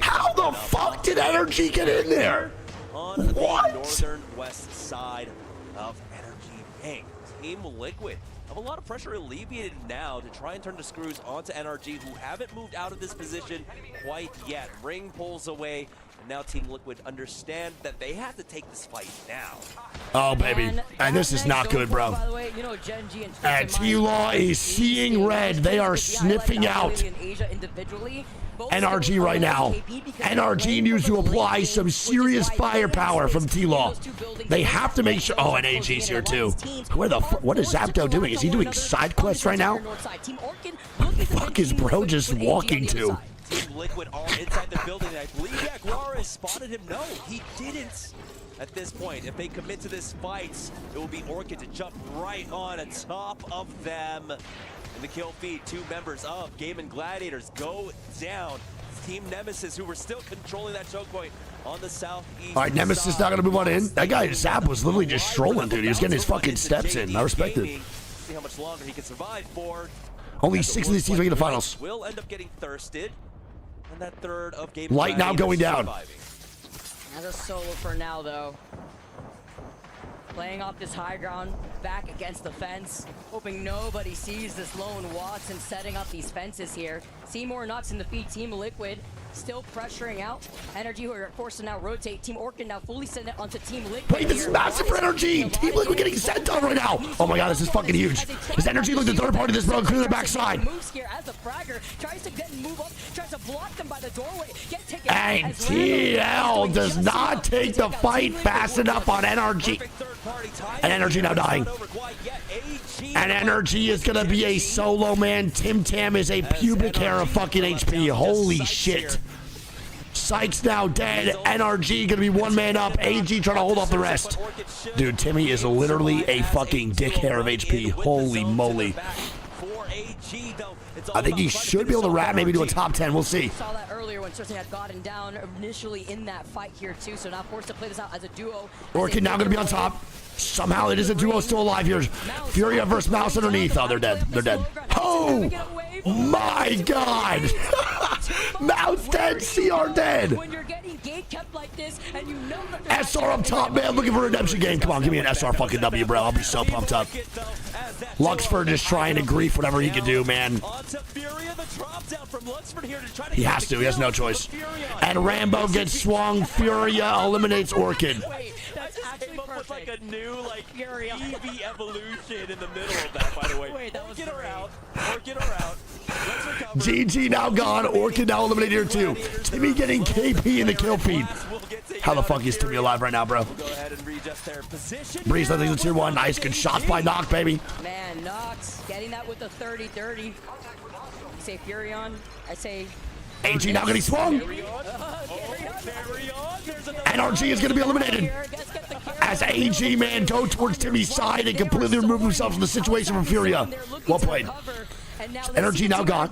How the fuck did Energy get in there? On the northern west side of Energy Bank, Team Liquid have a lot of pressure alleviated now to try and turn the screws onto NRG, who haven't moved out of this position quite yet. Ring pulls away, and now Team Liquid understand that they have to take this fight now. Oh, baby. And this is not good, bro. By the way, you know, Gen.G and T-Law is seeing red. They are sniffing out NRG right now. NRG needs to apply some serious firepower from T-Law. They have to make sure. Oh, and AG's here too. Where the fuck? What is Zapdo doing? Is he doing side quests right now? Where the fuck is bro just walking to? Team Liquid are inside the building. I believe Jaguar spotted him. No, he didn't. At this point, if they commit to this fight, it will be Orchid to jump right on top of them. In the kill feed, 2 members of Gaimin Gladiators go down. Team Nemesis, who were still controlling that choke point on the southeast. All right, Nemesis not gonna move on in. That guy Zap was literally just strolling, dude. He was getting his fucking steps in. I respect it. See how much longer he can survive for. Only 6 of these teams making the finals. Will end up getting thirsted. And that third of Gaimin Light now going down. As a solo for now, though. Playing off this high ground, back against the fence, hoping nobody sees this lone Watson setting up these fences here. Seymour knocks in the feed. Team Liquid still pressuring out. Energy, who are forced to now rotate. Team Orchid now fully sent it onto Team Liquid. Wait, this is massive for Energy. Team Liquid getting sent on right now. Oh my god, this is fucking huge. Does Energy look the third party this bro? Clear the backside. Moves here as the fragger tries to get move up, tries to block them by the doorway. Get taken and TL does not take the fight fast enough on NRG. And Energy now dying. And Energy is gonna be a solo man. Tim Tam is a pubic hair of fucking HP. Holy shit. Sykes now dead. NRG gonna be 1 man up. AG trying to hold off the rest. Dude, Timmy is literally a fucking dick hair of HP. Holy moly. I think he should be able to wrap maybe to a top 10. We'll see. Saw that earlier when Cersei had gotten down initially in that fight here too. So now forced to play this out as a duo. Orchid now gonna be on top. Somehow it is a duo still alive here. FURIA versus MOUZ underneath. Oh, they're dead. They're dead. Oh my god. MOUZ dead. CR dead. When you're getting gate kept like this and you know that SR up top, man. Looking for a redemption game. Come on, give me an SR fucking W, bro. I'll be so pumped up. Luxford just trying to grief whatever he can do, man. He has to. He has no choice. And Rambo gets swung. FURIA eliminates Orchid. With like a new EV evolution in the middle of that, by the way. Orchid are out. Orchid are out. GG now gone. Orchid now eliminated here too. Timmy getting KP in the kill feed. How the fuck is Timmy alive right now, bro? Breeze, I think it's tier 1. Nice, good shots by Nox, baby. Man, Nox getting that with the 30-30. You say Furion, I say AG now getting swung. NRG is going to be eliminated. As AG, man, go towards Timmy's side and completely remove himself from the situation from FURIA. Well played. And now Energy now gone.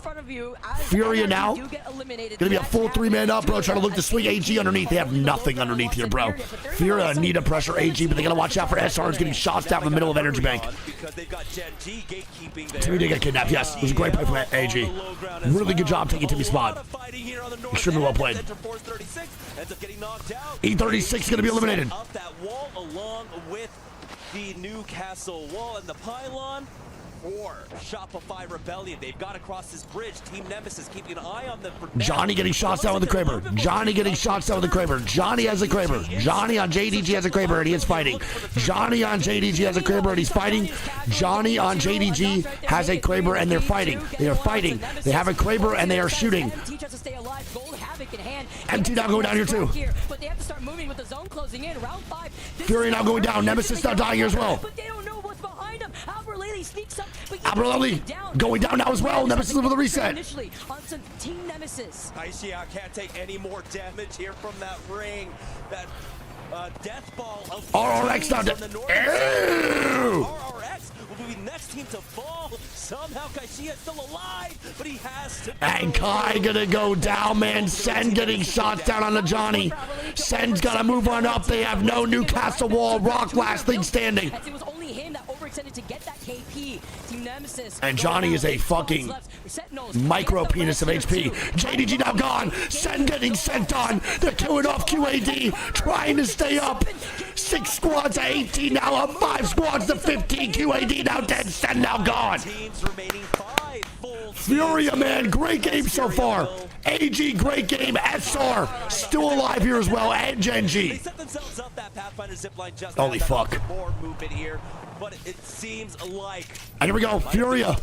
Furia now. Gonna be a full 3-man up, bro. Trying to look to swing AG underneath. They have nothing underneath here, bro. Furia need to pressure AG, but they gotta watch out for SRs getting shots down in the middle of Energy Bank. Because they've got Gen.G gatekeeping there. Timmy did get kidnapped, yes. It was a great play from AG. Really good job taking Timmy's spot. Extremely well played. E36 gonna be eliminated. Up that wall along with the Newcastle wall and the pylon. For Shopify Rebellion, they've got across this bridge. Team Nemesis keeping an eye on them. Johnny getting shots down with the Kraber. Johnny getting shots down with the Kraber. Johnny has a Kraber. Johnny on JDG has a Kraber and he is fighting. Johnny on JDG has a Kraber and he's fighting. Johnny on JDG has a Kraber and they're fighting. They are fighting. They have a Kraber and they are shooting. MT now going down here too. Fury now going down. Nemesis now dying here as well. Abraleli going down now as well. Nemesis with a reset. Qadsiah can't take any more damage here from that ring. That death ball of RRX now dead. RRX will be the next team to fall. Somehow Qadsiah is still alive, but he has to. And Kai gonna go down, man. Sen getting shots down on the Johnny. Sen's gotta move on up. They have no Newcastle wall. Rock last thing standing. And Johnny is a fucking micro penis of HP. JDG now gone. Sen getting sent on. They're killing off QAD. Trying to stay up. 6 squads to 18 now. Up 5 squads to 15. QAD now dead. Sen now gone. Furia, man. Great game so far. AG, great game. SR still alive here as well. And Gen.G. Holy fuck. But it seems like. And here we go, Furia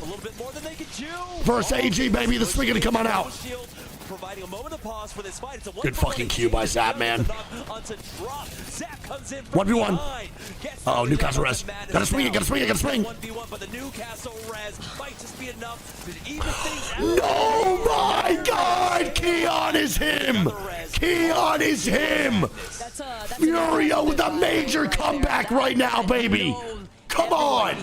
versus AG, baby. The swing gonna come on out. Providing a moment of pause for this fight. It's a good fucking cue by Zap, man. 1v1. Uh-oh, Newcastle res. Gotta swing it, gotta swing it, gotta swing. 1v1, but the Newcastle res might just be enough to even things out. Oh my God! Keon is him! Keon is him! Furia with a major comeback right now, baby! Come on!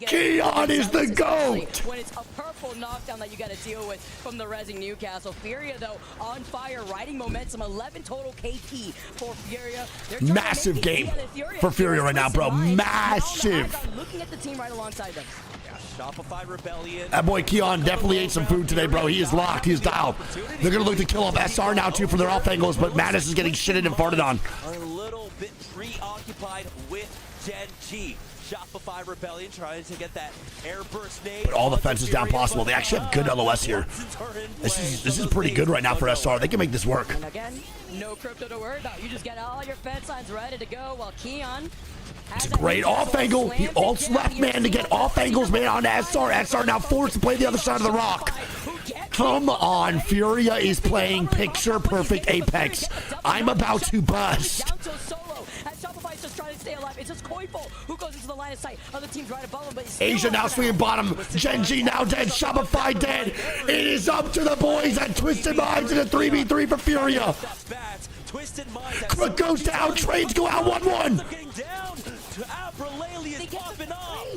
Keon is the GOAT! When it's a purple knockdown that you got to deal with from the Resing Newcastle. Furia, though, on fire, riding momentum, 11 total KP for Furia. Massive game for Furia right now, bro. Massive. Looking at the team right alongside them. Shopify Rebellion. That boy Keon definitely ate some food today, bro. He is locked. He is dialed. They're going to look to kill off SR now, too, for their off angles, but Madness is getting shitted and farted on. A little bit preoccupied with Gen.G. Shopify Rebellion trying to get that airburst nade. Put all the fences down possible. They actually have good LOS here. This is pretty good right now for SR. They can make this work. And again, no crypto to worry about. You just get all your fence lines ready to go while Keon. It's a great off angle. He ults left, man, to get off angles, man, on SR. SR now forced to play the other side of the rock. Come on, Furia is playing picture perfect Apex. I'm about to bust. Shopify's just trying to stay alive. It's just Koifo who goes into the line of sight. Other teams right above him, but he's Asia now swinging bottom. Gen.G now dead. Shopify dead. It is up to the boys at Twisted Minds in a 3v3 for Furia. Crook goes down. Trades go out 1-1.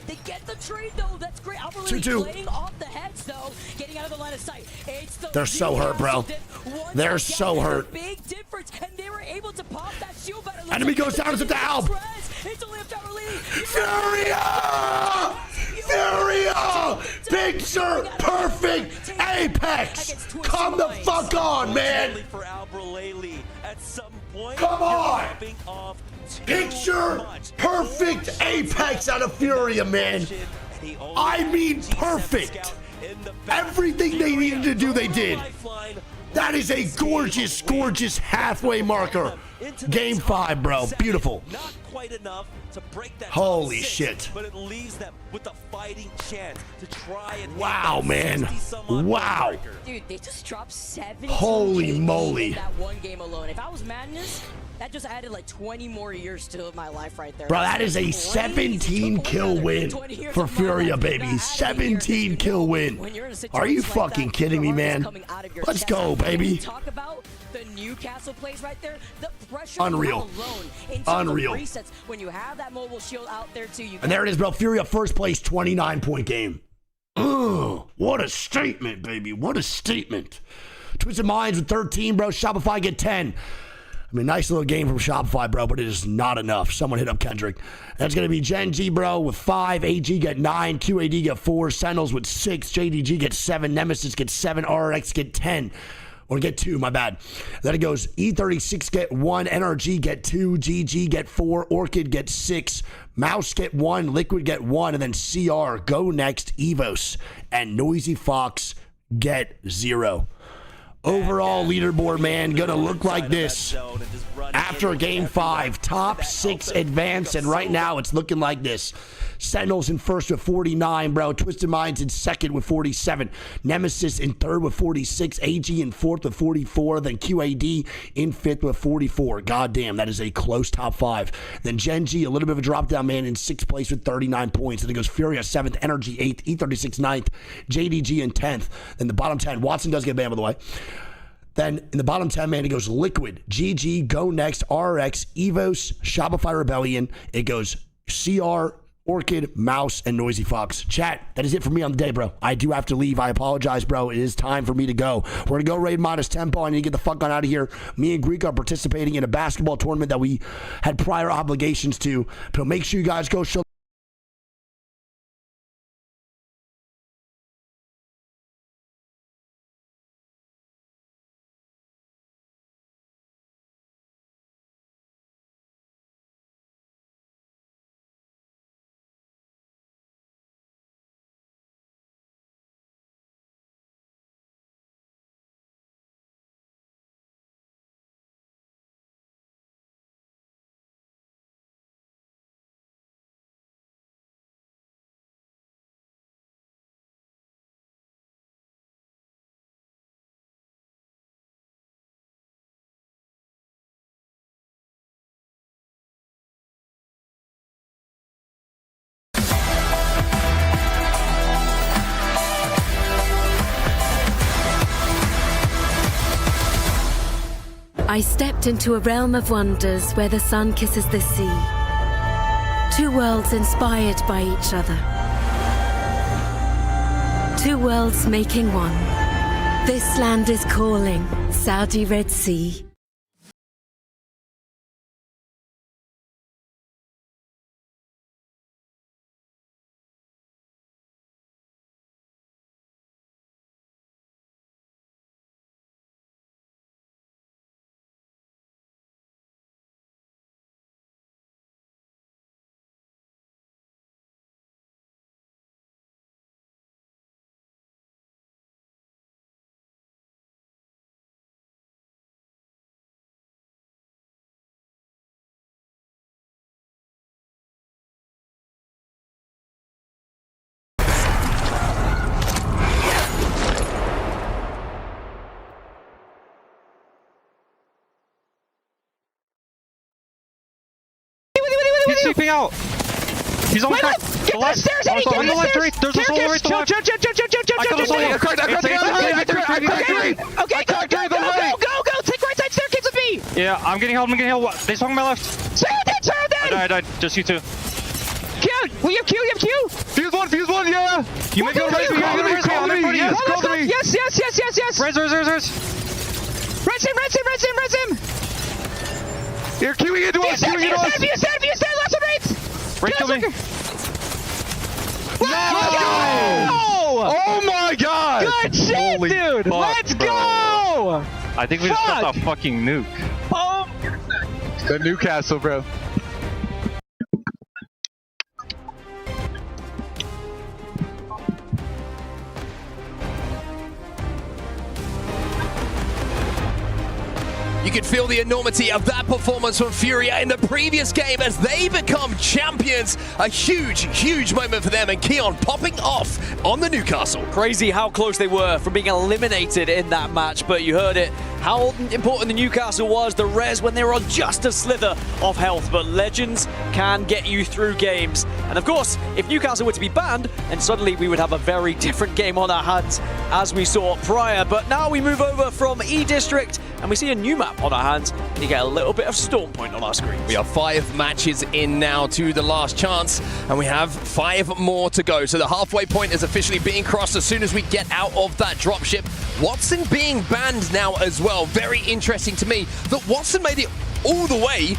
They get the trade though. That's great. 2-2. Playing off the heads though, getting out of the line of sight. They're so hurt, bro. They're so hurt. Big difference, and they were able to pop that shield battle. Enemy goes down to the Alb. Furia! Furia! Picture perfect Apex. Come the fuck on, man. Come on. Picture perfect Apex out of Furia, man. I mean perfect. Everything they needed to do, they did. That is a gorgeous, gorgeous halfway marker. Game 5, bro. Beautiful. Not quite enough to break that. Holy shit. But it leaves them with a fighting chance to try and. Wow, man. Wow. Dude, they just dropped 7. Holy moly. That one game alone. If I was Madness, That just added like 20 more years to my life right there. Bro, that is a 17 kill win for FURIA, baby. 17 kill win. Are you fucking kidding me, man? Let's go, baby. Talk about the Newcastle plays right there. The pressure Unreal. Unreal. Resets when you have that mobile shield out there too. And there it is, bro. FURIA first place, 29-point game. What a statement, baby. What a statement. Twisted Minds with 13, bro. Shopify get 10. I mean, nice little game from Shopify, bro, but it is not enough. Someone hit up Kendrick. That's going to be Gen.G, bro, with 5. AG get 9. QAD get 4. Sentinels with 6. JDG get 7. Nemesis get 7. RX get 10. Or get 2, my bad. Then it goes E36 get 1. NRG get 2. GG get 4. Orchid get 6. MOUZ get 1. Liquid get 1. And then CR, GoNext, EVOS, and Noisy FOXX get 0. Overall leaderboard, man, gonna look like this after game 5. Top 6 advance, and right now it's looking like this. Sentinels in first with 49, bro. Twisted Minds in second with 47. Nemesis in third with 46. AG in fourth with 44. Then QAD in fifth with 44. God damn, that is a close top 5. Then Gen.G, a little bit of a drop down, man, in 6th place with 39 points. Then it goes FURIA 7th, Energy 8th, E36 9th, JDG in 10th. Then the bottom 10, Watson does get banned, by the way. Then in the bottom 10, man, it goes Liquid, GG, GoNext, RX, EVOS, Shopify Rebellion. It goes CR, Orchid, MOUZ, and Noisy FOXX. Chat, that is it for me on the day, bro. I do have to leave. I apologize, bro. It is time for me to go. We're going to go raid minus tempo. I need to get the fuck on out of here. Me and Greek are participating in a basketball tournament that we had prior obligations to. So make sure you guys go show. I stepped into a realm of wonders where the sun kisses the sea. 2 worlds inspired by each other. 2 worlds making one. This land is calling, Saudi Red Sea. He's sweeping out. He's on the left. The left. On the left, right. There's a solo right to the left. I got a solo. I cracked Go. Take right side staircase with me. Yeah, I'm getting held. They swung my left. I died. Just you two. Q! We have Q! Fuse one, yeah! You might be able to raise me. I'm in front of you. Yes! Res. Res him! You're queuing into us! You stand! Lots of raids! Right, kill me! Let's go! Oh my god! Good shit, Holy dude! Fuck, Let's bro. go! I think we just got the fucking nuke. Oh! The Newcastle, bro. You could feel the enormity of that performance from FURIA in the previous game as they become champions. A huge, huge moment for them, and Keon popping off on the Newcastle. Crazy how close they were from being eliminated in that match, but you heard it. How important the Newcastle was, the res when they were on just a slither of health, but Legends can get you through games. And of course, if Newcastle were to be banned, then suddenly we would have a very different game on our hands as we saw prior. But now we move over from E-District and we see a new map on our hands, and you get a little bit of Storm Point on our screen. We are 5 matches in now to the last chance, and we have 5 more to go. So the halfway point is officially being crossed as soon as we get out of that dropship. Watson being banned now as well. Very interesting to me that Watson made it all the way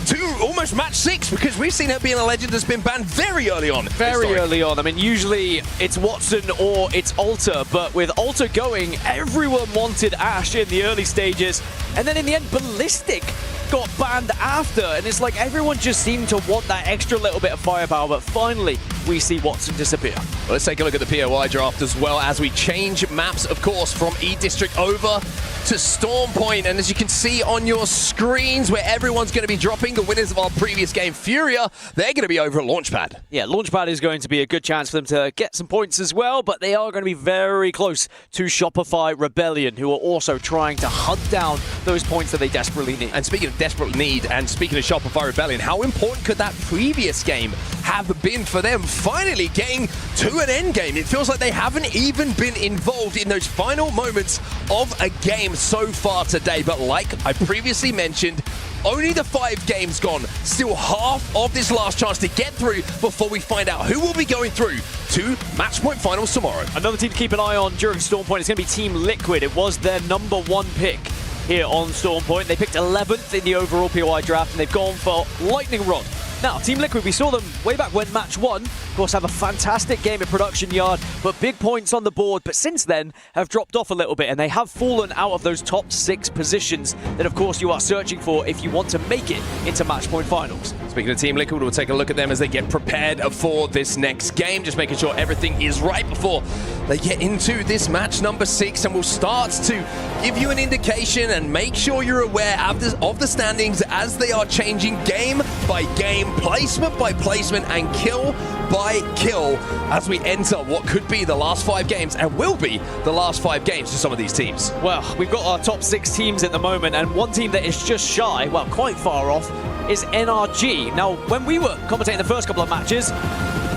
to almost match 6, because we've seen her being a legend that's been banned very early on. Very early on. I mean, usually it's Watson or it's Alter, but with Alter going, everyone wanted Ash in the early stages, and then in the end, Ballistic got banned after, and it's like everyone just seemed to want that extra little bit of firepower, but finally we see Watson disappear. Well, let's take a look at the POI draft as well as we change maps, of course, from E-District over to Storm Point. And as you can see on your screens where everyone's going to be dropping, the winners of our previous game, FURIA, they're going to be over at Launchpad. Yeah, Launchpad is going to be a good chance for them to get some points as well, but they are going to be very close to Shopify Rebellion, who are also trying to hunt down those points that they desperately need. And speaking of desperate need, and speaking of Shopify Rebellion, how important could that previous game have been for them finally getting to an end game? It feels like they haven't even been involved in those final moments of a game so far today, but like I previously mentioned, only the 5 games gone. Still half of this last chance to get through before we find out who will be going through to Match Point Finals tomorrow. Another team to keep an eye on during Storm Point is going to be Team Liquid. It was their #1 pick here on Storm Point. They picked 11th in the overall POI draft, and they've gone for Lightning Rod. Now, Team Liquid, we saw them way back when Match 1, of course, have a fantastic game at Production Yard, but big points on the board, but since then have dropped off a little bit, and they have fallen out of those top 6 positions that, of course, you are searching for if you want to make it into Match Point Finals. Speaking of Team Liquid, we'll take a look at them as they get prepared for this next game, just making sure everything is right before they get into this match number 6, and we'll start to give you an indication and make sure you're aware of the standings as they are changing game by game, placement by placement, and kill by kill as we enter what could be the last 5 games, and will be the last 5 games for some of these teams. Well, we've got our top 6 teams at the moment, and one team that is just shy, well, quite far off, is NRG. Now, when we were commentating the first couple of matches,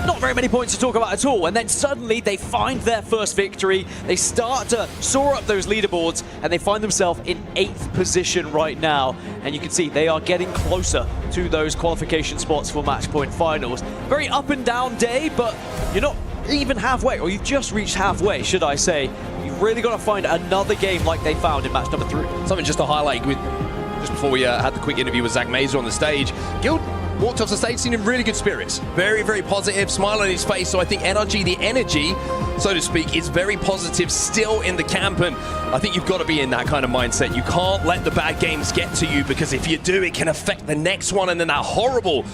not very many points to talk about at all, and then suddenly they find their first victory, they start to soar up those leaderboards, and they find themselves in 8th position right now, and you can see they are getting closer to those qualification spots for Match Point Finals. Very up and down day, but you're not even halfway, or you've just reached halfway, should I say. You've really got to find another game like they found in match number 3. Something just to highlight, just before we had the quick interview with Zach Mazer on the stage, Guild walked off the stage seen in really good spirits. Very, very positive, smile on his face. So I think NRG, the energy, so to speak, is very positive still in the camp. And I think you've got to be in that kind of mindset. You can't let the bad games get to you, because if you do, it can affect the next one. And then that horrible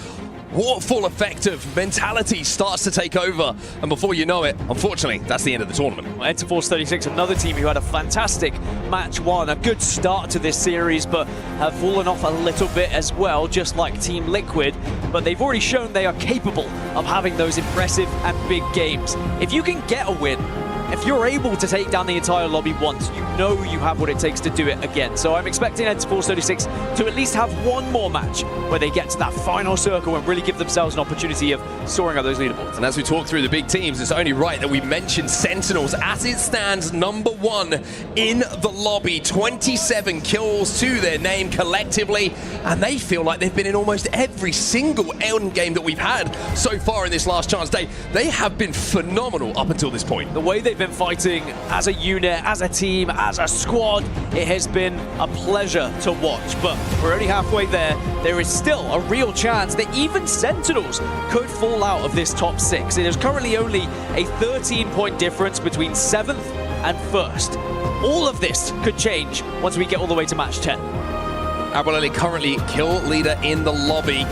waterfall effect of mentality starts to take over, and before you know it, unfortunately, that's the end of the tournament. Enterforce 36, another team who had a fantastic match 1, a good start to this series, but have fallen off a little bit as well, just like Team Liquid, but they've already shown they are capable of having those impressive and big games. If you can get a win, if you're able to take down the entire lobby once, you know you have what it takes to do it again. So I'm expecting Enterforce 36 to at least have one more match where they get to that final circle and really give themselves an opportunity of soaring up those leaderboards. And as we talk through the big teams, it's only right that we mention Sentinels as it stands #1 in the lobby. 27 kills to their name collectively, and they feel like they've been in almost every single end game that we've had so far in this last chance day. They have been phenomenal up until this point. The way they've been fighting as a unit, as a team, as a squad, it has been a pleasure to watch, but we're only halfway there. There is still a real chance that even Sentinels could fall out of this top 6. It is currently only a 13-point difference between 7th and 1st. All of this could change once we get all the way to match 10. Abolele currently kill leader in the lobby.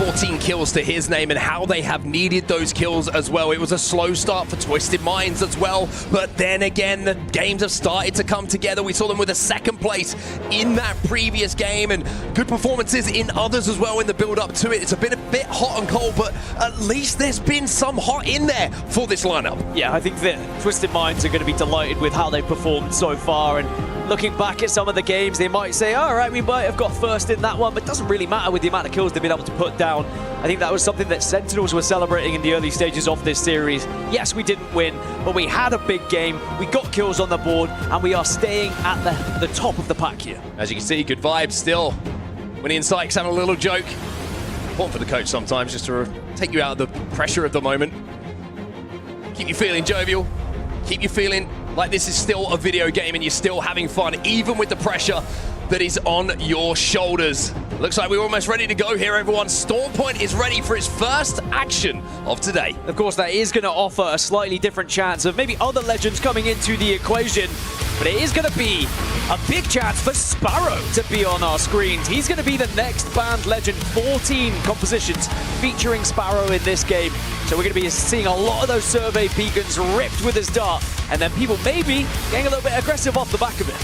14 kills to his name, and how they have needed those kills as well. It was a slow start for Twisted Minds as well, but then again, the games have started to come together. We saw them with a second place in that previous game, and good performances in others as well in the build-up to it. It's been a bit hot and cold, but at least there's been some hot in there for this lineup. Yeah, I think that Twisted Minds are going to be delighted with how they've performed so far, and looking back at some of the games, they might say, all right, we might have got first in that one, but it doesn't really matter with the amount of kills they've been able to put down. I think that was something that Sentinels were celebrating in the early stages of this series. Yes, we didn't win, but we had a big game, we got kills on the board, and we are staying at the top of the pack here. As you can see, good vibes still. Winnie and Sykes having a little joke. Important for the coach sometimes, just to take you out of the pressure of the moment. Keep you feeling jovial. Keep you feeling like this is still a video game and you're still having fun, even with the pressure that is on your shoulders. Looks like we're almost ready to go here, everyone. Stormpoint is ready for its first action of today. Of course, that is going to offer a slightly different chance of maybe other legends coming into the equation, but it is going to be a big chance for Sparrow to be on our screens. He's going to be the next banned legend. 14 compositions featuring Sparrow in this game. So we're going to be seeing a lot of those survey beacons ripped with his dart, and then people maybe getting a little bit aggressive off the back of it.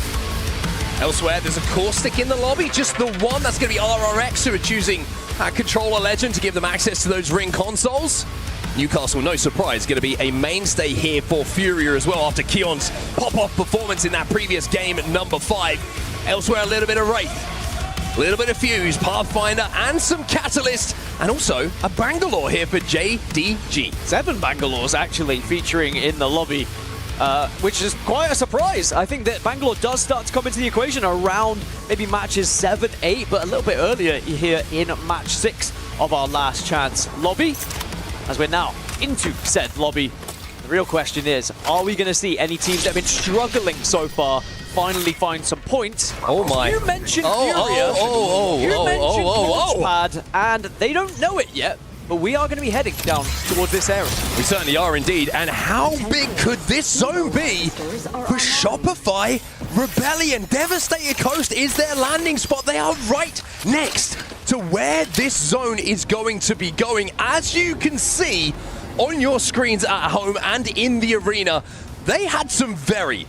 Elsewhere, there's a Caustic in the lobby, just the one. That's going to be RRX, who are choosing Controller Legend to give them access to those ring consoles. Newcastle, no surprise, going to be a mainstay here for FURIA as well after Keon's pop-off performance in that previous game at number 5. Elsewhere, a little bit of Wraith, a little bit of Fuse, Pathfinder, and some Catalyst, and also a Bangalore here for Gen.G. 7 Bangalores actually featuring in the lobby. Which is quite a surprise. I think that Bangalore does start to come into the equation around maybe matches 7, 8, but a little bit earlier here in match 6 of our last chance lobby. As we're now into said lobby, the real question is, are we going to see any teams that have been struggling so far finally find some points? Oh my. You mentioned FURIA. You mentioned Launchpad, and they don't know it yet. But we are going to be heading down towards this area. We certainly are indeed. And how big could this zone be for Shopify Rebellion? Devastated Coast is their landing spot. They are right next to where this zone is going to be going. As you can see on your screens at home and in the arena, they had some very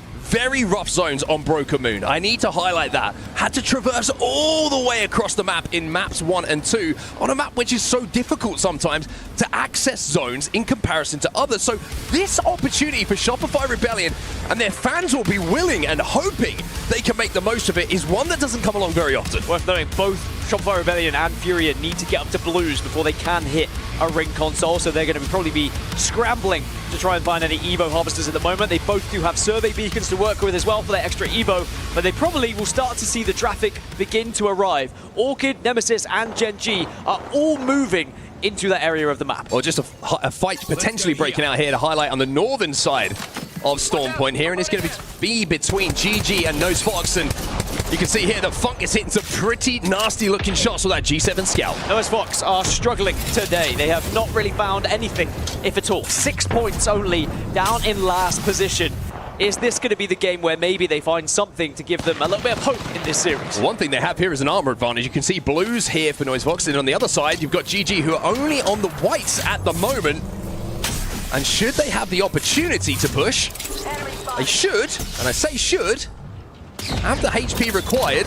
rough zones on Broken Moon. I need to highlight that. Had to traverse all the way across the map in maps 1 and 2 on a map which is so difficult sometimes to access zones in comparison to others. So this opportunity for Shopify Rebellion, and their fans will be willing and hoping they can make the most of it, is one that doesn't come along very often. Worth noting, both Shopify Rebellion and FURIA need to get up to blues before they can hit a ring console, so they're going to probably be scrambling to try and find any Evo harvesters at the moment. They both do have survey beacons to work with as well for their extra Evo, but they probably will start to see the traffic begin to arrive. Orchid, Nemesis, and Gen.G are all moving into that area of the map. Or just a fight potentially breaking out here to highlight on the northern side of Stormpoint here, and it's going to be between GG and FOXX, and you can see here that FUNK is hitting some pretty nasty looking shots with that G7 Scout. FOXX are struggling today. They have not really found anything, if at all. 6 points only, down in last position. Is this going to be the game where maybe they find something to give them a little bit of hope in this series? One thing they have here is an armor advantage. You can see blues here for FOXX, and on the other side, you've got GG, who are only on the whites at the moment. And should they have the opportunity to push, they should, and I say should, have the HP required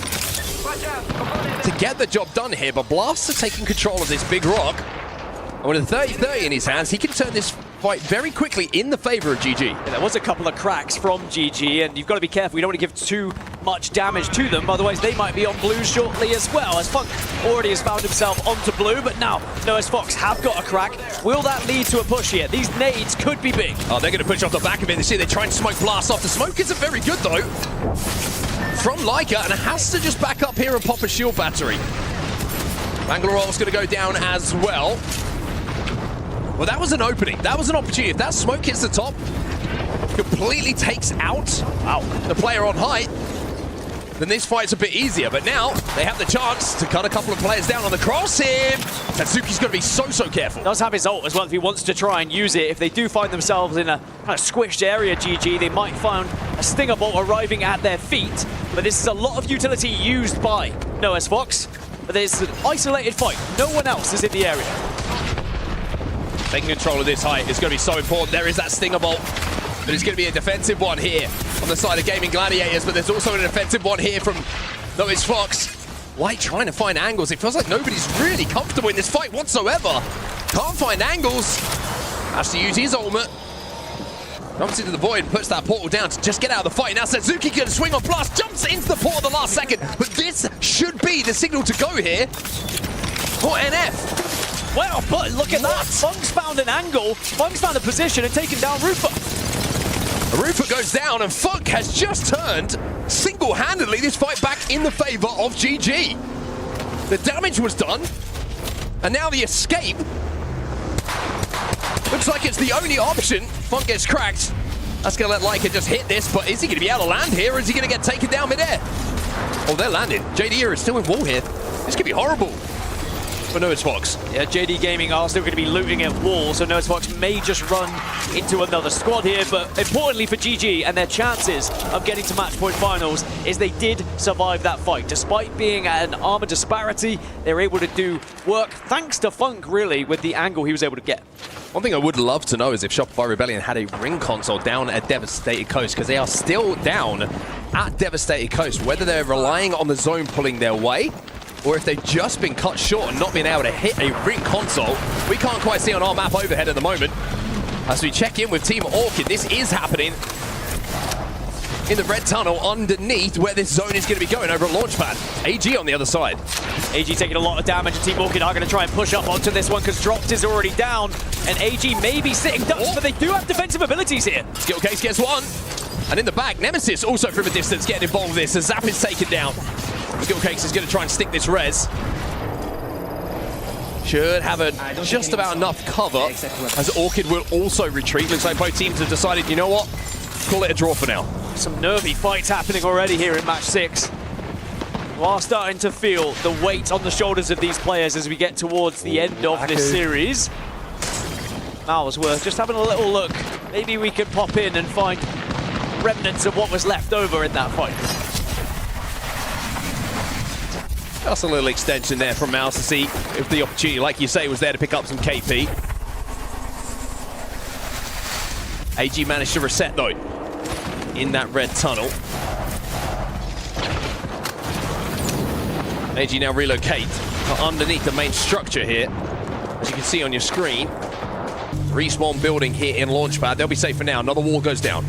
to get the job done here. But Blast are taking control of this big rock. And with a 30-30 in his hands, he can turn this fight very quickly in the favor of GG. Yeah, there was a couple of cracks from GG, and you've got to be careful. You don't want to give too much damage to them, otherwise they might be on blue shortly as well, as FUNK already has found himself onto blue, but now FOXX have got a crack. Will that lead to a push here? These nades could be big. Oh, they're going to push off the back of it. They try and smoke Blast off. The smoke isn't very good, though, from Leica, and it has to just back up here and pop a shield battery. Bangalore's going to go down as well. Well, that was an opening. That was an opportunity. If that smoke hits the top, completely takes out the player on height. then this fight's a bit easier. But now they have the chance to cut a couple of players down on the cross here. Tatsuki's got to be so careful. Does have his ult as well if he wants to try and use it. If they do find themselves in a kind of squished area, GG, they might find a Stinger Bolt arriving at their feet. But this is a lot of utility used by NOEZ FOXX. But there's an isolated fight. No one else is in the area. Taking control of this height is going to be so important. There is that Stinger Bolt. But it's going to be a defensive one here on the side of Gaimin Gladiators, but there's also an offensive one here from NOEZ FOXX. White trying to find angles. It feels like nobody's really comfortable in this fight whatsoever. Can't find angles. Has to use his ultimate. Jumps into the void, puts that portal down to just get out of the fight. Now Suzuki can swing on blast, jumps into the portal the last second, but this should be the signal to go here for NF. Well, but look at that. FOXX found an angle, FOXX found a position and taken down Rufa. Rufa goes down, and FURIA has just turned single-handedly this fight back in the favor of GG. The damage was done, and now the escape looks like it's the only option. FURIA gets cracked. That's going to let Leica just hit this, but is he going to be able to land here, or is he going to get taken down midair? Oh, they're landing. JD is still in wall here. This could be horrible for NOEZ FOXX. Yeah, JD Gaming are still going to be looting at wall, so NOEZ FOXX may just run into another squad here, but importantly for GG and their chances of getting to match point finals is they did survive that fight. Despite being at an armor disparity, they were able to do work thanks to FURIA, really, with the angle he was able to get. One thing I would love to know is if Shopify Rebellion had a ring console down at Devastated Coast, because they are still down at Devastated Coast, whether they're relying on the zone pulling their way, or if they've just been cut short and not been able to hit a ring console. We can't quite see on our map overhead at the moment. As we check in with Team Orchid, this is happening in the red tunnel underneath where this zone is going to be going over at Launchpad. AG on the other side. AG taking a lot of damage, and Team Orchid are going to try and push up onto this one because Dropped is already down, and AG may be sitting ducks, but they do have defensive abilities here. Skill Case gets one. And in the back, Nemesis also from a distance getting involved with this as Zap is taken down. Skill Cakes is going to try and stick this res. Should have just about enough cover as Orchid will also retreat. Looks like both teams have decided, you know what? Call it a draw for now. Some nervy fights happening already here in match 6. We are starting to feel the weight on the shoulders of these players as we get towards the end of this series. MOUZ were just having a little look. Maybe we could pop in and find remnants of what was left over in that fight. Just a little extension there from MOUZ to see if the opportunity, like you say, was there to pick up some KP. AG managed to reset, though, in that red tunnel. AG now relocate underneath the main structure here. As you can see on your screen, respawn building here in Launchpad. They'll be safe for now. Another wall goes down.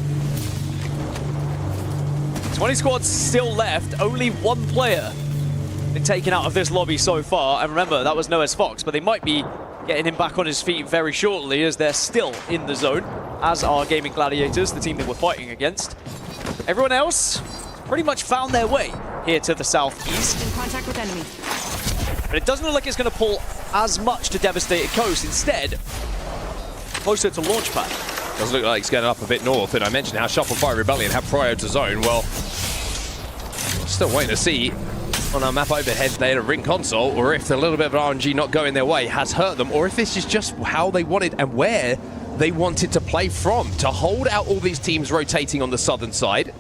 20 squads still left, only one player been taken out of this lobby so far, and remember that was NOEZ FOXX, but they might be getting him back on his feet very shortly as they're still in the zone, as are Gaimin Gladiators, the team that we're fighting against. Everyone else pretty much found their way here to the southeast. In contact with enemy. But it doesn't look like it's going to pull as much to Devastated Coast, instead closer to Launchpad. Doesn't look like it's getting up a bit north, and I mentioned how Shopify Rebellion have prior to zone. Well, still waiting to see on our map overhead they had a ring console, or if a little bit of RNG not going their way has hurt them, or if this is just how they wanted and where they wanted to play from, to hold out all these teams rotating on the southern side,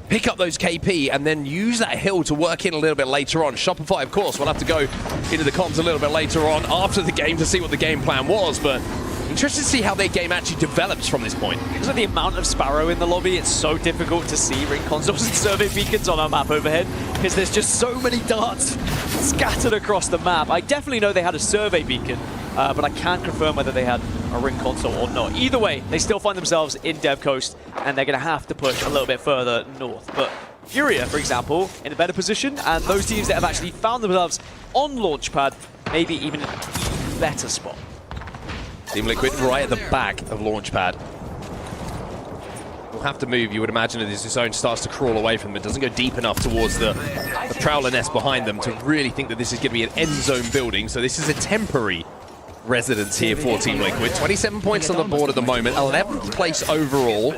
pick up those KP, and then use that hill to work in a little bit later on. Shopify, of course, will have to go into the comms a little bit later on after the game to see what the game plan was, but interested to see how their game actually develops from this point. Because of the amount of Sparrow in the lobby, it's so difficult to see ring consoles and survey beacons on our map overhead, because there's just so many darts scattered across the map. I definitely know they had a survey beacon, but I can't confirm whether they had a ring console or not. Either way, they still find themselves in Dev Coast, and they're going to have to push a little bit further north. But FURIA, for example, in a better position, and those teams that have actually found themselves on Launchpad, maybe even in an even better spot. Team Liquid right at the back of Launchpad. We'll have to move, you would imagine, as this zone starts to crawl away from them. It doesn't go deep enough towards the Prowler nest behind them to really think that this is going to be an end zone building. So this is a temporary residence here for Team Liquid. 27 points on the board at the moment, 11th place overall,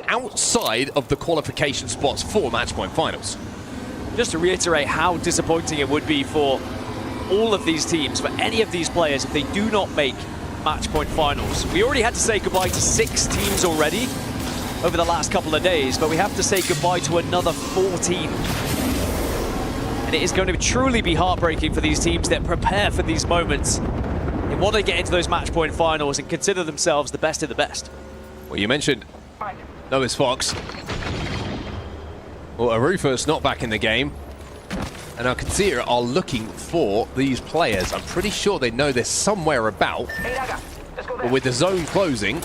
outside of the qualification spots for Matchpoint Finals. just to reiterate how disappointing it would be for all of these teams, for any of these players, if they do not make match point finals. We already had to say goodbye to 6 teams already over the last couple of days, but we have to say goodbye to another 14. And it is going to truly be heartbreaking for these teams that prepare for these moments and want to get into those match point finals and consider themselves the best of the best. Well, you mentioned NOEZ FOXX. Well, Arufus not back in the game. And now Qadsiah are looking for these players. I'm pretty sure they know they're somewhere about. But with the zone closing,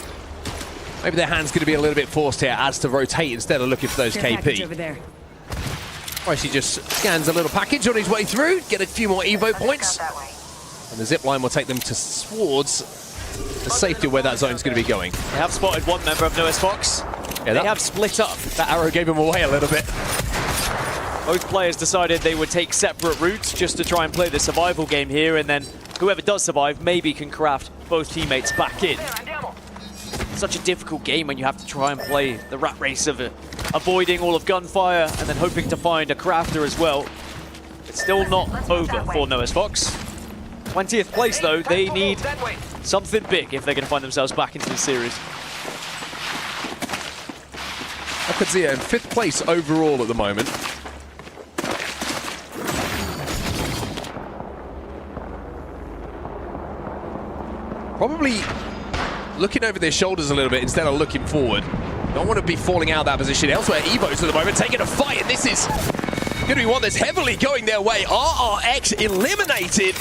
maybe their hand's going to be a little bit forced here as to rotate instead of looking for those KP. Over there. Or he just scans a little package on his way through, get a few more Evo points. And the zip line will take them towards the safety where that zone's going to be going. They have spotted one member of NOEZ FOXX. Yeah, they have split up. That arrow gave him away a little bit. Both players decided they would take separate routes just to try and play the survival game here, and then whoever does survive maybe can craft both teammates back in. Such a difficult game when you have to try and play the rat race of it, avoiding all of gunfire and then hoping to find a crafter as well. It's still not over for NOEZ FOXX. 20th place though, they need something big if they're going to find themselves back into the series. Qadsiah in 5th place overall at the moment. Probably looking over their shoulders a little bit instead of looking forward. Don't want to be falling out of that position. Elsewhere, EVOS at the moment taking a fight, and this is going to be one that's heavily going their way. RRX eliminated.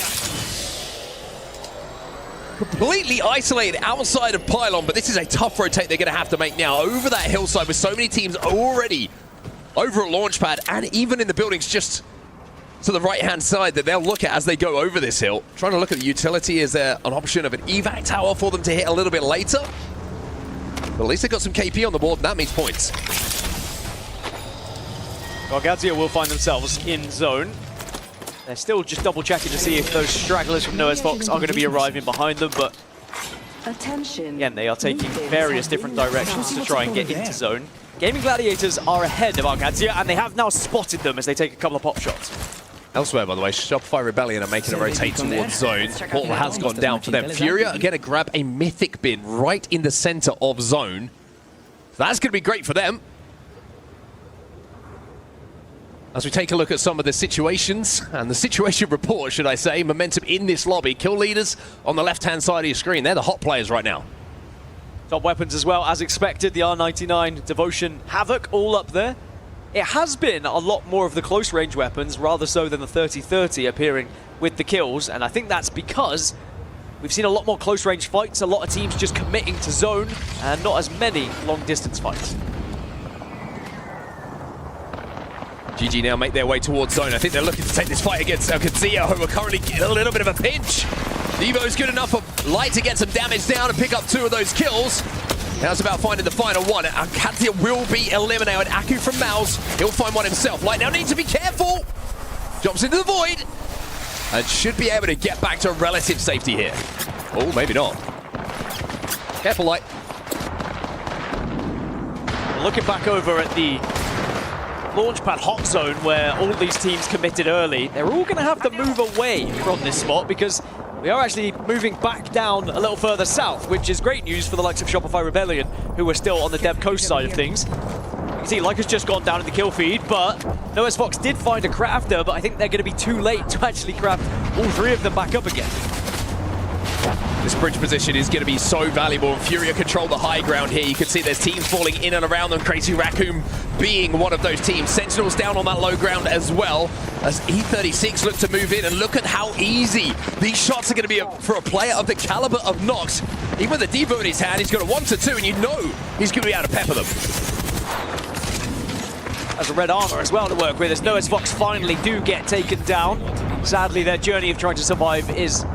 Completely isolated outside of Pylon, but this is a tough rotate they're going to have to make now over that hillside with so many teams already over at Launchpad and even in the buildings just to the right-hand side that they'll look at as they go over this hill. Trying to look at the utility. Is there an option of an evac tower for them to hit a little bit later? But at least they got some KP on the board, and that means points. Well, Qadsiah will find themselves in zone. They're still just double-checking to see if those stragglers from NOEZ FOXX are going to be arriving behind them, but again, they are taking various different directions to try and get into zone. Gaming Gladiators are ahead of our Qadsiah, and they have now spotted them as they take a couple of pop shots. Elsewhere, by the way, Shopify Rebellion are making a rotate towards zone. Portal has gone down for them. FURIA are going to grab a mythic bin right in the center of zone. So that's going to be great for them. As we take a look at some of the situations, and the situation report, should I say, momentum in this lobby. Kill leaders on the left-hand side of your screen. They're the hot players right now. Top weapons as well, as expected. The R99, Devotion, Havoc, all up there. It has been a lot more of the close-range weapons, rather so than the 30-30 appearing with the kills, and I think that's because we've seen a lot more close-range fights, a lot of teams just committing to zone, and not as many long-distance fights. GG now make their way towards zone. I think they're looking to take this fight against Qadsiah, who are currently in a little bit of a pinch. Evo's good enough for Light to get some damage down and pick up 2 of those kills. Now it's about finding the final one. Qadsiah will be eliminated. Aku from MOUZ, he'll find one himself. Light now needs to be careful. Jumps into the void. And should be able to get back to relative safety here. Oh, maybe not. Careful, Light. Looking back over at the Launchpad hot zone where all these teams committed early, they're all going to have to move away from this spot because we are actually moving back down a little further south, which is great news for the likes of Shopify Rebellion, who are still on the Dev Coast side of things. You can see Leica's just gone down in the kill feed, but NOEZ FOXX did find a crafter, but I think they're going to be too late to actually craft all 3 of them back up again. This bridge position is going to be so valuable, and FURIA control the high ground here. You can see there's teams falling in and around them, Crazy Raccoon being one of those teams. Sentinels down on that low ground as well, as E36 look to move in, and look at how easy these shots are going to be for a player of the caliber of NOEZ. Even with a Devo in his hand, he's got a 1-2, and you know he's going to be able to pepper them. As a red armor as well to work with, as NOEZ FOXX finally do get taken down. Sadly, their journey of trying to survive is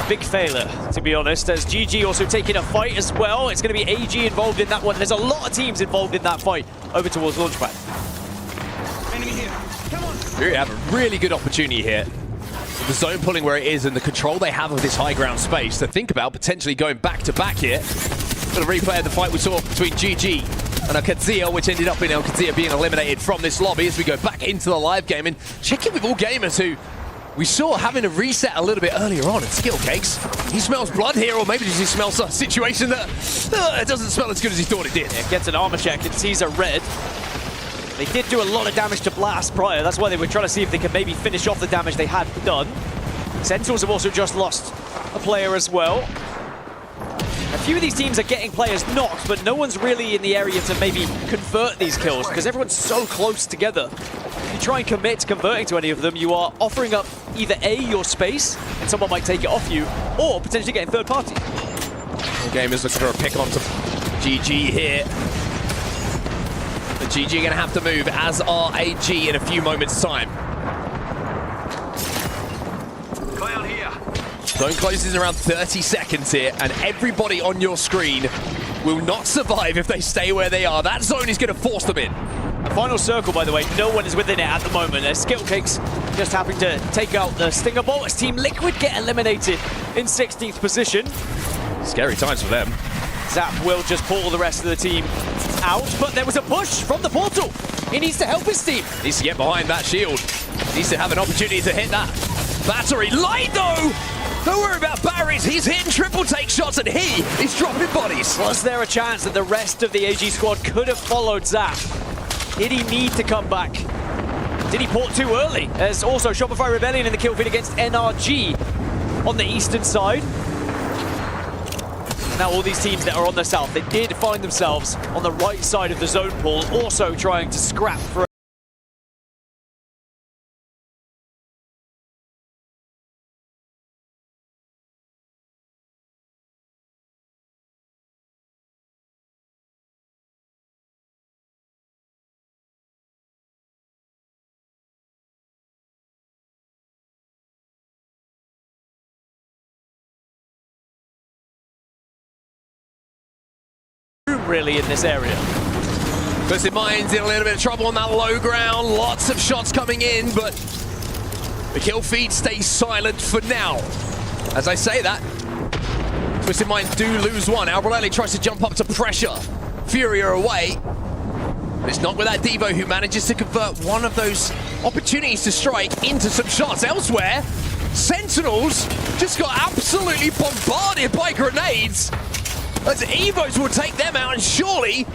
big failure, to be honest, as GG also taking a fight as well. It's going to be AG involved in that one. There's a lot of teams involved in that fight over towards Launchpad. Enemy here. Come on. FURIA have a really good opportunity here. With the zone pulling where it is and the control they have of this high ground space to think about potentially going back-to-back here. For the replay of the fight we saw between GG And a Qadsiah, which ended up in Qadsiah being eliminated from this lobby as we go back into the live game. And check in with all gamers who we saw having a reset a little bit earlier on in Skill Cakes. He smells blood here, or maybe does he smell a situation that it doesn't smell as good as he thought it did. Yeah, gets an armor check and sees a red. They did do a lot of damage to Blast prior. That's why they were trying to see if they could maybe finish off the damage they had done. Sentinels have also just lost a player as well. A few of these teams are getting players knocked, but no one's really in the area to maybe convert these kills because everyone's so close together. If you try and commit to converting to any of them, you are offering up either A, your space, and someone might take it off you, or potentially getting third party. The game is looking for a pick onto GG here. The GG are going to have to move, as are AG in a few moments' time. Zone closes in around 30 seconds here, and everybody on your screen will not survive if they stay where they are. That zone is going to force them in. A final circle, by the way, no one is within it at the moment. Skill Cakes just having to take out the Stinger Bolt as Team Liquid get eliminated in 16th position. Scary times for them. Zap will just pull the rest of the team out, but there was a push from the portal. He needs to help his team. Needs to get behind that shield. Needs to have an opportunity to hit that battery. Light though! Don't worry about batteries, he's hitting triple take shots and he is dropping bodies. Was there a chance that the rest of the AG squad could have followed Zap? Did he need to come back? Did he port too early? There's also Shopify Rebellion in the kill feed against NRG on the eastern side. Now all these teams that are on the south, they did find themselves on the right side of the zone pool, also trying to scrap for really in this area. Twisted Mind's in a little bit of trouble on that low ground. Lots of shots coming in, but the kill feed stays silent for now. As I say that, Twisted Mind do lose one. Albrelli tries to jump up to pressure FURIA away. But it's not with that Devo who manages to convert one of those opportunities to strike into some shots. Elsewhere, Sentinels just got absolutely bombarded by grenades. As EVOS will take them out, and surely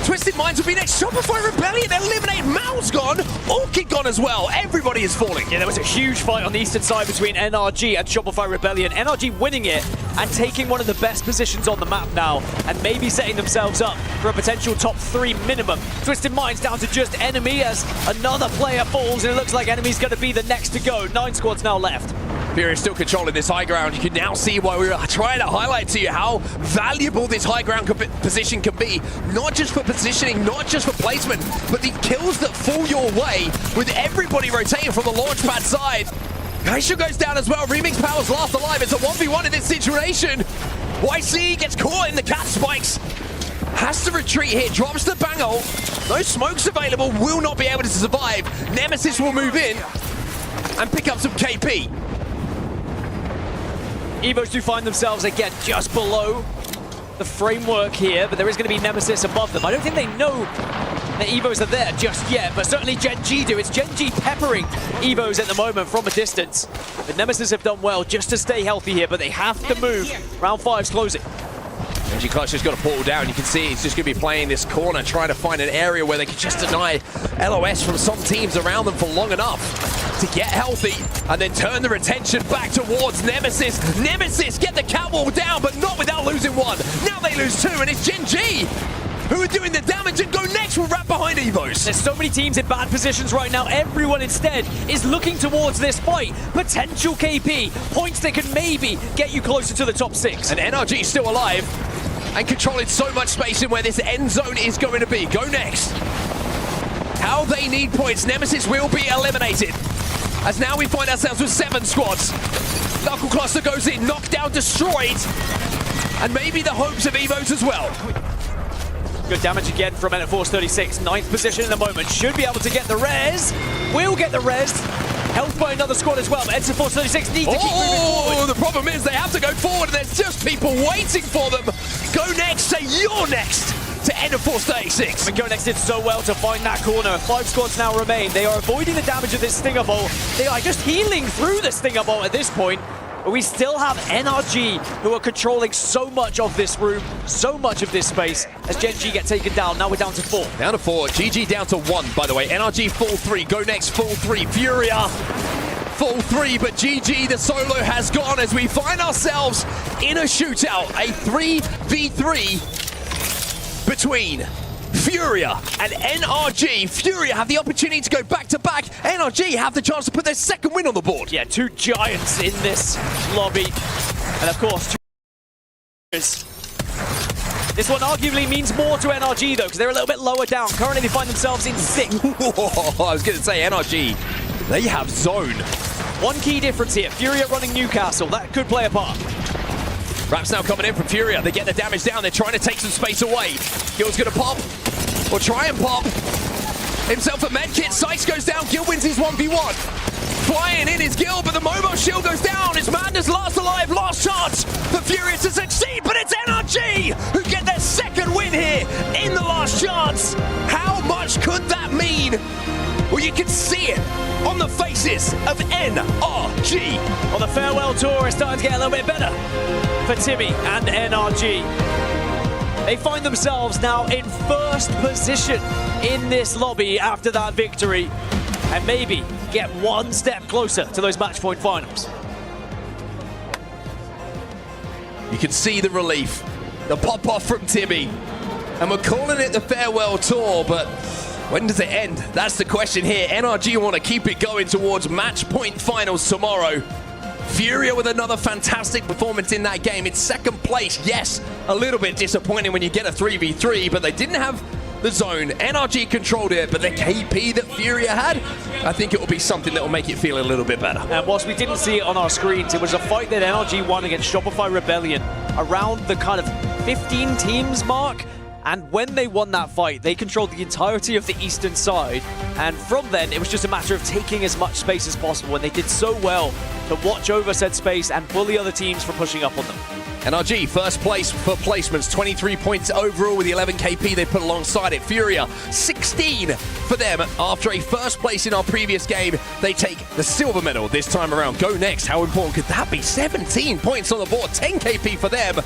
Twisted Minds will be next. Shopify Rebellion eliminate. MOUZ gone. Orchid gone as well. Everybody is falling. Yeah, there was a huge fight on the eastern side between NRG and Shopify Rebellion. NRG winning it and taking one of the best positions on the map now, and maybe setting themselves up for a potential top 3 minimum. Twisted Minds down to just Enemy as another player falls, and it looks like Enemy's going to be the next to go. 9 squads now left. FURIA still controlling this high ground. You can now see why we were trying to highlight to you how valuable this high ground position can be. Not just for positioning, not just for placement, but the kills that fall your way with everybody rotating from the launch pad side. Kaisha goes down as well. Remix Power's last alive. It's a 1v1 in this situation. YC gets caught in the cat spikes. Has to retreat here, drops the bang ult. No smokes available, will not be able to survive. Nemesis will move in and pick up some KP. EVOS do find themselves again just below the framework here, but there is going to be Nemesis above them. I don't think they know that EVOS are there just yet, but certainly Gen.G do. It's Gen.G peppering EVOS at the moment from a distance. The Nemesis have done well just to stay healthy here, but they have to move. Round 5's closing. Gen.G Clutch has got a portal down. You can see he's just going to be playing this corner, trying to find an area where they can just deny LOS from some teams around them for long enough to get healthy and then turn the attention back towards Nemesis. Nemesis get the catwalk down, but not without losing one. Now they lose 2, and it's Gen.G who are doing the damage, and GoNext will wrap behind EVOS. There's so many teams in bad positions right now. Everyone instead is looking towards this fight. Potential KP, points that could maybe get you closer to the top 6. And NRG is still alive and controlling so much space in where this end zone is going to be. GoNext, how they need points. Nemesis will be eliminated, as now we find ourselves with 7 squads. Knuckle Cluster goes in, knocked down, destroyed, and maybe the hopes of EVOS as well. Good damage again from Force 36, 9th position in the moment. Should be able to get the res. Will get the res. Helped by another squad as well, but Force 36 needs to keep moving forward. The problem is they have to go forward, and there's just people waiting for them. GoNext say you're next. to end of Force 36. And GoNext did so well to find that corner. 5 squads now remain. They are avoiding the damage of this Stinger Bolt. They are just healing through the Stinger Bolt at this point. But we still have NRG who are controlling so much of this room, so much of this space as Gen.G get taken down. Now we're down to 4. Down to 4. GG down to 1, by the way. NRG full 3. GoNext full 3. FURIA full 3. But GG, the solo has gone as we find ourselves in a shootout. A 3v3 between FURIA and NRG. FURIA have the opportunity to go back-to-back. NRG have the chance to put their second win on the board. Yeah, 2 giants in this lobby. And of course, this one arguably means more to NRG though, because they're a little bit lower down. Currently they find themselves in 6th. Whoa, I was going to say NRG, they have zone. One key difference here, FURIA running Newcastle. That could play a part. Raps now coming in from FURIA. They get the damage down. They're trying to take some space away. Gil's going to pop, or try and pop. Himself a medkit. Sykes goes down. Gil wins his 1v1. Flying in is Gil, but the mobile shield goes down. It's Madness last alive, last chance for FURIA to succeed, but it's NRG who get their second win here in the last chance. How much could that mean? Well, you can see it on the faces of NRG. Well, the farewell tour is starting to get a little bit better for Timmy and NRG. They find themselves now in first position in this lobby after that victory, and maybe get one step closer to those match point finals. You can see the relief, the pop-off from Timmy, and we're calling it the farewell tour, but when does it end? That's the question here. NRG want to keep it going towards match point finals tomorrow. FURIA with another fantastic performance in that game. It's second place. Yes, a little bit disappointing when you get a 3v3, but they didn't have the zone. NRG controlled it, but the KP that FURIA had, I think it will be something that will make it feel a little bit better. And whilst we didn't see it on our screens, it was a fight that NRG won against Shopify Rebellion around the kind of 15 teams mark. And when they won that fight, they controlled the entirety of the eastern side. And from then, it was just a matter of taking as much space as possible. And they did so well to watch over said space and bully other teams for pushing up on them. NRG, first place for placements, 23 points overall with the 11 KP they put alongside it. FURIA, 16 for them. After a first place in our previous game, they take the silver medal this time around. GoNext, how important could that be? 17 points on the board, 10 KP for them.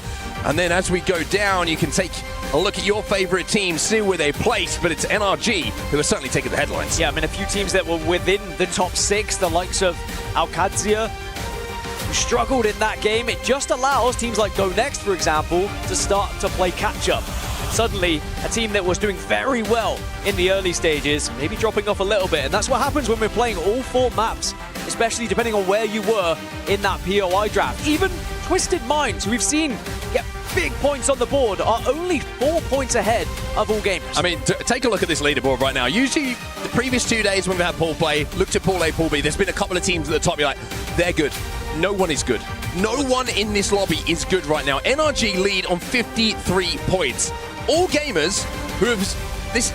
And then as we go down, you can take a look at your favorite team, see where they place, but it's NRG who are certainly taking the headlines. Yeah, I mean, a few teams that were within the top 6, the likes of Qadsiah, who struggled in that game. It just allows teams like GoNext, for example, to start to play catch-up. Suddenly, a team that was doing very well in the early stages, maybe dropping off a little bit. And that's what happens when we're playing all 4 maps, especially depending on where you were in that POI draft. Even Twisted Minds, who we've seen get big points on the board, are only 4 points ahead of all gamers. I mean, take a look at this leaderboard right now. Usually, the previous 2 days when we've had pool play, looked at pool A, pool B, there's been a couple of teams at the top, you're like, they're good. No one is good. No one in this lobby is good right now. NRG lead on 53 points. All gamers who have this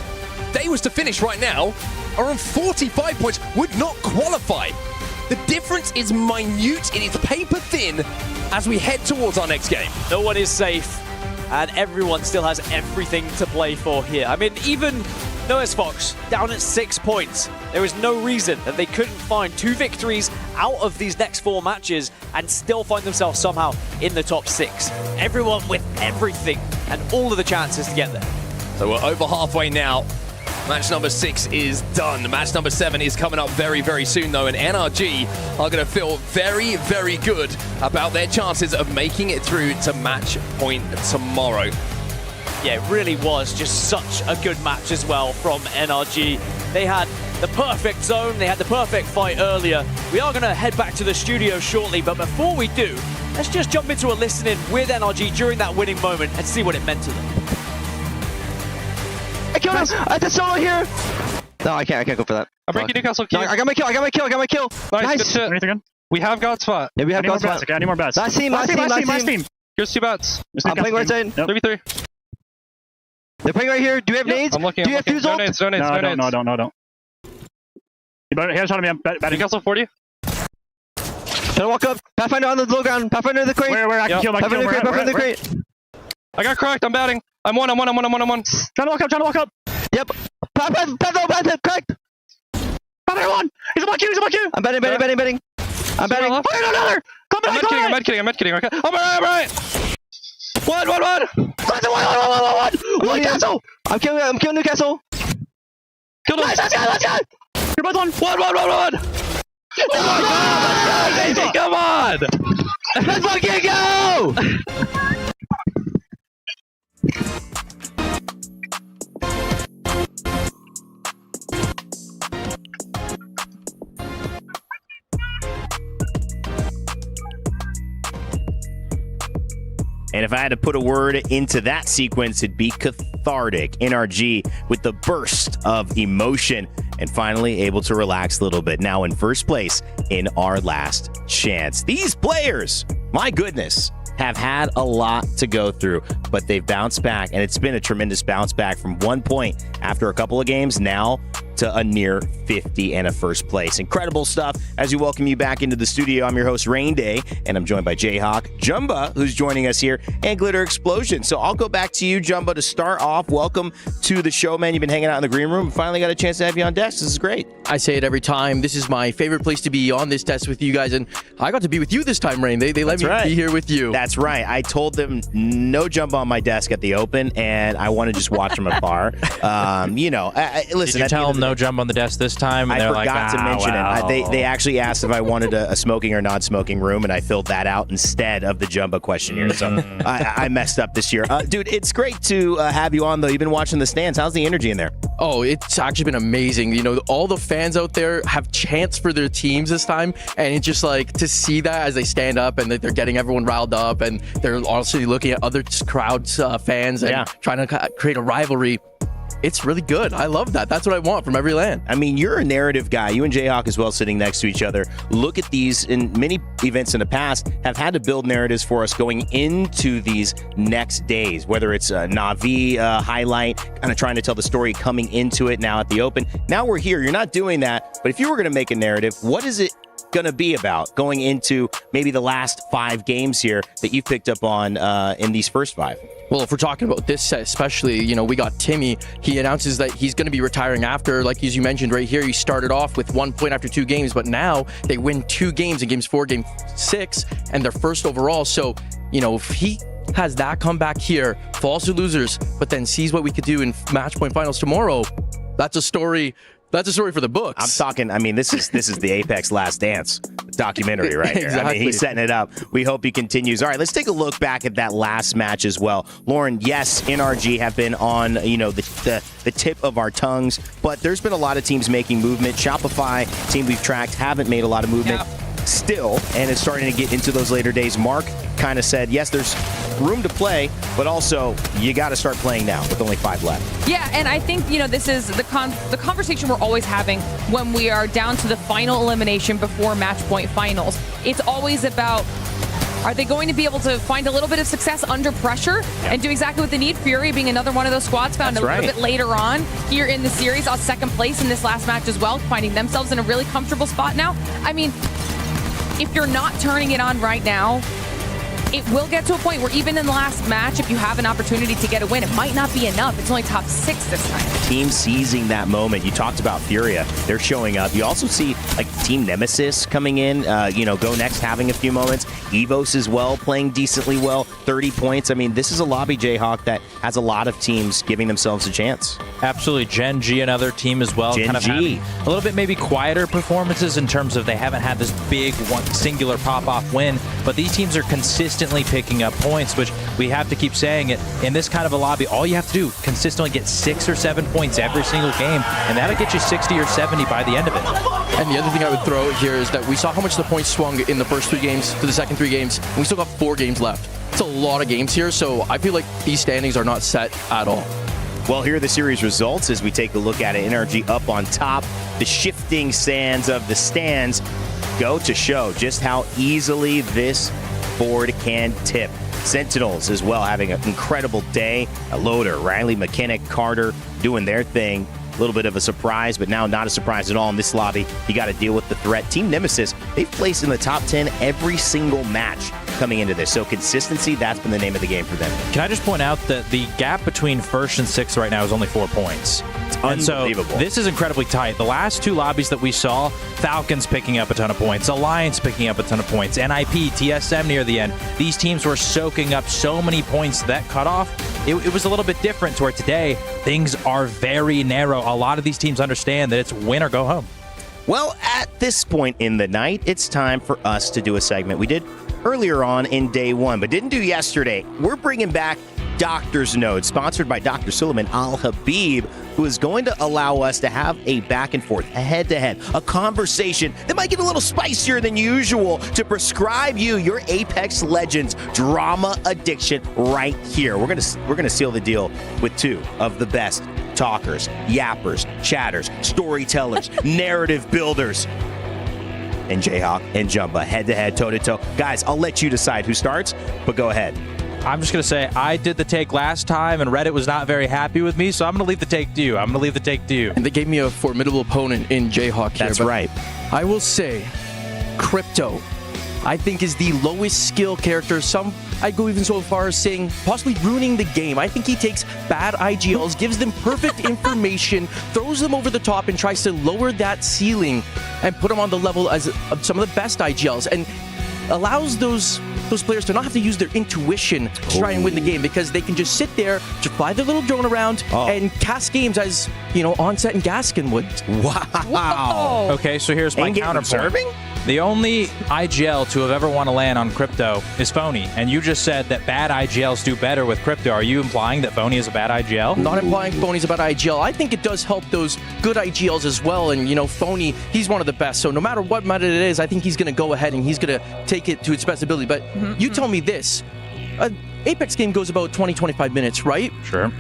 day was to finish right now are on 45 points, would not qualify. The difference is minute, it is paper thin as we head towards our next game. No one is safe, and everyone still has everything to play for here. I mean, even NOEZ FOXX down at 6 points. There is no reason that they couldn't find 2 victories out of these next 4 matches and still find themselves somehow in the top 6. Everyone with everything and all of the chances to get there. So we're over halfway now. Match number 6 is done. Match number 7 is coming up very, very soon, though, and NRG are going to feel very, very good about their chances of making it through to match point tomorrow. Yeah, it really was just such a good match as well from NRG. They had the perfect zone, they had the perfect fight earlier. We are going to head back to the studio shortly, but before we do, let's just jump into a listen-in with NRG during that winning moment and see what it meant to them. I killed him! I had the solo here! No, I can't go for that. I'm breaking Newcastle key. No, I got my kill. Nice. Good shit. Anything good? We have God spot. Yeah, we have God spot. Okay, I need more bats. Last team. Here's 2 bats. I'm playing right side. Nope. 3v3. They're playing right here. Do you have nades? I'm looking. Do you have fuse ult? No, I don't. Headshot me. I'm batting. Newcastle 40. Trying to walk up. Pathfinder on the low ground. Pathfinder in the crate. Where? I can kill my kill. Pathfinder in the crate. I got cracked. I'm batting. I'm one. Trying to walk up. Yep. Panther, correct. Panther one. He's on Q. I'm betting. I'm betting. Oh, another. Come back. I'm med kidding. Okay. I'm right. One. One Newcastle. I'm killing Newcastle. Kill him. Let's go. You're both on. One. Oh my God, baby, come on! Let's fucking go! And if I had to put a word into that sequence, it'd be cathartic. NRG with the burst of emotion and finally able to relax a little bit. Now in first place in our last chance. These players, my goodness, have had a lot to go through, but they've bounced back, and it's been a tremendous bounce back from 1 point after a couple of games now to a near 50 and a first place. Incredible stuff. As we welcome you back into the studio, I'm your host, Rain Day, and I'm joined by Jayhawk, Jumba, who's joining us here, and Glitter Explosion. So I'll go back to you, Jumba, to start off. Welcome to the show, man. You've been hanging out in the green room. Finally got a chance to have you on desk. This is great. I say it every time. This is my favorite place to be on this desk with you guys, and I got to be with you this time, Rain. They let me be here with you. That's right. I told them no Jumba on my desk at the Open, and I want to just watch from afar. Listen. Did you tell them no jump on the desk this time? And I forgot to mention it. They actually asked if I wanted a smoking or non-smoking room, and I filled that out instead of the Jumba questionnaire. So I messed up this year. Dude, it's great to have you on, though. You've been watching the stands. How's the energy in there? Oh, it's actually been amazing. You know, all the fans out there have chants for their teams this time, and it's just like to see that as they stand up and they're getting everyone riled up, and they're also looking at other crowds, fans, and trying to create a rivalry. It's really good. I love that. That's what I want from every LAN. I mean, you're a narrative guy. You and Jayhawk as well, sitting next to each other. Look at these. In many events in the past, have had to build narratives for us going into these next days, whether it's a Na'Vi highlight, kind of trying to tell the story coming into it now at the Open. Now we're here. You're not doing that. But if you were going to make a narrative, what is it going to be about going into maybe the last 5 games here that you've picked up on in these first 5? Well, if we're talking about this set especially, you know, we got Timmy. He announces that he's going to be retiring after, like as you mentioned right here, he started off with 1 point after 2 games, but now they win 2 games in games 4, game 6, and they're first overall. So, you know, if he has that comeback here, falls to losers, but then sees what we could do in match point finals tomorrow, that's a story. That's a story for the books. I'm talking, I mean, this is the Apex Last Dance documentary right here. Exactly. I mean, he's setting it up. We hope he continues. All right, let's take a look back at that last match as well. Lauren, yes, NRG have been on, you know, the tip of our tongues, but there's been a lot of teams making movement. Shopify, team we've tracked, haven't made a lot of movement still, and it's starting to get into those later days. Mark kind of said, yes, there's room to play, but also you got to start playing now with only 5 left. Yeah, and I think, you know, this is the conversation we're always having when we are down to the final elimination before match point finals. It's always about, are they going to be able to find a little bit of success under pressure and do exactly what they need? FURIA being another one of those squads found a little bit later on here in the series, on second place in this last match as well, finding themselves in a really comfortable spot now. I mean, if you're not turning it on right now, it will get to a point where even in the last match, if you have an opportunity to get a win, it might not be enough. It's only top 6 this time. Team seizing that moment. You talked about FURIA. They're showing up. You also see like Team Nemesis coming in, GoNext having a few moments. EVOS as well, playing decently well, 30 points. I mean, this is a lobby, Jayhawk, that has a lot of teams giving themselves a chance. Absolutely. Gen.G, another team as well. Gen.G. Kind of having a little bit maybe quieter performances in terms of they haven't had this big one singular pop-off win, but these teams are consistently picking up points, which we have to keep saying it. In this kind of a lobby, all you have to do, consistently get 6 or 7 points every single game, and that'll get you 60 or 70 by the end of it. And the other thing I would throw here is that we saw how much the points swung in the first 3 games to the second 3 games, and we still got 4 games left. It's a lot of games here, so I feel like these standings are not set at all. Well, here are the series results as we take a look at it. NRG up on top. The shifting sands of the stands go to show just how easily this board can tip. Sentinels as well having an incredible day. A loader, Riley, McKinnick, Carter doing their thing. A little bit of a surprise, but now not a surprise at all in this lobby. You got to deal with the threat. Team Nemesis, they've placed in the top 10 every single match coming into this. So consistency, that's been the name of the game for them. Can I just point out that the gap between first and sixth right now is only 4 points? And so this is incredibly tight. The last two lobbies that we saw, Falcons picking up a ton of points, Alliance picking up a ton of points, NIP, TSM near the end. These teams were soaking up so many points that cutoff. It was a little bit different to where today things are very narrow. A lot of these teams understand that it's win or go home. Well, at this point in the night, it's time for us to do a segment we did earlier on in day one, but didn't do yesterday. We're bringing back Doctor's Note, sponsored by Dr. Suleiman Al-Habib, who is going to allow us to have a back and forth, a head-to-head, a conversation that might get a little spicier than usual to prescribe you your Apex Legends drama addiction right here. We're gonna seal the deal with two of the best talkers, yappers, chatters, storytellers, narrative builders, and Jayhawk and Jumba, head-to-head, toe-to-toe. Guys, I'll let you decide who starts, but go ahead. I'm just going to say, I did the take last time, and Reddit was not very happy with me, so I'm going to leave the take to you. And they gave me a formidable opponent in Jayhawk here. That's right. I will say, Crypto, I think, is the lowest skill character. I'd go even so far as saying possibly ruining the game. I think he takes bad IGLs, gives them perfect information, throws them over the top, and tries to lower that ceiling and put them on the level as of some of the best IGLs, and allows those players to not have to use their intuition to try and win the game, because they can just sit there, just fly their little drone around and cast games as, Onset and Gaskin would. Wow. Okay, so here's my counterpoint. The only IGL to have ever won a LAN on Crypto is Phony, and you just said that bad IGLs do better with Crypto. Are you implying that Phony is a bad IGL? Not implying Phony's a bad IGL. I think it does help those good IGLs as well, and Phony, he's one of the best. So no matter what meta it is, I think he's going to go ahead and he's going to take it to its best ability. But you tell me this, an Apex game goes about 20-25 minutes, right? Sure.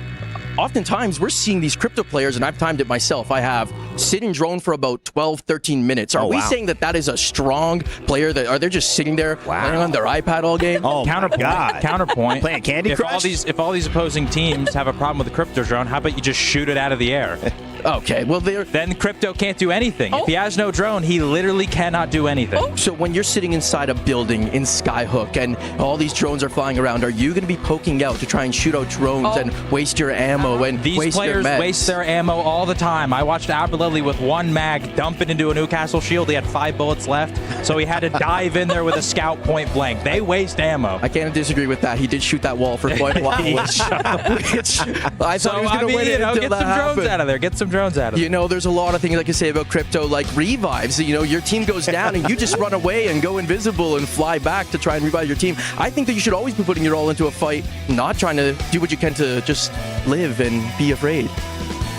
Oftentimes, we're seeing these Crypto players, and I've timed it myself. I have sit in drone for about 12-13 minutes. Are we saying that is a strong player? Are they just sitting there playing on their iPad all game? Oh, Counterpoint. Playing Candy Crush? If all these opposing teams have a problem with the Crypto drone, how about you just shoot it out of the air? Okay, well, then Crypto can't do anything. If he has no drone, he literally cannot do anything. So when you're sitting inside a building in Skyhook and all these drones are flying around, are you going to be poking out to try and shoot out drones and waste your ammo and these waste players your meds? waste their ammo all the time. I watched Aberlily with one mag dump it into a Newcastle shield. He had 5 bullets left, so he had to dive in there with a scout point blank. They waste ammo. I can't disagree with that. He did shoot that wall for quite a while, which I thought he was going to win it until get that some happened. drones out of there. Get some drones out of there. There's a lot of things I can say about Crypto, like revives. Your team goes down and you just run away and go invisible and fly back to try and revive your team. I think that you should always be putting your all into a fight, not trying to do what you can to just live and be afraid.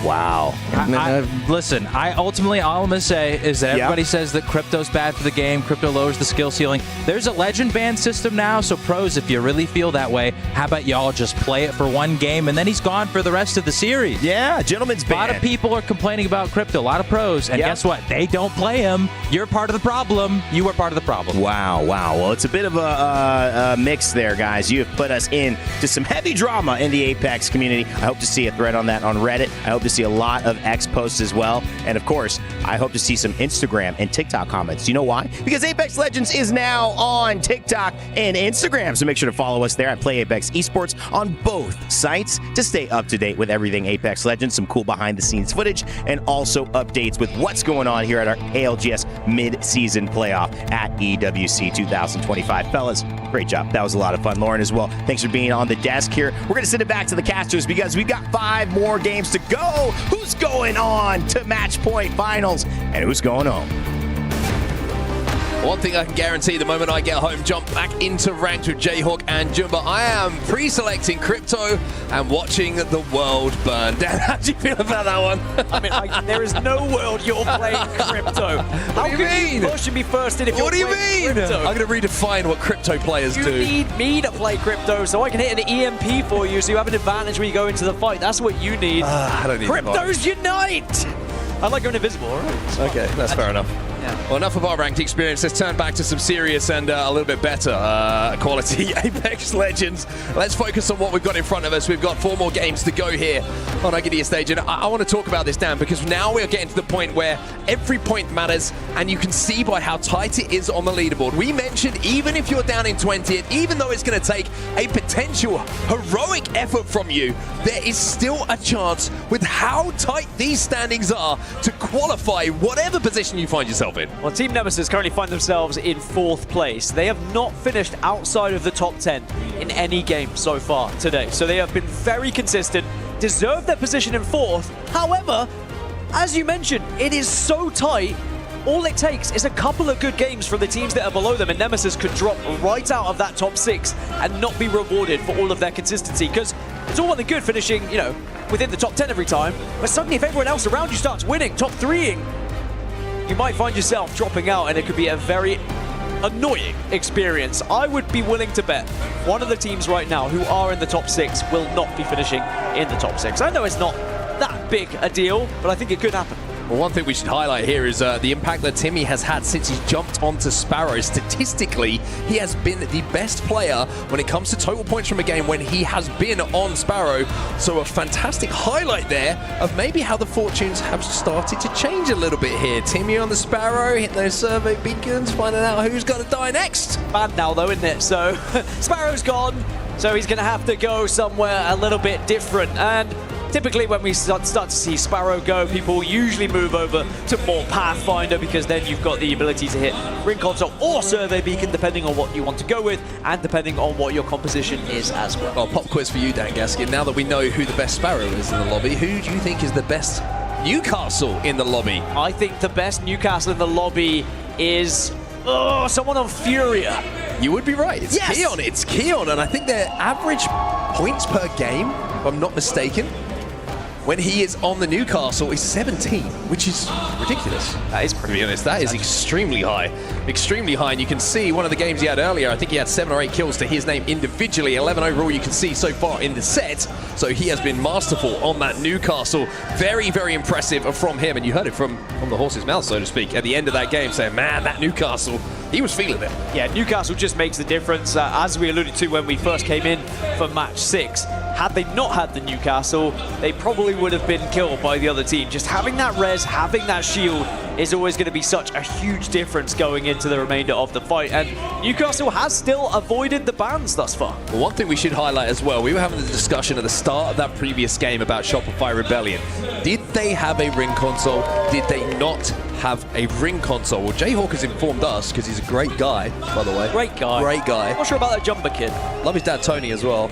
Wow. Listen, ultimately, all I'm going to say is that everybody says that Crypto's bad for the game. Crypto lowers the skill ceiling. There's a legend ban system now, so pros, if you really feel that way, how about y'all just play it for one game, and then he's gone for the rest of the series? Yeah, gentleman's ban. A lot of people are complaining about Crypto, a lot of pros, and guess what? They don't play him. You're part of the problem. You are part of the problem. Wow. Well, it's a bit of a mix there, guys. You have put us into some heavy drama in the Apex community. I hope to see a thread on that on Reddit. I hope to see a lot of X posts as well. And of course, I hope to see some Instagram and TikTok comments. You know why? Because Apex Legends is now on TikTok and Instagram. So make sure to follow us there at Play Apex Esports on both sites to stay up to date with everything Apex Legends, some cool behind the scenes footage, and also updates with what's going on here at our ALGS Midseason Playoff at EWC 2025. Fellas, great job. That was a lot of fun. Lauren as well. Thanks for being on the desk here. We're going to send it back to the casters because we've got 5 more games to go. Who's going on to match point finals and who's going home? One thing I can guarantee, the moment I get home, jump back into ranked with Jayhawk and Jumba, I am pre-selecting Crypto and watching the world burn. Dan, how do you feel about that one? I mean, there is no world you're playing Crypto. How can you push and be first in if you're playing Crypto? I'm going to redefine what Crypto players do. You need me to play Crypto so I can hit an EMP for you so you have an advantage when you go into the fight. That's what you need. I don't need Cryptos unite! I like going invisible, all right. Okay, that's fair enough. Well, enough of our ranked experience. Let's turn back to some serious and a little bit better quality Apex Legends. Let's focus on what we've got in front of us. We've got 4 more games to go here on our Gideon stage. And I want to talk about this, Dan, because now we're getting to the point where every point matters, and you can see by how tight it is on the leaderboard. We mentioned even if you're down in 20th, even though it's going to take a potential heroic effort from you, there is still a chance with how tight these standings are to qualify whatever position you find yourself in. Well, Team Nemesis currently find themselves in 4th place. They have not finished outside of the top 10 in any game so far today. So they have been very consistent, deserve their position in 4th. However, as you mentioned, it is so tight. All it takes is a couple of good games from the teams that are below them, and Nemesis could drop right out of that top 6 and not be rewarded for all of their consistency. Because it's all well and good finishing, you know, within the top 10 every time, but suddenly if everyone else around you starts winning, top 3ing, you might find yourself dropping out, and it could be a very annoying experience. I would be willing to bet one of the teams right now who are in the top 6 will not be finishing in the top 6. I know it's not that big a deal, but I think it could happen. Well, one thing we should highlight here is the impact that Timmy has had since he jumped onto Sparrow. Statistically, he has been the best player when it comes to total points from a game when he has been on Sparrow. So a fantastic highlight there of maybe how the fortunes have started to change a little bit here. Timmy on the Sparrow, hitting those survey beacons, finding out who's going to die next. Bad now though, isn't it? So Sparrow's gone, so he's going to have to go somewhere a little bit different. And typically when we start to see Sparrow go, people usually move over to more Pathfinder, because then you've got the ability to hit Ring Console or Survey Beacon, depending on what you want to go with and depending on what your composition is as well. Well, pop quiz for you, Dan Gaskin. Now that we know who the best Sparrow is in the lobby, who do you think is the best Newcastle in the lobby? I think the best Newcastle in the lobby is someone on FURIA. You would be right. It's yes! Keon. It's Keon, and I think their average points per game, if I'm not mistaken, when he is on the Newcastle is 17, which is ridiculous. That is, to be honest, that is extremely high. Extremely high, and you can see one of the games he had earlier, I think he had 7 or 8 kills to his name individually, 11 overall you can see so far in the set. So he has been masterful on that Newcastle. Very, very impressive from him, and you heard it from the horse's mouth, so to speak, at the end of that game, saying, man, that Newcastle, he was feeling it. Yeah, Newcastle just makes the difference. As we alluded to when we first came in for match 6, had they not had the Newcastle, they probably would have been killed by the other team. Just having that res, having that shield is always going to be such a huge difference going into the remainder of the fight. And Newcastle has still avoided the bans thus far. Well, one thing we should highlight as well, we were having the discussion at the start of that previous game about Shopify Rebellion. Did they have a ring console? Did they not have a ring console? Well, Jayhawk has informed us, because he's a great guy, by the way. Great guy. Great guy. Not sure about that jumper kid. Love his dad, Tony, as well.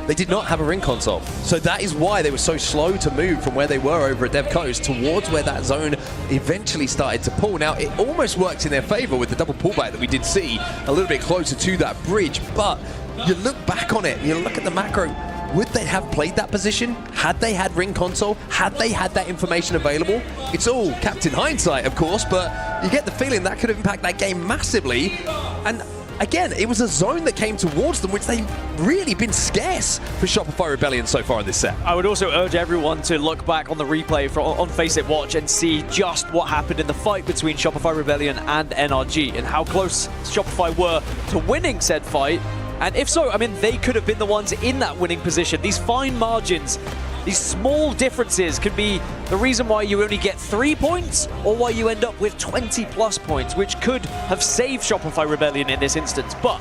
They did not have a ring console. So that is why they were so slow to move from where they were over at Dev Coast towards where that zone eventually started to pull. Now, it almost worked in their favor with the double pullback that we did see a little bit closer to that bridge, but you look back on it, you look at the macro, would they have played that position? Had they had ring console? Had they had that information available? It's all Captain Hindsight, of course, but you get the feeling that could have impacted that game massively. And again, it was a zone that came towards them, which they've really been scarce for Shopify Rebellion so far in this set. I would also urge everyone to look back on the replay on Face It Watch and see just what happened in the fight between Shopify Rebellion and NRG and how close Shopify were to winning said fight. And if so, I mean, they could have been the ones in that winning position. These fine margins, these small differences can be the reason why you only get 3 points or why you end up with 20 plus points, which could have saved Shopify Rebellion in this instance. But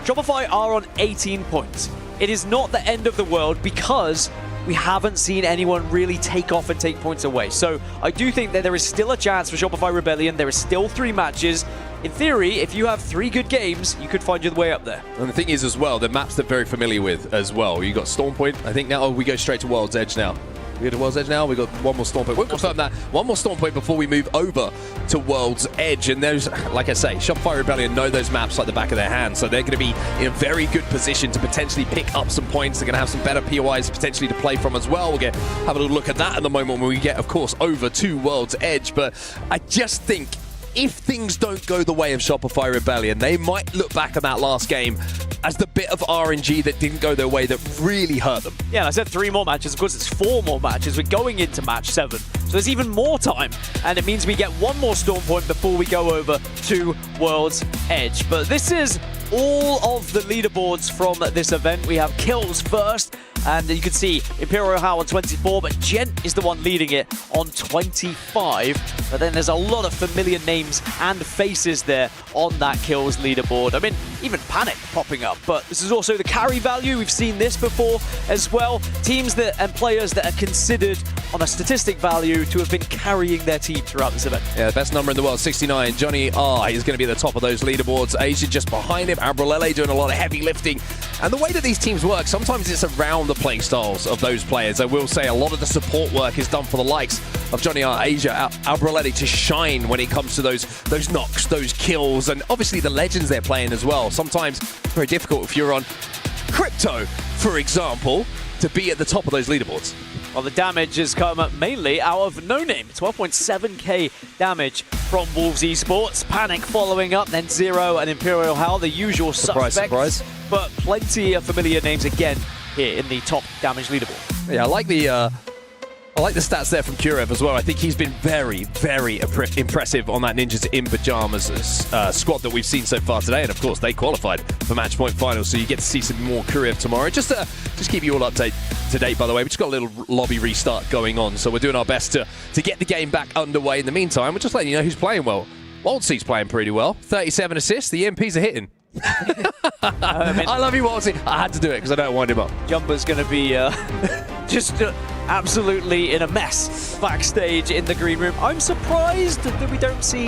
Shopify are on 18 points. It is not the end of the world because we haven't seen anyone really take off and take points away. So I do think that there is still a chance for Shopify Rebellion. There is still 3 matches. In theory, if you have 3 good games, you could find your way up there. And the thing is as well, the maps they're very familiar with as well. You got Storm Point. I think now we go straight to World's Edge now. We go to World's Edge now. We got one more Storm Point. We'll confirm that. One more Storm Point before we move over to World's Edge. And those, like I say, Shopify Rebellion know those maps like the back of their hand. So they're going to be in a very good position to potentially pick up some points. They're going to have some better POIs potentially to play from as well. We'll have a little look at that at the moment when we get, of course, over to World's Edge. But I just think if things don't go the way of Shopify Rebellion, they might look back at that last game as the bit of RNG that didn't go their way that really hurt them. Yeah, and I said 3 more matches. Of course, it's 4 more matches. We're going into match 7. So there's even more time. And it means we get 1 more Storm Point before we go over to World's Edge. But this is all of the leaderboards from this event. We have kills first. And you can see Imperial How on 24, but Gent is the one leading it on 25. But then there's a lot of familiar names and faces there on that kills leaderboard. I mean, even Panic popping up, but this is also the carry value. We've seen this before as well. Teams that and players that are considered on a statistic value to have been carrying their team throughout this event. Yeah, best number in the world, 69. Johnny R is going to be at the top of those leaderboards. Asia just behind him. Abralele doing a lot of heavy lifting. And the way that these teams work, sometimes it's around the playing styles of those players. I will say a lot of the support work is done for the likes of Johnny R, Asia, Abralele to shine when it comes to those knocks, those kills, and obviously the legends they're playing as well. Sometimes very difficult if you're on Crypto, for example, to be at the top of those leaderboards. Well, the damage has come mainly out of No Name. 12.7k damage from Wolves Esports. Panic following up, then Zero and Imperial Hell, the usual suspects. Surprise. But plenty of familiar names again here in the top damage leaderboard. Yeah, I like the stats there from Kurev as well. I think he's been very, very impressive on that Ninjas in Pajamas squad that we've seen so far today. And of course, they qualified for Match Point Finals, so you get to see some more Kurev tomorrow. Just keep you all up to date, by the way. We just got a little lobby restart going on, so we're doing our best to get the game back underway. In the meantime, we're just letting you know who's playing well. WildSea's playing pretty well. 37 assists. The EMPs are hitting. I love you, WildSea. I had to do it because I don't wind him up. Jumper's going to be just absolutely in a mess backstage in the green room. I'm surprised that we don't see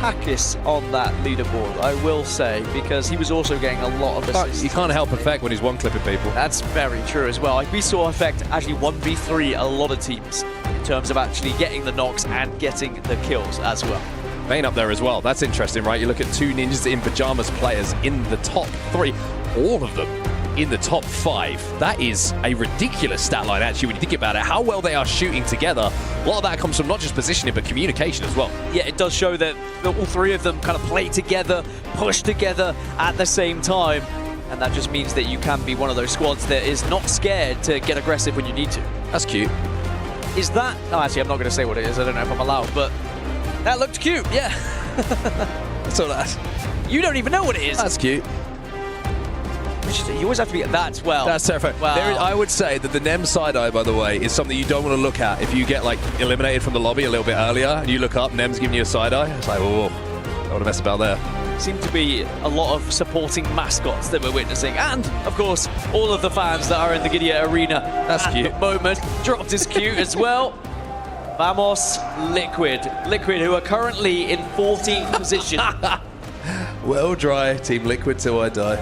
Hackis on that leaderboard, I will say, because he was also getting a lot of assists. You can't help Effect when he's one-clipping people. That's very true as well. Like, we saw Effect actually 1v3 a lot of teams in terms of actually getting the knocks and getting the kills as well. Vayne up there as well. That's interesting, right? You look at 2 Ninjas in Pajamas players in the top 3, all of them in the top 5. That is a ridiculous stat line, actually, when you think about it. How well they are shooting together. A lot of that comes from not just positioning, but communication as well. Yeah, it does show that all 3 of them kind of play together, push together at the same time. And that just means that you can be one of those squads that is not scared to get aggressive when you need to. That's cute. Is that... Oh, actually, I'm not going to say what it is. I don't know if I'm allowed, but... That looked cute, yeah. That's all that. You don't even know what it is. That's cute. You always have to be at that as well. That's terrifying. Wow. I would say that the Nem side-eye, by the way, is something you don't want to look at. If you get like eliminated from the lobby a little bit earlier and you look up, Nem's giving you a side-eye, it's like, whoa, don't want to mess about there. Seem to be a lot of supporting mascots that we're witnessing. And, of course, all of the fans that are in the Gidea Arena That's at cute. the moment. Dropped is cute as well. Vamos, Liquid. Liquid, who are currently in 14th position. Well dry, Team Liquid till I die.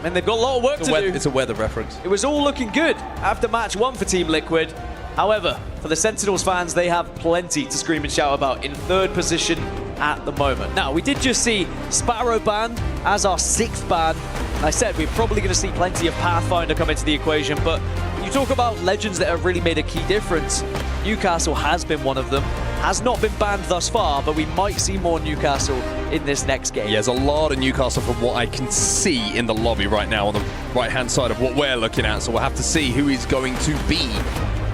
And they've got a lot of work to do. It's a weather reference. It was all looking good after match 1 for Team Liquid. However, for the Sentinels fans, they have plenty to scream and shout about in 3rd position at the moment. Now, we did just see Sparrow banned as our 6th ban. And I said we're probably going to see plenty of Pathfinder come into the equation, but you talk about legends that have really made a key difference. Newcastle has been one of them. Has not been banned thus far, but we might see more Newcastle in this next game. Yeah, there's a lot of Newcastle from what I can see in the lobby right now on the right-hand side of what we're looking at. So we'll have to see who is going to be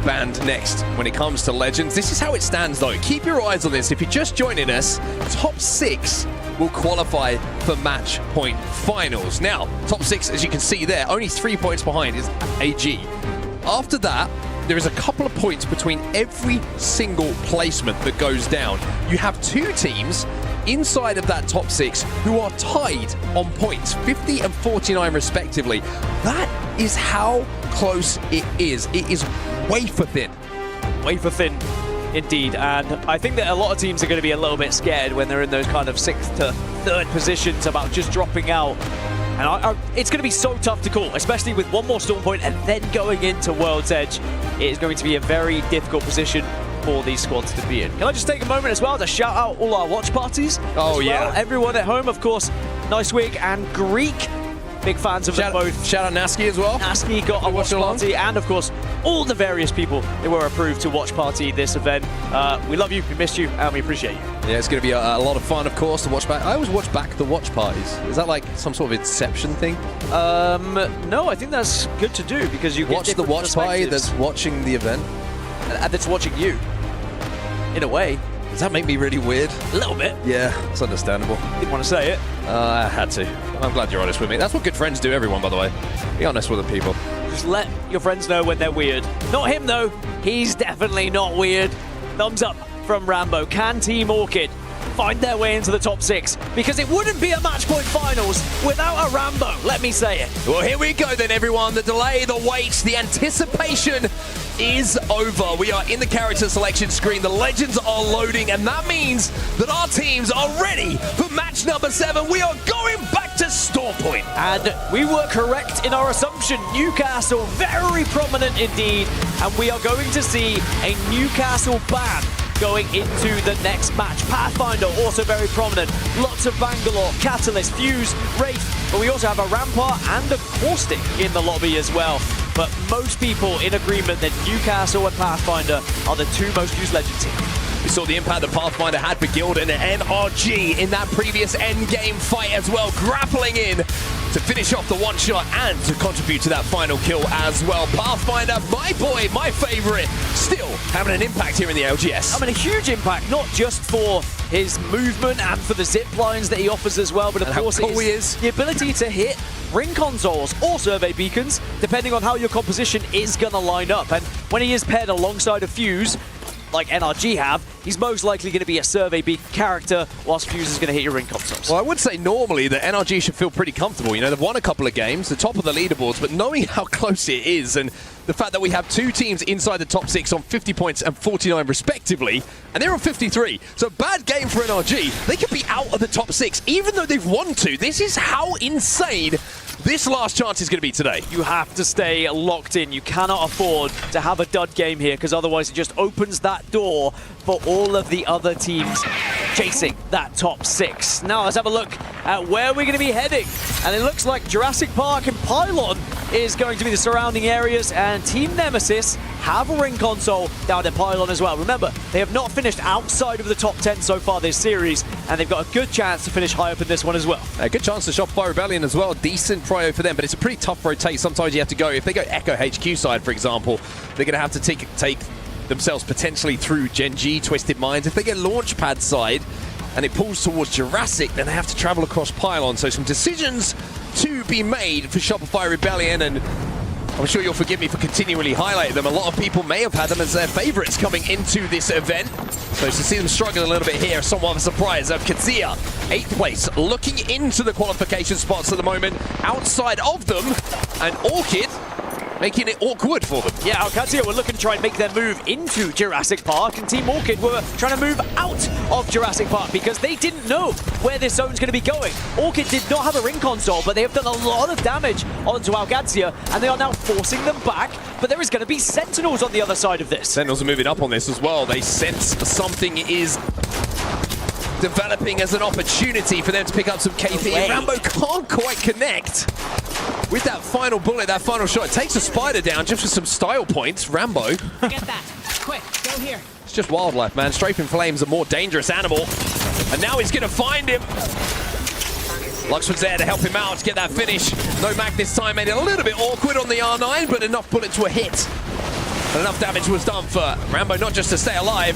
banned next when it comes to legends. This is how it stands, though. Keep your eyes on this. If you're just joining us, top 6 will qualify for Match Point Finals. Now, top 6, as you can see there, only 3 points behind is AG. After that, there is a couple of points between every single placement that goes down. You have 2 teams inside of that top 6 who are tied on points, 50 and 49 respectively. That is how close it is. It is wafer thin. Wafer thin, indeed. And I think that a lot of teams are going to be a little bit scared when they're in those kind of 6th to 3rd positions about just dropping out. And it's going to be so tough to call, especially with 1 more Storm Point and then going into World's Edge. It is going to be a very difficult position for these squads to be in. Can I just take a moment as well to shout out all our watch parties? Oh, yeah. Everyone at home, of course, Nicewig and Greek. Big fans of them both. Shout out Nasky as well. Nasky got a watch party, and of course, all the various people that were approved to watch party this event. We love you, we missed you, and we appreciate you. Yeah, it's going to be a lot of fun, of course, to watch back. I always watch back the watch parties. Is that like some sort of Inception thing? No, I think that's good to do because you watch get the watch party that's watching the event, and that's watching you. In a way. Does that make me really weird? A little bit. Yeah, it's understandable. Didn't want to say it. I had to. I'm glad you're honest with me. That's what good friends do, everyone, by the way. Be honest with the people. Just let your friends know when they're weird. Not him, though. He's definitely not weird. Thumbs up from Rambo. Can Team Orchid find their way into the top 6? Because it wouldn't be a match point finals without a Rambo, let me say it. Well, here we go then, everyone. The delay, the wait, the anticipation is over. We are in the character selection screen. The legends are loading, and that means that our teams are ready for match number 7. We are going back to Store Point. And we were correct in our assumption. Newcastle, very prominent indeed. And we are going to see a Newcastle ban going into the next match. Pathfinder, also very prominent. Lots of Bangalore, Catalyst, Fuse, Wraith. But we also have a Rampart and a Caustic in the lobby as well. But most people in agreement that Newcastle and Pathfinder are the 2 most used legends here. We saw the impact that Pathfinder had for Guild and NRG in that previous endgame fight as well, grappling in to finish off the one-shot and to contribute to that final kill as well. Pathfinder, my boy, my favorite, still having an impact here in the ALGS. I mean, a huge impact, not just for his movement and for the zip lines that he offers as well, but of course cool he is. The ability to hit ring consoles or survey beacons, depending on how your composition is going to line up. And when he is paired alongside a Fuse, like NRG have, he's most likely going to be a survey beacon character, whilst Fuse is going to hit your ring consoles. Well, I would say normally that NRG should feel pretty comfortable. You know, they've won a couple of games, the top of the leaderboards, but knowing how close it is and the fact that we have 2 teams inside the top 6 on 50 points and 49 respectively, and they're on 53. So bad game for NRG. They could be out of the top 6, even though they've won 2. This is how insane this last chance is going to be today. You have to stay locked in. You cannot afford to have a dud game here, because otherwise it just opens that door for all of the other teams chasing that top 6. Now let's have a look at where we're going to be heading. And it looks like Jurassic Park and Pylon is going to be the surrounding areas, and Team Nemesis have a ring console down at Pylon as well. Remember, they have not finished outside of the top 10 so far this series, and they've got a good chance to finish high up in this one as well. A good chance to Shopify Rebellion as well. Decent prio for them, but it's a pretty tough rotate. Sometimes you have to go, if they go Echo HQ side, for example, they're going to have to take themselves potentially through Gen.G, Twisted Minds. If they get Launchpad side and it pulls towards Jurassic, then they have to travel across Pylon. So some decisions to be made for Shopify Rebellion, and I'm sure you'll forgive me for continually highlighting them. A lot of people may have had them as their favorites coming into this event. So to see them struggling a little bit here, somewhat of a surprise. Qadsiah, 8th place, looking into the qualification spots at the moment. Outside of them, and Orchid making it awkward for them. Yeah, Qadsiah were looking to try and make their move into Jurassic Park, and Team Orchid were trying to move out of Jurassic Park because they didn't know where this zone's going to be going. Orchid did not have a ring console, but they have done a lot of damage onto Qadsiah, and they are now forcing them back, but there is going to be Sentinels on the other side of this. Sentinels are moving up on this as well. They sense something is developing as an opportunity for them to pick up some KP. Rambo can't quite connect with that final bullet, that final shot. It takes a spider down just for some style points. Rambo. Get that. Quick, go here. It's just wildlife, man. Strafing Flame's a more dangerous animal. And now he's going to find him. Lux was there to help him out to get that finish. No Mac this time, made it a little bit awkward on the R9, but enough bullets were hit. And enough damage was done for Rambo, not just to stay alive,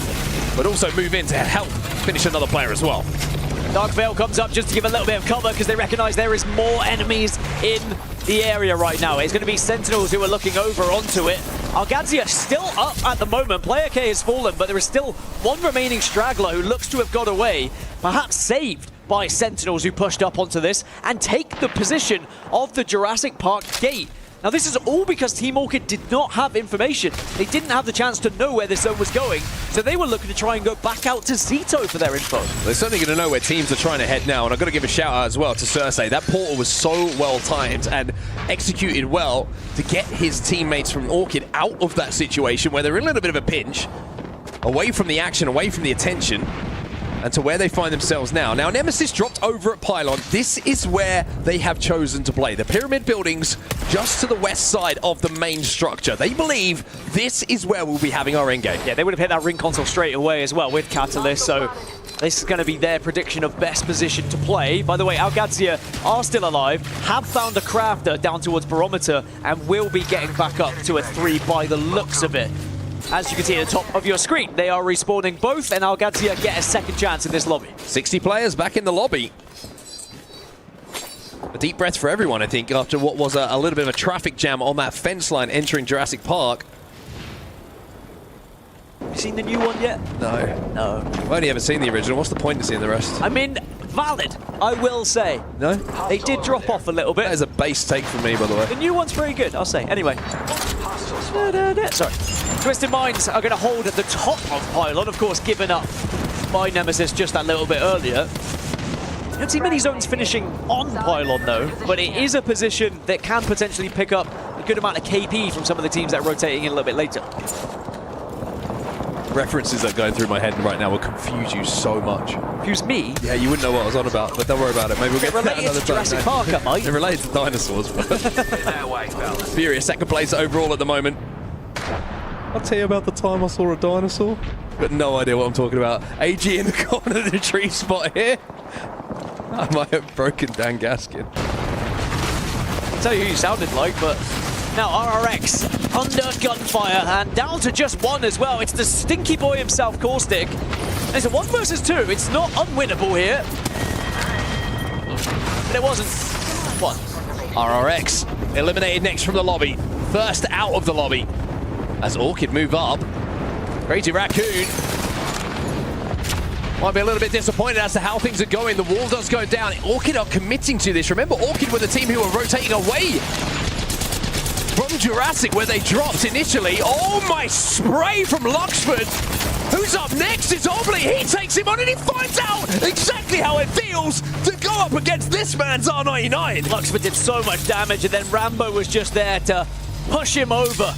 but also move in to help finish another player as well. Dark Veil comes up just to give a little bit of cover because they recognize there is more enemies in the area right now. It's going to be Sentinels who are looking over onto it. Qadsiah still up at the moment. Player K has fallen, but there is still one remaining straggler who looks to have got away, perhaps saved by Sentinels who pushed up onto this and take the position of the Jurassic Park gate. Now this is all because Team Orchid did not have information. They didn't have the chance to know where this zone was going, so they were looking to try and go back out to Zito for their info. They're certainly going to know where teams are trying to head now, and I've got to give a shout out as well to Cersei. That portal was so well timed and executed well to get his teammates from Orchid out of that situation where they're in a little bit of a pinch, away from the action, away from the attention. and to where they find themselves now. Now, Nemesis dropped over at Pylon. This is where they have chosen to play. The pyramid buildings just to the west side of the main structure. They believe this is where we'll be having our endgame. Yeah, they would have hit that ring console straight away as well with Catalyst, so this is going to be their prediction of best position to play. By the way, ALGS are still alive, have found a crafter down towards Barometer, and will be getting back up to a 3 by the looks of it. As you can see at the top of your screen, they are respawning both, and ALGS get a second chance in this lobby. 60 players back in the lobby. A deep breath for everyone, I think, after what was a little bit of a traffic jam on that fence line entering Jurassic Park. Have you seen the new one yet? No. No. I've only ever seen the original. What's the point of seeing the rest? I mean, valid, I will say. No? They did drop off a little bit. That is a base take from me, by the way. The new one's pretty good, I'll say. Anyway. Sorry. Twisted Minds are going to hold at the top of Pylon, of course, given up by Nemesis just that little bit earlier. I don't see many zones finishing on Pylon, though, but it is a position that can potentially pick up a good amount of KP from some of the teams that are rotating in a little bit later. References that are going through my head right now will confuse you so much. Confuse me? Yeah, you wouldn't know what I was on about, but don't worry about it. Maybe we'll get to that another time. Jurassic Park, mate. It relates to dinosaurs. FURIA second place overall at the moment. I'll tell you about the time I saw a dinosaur. But no idea what I'm talking about. AG in the corner of the tree spot here. I might have broken Dan Gaskin. I'll tell you who you sounded like, but now RRX under gunfire and down to just one as well. It's the stinky boy himself, Caustic. And it's a 1 versus 2. It's not unwinnable here. But it wasn't one. RRX eliminated next from the lobby. First out of the lobby. As Orchid move up. Crazy Raccoon might be a little bit disappointed as to how things are going. The wall does go down. Orchid are committing to this. Remember, Orchid were the team who were rotating away from Jurassic, where they dropped initially. Oh, my spray from Luxford. Who's up next? It's Obley. He takes him on and he finds out exactly how it feels to go up against this man's R99. Luxford did so much damage, and then Rambo was just there to push him over.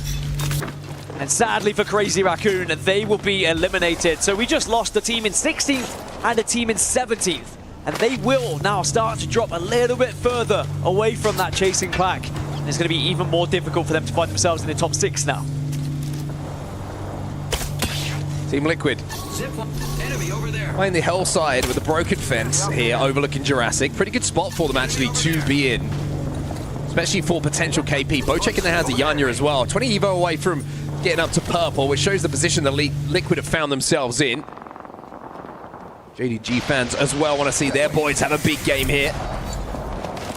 And sadly for Crazy Raccoon, they will be eliminated. So we just lost a team in 16th and a team in 17th. And they will now start to drop a little bit further away from that chasing pack. And it's going to be even more difficult for them to find themselves in the top 6 now. Team Liquid playing the hell side with a broken fence here overlooking Jurassic. Pretty good spot for them actually to be in, especially for potential KP. Both checking their hands at Yanya as well. 20 Evo away from getting up to purple, which shows the position the Liquid have found themselves in. Gen.G fans as well want to see their boys have a big game here.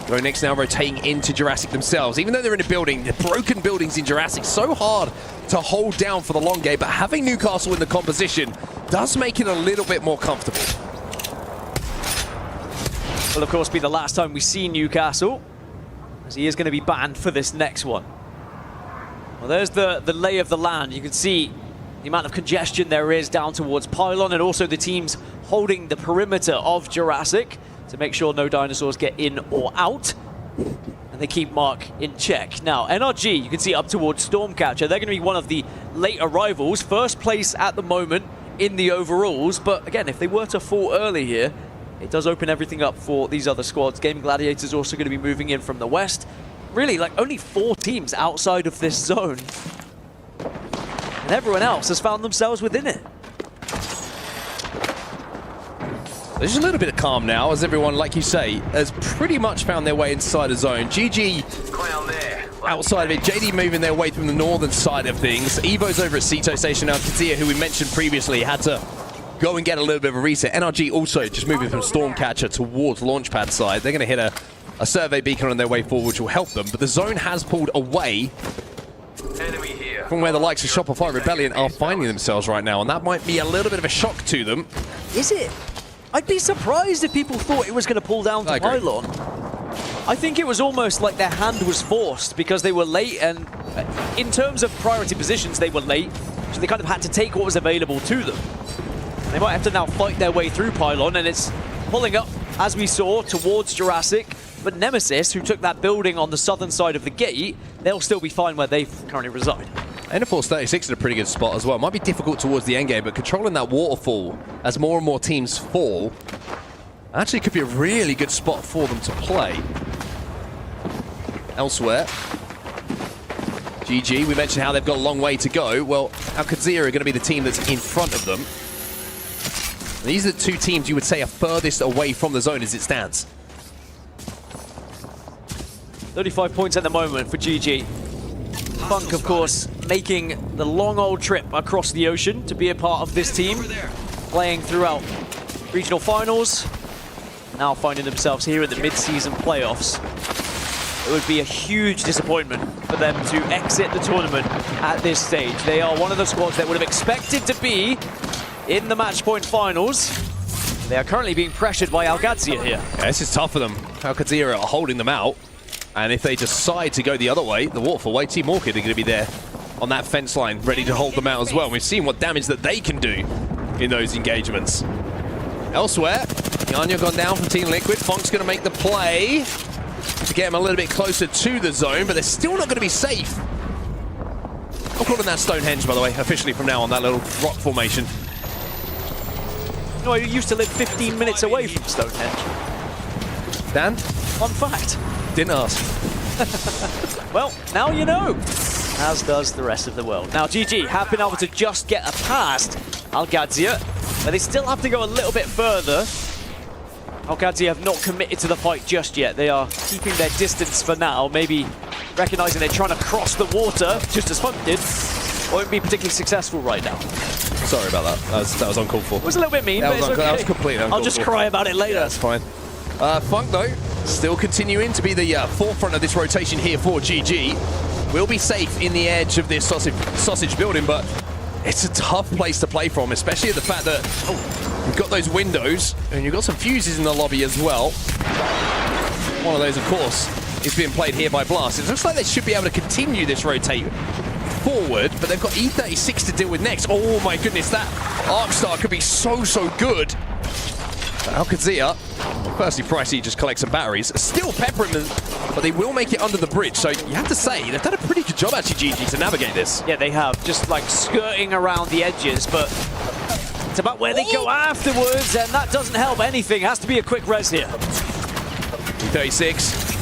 GoNext now rotating into Jurassic themselves. Even though they're in a building, the broken buildings in Jurassic, so hard to hold down for the long game, but having Newcastle in the composition does make it a little bit more comfortable. Will of course be the last time we see Newcastle, as he is going to be banned for this next one. Well, there's the lay of the land. You can see the amount of congestion there is down towards Pylon, and also the teams holding the perimeter of Jurassic to make sure no dinosaurs get in or out. And they keep Mark in check. Now, NRG, you can see up towards Stormcatcher. They're going to be one of the late arrivals. First place at the moment in the overalls. But again, if they were to fall early here, it does open everything up for these other squads. Gaimin Gladiators also going to be moving in from the west. Really, like, only 4 teams outside of this zone. And everyone else has found themselves within it. There's just a little bit of calm now, as everyone, like you say, has pretty much found their way inside the zone. GG outside of it. JD moving their way from the northern side of things. Evo's over at Ceto Station now. Qadsiah, who we mentioned previously, had to go and get a little bit of a reset. NRG also just moving from Stormcatcher towards Launchpad side. They're going to hit a survey beacon on their way forward, which will help them. But the zone has pulled away from where the likes of Shopify Rebellion are finding themselves right now. And that might be a little bit of a shock to them. Is it? I'd be surprised if people thought it was going to pull down to Pylon. I think it was almost like their hand was forced because they were late, and in terms of priority positions, they were late. So they kind of had to take what was available to them. They might have to now fight their way through Pylon, and it's pulling up, as we saw, towards Jurassic. But Nemesis, who took that building on the southern side of the gate, they'll still be fine where they currently reside. Enterforce 36 in a pretty good spot as well. Might be difficult towards the end game, but controlling that waterfall as more and more teams fall actually could be a really good spot for them to play. Elsewhere, GG, we mentioned how they've got a long way to go. Well, Qadsiah are going to be the team that's in front of them. These are the two teams you would say are furthest away from the zone as it stands. 35 points at the moment for GG. FUNK, of course, making the long old trip across the ocean to be a part of this team, playing throughout regional finals, now finding themselves here in the mid-season playoffs. It would be a huge disappointment for them to exit the tournament at this stage. They are one of the squads that would have expected to be in the match point finals. They are currently being pressured by ALGS Year here. Yeah, this is tough for them. ALGS are holding them out. And if they decide to go the other way, the waterfall way, Team Orchid are going to be there on that fence line, ready to hold them out as well. And we've seen what damage that they can do in those engagements. Elsewhere, Yanya gone down from Team Liquid. FOXX going to make the play to get him a little bit closer to the zone, but they're still not going to be safe. I'm calling that Stonehenge, by the way, officially from now on, that little rock formation. You know, I used to live 15 minutes away from Stonehenge. Dan? Fun fact. Didn't ask. Well, now you know, as does the rest of the world. Now, GG have been able to just get a past ALGS, but they still have to go a little bit further. ALGS have not committed to the fight just yet. They are keeping their distance for now, maybe recognizing they're trying to cross the water, just as FUNK did. Won't be particularly successful right now. Sorry about that. That was uncalled for. It was a little bit mean, but it's okay. That was completely uncalled for. I'll just cry about it later. Yeah, that's fine. FUNK, though, still continuing to be the forefront of this rotation here for GG. Will be safe in the edge of this sausage building, but it's a tough place to play from, especially at the fact that you've got those windows and you've got some fuses in the lobby as well. One of those, of course, is being played here by Blast. It looks like they should be able to continue this rotate forward, but they've got E36 to deal with next. Oh my goodness, that Arc Star could be so good. ALGS, firstly, Pricey just collects some batteries. Still peppering them, but they will make it under the bridge. So you have to say, they've done a pretty good job, actually, GG, to navigate this. Yeah, they have. Just like skirting around the edges, but it's about where they go afterwards, and that doesn't help anything. It has to be a quick res here. 36.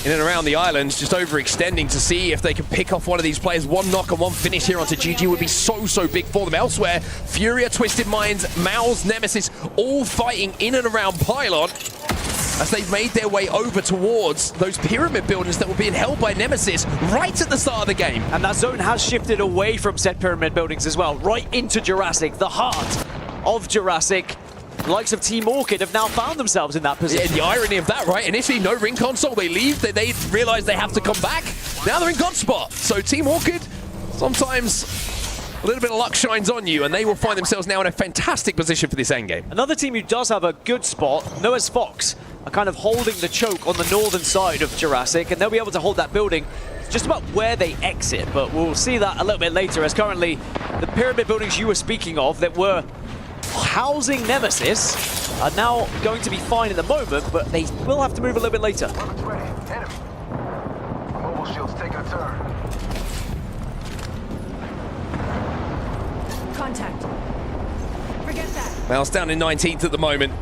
In and around the islands, just overextending to see if they can pick off one of these players. One knock and one finish here onto GG would be so big for them. Elsewhere, FURIA, Twisted Minds, MOUZ, Nemesis, all fighting in and around Pylon as they've made their way over towards those pyramid buildings that were being held by Nemesis right at the start of the game. And that zone has shifted away from said pyramid buildings as well, right into Jurassic, the heart of Jurassic. The likes of Team Orchid have now found themselves in that position. Yeah, the irony of that, right? Initially, no ring console. They leave. They realize they have to come back. Now they're in God spot. So Team Orchid, sometimes a little bit of luck shines on you, and they will find themselves now in a fantastic position for this endgame. Another team who does have a good spot, NOEZ FOXX, are kind of holding the choke on the northern side of Jurassic, and they'll be able to hold that building just about where they exit. But we'll see that a little bit later, as currently the pyramid buildings you were speaking of that were housing Nemesis are now going to be fine at the moment, but they will have to move a little bit later. Mobile shield's taking a turn. Contact. Forget that. MOUZ down in 19th at the moment.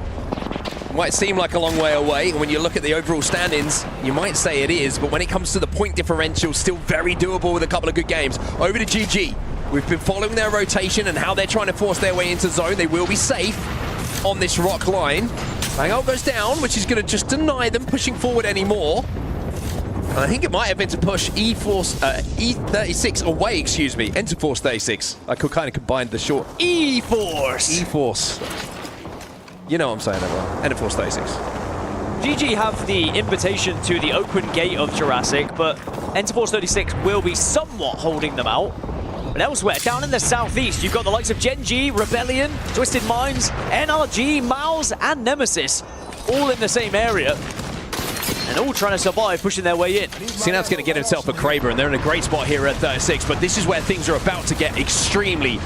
Might seem like a long way away, and when you look at the overall standings, you might say it is, but when it comes to the point differential, still very doable with a couple of good games. Over to GG. We've been following their rotation and how they're trying to force their way into zone. They will be safe on this rock line. Bang goes down, which is going to just deny them pushing forward anymore. And I think it might have been to push E36 away, excuse me. Enterforce 36. I could kind of combine the short. E-Force. You know what I'm saying, everyone. Enterforce 36. GG have the invitation to the open gate of Jurassic, but Enterforce 36 will be somewhat holding them out. But elsewhere, down in the southeast, you've got the likes of Gen.G, Rebellion, Twisted Minds, NRG, MOUZ, and Nemesis, all in the same area. and all trying to survive, pushing their way in. Sinap's going to get himself a Kraber, and they're in a great spot here at 36, but this is where things are about to get extremely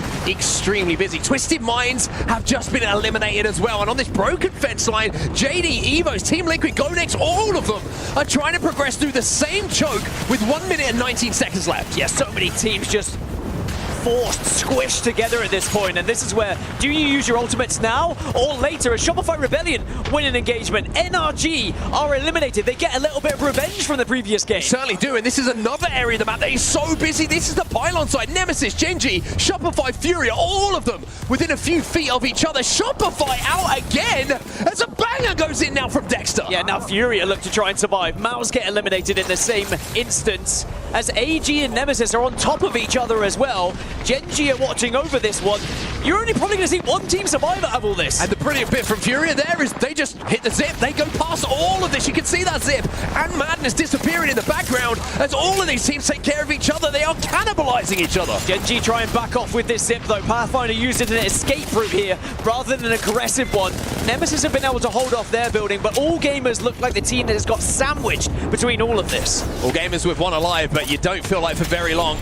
busy. Twisted Minds have just been eliminated as well, and on this broken fence line, JD, EVOS, Team Liquid, GoNext, all of them are trying to progress through the same choke with 1 minute and 19 seconds left. Yeah, so many teams just forced, squished together at this point, and this is where, do you use your ultimates now or later? As Shopify Rebellion win an engagement, NRG are eliminated. They get a little bit of revenge from the previous game. Certainly do, and this is another area of the map that is so busy. This is the pylon side. Nemesis, Gen.G, Shopify, FURIA, all of them within a few feet of each other. Shopify out again as a banger goes in now from Dexter. Yeah, now FURIA look to try and survive. MOUZ get eliminated in the same instance as AG and Nemesis are on top of each other as well. Gen.G are watching over this one. You're only probably going to see one team survive out of all this. And the brilliant bit from FURIA there is they just hit the zip. They go past all of this. You can see that zip and Madness disappearing in the background as all of these teams take care of each other. They are cannibalizing each other. Gen.G try and back off with this zip though. Pathfinder used it as an escape route here rather than an aggressive one. Nemesis have been able to hold off their building, but All Gamers look like the team that has got sandwiched between all of this. All Gamers with one alive, but you don't feel like for very long.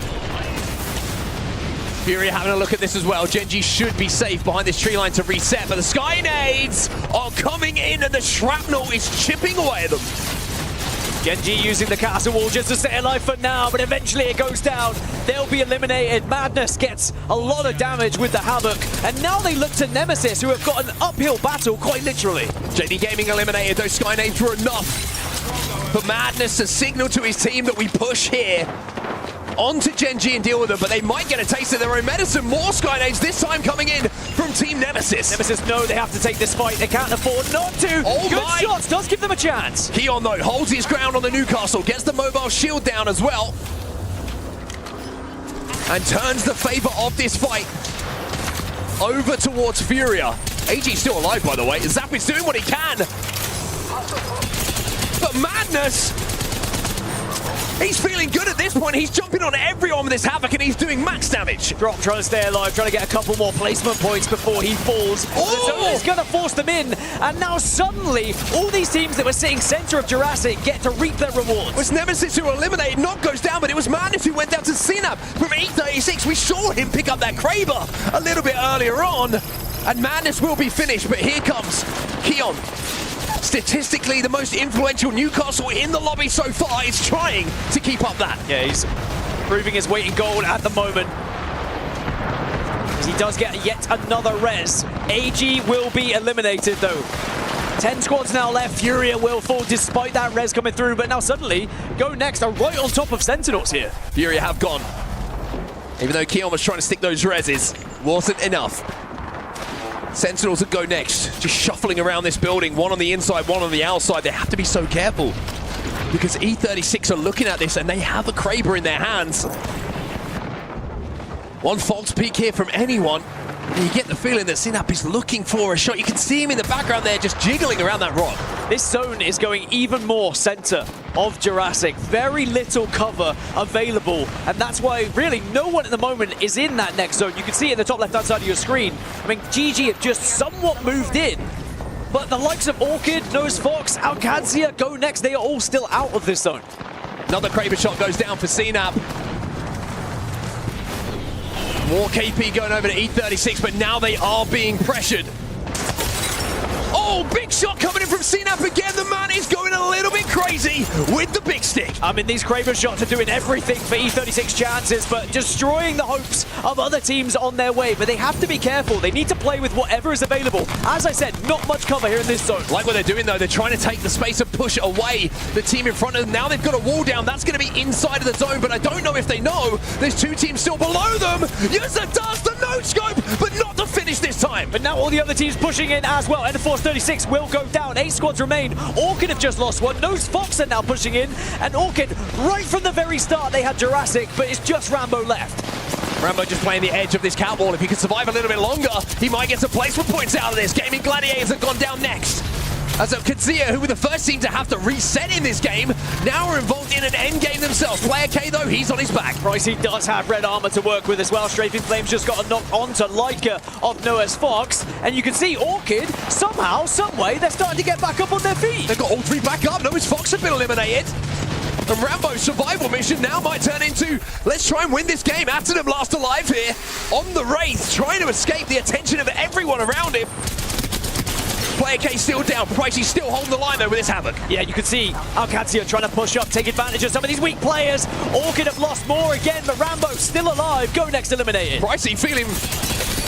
FURIA having a look at this as well. Gen.G should be safe behind this tree line to reset, but the Sky Nades are coming in and the shrapnel is chipping away at them. Gen.G using the castle wall just to stay alive for now, but eventually it goes down. They'll be eliminated. Madness gets a lot of damage with the Havoc, and now they look to Nemesis, who have got an uphill battle, quite literally. JD Gaming eliminated. Those Sky Nades were enough for Madness to signal to his team that we push here onto Gen.G and deal with them, but they might get a taste of their own medicine. More Sky Nades, this time coming in from Team Nemesis. Nemesis know they have to take this fight. They can't afford not to. Oh Good my. shots, does give them a chance. Keon, though, holds his ground on the Newcastle, gets the mobile shield down as well, and turns the favor of this fight over towards FURIA. AG's still alive, by the way. Zap is doing what he can. But Madness, he's feeling good at this point. He's jumping on everyone with this Havoc and he's doing max damage. Drop trying to stay alive, trying to get a couple more placement points before he falls. Oh! The zone is going to force them in, and now suddenly all these teams that were sitting center of Jurassic get to reap their rewards. It was Nemesis who eliminated, Knock goes down, but it was Madness who went down to Sinap from 836. We saw him pick up that Kraber a little bit earlier on, and Madness will be finished, but here comes Keon. Statistically, the most influential Newcastle in the lobby so far is trying to keep up that. Yeah, he's proving his weight in gold at the moment. As he does get yet another res. AG will be eliminated though. 10 squads now left. FURIA will fall despite that res coming through, but now suddenly GoNext are right on top of Sentinels here. FURIA have gone. Even though Keon was trying to stick those reses, wasn't enough. Sentinels at GoNext, just shuffling around this building, one on the inside, one on the outside. They have to be so careful because E36 are looking at this and they have a Kraber in their hands. One FOXX peek here from anyone. And you get the feeling that Sinap is looking for a shot. You can see him in the background there just jiggling around that rock. This zone is going even more center of Jurassic. Very little cover available, and that's why really no one at the moment is in that next zone. You can see it in the top left-hand side of your screen. I mean, GG have just somewhat moved in, but the likes of Orchid, NOEZ, FOXX, Qadsiah, GoNext, they are all still out of this zone. Another Kraber shot goes down for Sinap. More KP going over to E36, but now they are being pressured. Oh, big shot coming in from Sinap again. The man is going a little bit crazy with the big stick. I mean, these Kraber shots are doing everything for E36 chances, but destroying the hopes of other teams on their way. But they have to be careful. They need to play with whatever is available. As I said, not much cover here in this zone. Like what they're doing, though. They're trying to take the space and push away the team in front of them. Now they've got a wall down. That's going to be inside of the zone, but I don't know if they know. There's two teams still below them. Yes, it does. The no-scope, but not the finish this time. But now all the other teams pushing in as well. Enforce 36 will go down. 8 squads remain. Orchid have just lost one. NOEZ, FOXX are now pushing in. And Orchid, right from the very start, they had Jurassic, but it's just Rambo left. Rambo just playing the edge of this cat wall. If he can survive a little bit longer, he might get some placement points out of this. Gaimin Gladiators have gone down next. As of Qadsiah, who were the first team to have to reset in this game, now are involved in an endgame themselves. Player K, though, he's on his back. Pricey does have red armor to work with as well. Strafing Flames just got a knock onto Leica of NOEZ FOXX. And you can see Orchid, somehow, someway, they're starting to get back up on their feet. They've got all three back up. NOEZ FOXX have been eliminated. And Rambo's survival mission now might turn into, let's try and win this game. Atom last alive here on the Wraith, trying to escape the attention of everyone around him. Player K still down. Pricey still holding the line though with his Havoc. Yeah, you can see Qadsiah trying to push up, take advantage of some of these weak players. Orchid have lost more again, but Rambo's still alive. GoNext eliminated. Pricey feeling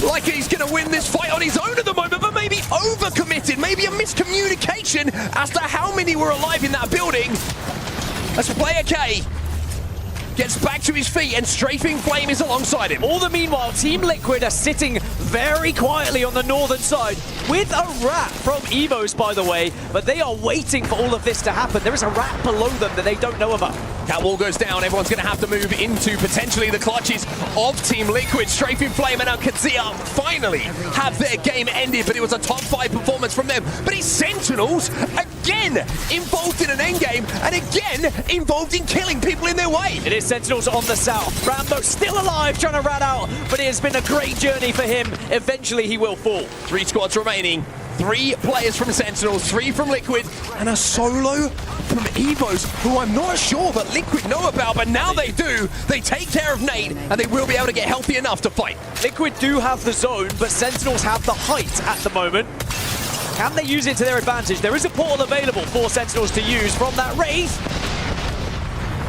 like he's going to win this fight on his own at the moment, but maybe overcommitted, maybe a miscommunication as to how many were alive in that building. As Player K gets back to his feet and Strafing Flame is alongside him. All the meanwhile, Team Liquid are sitting very quietly on the northern side with a rat from EVOS, by the way, but they are waiting for all of this to happen. There is a rat below them that they don't know about. Catwall goes down. Everyone's going to have to move into potentially the clutches of Team Liquid. Strafing Flame and now Qadsiah finally have their game ended, but it was a top 5 performance from them. But it's Sentinels again involved in an endgame and again involved in killing people in their way. It is Sentinels on the south. Rambo still alive, trying to rat out, but it has been a great journey for him. Eventually he will fall. 3 squads remaining. 3 players from Sentinels, 3 from Liquid, and a solo from EVOS, who I'm not sure that Liquid know about, but now they do. They take care of Nate, and they will be able to get healthy enough to fight. Liquid do have the zone, but Sentinels have the height at the moment. Can they use it to their advantage? There is a portal available for Sentinels to use from that Wraith.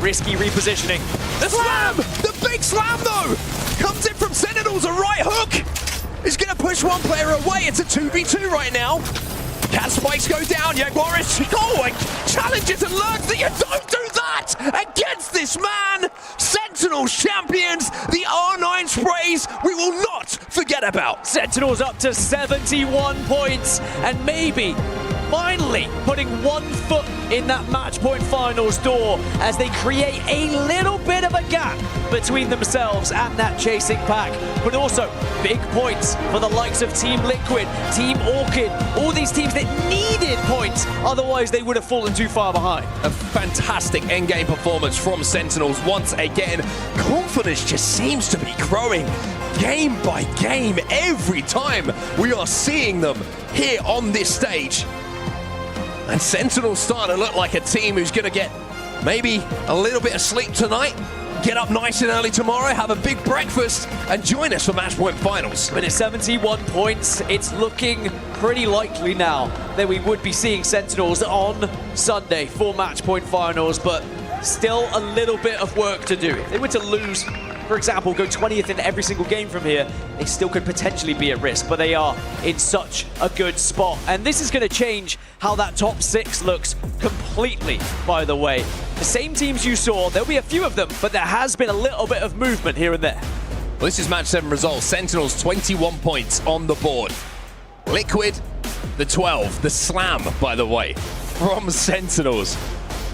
Risky repositioning. The slam! The big slam, though! Comes in from Sentinels, a right hook! He's going to push one player away. It's a 2v2 right now. Cat spikes go down. Jaguaris, challenges and learns that you don't do that against this man. Sentinels champions, the R9 sprays we will not forget about. Sentinels up to 71 points and maybe finally putting one foot in that match point finals door as they create a little bit of a gap between themselves and that chasing pack, but also big points for the likes of Team Liquid, Team Orchid, all these teams that needed points, otherwise they would have fallen too far behind. A fantastic endgame performance from Sentinels once again. Confidence just seems to be growing game by game every time we are seeing them here on this stage. And Sentinels starting to look like a team who's going to get maybe a little bit of sleep tonight, get up nice and early tomorrow, have a big breakfast, and join us for Match Point Finals. But at 71 points, it's looking pretty likely now that we would be seeing Sentinels on Sunday for Match Point Finals, but still a little bit of work to do. If they were to lose, for example, go 20th in every single game from here, they still could potentially be at risk, but they are in such a good spot. And this is going to change how that top 6 looks completely, by the way. The same teams you saw, there'll be a few of them, but there has been a little bit of movement here and there. Well, this is match 7 results. Sentinels 21 points on the board. Liquid, the 12. The slam, by the way, from Sentinels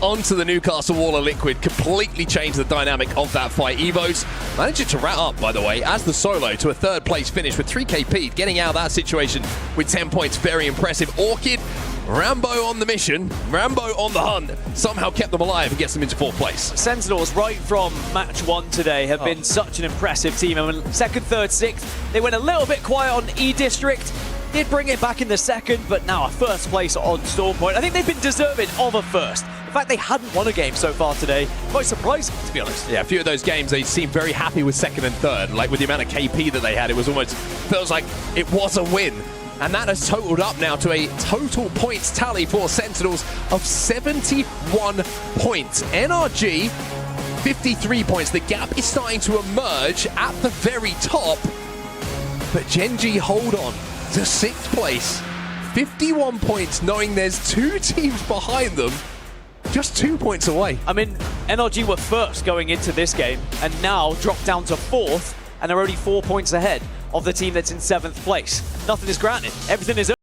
onto the Newcastle Wall of Liquid completely changed the dynamic of that fight. EVOS managing to rat up, by the way, as the solo to a 3rd place finish with 3 KP, getting out of that situation with 10 points. Very impressive. Orchid, Rambo on the mission, Rambo on the hunt, somehow kept them alive and gets them into 4th place. Sentinels, right from match 1 today, have been such an impressive team. I mean, 2nd, 3rd, 6th, they went a little bit quiet on E-District, did bring it back in the 2nd, but now a 1st place on Stormpoint. I think they've been deserving of a 1st. In fact, they hadn't won a game so far today. Quite surprising, to be honest. Yeah, a few of those games, they seemed very happy with 2nd and 3rd. Like with the amount of KP that they had, it was almost, feels like it was a win. And that has totaled up now to a total points tally for Sentinels of 71 points. NRG, 53 points. The gap is starting to emerge at the very top. But Gen.G hold on to 6th place. 51 points, knowing there's 2 teams behind them. Just 2 points away. I mean, NRG were 1st going into this game and now dropped down to 4th and are only 4 points ahead of the team that's in 7th place. Nothing is granted. Everything is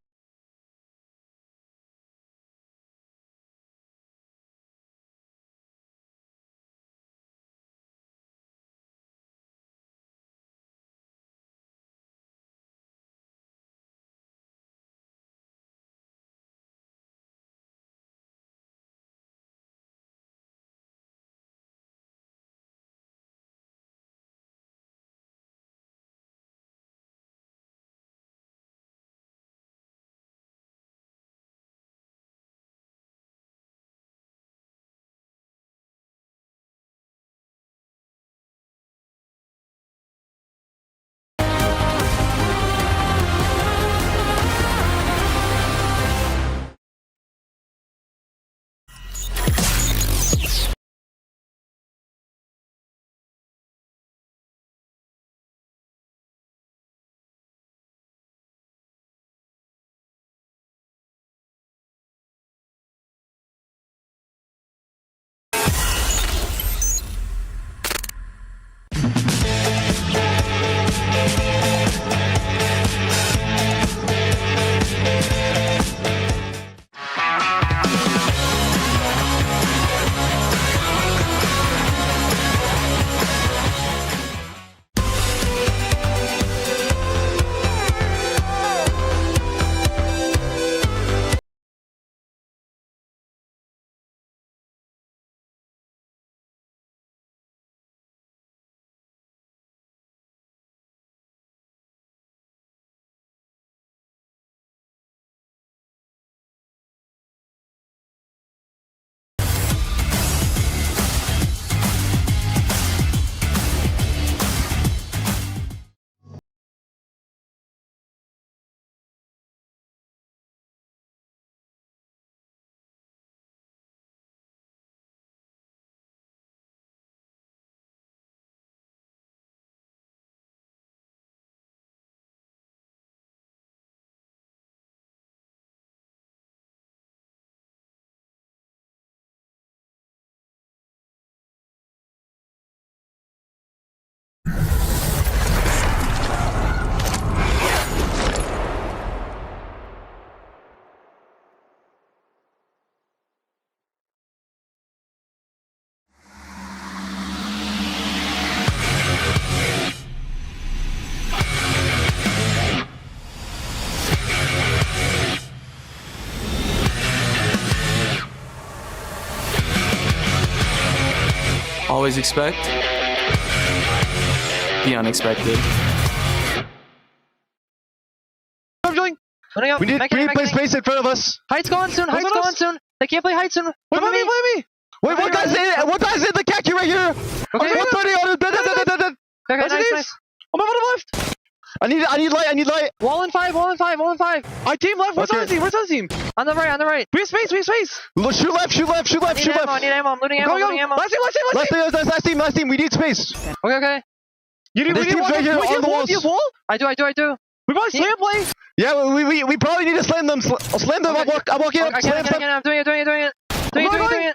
always expect the unexpected. I'm doing. We need to play space in front of us. Height's going soon. Height's going soon. They can't play height soon. Wait, me. Wait, one guy's in the khaki right here. Okay, 130 on it. Okay, nice. I'm on the left. I need light. Wall in 5. Our team left. Where's the team? On the right. We have space. Shoot left. I need ammo. I'm looting ammo. Last team. We need space. Okay. We need right here on the walls. I do. We probably slam play. Yeah, we probably need to slam them. Slam them. Okay. I'm walking up. I'm doing it.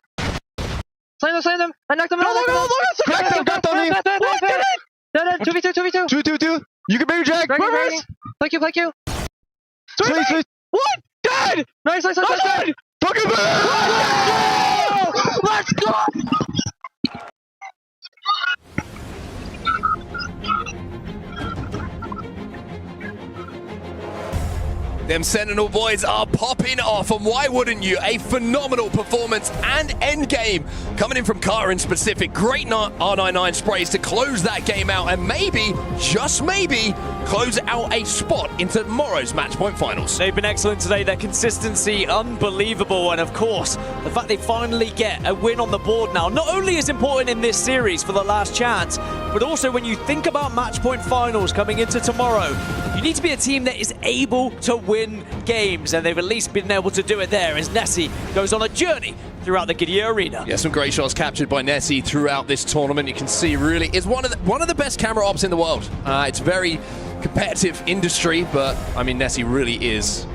Slam them. I knocked them out. Got them. 2v2. 2v2. You can maybe drag. Reverse. Thank you. Sweet. What? Dead. Nice. Fucking Let's go. Them Sentinel boys are popping off, and why wouldn't you? A phenomenal performance and end game coming in from Kara in specific. Great R99 sprays to close that game out and maybe, just maybe, close out a spot into tomorrow's match point finals. They've been excellent today. Their consistency, unbelievable. And of course, the fact they finally get a win on the board now, not only is important in this series for the last chance, but also when you think about match point finals coming into tomorrow, you need to be a team that is able to win games, and they've at least been able to do it there as Nessie goes on a journey throughout the Qadsiah arena. Yeah, some great shots captured by Nessie throughout this tournament. You can see really is one of the best camera ops in the world. It's very competitive industry, but I mean Nessie really is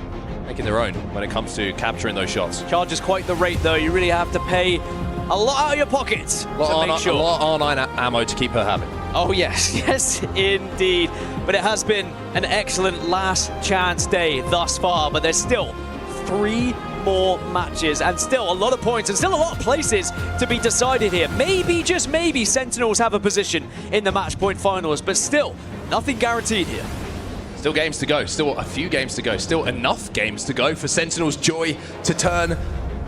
making their own when it comes to capturing those shots. Charges quite the rate though. You really have to pay a lot out of your pockets to make sure. A lot of R9 ammo to keep her happy. Oh yes, indeed. But it has been an excellent last chance day thus far, but there's still 3 more matches and still a lot of points and still a lot of places to be decided here. Maybe, just maybe, Sentinels have a position in the match point finals, but still nothing guaranteed here. Still games to go, still a few games to go, still enough games to go for Sentinels' joy to turn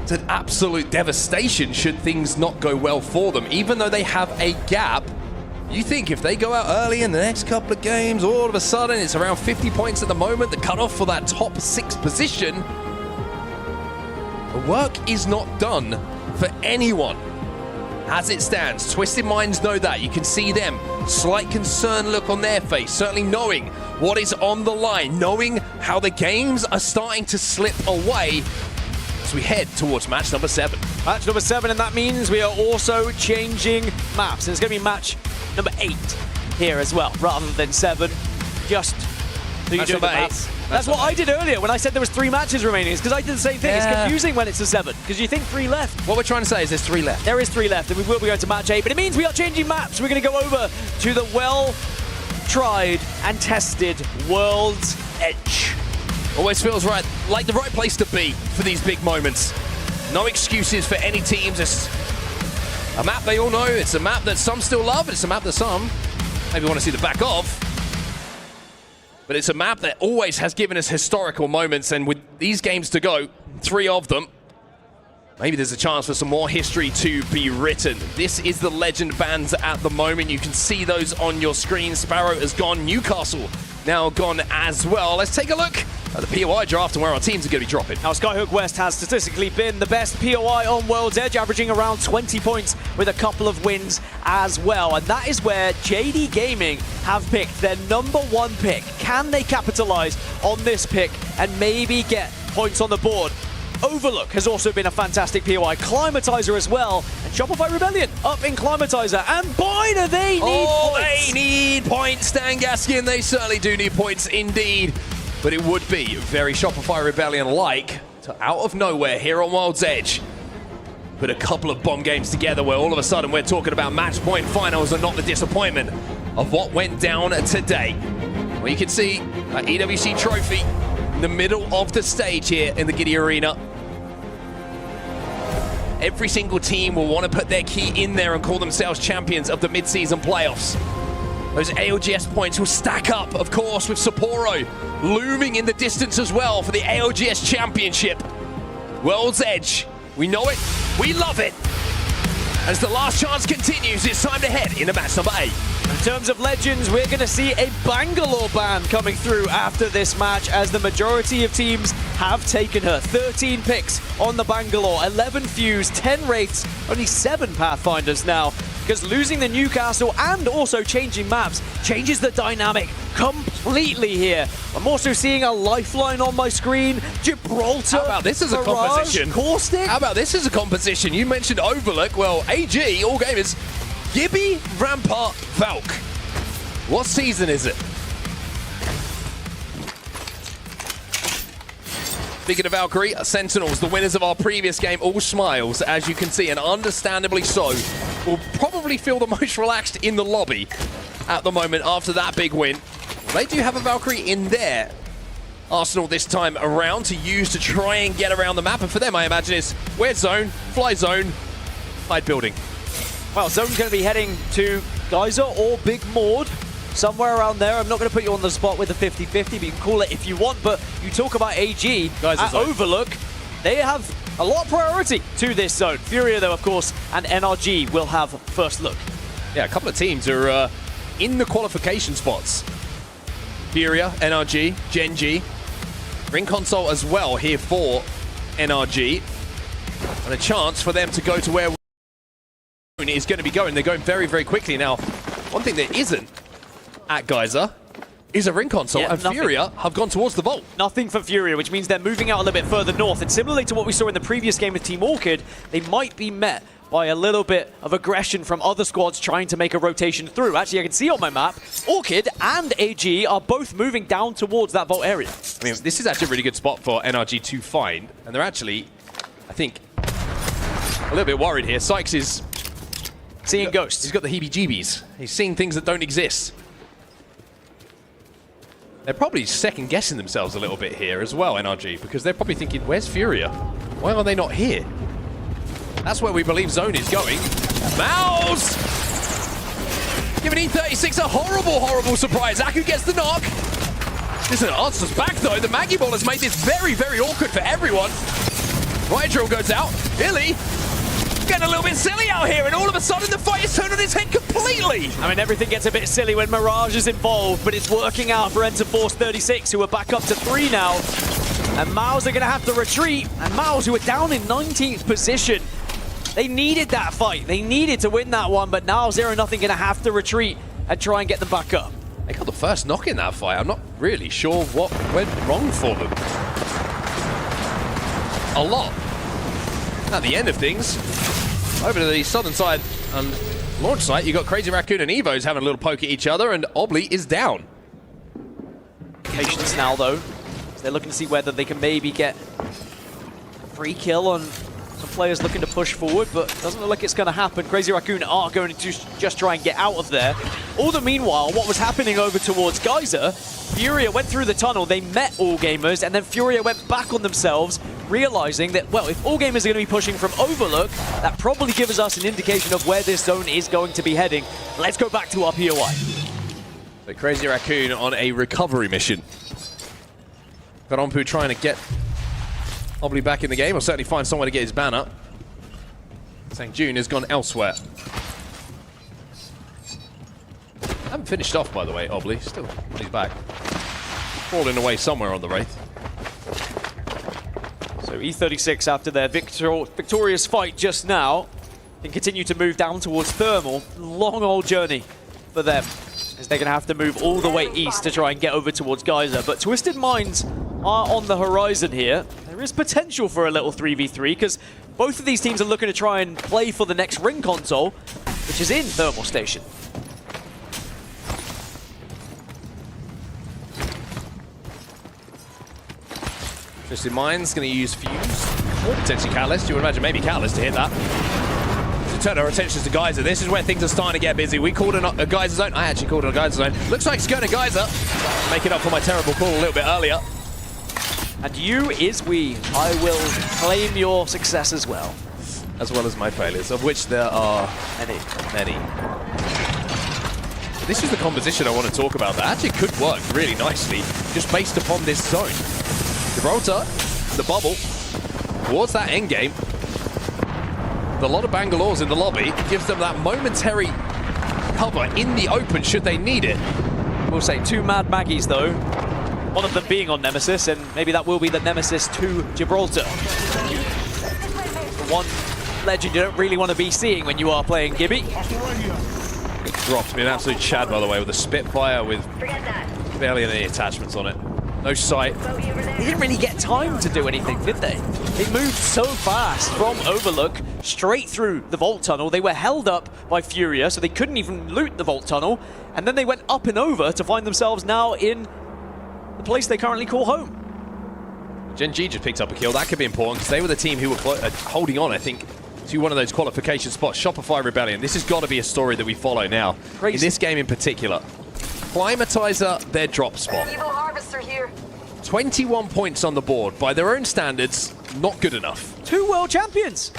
to absolute devastation should things not go well for them. Even though they have a gap, you think if they go out early in the next couple of games, all of a sudden it's around 50 points at the moment, the cutoff for that top 6 position. The work is not done for anyone. As it stands, Twisted Minds know that. You can see them, slight concerned look on their face, certainly knowing what is on the line, knowing how the games are starting to slip away as we head towards match number 7. Match number 7, and that means we are also changing maps. And it's going to be match number 8 here as well, rather than 7. Just so you do the maps. That's what I did earlier when I said there was 3 matches remaining. It's because I did the same thing. Yeah. It's confusing when it's a 7, because you think 3 left. What we're trying to say is there's 3 left. There is 3 left, and we will be going to match 8, but it means we are changing maps. We're going to go over to the well-tried and tested World's Edge. Always feels right, like the right place to be for these big moments. No excuses for any teams. It's a map they all know. It's a map that some still love. It's a map that some maybe want to see the back of. But it's a map that always has given us historical moments, and with these games to go, 3 of them, maybe there's a chance for some more history to be written. This is the legend bands at the moment. You can see those on your screen. Sparrow has gone. Newcastle now gone as well. Let's take a look at the POI draft and where our teams are going to be dropping. Now, Skyhook West has statistically been the best POI on World's Edge, averaging around 20 points with a couple of wins as well. And that is where JD Gaming have picked their #1 pick. Can they capitalize on this pick and maybe get points on the board? Overlook has also been a fantastic POI. Climatizer as well. And Shopify Rebellion up in Climatizer. And boy, do they need points. They need points, Stan Gaskian. They certainly do need points indeed. But it would be very Shopify Rebellion-like to out of nowhere here on World's Edge put a couple of bomb games together where all of a sudden we're talking about match point finals and not the disappointment of what went down today. Well, you can see an EWC trophy in the middle of the stage here in the Qadsiah Arena. Every single team will want to put their key in there and call themselves champions of the mid-season playoffs. Those ALGS points will stack up, of course, with Sapporo looming in the distance as well for the ALGS Championship. World's Edge, we know it, we love it. As the last chance continues, it's time to head into match number 8. In terms of legends, we're going to see a Bangalore ban coming through after this match, as the majority of teams have taken her. 13 picks on the Bangalore, 11 Fuse, 10 Wraiths, only 7 Pathfinders now, because losing the Newcastle and also changing maps changes the dynamic completely here. I'm also seeing a Lifeline on my screen, Gibraltar. How about this as a Mirage, composition? Caustic. How about this as a composition? You mentioned Overlook. Well, AG, all gamers, Gibby, Rampart, Valk. What season is it? Speaking of Valkyrie, Sentinels, the winners of our previous game, all smiles, as you can see, and understandably so, will probably feel the most relaxed in the lobby at the moment after that big win. They do have a Valkyrie in their arsenal this time around to use to try and get around the map, and for them, I imagine, it's weird zone, fly zone, hide building. Well, Zone's going to be heading to Geyser or Big Maud, somewhere around there. I'm not going to put you on the spot with a 50-50, but you can call it if you want. But you talk about AG at Overlook, they have a lot of priority to this zone. FURIA, though, of course, and NRG will have first look. Yeah, a couple of teams are in the qualification spots. FURIA, NRG, Gen.G. Ring console as well here for NRG. And a chance for them to go to where is going to be going. They're going very, very quickly. Now, one thing that isn't at Geyser is a ring console, and nothing. FURIA have gone towards the vault. Nothing for FURIA, which means they're moving out a little bit further north. And similarly to what we saw in the previous game with Team Orchid, they might be met by a little bit of aggression from other squads trying to make a rotation through. Actually, I can see on my map, Orchid and AG are both moving down towards that vault area. I mean, this is actually a really good spot for NRG to find, and they're actually, I think, a little bit worried here. Sykes is seeing ghosts. He's got the heebie-jeebies. He's seeing things that don't exist. They're probably second-guessing themselves a little bit here as well, NRG, because they're probably thinking, where's FURIA? Why are they not here? That's where we believe Zone is going. MOUZ! Giving E36 a horrible, horrible surprise. Aku gets the knock. Listen, answers back, though. The Maggie Ball has made this very, very awkward for everyone. Right drill goes out. Billy getting a little bit silly out here, and all of a sudden the fight is turned on its head completely. I mean, everything gets a bit silly when Mirage is involved, but it's working out for Enter Force 36, who are back up to 3 now. And MOUZ are going to have to retreat, and MOUZ, who are down in 19th position, they needed that fight. They needed to win that one, but now 0-0 going to have to retreat and try and get them back up. They got the first knock in that fight. I'm not really sure what went wrong for them. A lot. At the end of things, over to the southern side and launch site, you got Crazy Raccoon and EVOS having a little poke at each other, and Obli is down. Patience now, though. So they're looking to see whether they can maybe get a free kill on some players looking to push forward, but it doesn't look like it's going to happen. Crazy Raccoon are going to just try and get out of there. All the meanwhile, what was happening over towards Geyser, FURIA went through the tunnel, they met All Gamers, and then FURIA went back on themselves, realizing that, well, if All Gamers are going to be pushing from Overlook, that probably gives us an indication of where this zone is going to be heading. Let's go back to our POI. So Crazy Raccoon on a recovery mission. Garompu trying to get Obli back in the game, or certainly find somewhere to get his ban up. St. June has gone elsewhere. Haven't finished off, by the way, Obli. Still, he's back. Falling away somewhere on the Wraith. So E36, after their victorious fight just now, can continue to move down towards Thermal. Long old journey for them, as they're going to have to move all the way east to try and get over towards Geyser. But Twisted Minds are on the horizon here. There is potential for a little 3v3, because both of these teams are looking to try and play for the next ring console, which is in Thermal Station. Twisted Minds going to use Fuse, or potentially Catalyst. You would imagine maybe Catalyst to hit that. To turn our attentions to Geyser. This is where things are starting to get busy. We called it a Geyser zone. I actually called it a Geyser zone. Looks like it's going to Geyser. Make it up for my terrible call a little bit earlier. And you is we. I will claim your success as well. As well as my failures, of which there are many. This is the composition I want to talk about that actually could work really nicely, just based upon this zone. Gibraltar, the bubble, towards that end game. with a lot of Bangalores in the lobby. Gives them that momentary cover in the open should they need it. We'll say 2 Mad Maggies though. One of them being on Nemesis, and maybe that will be the Nemesis to Gibraltar. The one legend you don't really want to be seeing when you are playing Gibby. Dropped me an absolute chad, by the way, with a Spitfire with barely any attachments on it. No sight. They didn't really get time to do anything, did they? They moved so fast from Overlook straight through the Vault Tunnel. They were held up by FURIA, so they couldn't even loot the Vault Tunnel. And then they went up and over to find themselves now in the place they currently call home. Gen.G just picked up a kill. That could be important because they were the team who were holding on, I think, to one of those qualification spots. Shopify Rebellion. This has got to be a story that we follow now. Crazy. In this game in particular. Climatizer their drop spot. Evo Harvester here. 21 points on the board. By their own standards, not good enough. 2 world champions.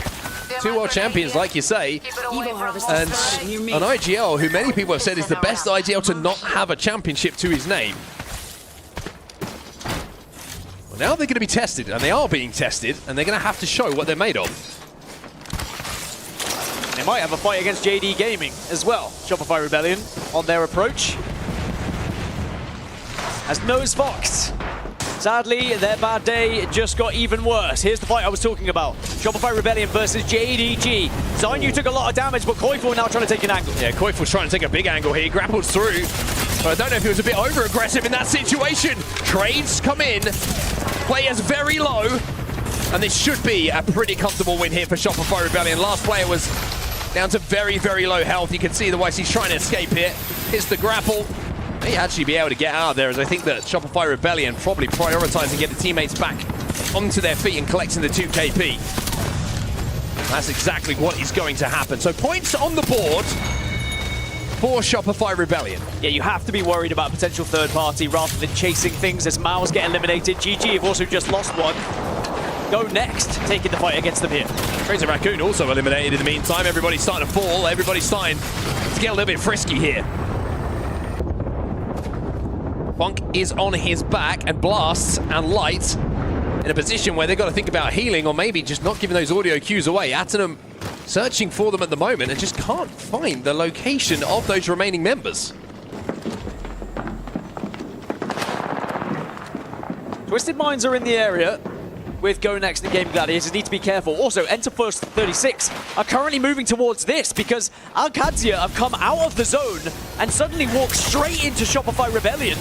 2 world champions, like you say. And an IGL who many people have said is the best IGL to not have a championship to his name. Well, now they're going to be tested, and they are being tested, and they're going to have to show what they're made of. They might have a fight against JD Gaming as well. Shopify Rebellion on their approach. As NOEZ FOXX. Sadly, their bad day just got even worse. Here's the fight I was talking about. Shopify Rebellion versus JDG. Zainu took a lot of damage, but Koiful now trying to take an angle. Yeah, Koiful's trying to take a big angle here. He grapples through. But I don't know if he was a bit over-aggressive in that situation. Trades come in. Players very low. And this should be a pretty comfortable win here for Shopify Rebellion. Last player was down to very, very low health. You can see the way he's trying to escape here. Hits the grapple. May actually be able to get out of there, as I think that Shopify Rebellion probably prioritizing getting teammates back onto their feet and collecting the 2 KP. That's exactly what is going to happen. So points on the board for Shopify Rebellion. Yeah, you have to be worried about potential third party rather than chasing things as MOUZ get eliminated. GG have also just lost one. GoNext taking the fight against them here. Crazy Raccoon also eliminated in the meantime. Everybody's starting to fall. Everybody's starting to get a little bit frisky here. FOXX is on his back, and Blasts and Light in a position where they've got to think about healing or maybe just not giving those audio cues away. Atenum searching for them at the moment and just can't find the location of those remaining members. Twisted Minds are in the area with GoNext and Game Gladiators. Need to be careful. Also, Enter First 36 are currently moving towards this because Qadsiah have come out of the zone and suddenly walked straight into Shopify Rebellion.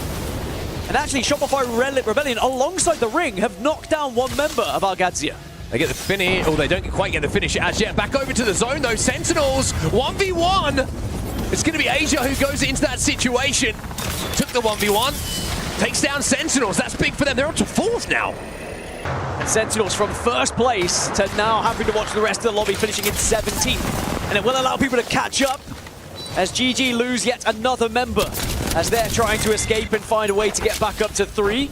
And actually, Shopify Rebellion, alongside the ring, have knocked down one member of Qadsiah. They get the finish, or they don't quite get the finish as yet. Back over to the zone, though. Sentinels, 1v1. It's going to be Asia who goes into that situation. Took the 1v1. Takes down Sentinels. That's big for them. They're up to 4th now. And Sentinels from first place to now having to watch the rest of the lobby finishing in 17th. And it will allow people to catch up as GG lose yet another member as they're trying to escape and find a way to get back up to 3.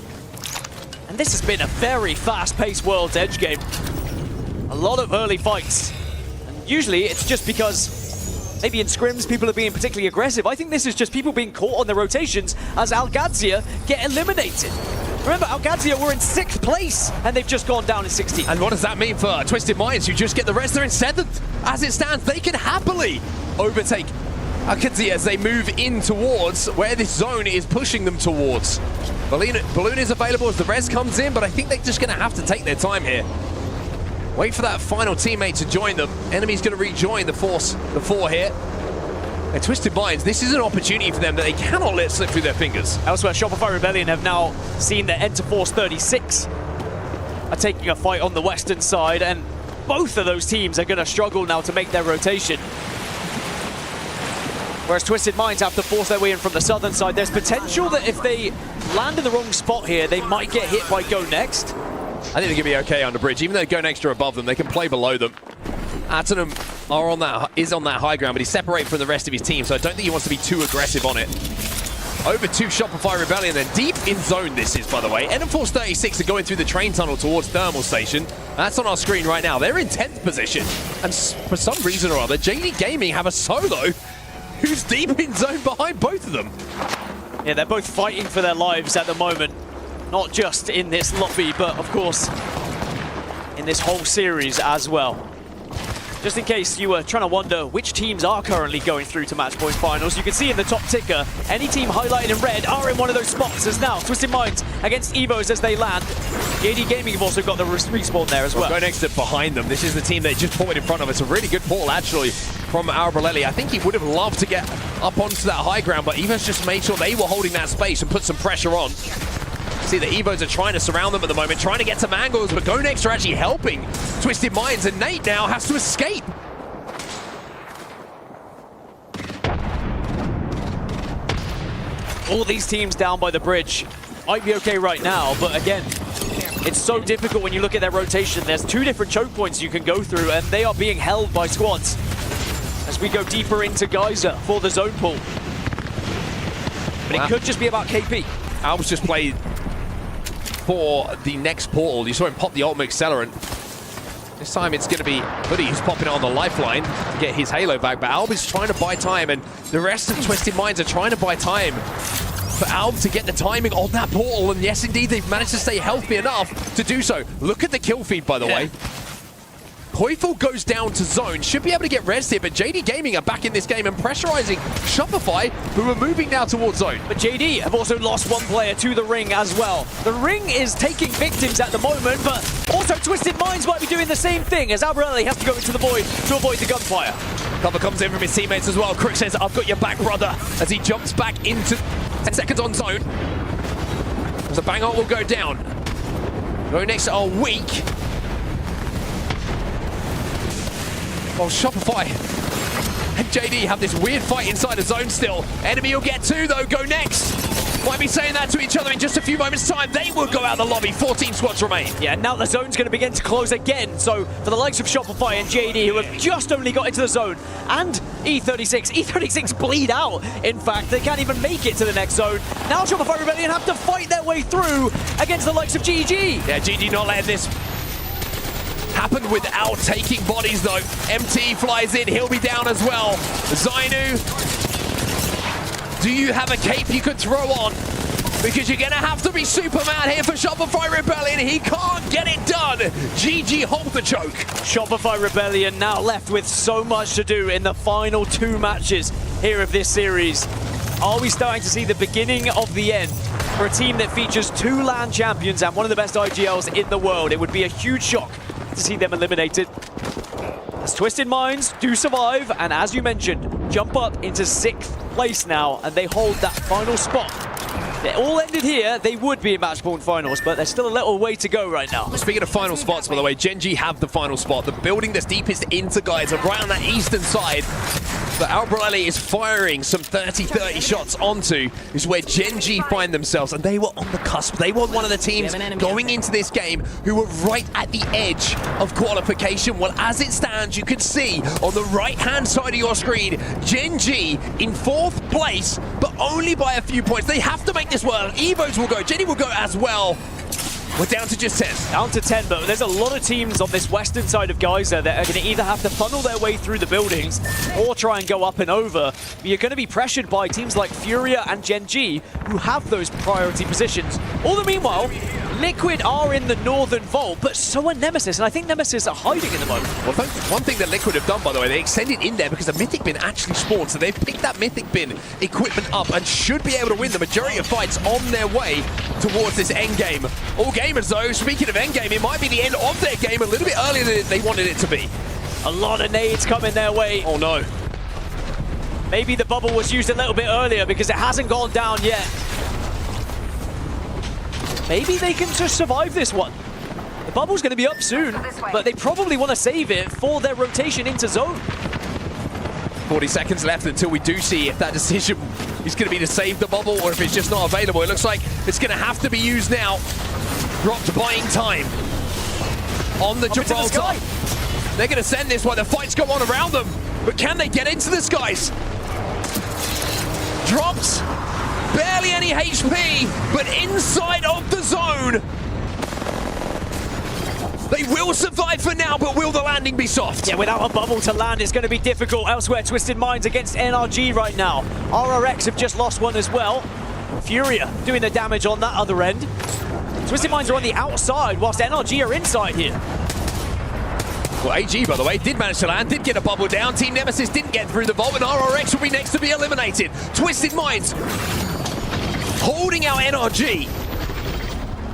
And this has been a very fast-paced World's Edge game. A lot of early fights. And usually it's just because maybe in scrims people are being particularly aggressive. I think this is just people being caught on their rotations as Qadsiah get eliminated. Remember, Qadsiah were in 6th place, and they've just gone down in 16th. And what does that mean for Twisted Minds, who just get the rest? They're in 7th. As it stands, they can happily overtake Qadsiah as they move in towards where this zone is pushing them towards. Balloon is available as the res comes in, but I think they're just going to have to take their time here. Wait for that final teammate to join them. Enemy's going to rejoin the 4 here. And Twisted Minds, this is an opportunity for them that they cannot let slip through their fingers. Elsewhere, Shopify Rebellion have now seen their Enter Force 36 are taking a fight on the western side, and both of those teams are going to struggle now to make their rotation. Whereas Twisted Minds have to force their way in from the southern side. There's potential that if they land in the wrong spot here, they might get hit by GoNext. I think they're going to be okay on the bridge. Even though GoNext are above them, they can play below them. Atenum is on that high ground, but he's separated from the rest of his team, so I don't think he wants to be too aggressive on it. Over to Shopify Rebellion, then deep in zone this is, by the way. Force 36 are going through the train tunnel towards Thermal Station. That's on our screen right now. They're in 10th position, and for some reason or other, JD Gaming have a solo who's deep in zone behind both of them. Yeah, they're both fighting for their lives at the moment. Not just in this lobby, but of course, in this whole series as well. Just in case you were trying to wonder which teams are currently going through to match point finals, you can see in the top ticker, any team highlighted in red are in one of those spots as now Twisted Minds against EVOS as they land. JD Gaming have also got the respawn there as well. GoNext are behind them. This is the team they just ported in front of. It's a really good ball, actually, from Albrelelli. I think he would have loved to get up onto that high ground, but EVOS just made sure they were holding that space and put some pressure on. See, the EVOs are trying to surround them at the moment, trying to get some angles, but GoNext are actually helping Twisted Minds, and Nate now has to escape. All these teams down by the bridge might be okay right now, but again, it's so difficult when you look at their rotation. There's 2 different choke points you can go through, and they are being held by squads. As we go deeper into Qadsiah for the zone pull. But it could just be about KP. ALGS just played for the next portal. You saw him pop the ultimate accelerant. This time it's going to be Hoodie who's popping it on the lifeline to get his halo back, but ALGS is trying to buy time, and the rest of Twisted Minds are trying to buy time for ALGS to get the timing on that portal, and yes, indeed, they've managed to stay healthy enough to do so. Look at the kill feed, by the way. Koifel goes down to zone, should be able to get res here, but JD Gaming are back in this game and pressurizing Shopify, who are moving now towards zone. But JD have also lost one player to the ring as well. The ring is taking victims at the moment, but also Twisted Minds might be doing the same thing as Albrelelli has to go into the void to avoid the gunfire. Cover comes in from his teammates as well. Crook says, I've got your back, brother, as he jumps back into 10 seconds on zone. As the bang-out will go down. GoNext are weak. Well, Shopify and JD have this weird fight inside the zone still. Enemy will get 2 though. GoNext might be saying that to each other in just a few moments' time. They will go out the lobby. 14 squads remain. Yeah, now the zone's going to begin to close again. So for the likes of Shopify and JD, who have just only got into the zone, and E36 bleed out. In fact, they can't even make it to the next zone. Now Shopify Rebellion have to fight their way through against the likes of GG. Yeah, GG not letting this happen without taking bodies though. MT flies in, he'll be down as well. Zainu, do you have a cape you could throw on? Because you're gonna have to be Superman here for Shopify Rebellion. He can't get it done. GG hold the choke. Shopify Rebellion now left with so much to do in the final 2 matches here of this series. Are we starting to see the beginning of the end for a team that features 2 LAN champions and one of the best IGLs in the world? It would be a huge shock to see them eliminated. As Twisted Minds do survive, and as you mentioned, jump up into 6th place now, and they hold that final spot. If it all ended here, they would be in match point finals, but there's still a little way to go right now. Speaking of final spots, by the way, Gen.G have the final spot. The building that's deepest into guys right on that eastern side. But Albrelelli is firing some 30-30 shots onto is where Gen.G find themselves, and they were on the cusp. They were one of the teams going into this game who were right at the edge of qualification. Well, as it stands, you can see on the right-hand side of your screen, Gen.G in 4th place, but only by a few points. They have to make this work. EVOS will go, Jenny will go as well. We're down to just 10. Down to 10, but there's a lot of teams on this western side of Qadsiah that are going to either have to funnel their way through the buildings or try and go up and over. But you're going to be pressured by teams like FURIA and Gen.G who have those priority positions. All the meanwhile, Liquid are in the northern vault, but so are Nemesis, and I think Nemesis are hiding in the moment. Well, one thing that Liquid have done, by the way, they extended in there because the Mythic Bin actually spawned, so they've picked that Mythic Bin equipment up and should be able to win the majority of fights on their way towards this endgame. All gamers, though, speaking of endgame, it might be the end of their game a little bit earlier than they wanted it to be. A lot of nades coming their way. Oh, no. Maybe the bubble was used a little bit earlier because it hasn't gone down yet. Maybe they can just survive this one. The bubble's going to be up soon, but they probably want to save it for their rotation into zone. 40 seconds left until we do see if that decision is going to be to save the bubble or if it's just not available. It looks like it's going to have to be used now. Dropped buying time on the Gibraltar. They're going to send this while the fights go on around them, but can they get into the skies? Drops. Barely any HP, but inside of the zone. They will survive for now, but will the landing be soft? Yeah, without a bubble to land, it's going to be difficult. Elsewhere, Twisted Minds against NRG right now. RRX have just lost one as well. FURIA doing the damage on that other end. Twisted Minds are on the outside, whilst NRG are inside here. Well, AG, by the way, did manage to land, did get a bubble down. Team Nemesis didn't get through the vault, and RRX will be next to be eliminated. Twisted Minds holding out NRG.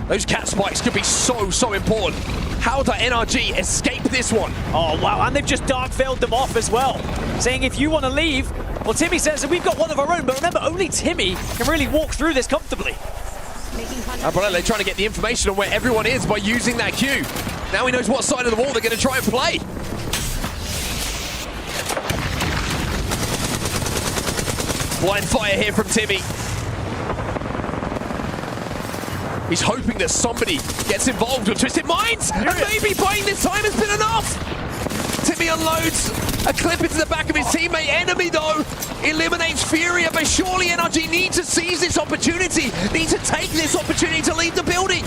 Those cat spikes could be so important. How does NRG escape this one? Oh, wow, and they've just dark-veiled them off as well, saying if you want to leave, well, Timmy says that we've got one of our own, but remember, only Timmy can really walk through this comfortably. Abrele trying to get the information on where everyone is by using that Q. Now he knows what side of the wall they're going to try and play. Blind fire here from Timmy. He's hoping that somebody gets involved with Twisted Minds, and maybe buying this time has been enough. Timmy unloads a clip into the back of his teammate. Enemy, though, eliminates FURIA, but surely NRG need to seize this opportunity, need to take this opportunity to leave the building.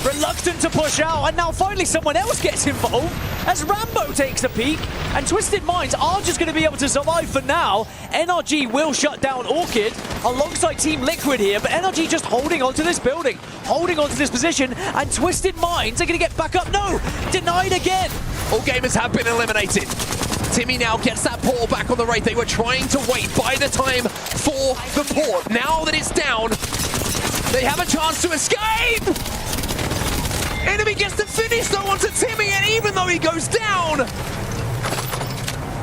Reluctant to push out, and now finally someone else gets involved as Rambo takes a peek, and Twisted Minds are just going to be able to survive for now. NRG will shut down Orchid alongside Team Liquid here, but NRG just holding onto this building, holding onto this position, and Twisted Minds are going to get back up. No, denied again. All gamers have been eliminated. Timmy now gets that portal back on the right. They were trying to wait by the time for the port. Now that it's down, they have a chance to escape. Enemy gets the finish though onto Timmy, and even though he goes down,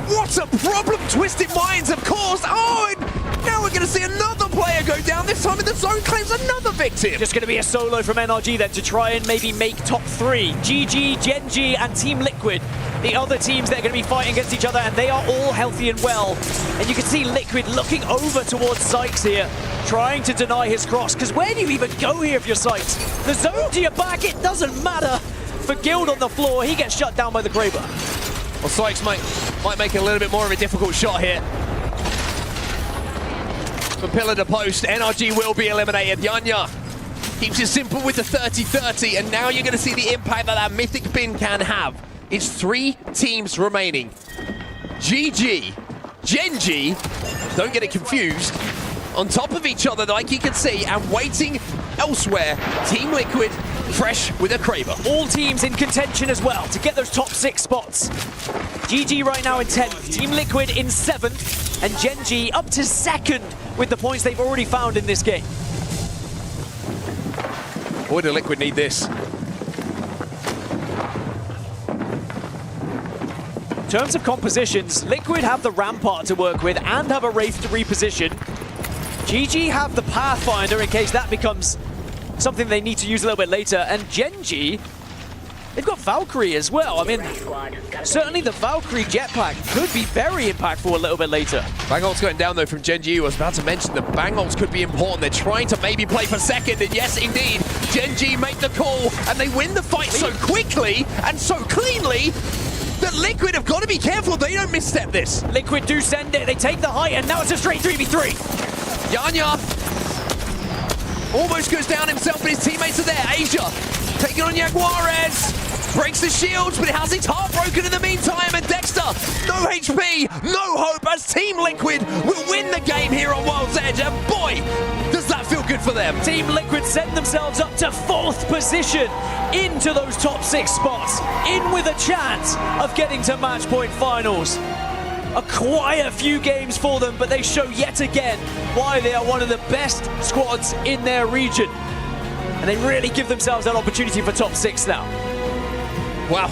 what a problem Twisted Minds have caused. Oh, and now we're going to see another player go down. This time in the zone claims another victim. Just going to be a solo from NRG then to try and maybe make top 3. GG, Gen.G, and Team Liquid, the other teams that are going to be fighting against each other, and they are all healthy and well. And you can see Liquid looking over towards Sykes here, trying to deny his cross, because where do you even go here if you're Sykes? The zone to your back, it doesn't matter. For Guild on the floor, he gets shut down by the Kraber. Well, Sykes might make a little bit more of a difficult shot here. From pillar to post, NRG will be eliminated. Yanya keeps it simple with the 30-30, and now you're going to see the impact that mythic bin can have. It's 3 teams remaining. GG, Gen.G, don't get it confused, on top of each other like you can see, and waiting elsewhere, Team Liquid fresh with a Kraber. All teams in contention as well to get those top 6 spots. GG right now in 10th, Team Liquid in 7th, and Gen.G up to 2nd with the points they've already found in this game. Boy, do Liquid need this. In terms of compositions, Liquid have the Rampart to work with and have a Wraith to reposition. GG have the Pathfinder in case that becomes something they need to use a little bit later. And Gen.G, they've got Valkyrie as well. I mean, certainly the Valkyrie jetpack could be very impactful a little bit later. Bang ult's going down though from Gen.G. I was about to mention the bang ults could be important. They're trying to maybe play for 2nd, and yes indeed, Gen.G make the call, and they win the fight so quickly and so cleanly that Liquid have got to be careful they don't misstep this. Liquid do send it, they take the height, and now it's a straight 3v3. Yanya almost goes down himself, but his teammates are there. Asia taking on Jaguarez. Breaks the shields, but it has its heart broken in the meantime. And Dexter, no HP, no hope, as Team Liquid will win the game here on World's Edge. And boy, does that feel good for them. Team Liquid send themselves up to 4th position into those top 6 spots, in with a chance of getting to match point finals. A quiet few games for them, but they show yet again why they are one of the best squads in their region. And they really give themselves that opportunity for top 6 now. Wow.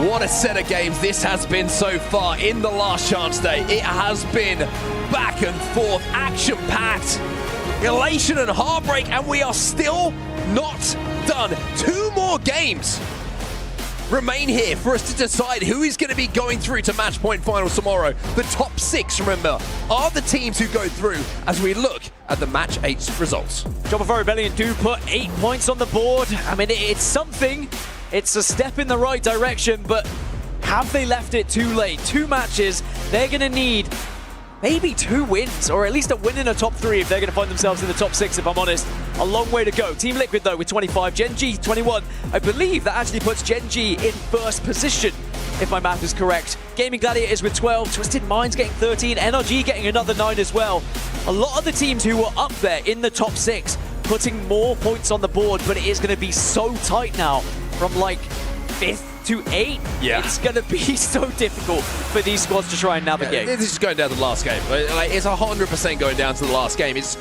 What a set of games this has been so far in the last chance day. It has been back and forth, action-packed, elation and heartbreak, and we are still not done. 2 more games remain here for us to decide who is going to be going through to match point finals tomorrow. The top 6, remember, are the teams who go through as we look at the match 8 results. Shopify Rebellion do put 8 points on the board. I mean, it's something. It's a step in the right direction, but have they left it too late? 2 matches, they're going to need maybe 2 wins, or at least a win in a top 3 if they're going to find themselves in the top 6, if I'm honest. A long way to go. Team Liquid, though, with 25, Gen.G 21. I believe that actually puts Gen.G in 1st position, if my math is correct. Gaimin Gladiators with 12, Twisted Minds getting 13, NRG getting another 9 as well. A lot of the teams who were up there in the top 6 putting more points on the board, but it is going to be so tight now from like 5th to 8. Yeah. It's going to be so difficult for these squads to try and navigate. Yeah, this is going down to the last game. Like, it's 100% going down to the last game. It's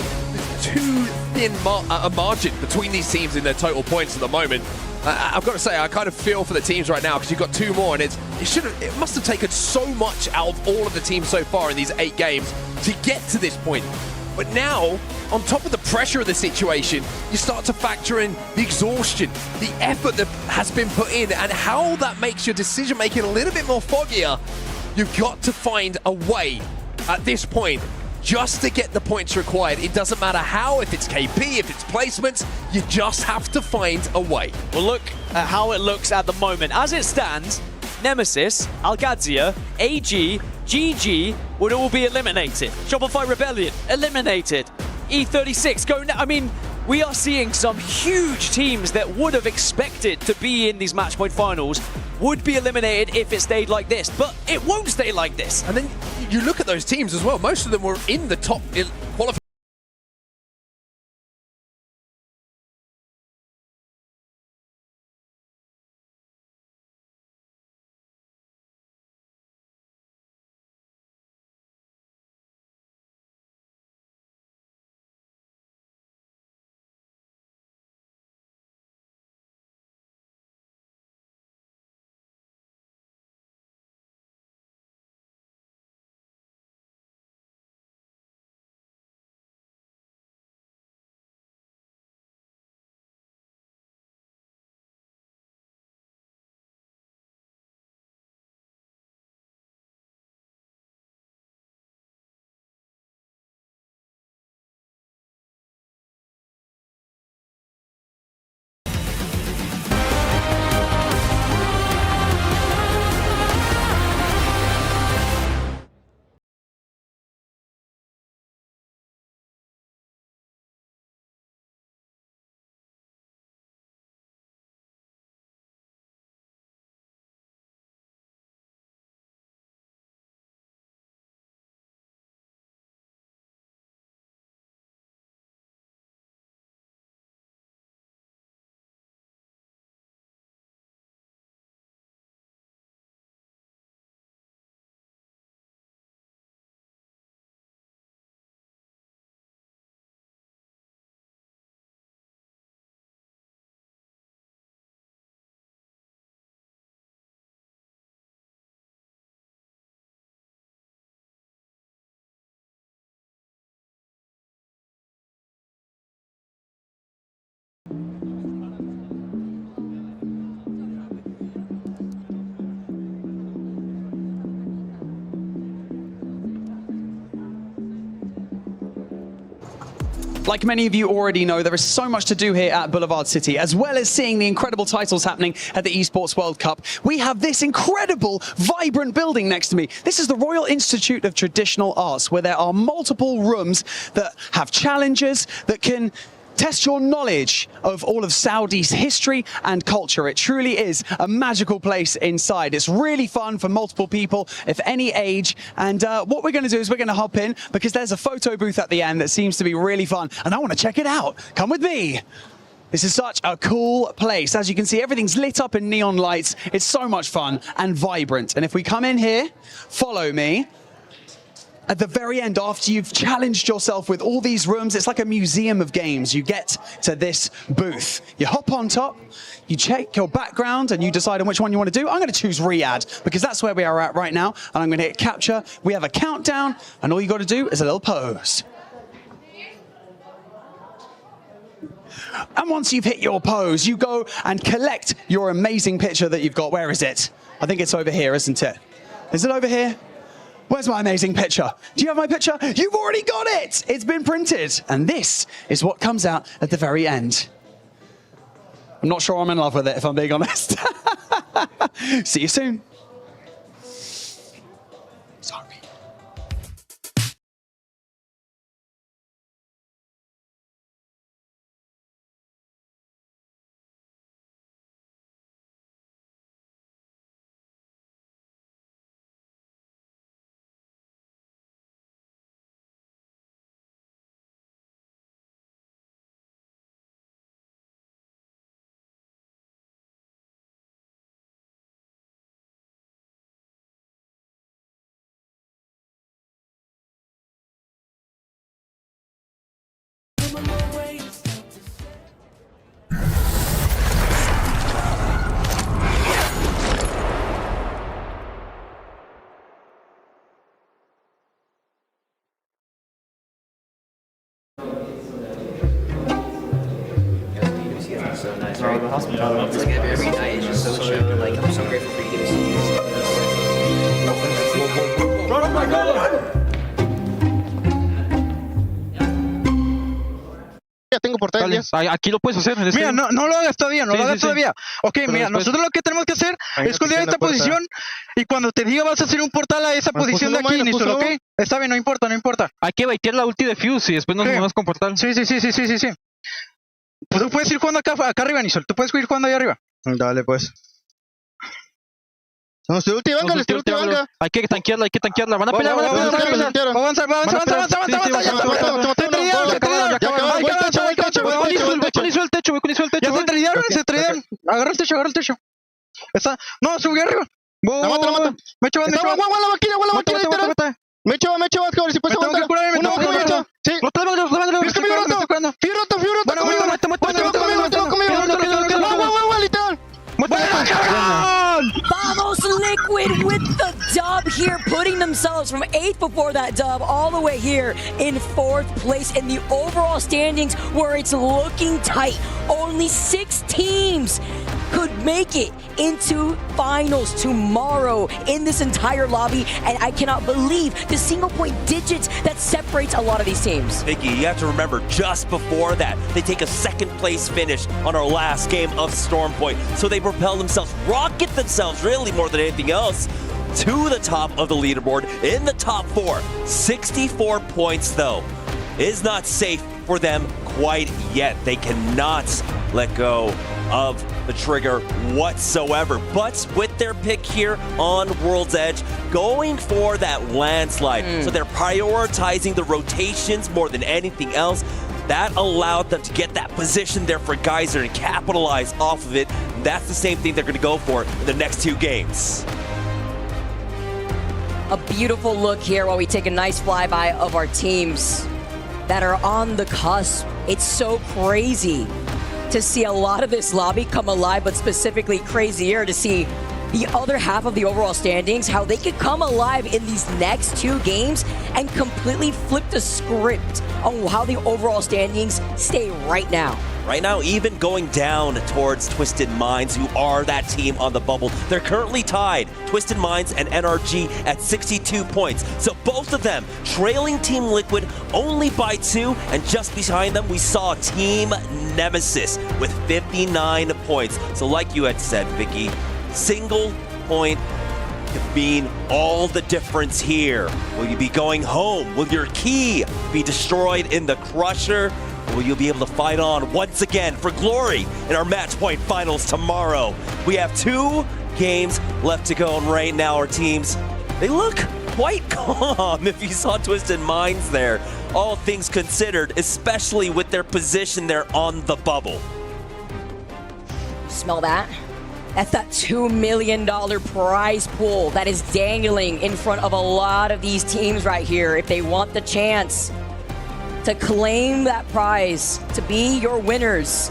too thin a margin between these teams in their total points at the moment. I've got to say, I kind of feel for the teams right now because you've got 2 more, and it must have taken so much out of all of the teams so far in these 8 games to get to this point. But now, on top of the pressure of the situation, you start to factor in the exhaustion, the effort that has been put in, and how that makes your decision-making a little bit more foggier. You've got to find a way at this point just to get the points required. It doesn't matter how, if it's KP, if it's placements, you just have to find a way. Well, look at how it looks at the moment. As it stands, Nemesis, Qadsiah, AG, GG would all be eliminated. Shopify Rebellion, eliminated. E36, I mean, we are seeing some huge teams that would have expected to be in these match point finals would be eliminated if it stayed like this, but it won't stay like this. And then you look at those teams as well. Most of them were in the top qualification. Like many of you already know, there is so much to do here at Boulevard City, as well as seeing the incredible titles happening at the Esports World Cup. We have this incredible, vibrant building next to me. This is the Royal Institute of Traditional Arts, where there are multiple rooms that have challenges that can test your knowledge of all of Saudi's history and culture. It truly is a magical place inside. It's really fun for multiple people of any age. And what we're going to do is we're going to hop in because there's a photo booth at the end that seems to be really fun. And I want to check it out. Come with me. This is such a cool place. As you can see, everything's lit up in neon lights. It's so much fun and vibrant. And if we come in here, follow me. At the very end, after you've challenged yourself with all these rooms, it's like a museum of games. You get to this booth. You hop on top, you check your background, and you decide on which one you want to do. I'm going to choose Riyadh, because that's where we are at right now. And I'm going to hit capture. We have a countdown, and all you got to do is a little pose. And once you've hit your pose, you go and collect your amazing picture that you've got. Where is it? I think it's over here, isn't it? Is it over here? Where's my amazing picture? Do you have my picture? You've already got it! It's been printed. And this is what comes out at the very end. I'm not sure I'm in love with it, if I'm being honest. See you soon. So nice, right? The hospitality. It's like every night is just so chill. Like I'm so grateful for EWC. Oh my God! Ya tengo portal. Aquí lo puedes hacer. Mira, no lo hagas todavía, no lo hagas todavía. Ok, pero mira, después, nosotros lo que tenemos que hacer es cuidar esta posición y cuando te diga vas a hacer un portal a esa posición de aquí, Nisol, ¿ok? Está bien, no importa, no importa. Hay que baitear la ulti de Fuse y después nos movemos con portal. Sí. Pues tú puedes ir jugando acá arriba, Nisol. Tú puedes ir jugando ahí arriba. Dale, pues. No, su ulti banca, su ulti banca. Hay que tanquearla. Van a pelear. Va a avanzar. Ya se tradearon. Agarra el techo. Está. No, subí arriba. La mata. Me echo, la vaquilla. Me echo, cabrón, si puedes aguantar. Uno, sí. Fío roto. Vamos Liquid with the dub here, putting themselves from 8th before that dub all the way here in 4th place in the overall standings where it's looking tight. Only 6 teams could make it into finals tomorrow in this entire lobby, and I cannot believe the single point digits that separates a lot of these teams. Vicky, you have to remember, just before that, they take a 2nd place finish on our last game of Storm Point. So they propel themselves, rocket themselves, really more than anything else, to the top of the leaderboard in the top 4. 64 points, though, is not safe for them quite yet. They cannot let go of the trigger whatsoever. But with their pick here on World's Edge, going for that landslide. So they're prioritizing the rotations more than anything else. That allowed them to get that position there for Geyser and capitalize off of it. That's the same thing they're going to go for in the next 2 games. A beautiful look here while we take a nice flyby of our teams that are on the cusp. It's so crazy to see a lot of this lobby come alive, but specifically crazier to see the other half of the overall standings, how they could come alive in these next 2 games and completely flip the script on how the overall standings stay right now. Right now, even going down towards Twisted Minds, who are that team on the bubble. They're currently tied, Twisted Minds and NRG, at 62 points. So both of them trailing Team Liquid only by 2, and just behind them, we saw Team Nemesis with 59 points. So like you had said, Vicky, single point being all the difference here. Will you be going home? Will your key be destroyed in the Crusher? Will you be able to fight on once again for glory in our match point finals tomorrow? We have 2 games left to go, and right now our teams, they look quite calm if you saw Twisted Minds there. All things considered, especially with their position there on the bubble. Smell that? That's that $2 million prize pool that is dangling in front of a lot of these teams right here if they want the chance to claim that prize, to be your winners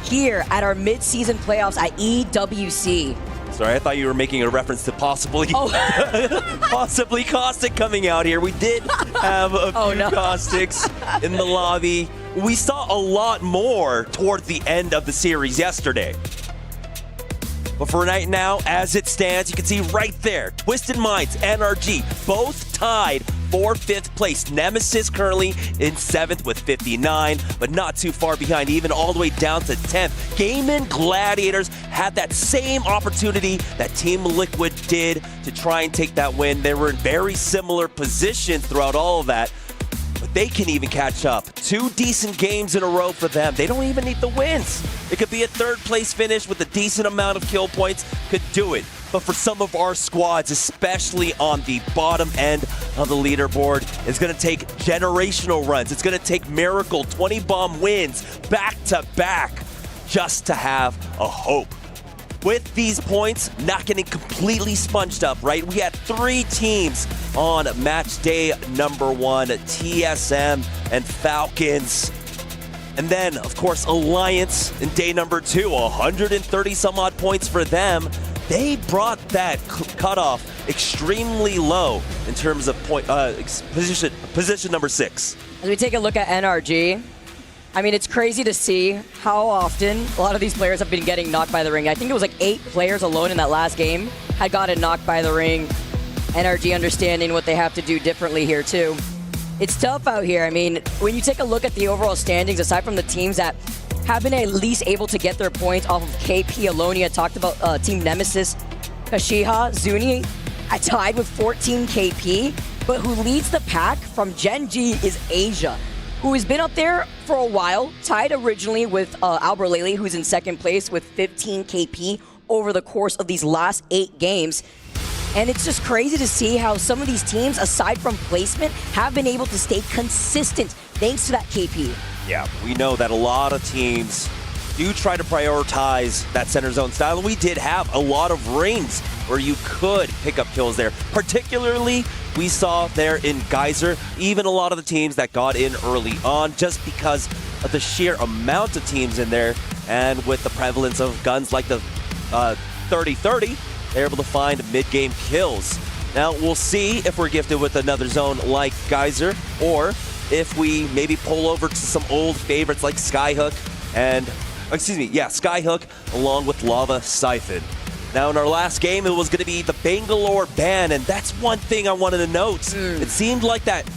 here at our mid-season playoffs at EWC. Sorry, I thought you were making a reference to possibly possibly Caustic coming out here. We did have a few Caustics in the lobby. We saw a lot more towards the end of the series yesterday. But for right now, as it stands, you can see right there, Twisted Minds, NRG, both tied for 5th place. Nemesis currently in 7th with 59, but not too far behind, even all the way down to 10th. Gaimin Gladiators had that same opportunity that Team Liquid did to try and take that win. They were in very similar positions throughout all of that, but they can even catch up. 2 decent games in a row for them. They don't even need the wins. It could be a 3rd place finish with a decent amount of kill points, could do it. But for some of our squads, especially on the bottom end of the leaderboard, it's going to take generational runs. It's going to take miracle 20-bomb wins back to back just to have a hope. With these points not getting completely sponged up, right? We had 3 teams on match day number 1, TSM and Falcons. And then, of course, Alliance in day number 2, 130 some odd points for them. They brought that cutoff extremely low in terms of point position number 6. As we take a look at NRG, I mean, it's crazy to see how often a lot of these players have been getting knocked by the ring. I think it was like 8 players alone in that last game had gotten knocked by the ring. NRG understanding what they have to do differently here too. It's tough out here. I mean, when you take a look at the overall standings, aside from the teams that have been at least able to get their points off of KP, Alonia, talked about Team Nemesis, Qadsiah, Zuni, tied with 14 KP, but who leads the pack from Gen.G is Asia, who has been up there for a while, tied originally with Alberlele, who's in second place with 15 KP over the course of these last 8 games. And it's just crazy to see how some of these teams, aside from placement, have been able to stay consistent thanks to that KP. Yeah, we know that a lot of teams do try to prioritize that center zone style, and we did have a lot of rings where you could pick up kills there. Particularly, we saw there in Geyser, even a lot of the teams that got in early on just because of the sheer amount of teams in there, and with the prevalence of guns like the 30-30, they're able to find mid-game kills. Now, we'll see if we're gifted with another zone like Geyser, or if we maybe pull over to some old favorites like Skyhook and, Skyhook along with Lava Siphon. Now, in our last game, it was going to be the Bangalore ban, and that's one thing I wanted to note. It seemed like that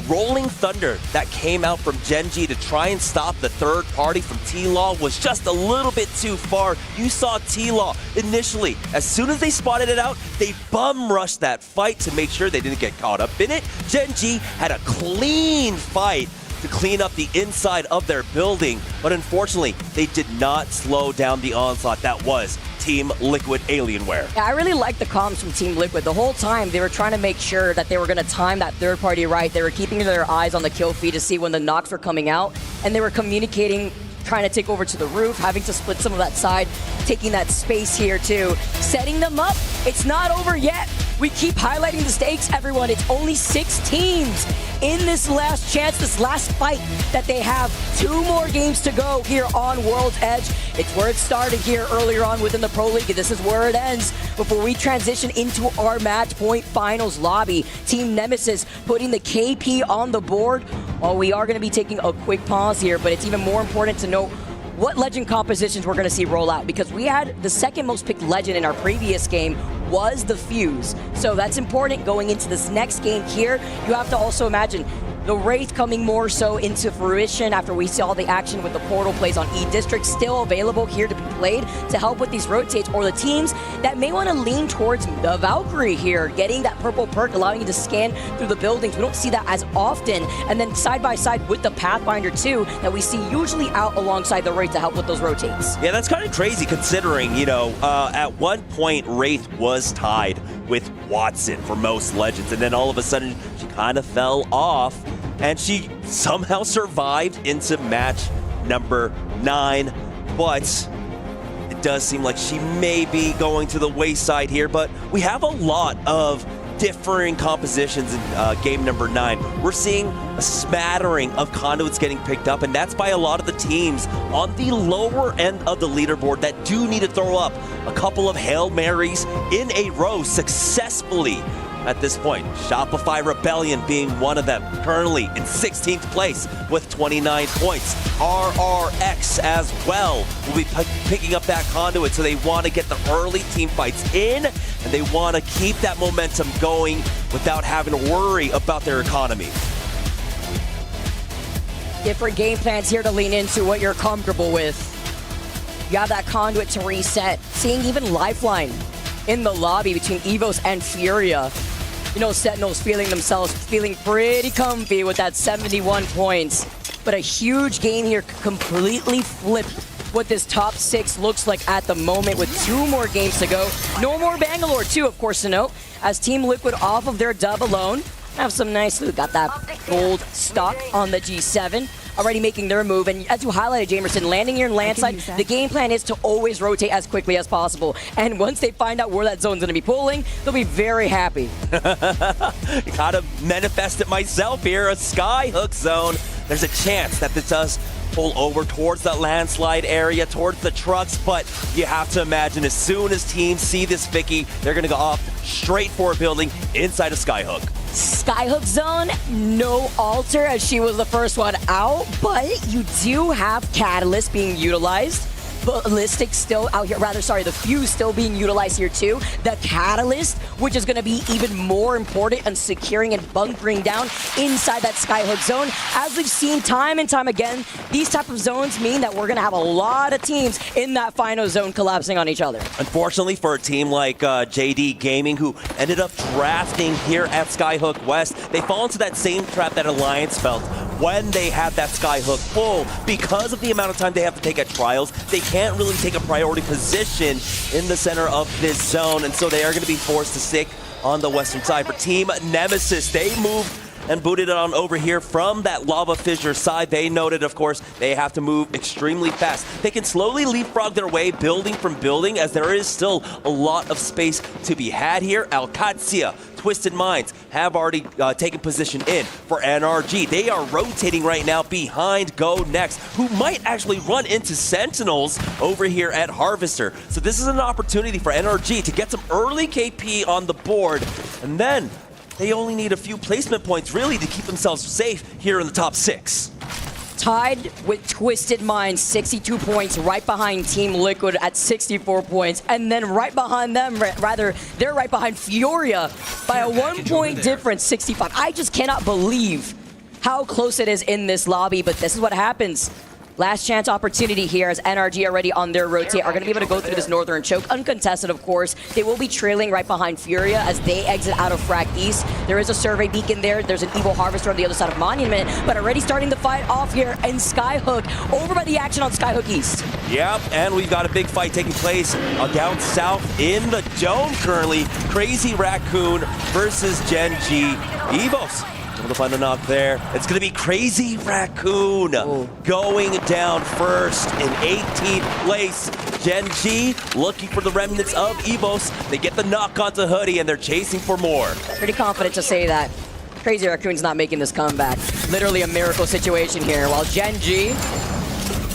Rolling Thunder that came out from Gen.G to try and stop the third party from T-Law was just a little bit too far. You saw T-Law initially. As soon as they spotted it out, they bum rushed that fight to make sure they didn't get caught up in it. Gen.G had a clean fight to clean up the inside of their building, but unfortunately, they did not slow down the onslaught that was Team Liquid Alienware. Yeah, I really like the comms from Team Liquid. The whole time, they were trying to make sure that they were going to time that third party right. They were keeping their eyes on the kill feed to see when the knocks were coming out, and they were communicating, trying to take over to the roof, having to split some of that side, taking that space here too. Setting them up, it's not over yet. We keep highlighting the stakes, everyone. It's only 6 teams in this last chance, this last fight that they have. 2 more games to go here on World's Edge. It's where it started here earlier on within the Pro League, and this is where it ends before we transition into our match point finals lobby. Team Nemesis putting the KP on the board. Well, we are going to be taking a quick pause here, but it's even more important to note what legend compositions we're going to see roll out, because we had the second most picked legend in our previous game was the Fuse. So that's important going into this next game here. You have to also imagine the Wraith coming more so into fruition after we saw the action with the portal plays on E-District, still available here to be played to help with these rotates, or the teams that may want to lean towards the Valkyrie here, getting that purple perk, allowing you to scan through the buildings. We don't see that as often. And then side by side with the Pathfinder too, that we see usually out alongside the Wraith to help with those rotates. Yeah, that's kind of crazy considering, at one point Wraith was tied with Watson for most legends, and then all of a sudden she kind of fell off, and she somehow survived into match number 9, but it does seem like she may be going to the wayside here. But we have a lot of differing compositions in game number 9. We're seeing a smattering of conduits getting picked up, and that's by a lot of the teams on the lower end of the leaderboard that do need to throw up a couple of Hail Marys in a row successfully at this point. Shopify Rebellion being one of them, currently in 16th place with 29 points. RRX as well will be picking up that conduit, so they want to get the early team fights in, and they want to keep that momentum going without having to worry about their economy. Different game plans here to lean into what you're comfortable with. You have that conduit to reset. Seeing even Lifeline in the lobby between EVOS and FURIA. Sentinels feeling pretty comfy with that 71 points. But a huge game here completely flipped what this top 6 looks like at the moment with 2 more games to go. No more Bangalore too, of course, to note, as Team Liquid off of their dub alone. Have some nice loot. Got that gold stock on the G7. Already making their move, and as you highlighted, Jamerson, landing here in Landside, the game plan is to always rotate as quickly as possible. And once they find out where that zone's going to be pulling, they'll be very happy. Gotta manifest it myself here, a Skyhook zone. There's a chance that this does pull over towards that landslide area, towards the trucks, but you have to imagine as soon as teams see this Vicky, they're going to go off straight for a building inside of Skyhook. Skyhook zone, no alter as she was the first one out, but you do have Catalyst being utilized. Ballistic still out here, the Fuse still being utilized here too. The Catalyst, which is going to be even more important in securing and bunkering down inside that Skyhook zone. As we've seen time and time again, these type of zones mean that we're going to have a lot of teams in that final zone collapsing on each other. Unfortunately for a team like JD Gaming, who ended up drafting here at Skyhook West, they fall into that same trap that Alliance felt when they had that Skyhook pull. Because of the amount of time they have to take at trials, they can't really take a priority position in the center of this zone, and so they are going to be forced to stick on the western side. For Team Nemesis, they moved and booted it on over here from that lava fissure side. They noted, of course, they have to move extremely fast. They can slowly leapfrog their way building from building, as there is still a lot of space to be had here. Qadsiah, Twisted Minds have already taken position in for NRG. They are rotating right now behind GoNext, who might actually run into Sentinels over here at Harvester. So this is an opportunity for NRG to get some early KP on the board, and then they only need a few placement points really to keep themselves safe here in the top 6. Tied with Twisted Minds, 62 points, right behind Team Liquid at 64 points, and then right behind them, they're right behind FURIA by a 1 point difference, 65. I just cannot believe how close it is in this lobby, but this is what happens. Last chance opportunity here as NRG already on their rotate are going to be able to go through this northern choke. Uncontested, of course. They will be trailing right behind FURIA as they exit out of Frag East. There is a survey beacon there. There's an Evil Harvester on the other side of Monument, but already starting the fight off here in Skyhook. Over by the action on Skyhook East. Yep, and we've got a big fight taking place down south in the dome currently. Crazy Raccoon versus Gen.G. EVOS. Able to find a knock there. It's going to be Crazy Raccoon going down first in 18th place. Gen.G looking for the remnants of EVOS. They get the knock onto Hoodie and they're chasing for more. Pretty confident to say that Crazy Raccoon's not making this comeback. Literally a miracle situation here. While Gen.G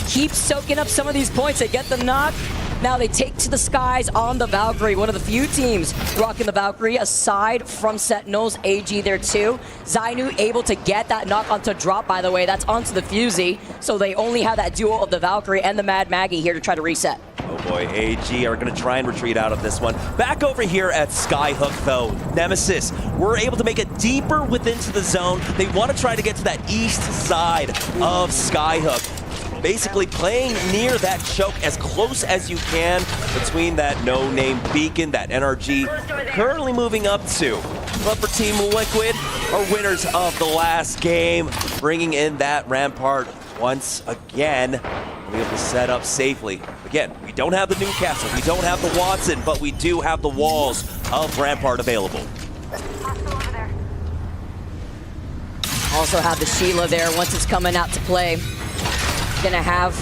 keeps soaking up some of these points, they get the knock. Now they take to the skies on the Valkyrie, one of the few teams rocking the Valkyrie aside from Sentinels. AG there too. Zainu able to get that knock onto drop, by the way. That's onto the Fusey. So they only have that duo of the Valkyrie and the Mad Maggie here to try to reset. Oh boy, AG are going to try and retreat out of this one. Back over here at Skyhook though, Nemesis were able to make it deeper within the zone. They want to try to get to that east side of Skyhook. Basically playing near that choke as close as you can between that no-name beacon that NRG currently moving up to. But for Team Liquid are winners of the last game, bringing in that Rampart once again. We'll be able to set up safely. Again, we don't have the Newcastle, we don't have the Watson, but we do have the walls of Rampart available. Also have the Sheila there once it's coming out to play. Gonna have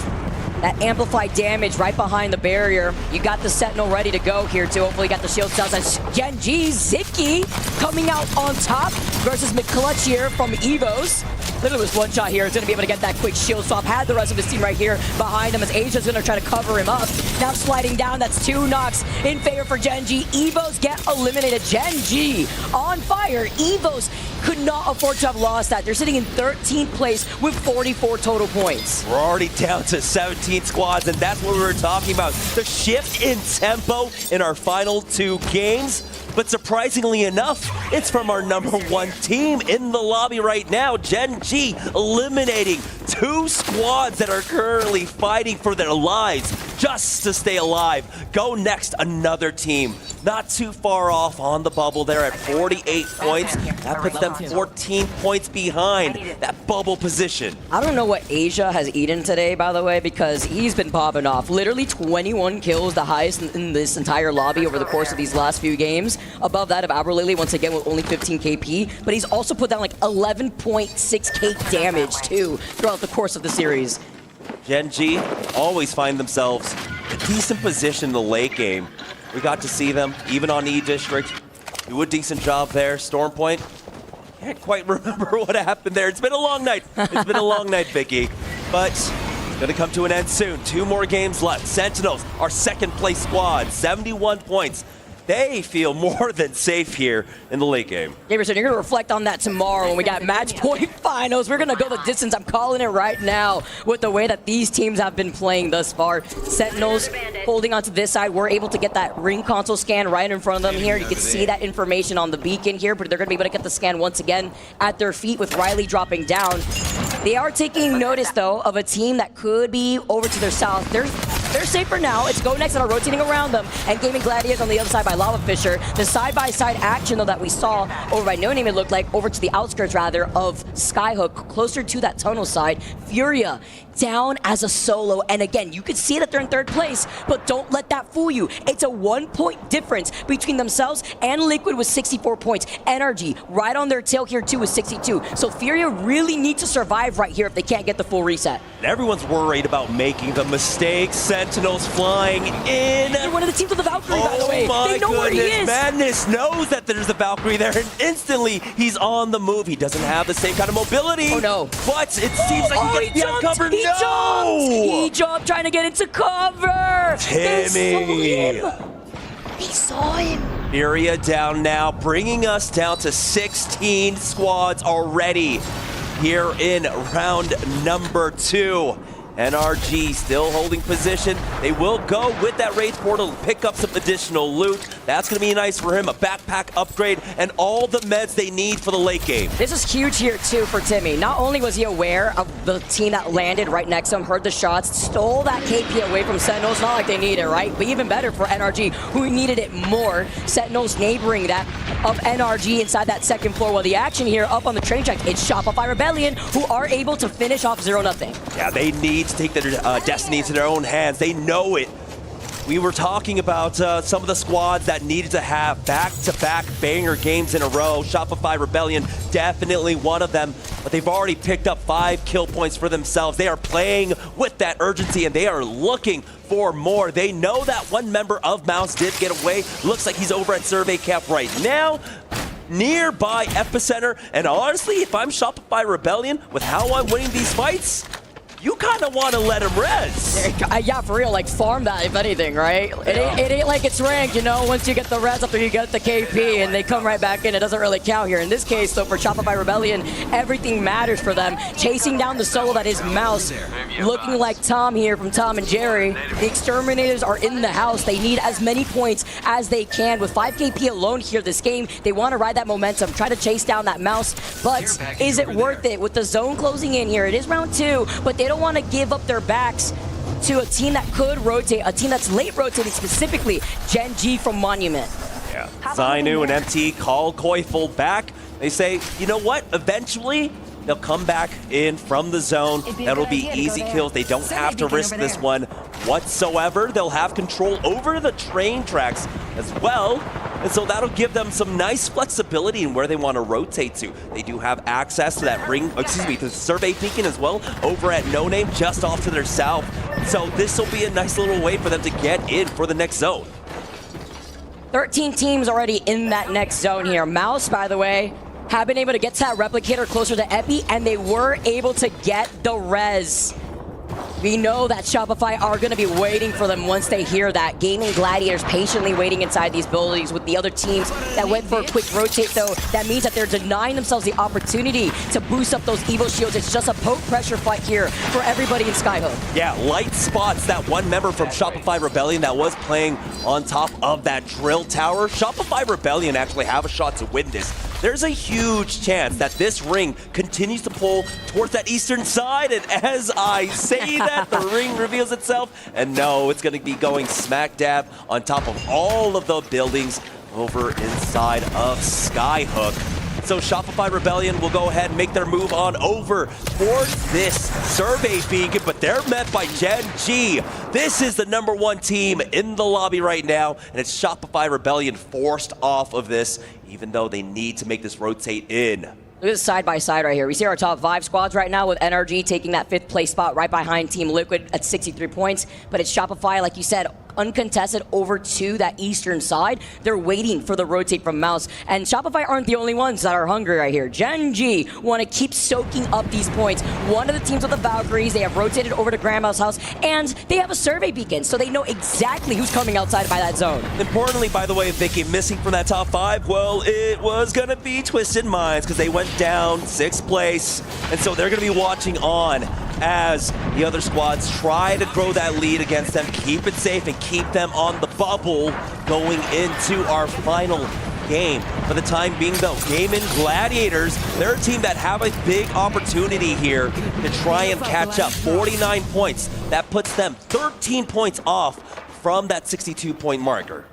that amplified damage right behind the barrier. You got the Sentinel ready to go here too. Hopefully you got the shield cells as Gen.G Ziki coming out on top versus McClutch here from EVOS. Literally was one shot here. Is gonna be able to get that quick shield swap. Had the rest of his team right here behind him as Asia's gonna try to cover him up. Now sliding down, that's 2 knocks in favor for Gen.G. EVOS get eliminated. Gen.G on fire. EVOS could not afford to have lost that. They're sitting in 13th place with 44 total points. We're already down to 17 squads, and that's what we were talking about. The shift in tempo in our final 2 games. But surprisingly enough, it's from our #1 team in the lobby right now. Gen.G eliminating 2 squads that are currently fighting for their lives just to stay alive. GoNext, another team. Not too far off on the bubble there at 48 points. That puts them 14 points behind that bubble position. I don't know what Asia has eaten today, by the way, because he's been popping off. Literally 21 kills, the highest in this entire lobby over the course of these last few games. Above that of Aberlily, once again, with only 15 KP. But he's also put down like 11.6k damage, too, throughout the course of the series. Gen.G always find themselves in a decent position in the late game. We got to see them, even on E-District, do a decent job there. Storm Point, can't quite remember what happened there. It's been a long night. It's been a long night, Vicky. But Going to come to an end soon. 2 more games left. Sentinels, our second place squad, 71 points. They feel more than safe here in the late game. Gaimin, you're going to reflect on that tomorrow when we got match point finals. We're going to go the distance. I'm calling it right now with the way that these teams have been playing thus far. Sentinels holding onto this side. We're able to get that ring console scan right in front of them here. You can see that information on the beacon here, but they're going to be able to get the scan once again at their feet with Riley dropping down. They are taking notice, though, of a team that could be over to their south. They're safer now. It's GoNext that are rotating around them, and Gaimin Gladiators on the other side by Lava Fisher. The side-by-side action, though, that we saw over by NOEZ, it looked like, over to the outskirts, rather, of Skyhook, closer to that tunnel side. FURIA down as a solo, and again, you can see that they're in 3rd place, but don't let that fool you. It's a 1-point difference between themselves and Liquid with 64 points. NRG right on their tail here too with 62. So FURIA really need to survive right here if they can't get the full reset. Everyone's worried about making the mistake. Sentinels flying in. They're one of the teams with the Valkyrie, by the way. They know where he is. Madness knows that there's a Valkyrie there, and instantly he's on the move. He doesn't have the same kind of mobility. Oh no. But it seems like he got covered. He jumped trying to get into cover. Timmy. They saw him. FURIA down now, bringing us down to 16 squads already here in round number 2. NRG still holding position. They will go with that raid portal to pick up some additional loot. That's going to be nice for him. A backpack upgrade and all the meds they need for the late game. This is huge here, too, for Timmy. Not only was he aware of the team that landed right next to him, heard the shots, stole that KP away from Sentinels. Not like they need it, right? But even better for NRG, who needed it more. Sentinels neighboring that of NRG inside that 2nd floor. While the action here up on the train track, it's Shopify Rebellion, who are able to finish off 0-0. Yeah, they need to take their destiny into their own hands. They know it. We were talking about some of the squads that needed to have back-to-back banger games in a row. Shopify Rebellion, definitely one of them, but they've already picked up 5 kill points for themselves. They are playing with that urgency, and they are looking for more. They know that one member of MOUZ did get away. Looks like he's over at Survey Camp right now, nearby Epicenter. And honestly, if I'm Shopify Rebellion, with how I'm winning these fights, you kind of want to let him res. Yeah, for real, like farm that if anything, right? Yeah. It ain't like it's ranked, you know, once you get the res after you get the KP and they come right back in, it doesn't really count here. In this case, though, for Shopify Rebellion, everything matters for them. Chasing down the solo that is MOUZ, looking like Tom here from Tom and Jerry. The Exterminators are in the house. They need as many points as they can. With 5 KP alone here this game, they want to ride that momentum, try to chase down that MOUZ, but is it worth it? With the zone closing in here, it is round 2, but they don't want to give up their backs to a team that could rotate, a team that's late rotating, specifically Gen.G from Monument. Yeah. Zainu and MT call Koifel back. They say, you know what? Eventually, they'll come back in from the zone. That'll be easy kills. They don't have to risk this one whatsoever. They'll have control over the train tracks as well. And so that'll give them some nice flexibility in where they want to rotate to. They do have access to that ring, excuse me, to the survey beacon as well over at No Name, just off to their south. So this will be a nice little way for them to get in for the next zone. 13 teams already in that next zone here. MOUZ, by the way, have been able to get to that replicator closer to Epi, and they were able to get the res. We know that Shopify are going to be waiting for them once they hear that. Gaimin Gladiators patiently waiting inside these buildings with the other teams that went for a quick rotate, though. That means that they're denying themselves the opportunity to boost up those Evo shields. It's just a poke pressure fight here for everybody in Skyhook. Yeah, light spots that one member from Shopify Rebellion that was playing on top of that drill tower. Shopify Rebellion actually have a shot to win this. There's a huge chance that this ring continues to pull towards that eastern side, and as I say that, the ring reveals itself, and no, it's going to be going smack dab on top of all of the buildings over inside of Skyhook. So Shopify Rebellion will go ahead and make their move on over towards this survey beacon, but they're met by Gen.G. This is the #1 team in the lobby right now, and it's Shopify Rebellion forced off of this, even though they need to make this rotate in. Look at this side by side right here. We see our top 5 squads right now with NRG taking that 5th place spot right behind Team Liquid at 63 points. But it's Shopify, like you said, uncontested over to that eastern side. They're waiting for the rotate from MOUZ. And Shopify aren't the only ones that are hungry right here. Gen.G want to keep soaking up these points. One of the teams with the Valkyries, they have rotated over to Grandma's house, and they have a survey beacon, so they know exactly who's coming outside by that zone. Importantly, by the way, Vicky, missing from that top 5, well, it was going to be Twisted Minds because they went down 6th place. And so they're going to be watching on as the other squads try to grow that lead against them, keep it safe, and keep them on the bubble going into our final game. For the time being, though, Gaimin Gladiators, they're a team that have a big opportunity here to try and catch up. 49 points. That puts them 13 points off from that 62-point marker.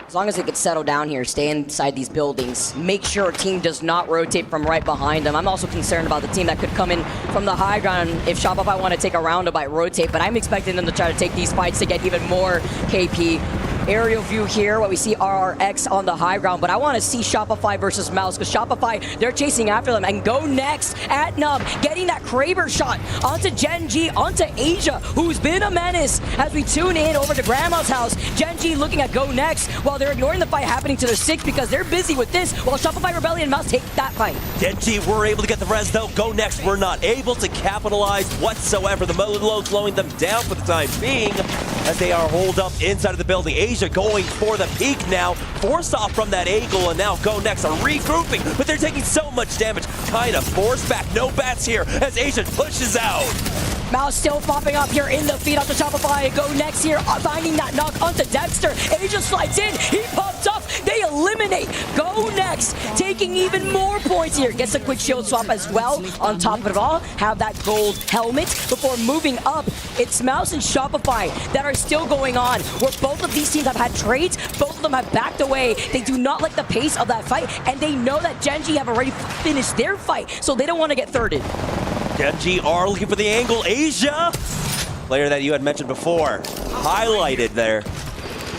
As long as they could settle down here, stay inside these buildings, make sure a team does not rotate from right behind them. I'm also concerned about the team that could come in from the high ground if Shopify want to take a roundabout rotate, but I'm expecting them to try to take these fights to get even more KP. Aerial view here, what we see RRX on the high ground, but I want to see Shopify versus MOUZ, because Shopify, they're chasing after them, and GoNext at Nub, getting that Kraber shot onto Gen.G, onto Asia, who's been a menace. As we tune in over to Grandma's house, Gen.G looking at GoNext while they're ignoring the fight happening to their 6 because they're busy with this, while Shopify Rebellion and MOUZ take that fight. Gen.G were able to get the res, though. GoNext were not able to capitalize whatsoever. The Molo slowing them down for the time being as they are holed up inside of the building. Asia going for the peak now, forced off from that angle, and now GoNext are regrouping, but they're taking so much damage. Kind of forced back, no bats here as Asia pushes out. MOUZ still popping up here in the feed onto Shopify. GoNext here, finding that knock onto Dexter. Asia slides in, he pops up, they eliminate. GoNext taking even more points here. Gets a quick shield swap as well. On top of it all, have that gold helmet before moving up. It's MOUZ and Shopify that are still going on, where both of these teams have had trades, both of them have backed away. They do not like the pace of that fight, and they know that Gen.G have already finished their fight, so they don't want to get thirded. Gen.G are looking for the angle. Asia, player that you had mentioned before, highlighted there,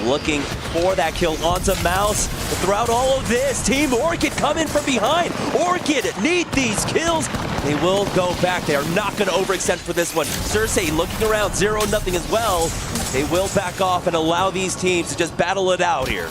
looking for that kill onto MOUZ. But throughout all of this, Team Orchid coming from behind. Orchid need these kills. They will go back. They are not going to overextend for this one. Cersei looking around, 0-0 as well. They will back off and allow these teams to just battle it out here.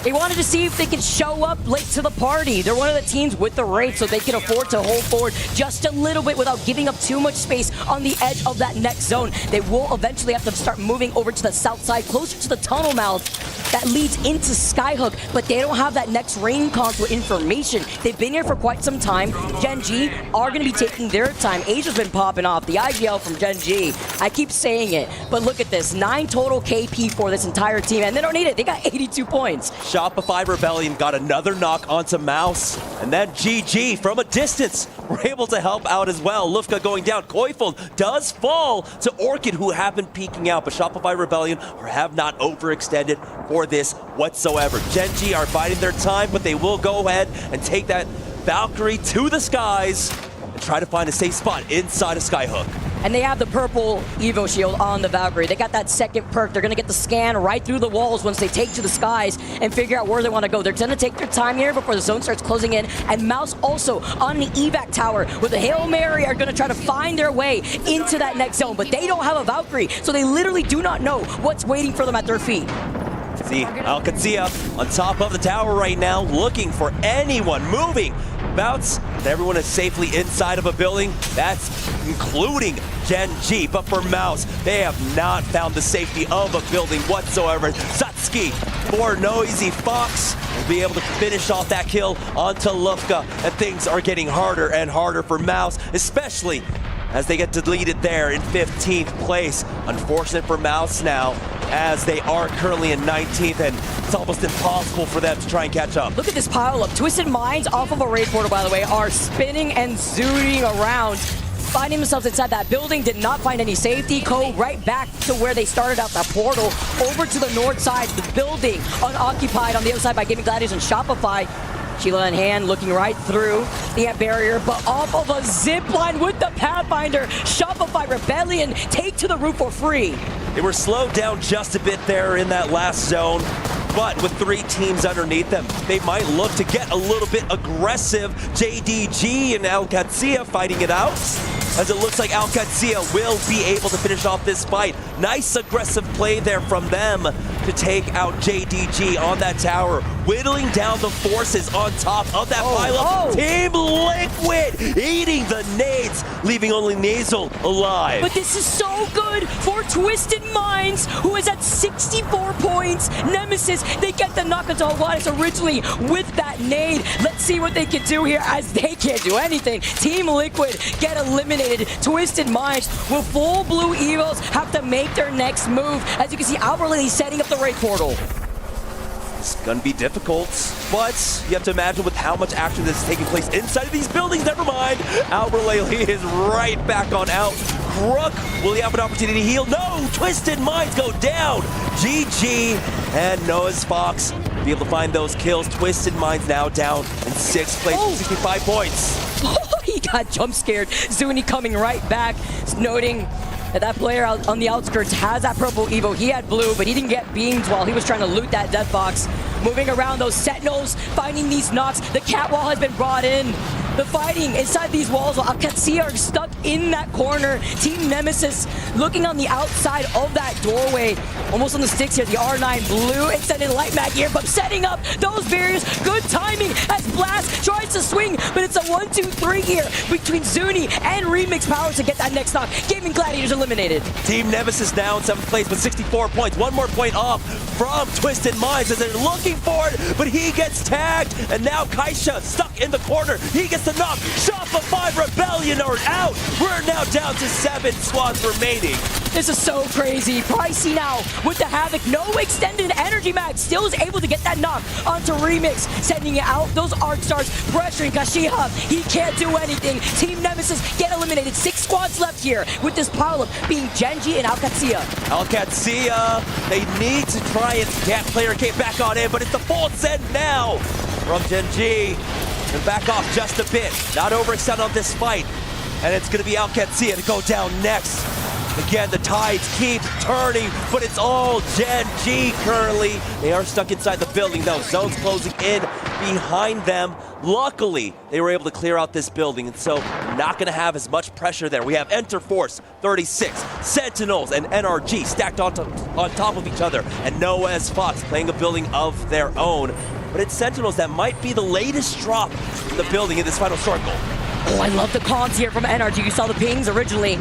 They wanted to see if they could show up late to the party. They're one of the teams with the rate, so they can afford to hold forward just a little bit without giving up too much space on the edge of that next zone. They will eventually have to start moving over to the south side, closer to the tunnel mouth that leads into Skyhook, but they don't have that next rain console information. They've been here for quite some time. Gen.G are going to be taking their time. Asia's been popping off. The IGL from Gen.G. I keep saying it, but look at this. 9 total KP for this entire team, and they don't need it. They got 82 points. Shopify Rebellion got another knock onto MOUZ, and then GG from a distance were able to help out as well. Lufka going down. Koifold does fall to Orchid, who have been peeking out, but Shopify Rebellion have not overextended for this whatsoever. Gen.G are biding their time, but they will go ahead and take that Valkyrie to the skies and try to find a safe spot inside of Skyhook. And they have the purple Evo shield on the Valkyrie. They got that second perk. They're going to get the scan right through the walls once they take to the skies and figure out where they want to go. They're going to take their time here before the zone starts closing in. And MOUZ also on the evac tower with the Hail Mary are going to try to find their way into that next zone. But they don't have a Valkyrie, so they literally do not know what's waiting for them at their feet. See Qadsiah on top of the tower right now, looking for anyone moving. Bounce, everyone is safely inside of a building. That's including Gen.G. But for MOUZ, they have not found the safety of a building whatsoever. Satsuki for NOEZ. FOXX will be able to finish off that kill onto Lufka. And things are getting harder and harder for MOUZ, especially as they get deleted there in 15th place. Unfortunate for MOUZ now, as they are currently in 19th, and it's almost impossible for them to try and catch up. Look at this pile up. Twisted Minds off of a raid portal, by the way, are spinning and zooting around, finding themselves inside that building. Did not find any safety. Go right back to where they started out that portal, over to the north side, the building unoccupied on the other side by Gaimin, Gladiators, and Shopify. Sheila in hand, looking right through the barrier, but off of a zip line with the Pathfinder. Shopify Rebellion take to the roof for free. They were slowed down just a bit there in that last zone, but with 3 teams underneath them, they might look to get a little bit aggressive. Gen.G and Qadsiah fighting it out. as it looks like Qadsiah will be able to finish off this fight. Nice aggressive play there from them to take out Gen.G on that tower, whittling down the forces on top of that pylon. Team Liquid eating the nades, leaving only Nasal alive. But this is so good for Twisted Minds, who is at 64 points. Nemesis, they get the knock onto Alliance originally with that nade. Let's see what they can do here, as they can't do anything. Team Liquid get eliminated. Twisted Minds with full blue EVOS have to make their next move. As you can see, Alberlily setting up the raid portal. It's gonna be difficult, but you have to imagine with how much action that's taking place inside of these buildings. Never mind, Alberlily is right back on out. Crook, will he have an opportunity to heal? No, Twisted Minds go down. GG and NOEZ FOXX be able to find those kills. Twisted Minds now down in 6th place, 65 points. He got jump scared. Zuni coming right back, noting that player out on the outskirts has that purple Evo. He had blue, but he didn't get beams while he was trying to loot that death box. Moving around those Sentinels, finding these knocks. The cat wall has been brought in. The fighting inside these walls while Qadsiah are stuck in that corner. Team Nemesis looking on the outside of that doorway. Almost on the sticks here. The R9 blue extended light mag here, but setting up those barriers. Good timing as Blast tries to swing, but it's a 1-2-3 here between Zuni and Remix Powers to get that next knock. Gaimin Gladiators eliminated. Team Nemesis now in 7th place with 64 points. One more point off from Twisted Minds as they're looking for it, but he gets tagged, and now Qadsiah stuck in the corner. He gets the knock. Shopify Rebellion are out. We're now down to 7 squads remaining. This is so crazy. Pricey now with the Havoc. No extended energy mag. Still is able to get that knock onto Remix. Sending it out. Those Arc Stars pressuring Qadsiah. He can't do anything. Team Nemesis get eliminated. 6 squads left here with this pile-up being Gen.G and Qadsiah. Qadsiah, they need to try and get player K back on in, but it's the full send now from Gen.G. And back off just a bit. Not overextend on this fight. And it's going to be Qadsiah to go down next. Again, the tides keep turning, but it's all Gen.G currently. They are stuck inside the building, though. Zone's closing in behind them. Luckily, they were able to clear out this building, and so not going to have as much pressure there. We have Enter Force 36, Sentinels, and NRG stacked on top of each other, and NOEZ FOXX playing a building of their own. But it's Sentinels that might be the latest drop in the building in this final circle. Oh, I love the cons here from NRG. You saw the pings originally.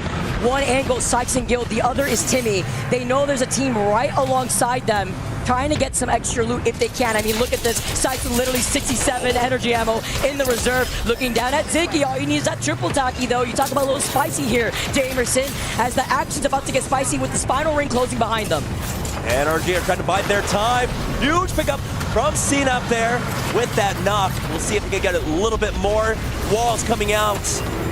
One angle, Sykes and Guild. The other is Timmy. They know there's a team right alongside them trying to get some extra loot if they can. I mean, look at this. Sykes with literally 67 energy ammo in the reserve. Looking down at Ziggy. All you need is that triple tacky, though. You talk about a little spicy here, Jamerson, as the action's about to get spicy with the spinal ring closing behind them. NRG are trying to bide their time. Huge pickup from Cena up there with that knock. We'll see if we can get a little bit more. Walls coming out.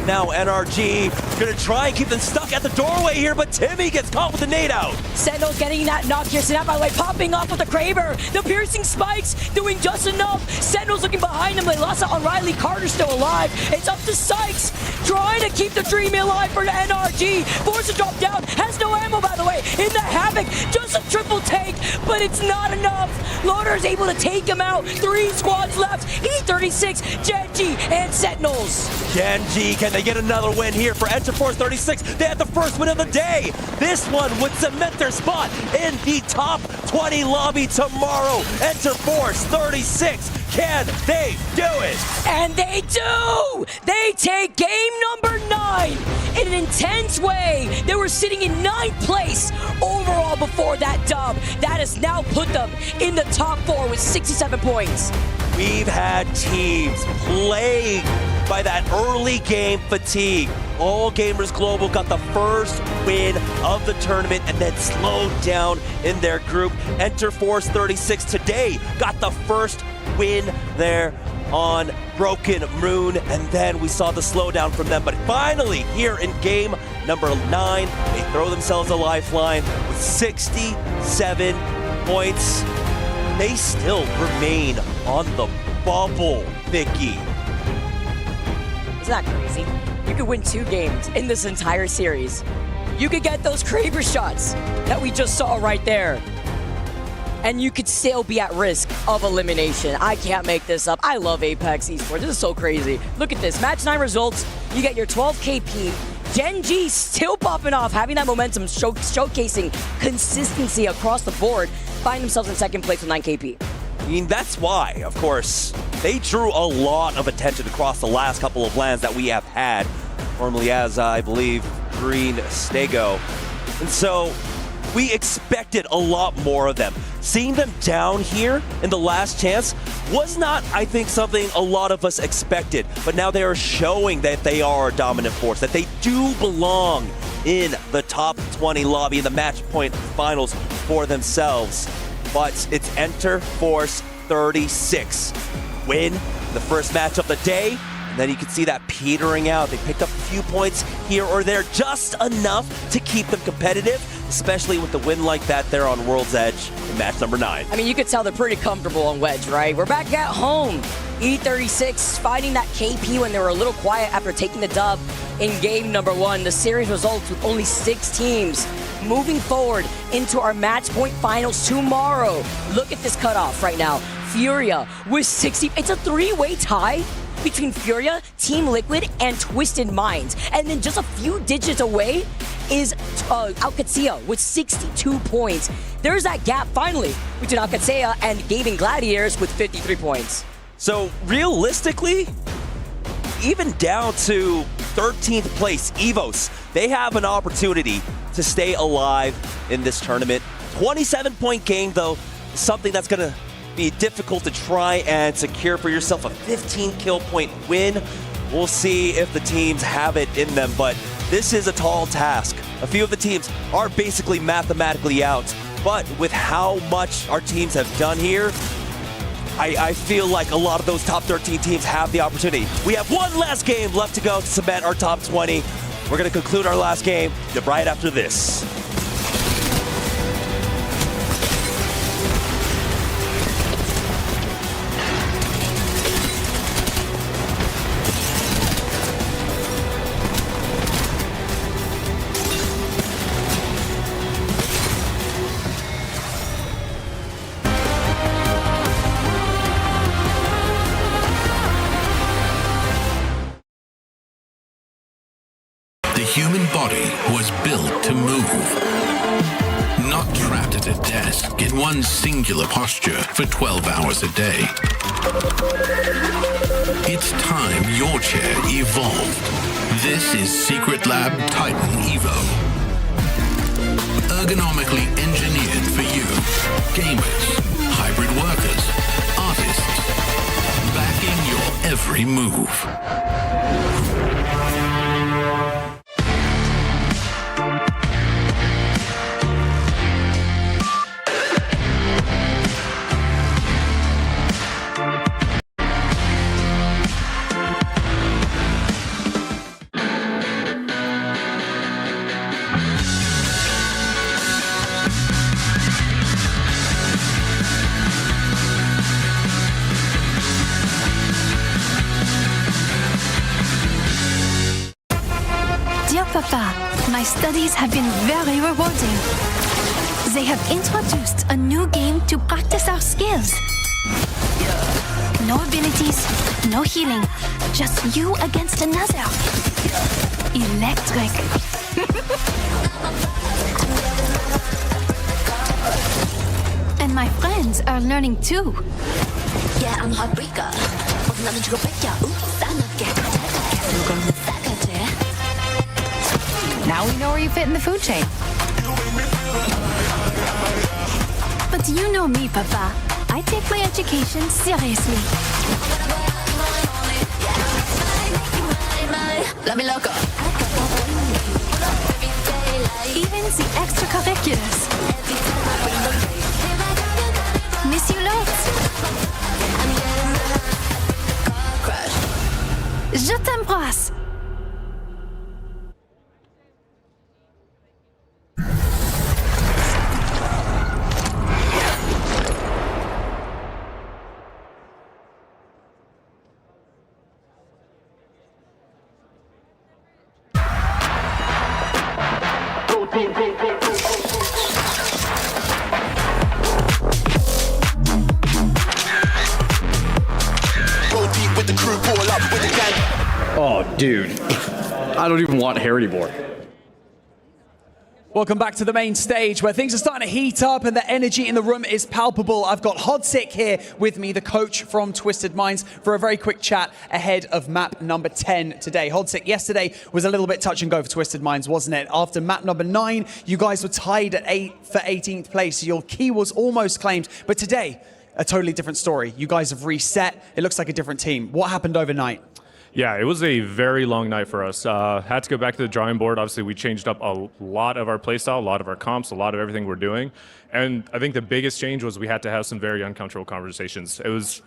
Now NRG gonna try and keep them stuck at the doorway here, but Timmy gets caught with the nade out. Sentinels getting that knock here. Snap, by the way, popping off with the Kraber. The piercing spikes doing just enough. Sentinels looking behind them. They lost out on Riley. Carter still alive. It's up to Sykes trying to keep the dream alive for the NRG. Forced to drop down. Has no ammo, by the way. In the Havoc, just a triple take, but it's not enough. Loader is able to take him out. 3 squads left. E36, Gen.G, and Sentinels. Gen.G, can they get another win here for Enter Force 36? They had the first win of the day. This one would cement their spot in the top 20 lobby tomorrow. Enter Force 36. Can they do it? And they do! They take game number 9 in an intense way. They were sitting in 9th place overall before that dub. That has now put them in the top 4 with 67 points. We've had teams plagued by that early game fatigue. All Gamers Global got the first win of the tournament and then slowed down in their group. Enter Force 36 today got the first win there on Broken Moon, and then we saw the slowdown from them. But finally, here in game number 9, they throw themselves a lifeline with 67 points. They still remain on the bubble, Vicky. Isn't that crazy? You could win 2 games in this entire series. You could get those Kraber shots that we just saw right there. And you could still be at risk of elimination. I can't make this up. I love Apex Esports. This is so crazy. Look at this. Match 9 results. You get your 12 KP, Gen.G still popping off, having that momentum, showcasing consistency across the board, find themselves in second place with 9 KP. I mean, that's why, of course, they drew a lot of attention across the last couple of lands that we have had, formerly as, I believe, Green Stego. And so we expected a lot more of them. Seeing them down here in the last chance was not, I think, something a lot of us expected. But now they are showing that they are a dominant force, that they do belong in the top 20 lobby in the match point finals for themselves. But it's Enter Force 36. Win the first match of the day, and then you can see that petering out. They picked up a few points here or there, just enough to keep them competitive, especially with the win like that there on World's Edge in match number 9. I mean, you could tell they're pretty comfortable on Wedge, right? We're back at home. E36 finding that KP when they were a little quiet after taking the dub in game number 1. The series results with only 6 teams moving forward into our match point finals tomorrow. Look at this cutoff right now. FURIA with 60. It's a 3-way tie between FURIA, Team Liquid, and Twisted Minds. And then just a few digits away is Qadsiah with 62 points. There's that gap finally between Qadsiah and Gaimin Gladiators with 53 points. So realistically, even down to 13th place, EVOS, they have an opportunity to stay alive in this tournament. 27-point game, though, something that's going to be difficult to try and secure for yourself. A 15 kill point win. We'll see if the teams have it in them, but this is a tall task. A few of the teams are basically mathematically out, but with how much our teams have done here, I feel like a lot of those top 13 teams have the opportunity. We have one last game left to go to cement our top 20. We're going to conclude our last game right after this. The human body was built to move, not trapped at a desk in one singular posture for 12 hours a day. It's time your chair evolved. This is Secret Lab Titan Evo. Ergonomically engineered for you, gamers, hybrid workers, artists, backing your every move. Dear Papa, my studies have been very rewarding. They have introduced a new game to practice our skills. No abilities, no healing, just you against another. Electric. And my friends are learning too. Yeah, I'm heartbreaker. Now we know where you fit in the food chain. But you know me, Papa. I take my education seriously. Even the extracurriculars. Miss you loads. Je t'embrasse. Oh, dude. I don't even want hair anymore. Welcome back to the main stage where things are starting to heat up and the energy in the room is palpable. I've got Qadsiah here with me, the coach from Twisted Minds, for a very quick chat ahead of map number 10 today. Qadsiah, yesterday was a little bit touch and go for Twisted Minds, wasn't it? After map number 9, you guys were tied at 8 for 18th place. Your key was almost claimed, but today, a totally different story. You guys have reset. It looks like a different team. What happened overnight? Yeah, it was a very long night for us. Had to go back to the drawing board. Obviously, we changed up a lot of our playstyle, a lot of our comps, a lot of everything we're doing. And I think the biggest change was we had to have some very uncomfortable conversations. It was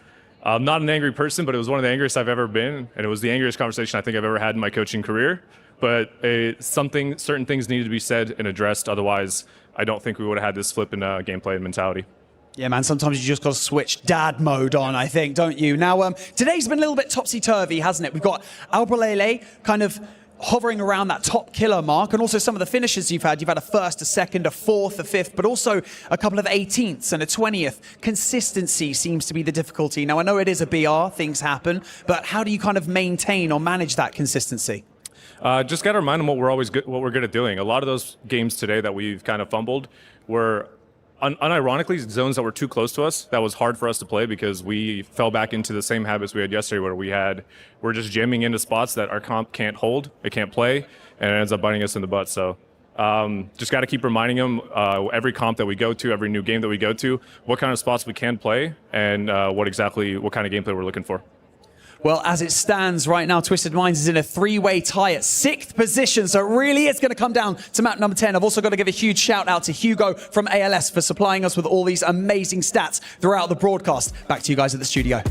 not an angry person, but it was one of the angriest I've ever been. And it was the angriest conversation I think I've ever had in my coaching career. But certain things needed to be said and addressed. Otherwise, I don't think we would have had this flip in gameplay and mentality. Yeah, man, sometimes you just got to switch dad mode on, I think, don't you? Now, today's been a little bit topsy-turvy, hasn't it? We've got Albrelele kind of hovering around that top killer mark, and also some of the finishes you've had. You've had a first, a second, a fourth, a fifth, but also a couple of 18ths and a 20th. Consistency seems to be the difficulty. Now, I know it is a BR, things happen, but how do you kind of maintain or manage that consistency? Just got to remind them what we're good at doing. A lot of those games today that we've kind of fumbled were unironically zones that were too close to us. That was hard for us to play because we fell back into the same habits we had yesterday, where we're just jamming into spots that our comp can't hold, it can't play, and it ends up biting us in the butt. So just got to keep reminding them every comp that we go to, every new game that we go to, what kind of spots we can play and what kind of gameplay we're looking for. Well, as it stands right now, Twisted Minds is in a 3-way tie at 6th position, so it really is going to come down to map number 10. I've also got to give a huge shout out to Hugo from ALS for supplying us with all these amazing stats throughout the broadcast. Back to you guys at the studio.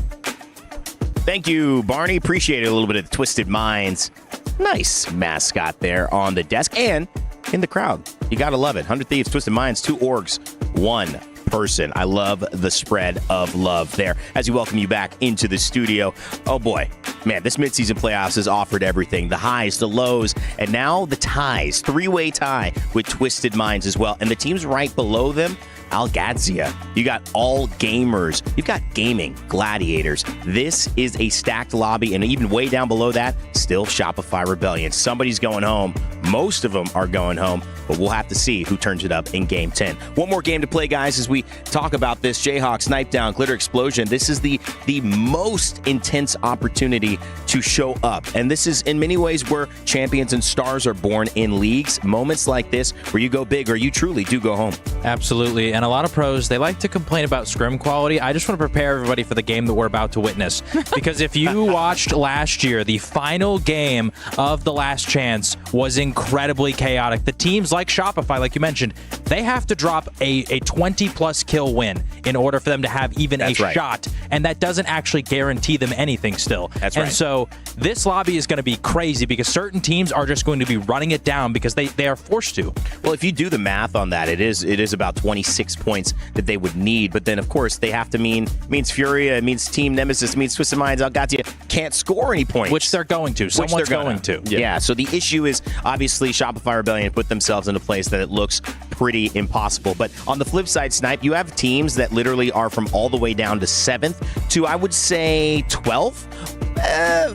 Thank you, Barney. Appreciate it. A little bit of Twisted Minds. Nice mascot there on the desk and in the crowd. You got to love it. 100 Thieves, Twisted Minds, 2 orgs, 1 person. I love the spread of love there as we welcome you back into the studio. Oh boy, man, this midseason playoffs has offered everything. The highs, the lows, and now the ties. 3-way tie with Twisted Minds as well. And the teams right below them, Qadsiah. You got all gamers. You've got gaming, gladiators. This is a stacked lobby, and even way down below that, still Shopify Rebellion. Somebody's going home. Most of them are going home, but we'll have to see who turns it up in Game 10. One more game to play, guys, as we talk about this. Jayhawk, Snipe Down, Glitter Explosion. This is the most intense opportunity to show up, and this is in many ways where champions and stars are born in leagues. Moments like this where you go big or you truly do go home. Absolutely. And a lot of pros, they like to complain about scrim quality. I just want to prepare everybody for the game that we're about to witness. Because if you watched last year, the final game of The Last Chance was incredibly chaotic. The teams like Shopify, like you mentioned, they have to drop a 20-plus kill win in order for them to have even shot. And that doesn't actually guarantee them anything still. And so this lobby is going to be crazy because certain teams are just going to be running it down because they are forced to. Well, if you do the math on that, it is about 26 points that they would need, but then of course they have to means FURIA, it means Team Nemesis, it means Twisted Minds, Qadsiah can't score any points. Which they're going to. Someone's going to. Yeah, so the issue is obviously Shopify Rebellion put themselves in a place that it looks pretty impossible. But on the flip side, Snipe, you have teams that literally are from all the way down to 7th to, I would say, 12th.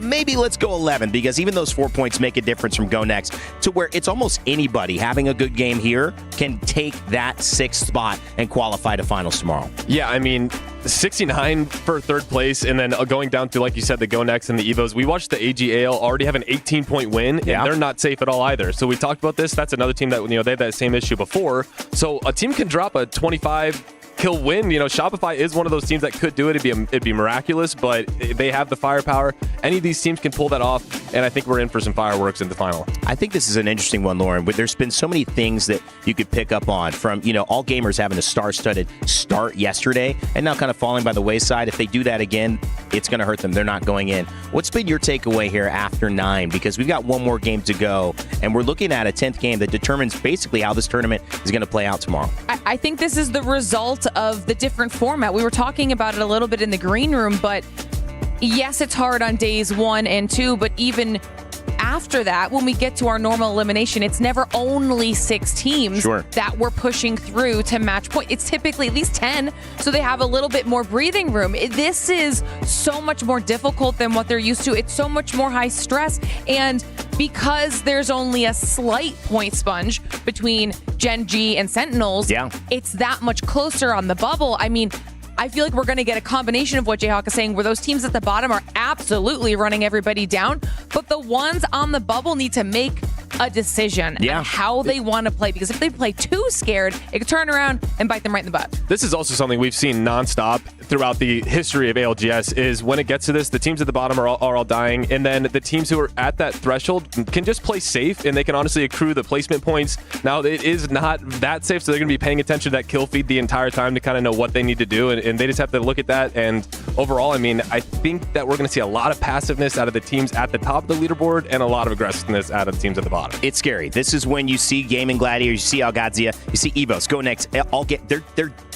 Maybe let's go 11, because even those 4 points make a difference from GoNext to where it's almost anybody having a good game here can take that 6th spot and qualify to finals tomorrow. Yeah, I mean, 69 for 3rd place, and then going down to, like you said, the GoNext and the EVOS. We watched the AGAL already have an 18-point win, and they're not safe at all either. So we talked about this. That's another team that, they had that same issue before. So a team can drop a 25 kill win. Shopify is one of those teams that could do it. It'd be miraculous, but they have the firepower. Any of these teams can pull that off, and I think we're in for some fireworks in the final. I think this is an interesting one, Lauren, but there's been so many things that you could pick up on from, all gamers having a star-studded start yesterday and now kind of falling by the wayside. If they do that again, it's going to hurt them. They're not going in. What's been your takeaway here after 9? Because we've got one more game to go, and we're looking at a 10th game that determines basically how this tournament is going to play out tomorrow. I think this is the result of the different format. We were talking about it a little bit in the green room, but yes, it's hard on days 1 and 2, but even after that, when we get to our normal elimination, it's never only 6 teams that we're pushing through to match point. It's typically at least 10, so they have a little bit more breathing room. This is so much more difficult than what they're used to. It's so much more high stress, and because there's only a slight point sponge between Gen.G and Sentinels, it's that much closer on the bubble. I mean, I feel like we're going to get a combination of what Jayhawk is saying, where those teams at the bottom are absolutely running everybody down, but the ones on the bubble need to make a decision on how they want to play, because if they play too scared, it could turn around and bite them right in the butt. This is also something we've seen nonstop throughout the history of ALGS, is when it gets to this, the teams at the bottom are all dying, and then the teams who are at that threshold can just play safe, and they can honestly accrue the placement points. Now, it is not that safe, so they're going to be paying attention to that kill feed the entire time to kind of know what they need to do, and they just have to look at that. And overall, I mean, I think that we're going to see a lot of passiveness out of the teams at the top of the leaderboard and a lot of aggressiveness out of the teams at the bottom. It's scary. This is when you see Gaimin, Gladiators, you see Qadsiah, you see EVOS, GoNext,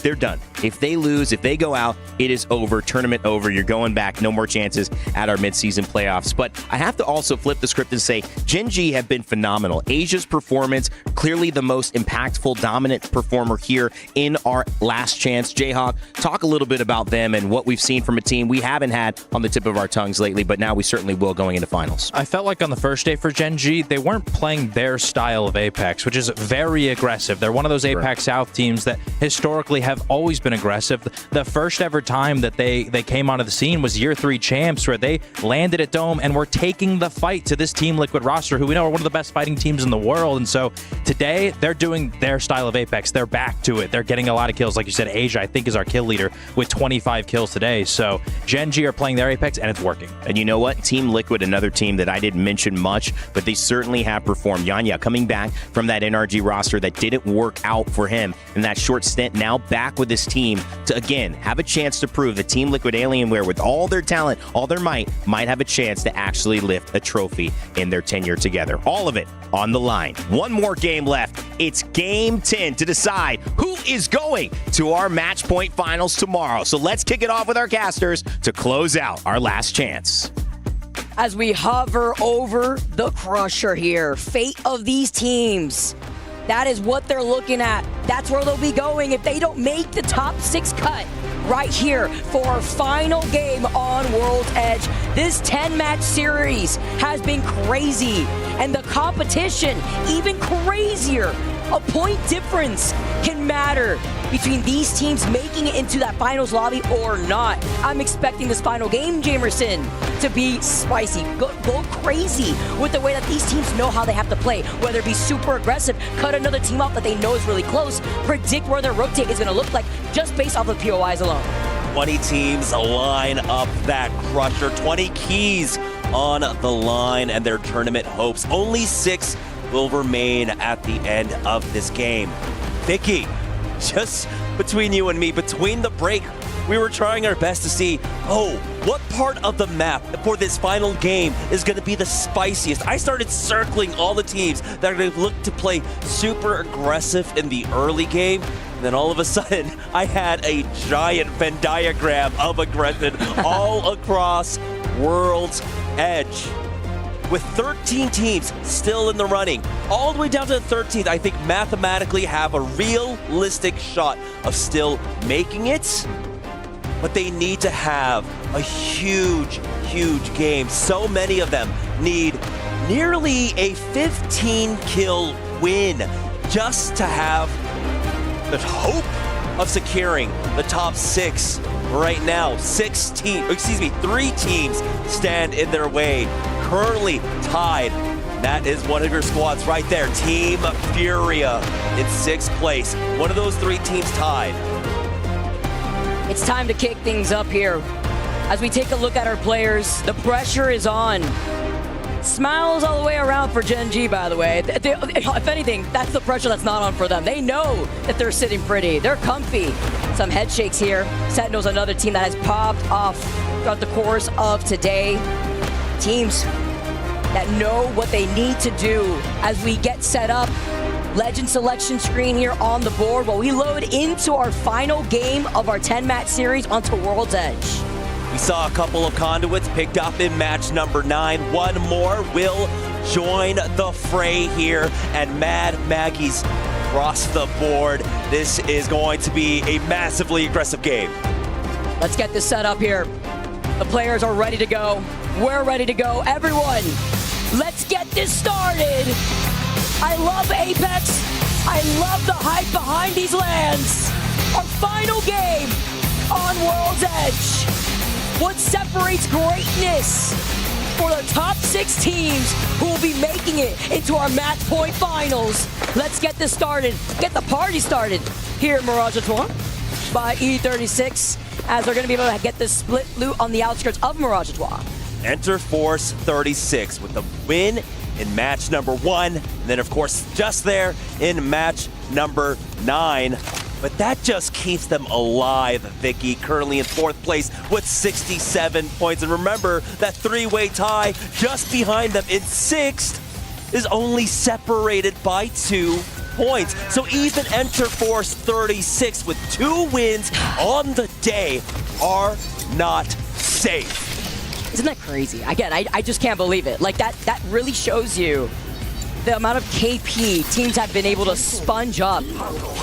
they're done. If they lose, if they go out, it is over. Tournament over. You're going back. No more chances at our midseason playoffs. But I have to also flip the script and say Gen.G have been phenomenal. Asia's performance, clearly the most impactful, dominant performer here in our last chance. Jayhawk, talk a little bit about them and what we've seen from a team we haven't had on the tip of our tongues lately, but now we certainly will going into finals. I felt like on the first day for Gen.G, they weren't playing their style of Apex, which is very aggressive. They're one of those Apex South teams that historically have always been aggressive. The first ever time that they came onto the scene was Year 3 champs, where they landed at Dome and were taking the fight to this Team Liquid roster, who we know are one of the best fighting teams in the world. And so today, they're doing their style of Apex. They're back to it. They're getting a lot of kills. Like you said, Asia, I think, is our kill leader with 25 kills today. So Gen.G are playing their Apex, and it's working. And you know what? Team Liquid, another team that I didn't mention much, but they certainly have performed. Yanya coming back from that NRG roster that didn't work out for him in that short stint, now back with this team to, again, have a chance to prove that Team Liquid Alienware, with all their talent, all their might have a chance to actually lift a trophy in their tenure together. All of it on the line. One more game left. It's Game 10 to decide who is going to our match point finals tomorrow. So let's kick it off with our casters to close out our last chance. As we hover over the Crusher here, fate of these teams, that is what they're looking at. That's where they'll be going if they don't make the top 6 cut right here for our final game on World's Edge. This 10-match series has been crazy, and the competition even crazier. A point difference can matter between these teams making it into that finals lobby or not. I'm expecting this final game, Jamerson, to be spicy. Go crazy with the way that these teams know how they have to play, whether it be super aggressive, cut another team off that they know is really close, predict where their rotate is going to look like just based off of POIs alone. 20 teams line up that Crusher, 20 keys on the line and their tournament hopes. Only 6 will remain at the end of this game. Vicky, just between you and me, between the break, we were trying our best to see, what part of the map for this final game is going to be the spiciest. I started circling all the teams that are going to look to play super aggressive in the early game. And then all of a sudden, I had a giant Venn diagram of aggression all across World's Edge. With 13 teams still in the running, all the way down to the 13th, I think mathematically have a realistic shot of still making it. But they need to have a huge, huge game. So many of them need nearly a 15-kill win just to have the hope of securing the top 6. Right now, 3 teams stand in their way. Currently tied. That is one of your squads right there. Team FURIA in 6th place. One of those 3 teams tied. It's time to kick things up here. As we take a look at our players, the pressure is on. Smiles all the way around for Gen.G, by the way. If anything, that's the pressure that's not on for them. They know that they're sitting pretty. They're comfy. Some head shakes here. Sentinels, another team that has popped off throughout the course of today. Teams that know what they need to do as we get set up. Legend selection screen here on the board while we load into our final game of our 10-match series onto World's Edge. We saw a couple of conduits picked up in match number 9. One more will join the fray here, and Mad Maggie's across the board. This is going to be a massively aggressive game. Let's get this set up here. The players are ready to go. We're ready to go. Everyone, let's get this started. I love Apex. I love the hype behind these lands. Our final game on World's Edge. What separates greatness for the top 6 teams who will be making it into our match point finals. Let's get this started. Get the party started here in Mirage Etoile by E36, as they're going to be able to get this split loot on the outskirts of Mirage Etoile. Enter Force 36 with the win in match number 1, and then of course just there in match number 9. But that just keeps them alive. Vicky currently in 4th place with 67 points. And remember, that 3-way tie just behind them in 6th is only separated by 2 points. So even Enter Force 36 with 2 wins on the day are not safe. Isn't that crazy? Again, I just can't believe it. Like, that really shows you the amount of KP teams have been able to sponge up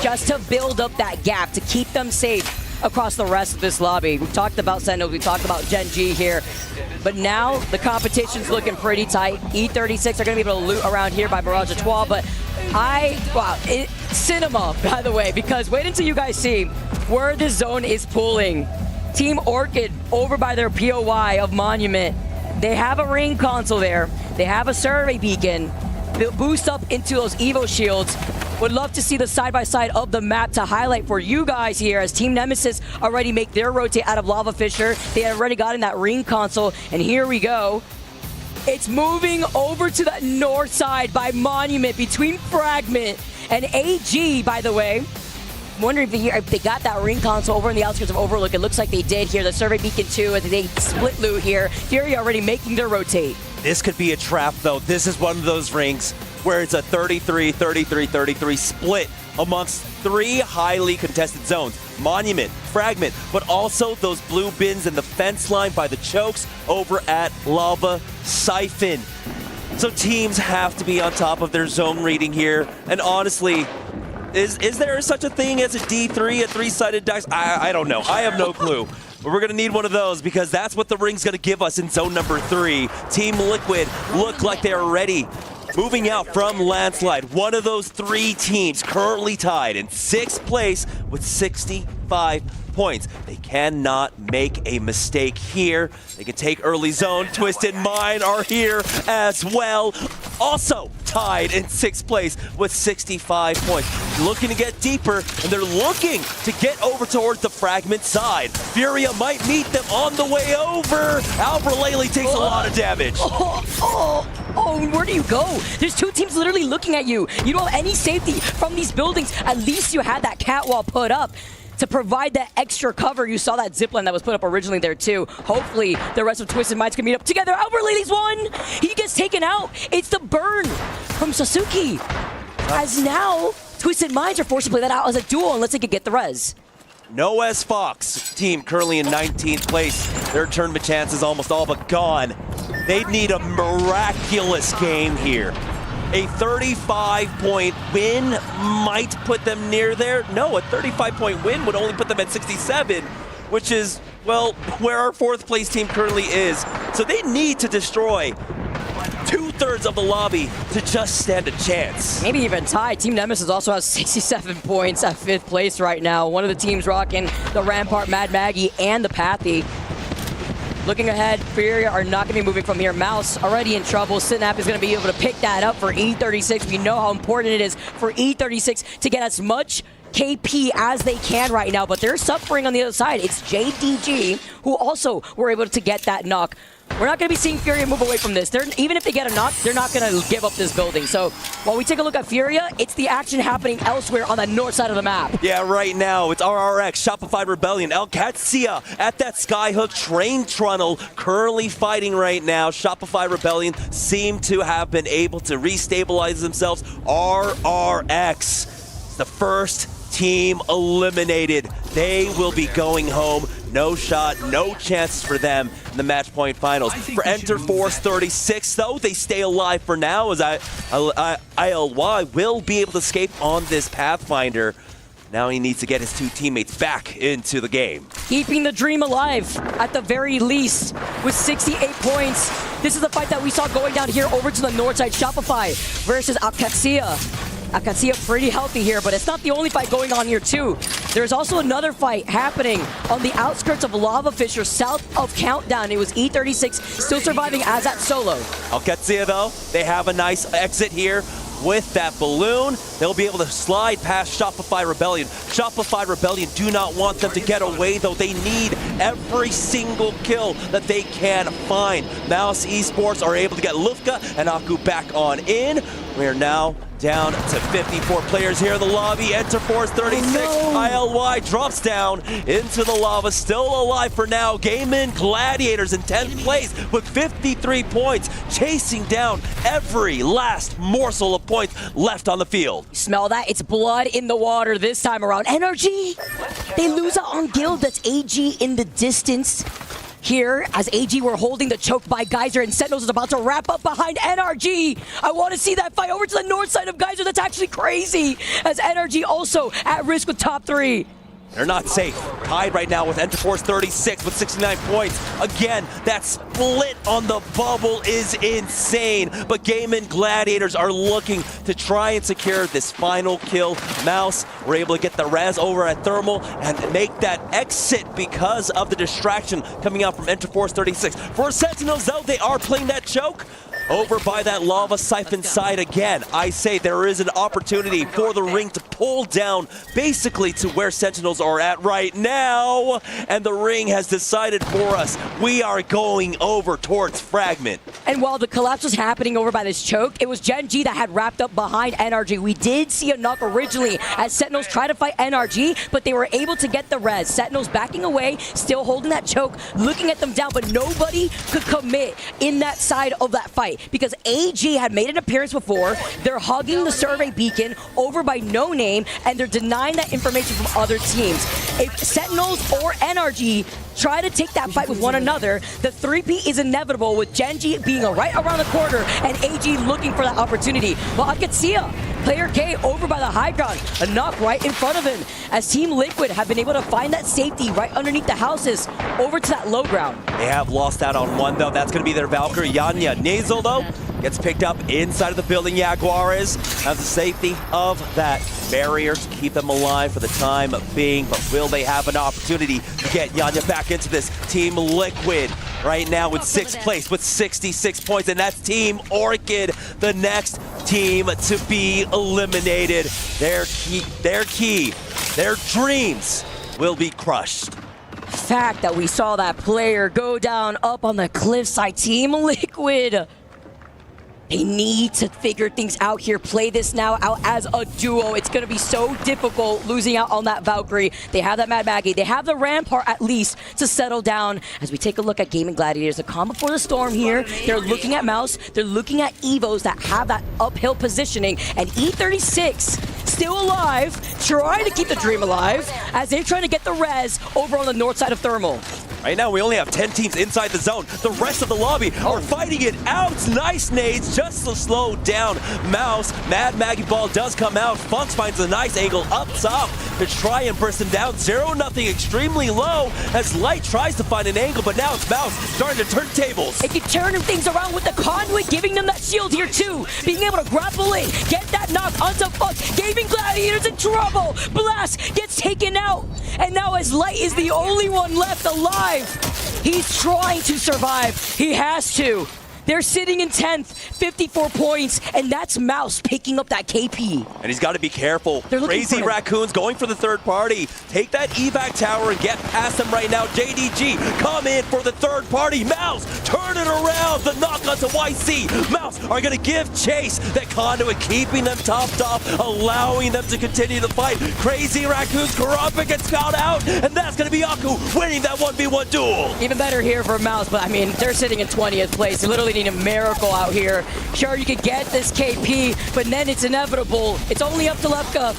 just to build up that gap, to keep them safe across the rest of this lobby. We've talked about Sentinels, we've talked about Gen.G here, but now the competition's looking pretty tight. E36 are going to be able to loot around here by Mirage Etoile, but cinema, by the way, because wait until you guys see where the zone is pulling. Team Orchid over by their POI of Monument. They have a ring console there. They have a survey beacon. They'll boost up into those Evo shields. Would love to see the side-by-side of the map to highlight for you guys here, as Team Nemesis already make their rotate out of Lava Fisher. They had already gotten that ring console, and here we go. It's moving over to the north side by Monument between Fragment and AG, by the way. I'm wondering if they got that ring console over in the outskirts of Overlook. It looks like they did here. The survey beacon too, and they split loot here. FURIA already making their rotate. This could be a trap, though. This is one of those rings where it's a 33, 33, 33 split amongst 3 highly contested zones. Monument, Fragment, but also those blue bins and the fence line by the chokes over at Lava Siphon. So teams have to be on top of their zone reading here. And honestly, is there such a thing as a D3, a 3-sided dice? I don't know. I have no clue. But we're going to need one of those, because that's what the ring's going to give us in zone number 3. Team Liquid look like they are ready. Moving out from Landslide, one of those 3 teams currently tied in 6th place with 65 points. They cannot make a mistake here. They can take early zone. Twisted Mind are here as well. Also tied in 6th place with 65 points. Looking to get deeper, and they're looking to get over towards the Fragment side. FURIA might meet them on the way over. Albralele takes a lot of damage. Oh, where do you go? There's 2 teams literally looking at you. You don't have any safety from these buildings. At least you had that catwall put up to provide that extra cover. You saw that zipline that was put up originally there too. Hopefully the rest of Twisted Minds can meet up together. Albralele's one! He gets taken out. It's the burn from Sasuke. As now, Twisted Minds are forced to play that out as a duel unless they can get the res. NOEZ FOXX team currently in 19th place. Their tournament chance is almost all but gone. They'd need a miraculous game here. A 35-point win might put them near there. No, a 35-point win would only put them at 67, which is, well, where our 4th place team currently is. So they need to destroy 2/3 of the lobby to just stand a chance. Maybe even tie. Team Nemesis also has 67 points at 5th place right now. One of the teams rocking the Rampart, Mad Maggie, and the Pathy. Looking ahead, FURIA are not going to be moving from here. MOUZ already in trouble. Synap is going to be able to pick that up for E36. We know how important it is for E36 to get as much KP as they can right now, but they're suffering on the other side. It's Gen.G who also were able to get that knock. We're not going to be seeing FURIA move away from this. Even if they get a knock, they're not going to give up this building. So while we take a look at FURIA, it's the action happening elsewhere on the north side of the map. Yeah, right now it's RRX, Shopify Rebellion, Qadsiah at that Skyhook train tunnel, currently fighting right now. Shopify Rebellion seem to have been able to restabilize themselves. RRX, the first team eliminated. they will be going home. No shot, no chances for them in the match point finals. For Enter Force 36, though, they stay alive for now as ILY will be able to escape on this Pathfinder. Now he needs to get his two teammates back into the game. Keeping the dream alive, at the very least, with 68 points. This is the fight that we saw going down here over to the north side. Shopify versus Qadsiah. Qadsiah pretty healthy here, but it's not the only fight going on here too. There's also another fight happening on the outskirts of Lava Fisher, south of Countdown. It was E36 still surviving as that solo. Qadsiah, though, they have a nice exit here. With that balloon, they'll be able to slide past Shopify Rebellion. Shopify Rebellion do not want them to get away, though. They need every single kill that they can find. MOUZ Esports are able to get Lufka and Aku back on in. We're now down to 54 players here in the lobby. Enter Force 36. ILY drops down into the lava. Still alive for now. Gaimin Gladiators in 10th place with 53 points. Chasing down every last morsel of points left on the field. Smell that? It's blood in the water this time around. NRG, they lose out on Guild. That's AG in the distance. Here, as AG were holding the choke by Geyser, and Sentinels is about to wrap up behind NRG. I want to see that fight over to the north side of Geyser. That's actually crazy, as NRG also at risk with top 3. They're not safe. Tied right now with Enter Force 36 with 69 points. Again, that split on the bubble is insane. But Gaimin Gladiators are looking to try and secure this final kill. MOUZ were able to get the res over at Thermal and make that exit because of the distraction coming out from Enter Force 36. For Sentinels, though, they are playing that choke over by that lava siphon side again. I say there is an opportunity for the ring to pull down basically to where Sentinels are at right now. And the ring has decided for us. We are going over towards Fragment. And while the collapse was happening over by this choke, it was Gen.G that had wrapped up behind NRG. We did see a knock originally as Sentinels tried to fight NRG, but they were able to get the res. Sentinels backing away, still holding that choke, looking at them down, but nobody could commit in that side of that fight. Because AG had made an appearance before, they're hugging the survey beacon over by No Name, and they're denying that information from other teams. If Sentinels or NRG try to take that fight with one another, the 3P is inevitable with Gen.G being right around the corner and AG looking for that opportunity. Well, Qadsiah, player K over by the high ground, a knock right in front of him as Team Liquid have been able to find that safety right underneath the houses over to that low ground. They have lost out on one, though. That's going to be their Valkyrie. Yanya Nasal, though, gets picked up inside of the building. Jaguares has the safety of that barrier to keep them alive for the time being, but will they have an opportunity to get Yanya back into this? Team Liquid right now in 6th place with 66 points, and that's Team Orchid, the next team to be eliminated. Their dreams will be crushed. Fact that we saw that player go down up on the cliffside. Team Liquid, they need to figure things out here. Play this now out as a duo. It's going to be so difficult losing out on that Valkyrie. They have that Mad Maggie. They have the Rampart at least to settle down. As we take a look at Gaimin Gladiators, the calm before the storm here. They're looking at MOUZ. They're looking at EVOS that have that uphill positioning. And E36 still alive, trying to keep the dream alive as they're trying to get the res over on the north side of Thermal. Right now, we only have 10 teams inside the zone. The rest of the lobby are fighting it out. Nice nades just to slow down MOUZ. Mad Maggie Ball does come out. FOXX finds a nice angle up top to try and burst him down. 0-0 extremely low as Light tries to find an angle, but now it's MOUZ starting to turn tables. It can turn things around with the conduit, giving them that shield here too. Being able to grapple in, get that knock onto FOXX. Gaimin Gladiators in trouble. Blast gets taken out. And now as Light is the only one left alive, he's trying to survive. He has to. They're sitting in 10th, 54 points, and that's MOUZ picking up that KP. And he's got to be careful. Crazy Raccoons going for the third party. Take that evac tower and get past them right now. Gen.G come in for the third party. MOUZ turn it around. The knock onto YC. MOUZ are going to give chase. That conduit keeping them topped off, allowing them to continue the fight. Crazy Raccoons, Karapik gets fouled out, and that's going to be Aku winning that 1v1 duel. Even better here for MOUZ, but I mean, they're sitting in 20th place. They literally need a miracle out here. Sure, you could get this KP, but then it's inevitable. It's only up to Lepka.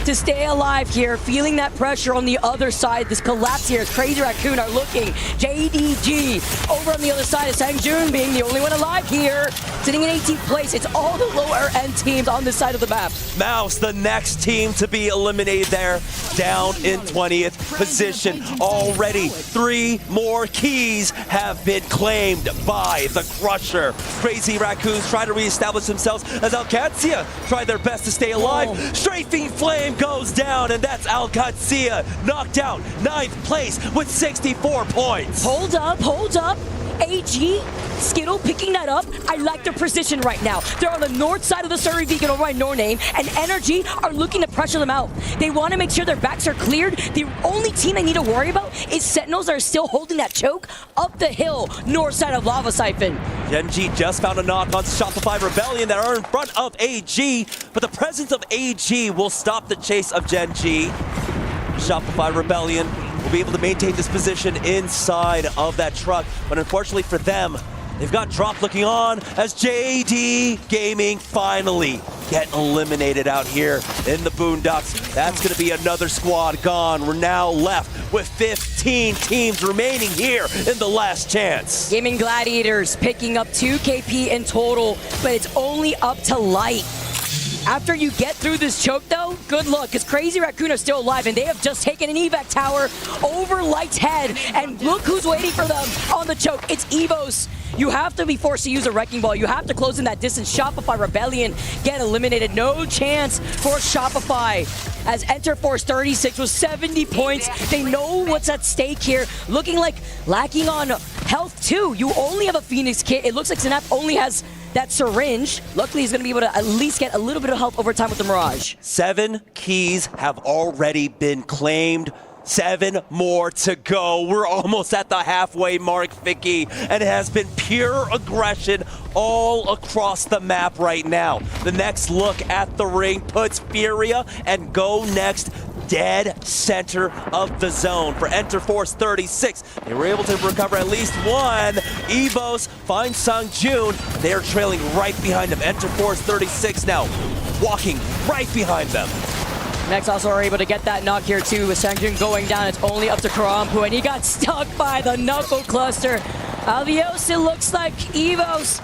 to stay alive here, feeling that pressure on the other side. This collapse here, Crazy Raccoon are looking. Gen.G over on the other side of Sangjun being the only one alive here, sitting in 18th place. It's all the lower end teams on this side of the map. MOUZ, the next team to be eliminated there, down in 20th position. Already 3 more keys have been claimed by the Crusher. Crazy Raccoons try to reestablish themselves as Qadsiah try their best to stay alive. Strafing Flame goes down, and that's Qadsiah knocked out 9th place with 64 points. Hold up, hold up. AG, Skittle picking that up. I like their position right now. They're on the north side of the Surrey Vegan over by No Name, and Energy are looking to pressure them out. They want to make sure their backs are cleared. The only team they need to worry about is Sentinels that are still holding that choke up the hill, north side of Lava Siphon. Gen.G just found a knock on Shopify Rebellion that are in front of AG, but the presence of AG will stop the chase of Gen.G. Shopify Rebellion will be able to maintain this position inside of that truck, but unfortunately for them, they've got Drop looking on as JD Gaming finally get eliminated out here in the Boondocks. That's going to be another squad gone. We're now left with 15 teams remaining here in the last chance. Gaming Gladiators picking up 2 KP in total, but it's only up to Light. After you get through this choke, though, good luck, because Crazy Raccoon are still alive, and they have just taken an evac tower over Light's head, and look who's waiting for them on the choke. It's EVOS. You have to be forced to use a Wrecking Ball. You have to close in that distance. Shopify Rebellion get eliminated. No chance for Shopify, as Enter Force 36 was 70 points. They know what's at stake here. Looking like lacking on health, too. You only have a Phoenix kit. It looks like Snap only has that syringe. Luckily, he's going to be able to at least get a little bit of help over time with the Mirage. 7 keys have already been claimed. 7 more to go. We're almost at the halfway mark, Vicky, and it has been pure aggression all across the map right now. The next look at the ring puts FURIA and GoNext dead center of the zone. For Enter Force 36, they were able to recover at least 1. EVOS finds Sangjun. They are trailing right behind them. Enter Force 36 now walking right behind them. Next also are able to get that knock here too, with Sangjun going down. It's only up to Karampu, and he got stuck by the Knuckle Cluster. Adios, it looks like EVOS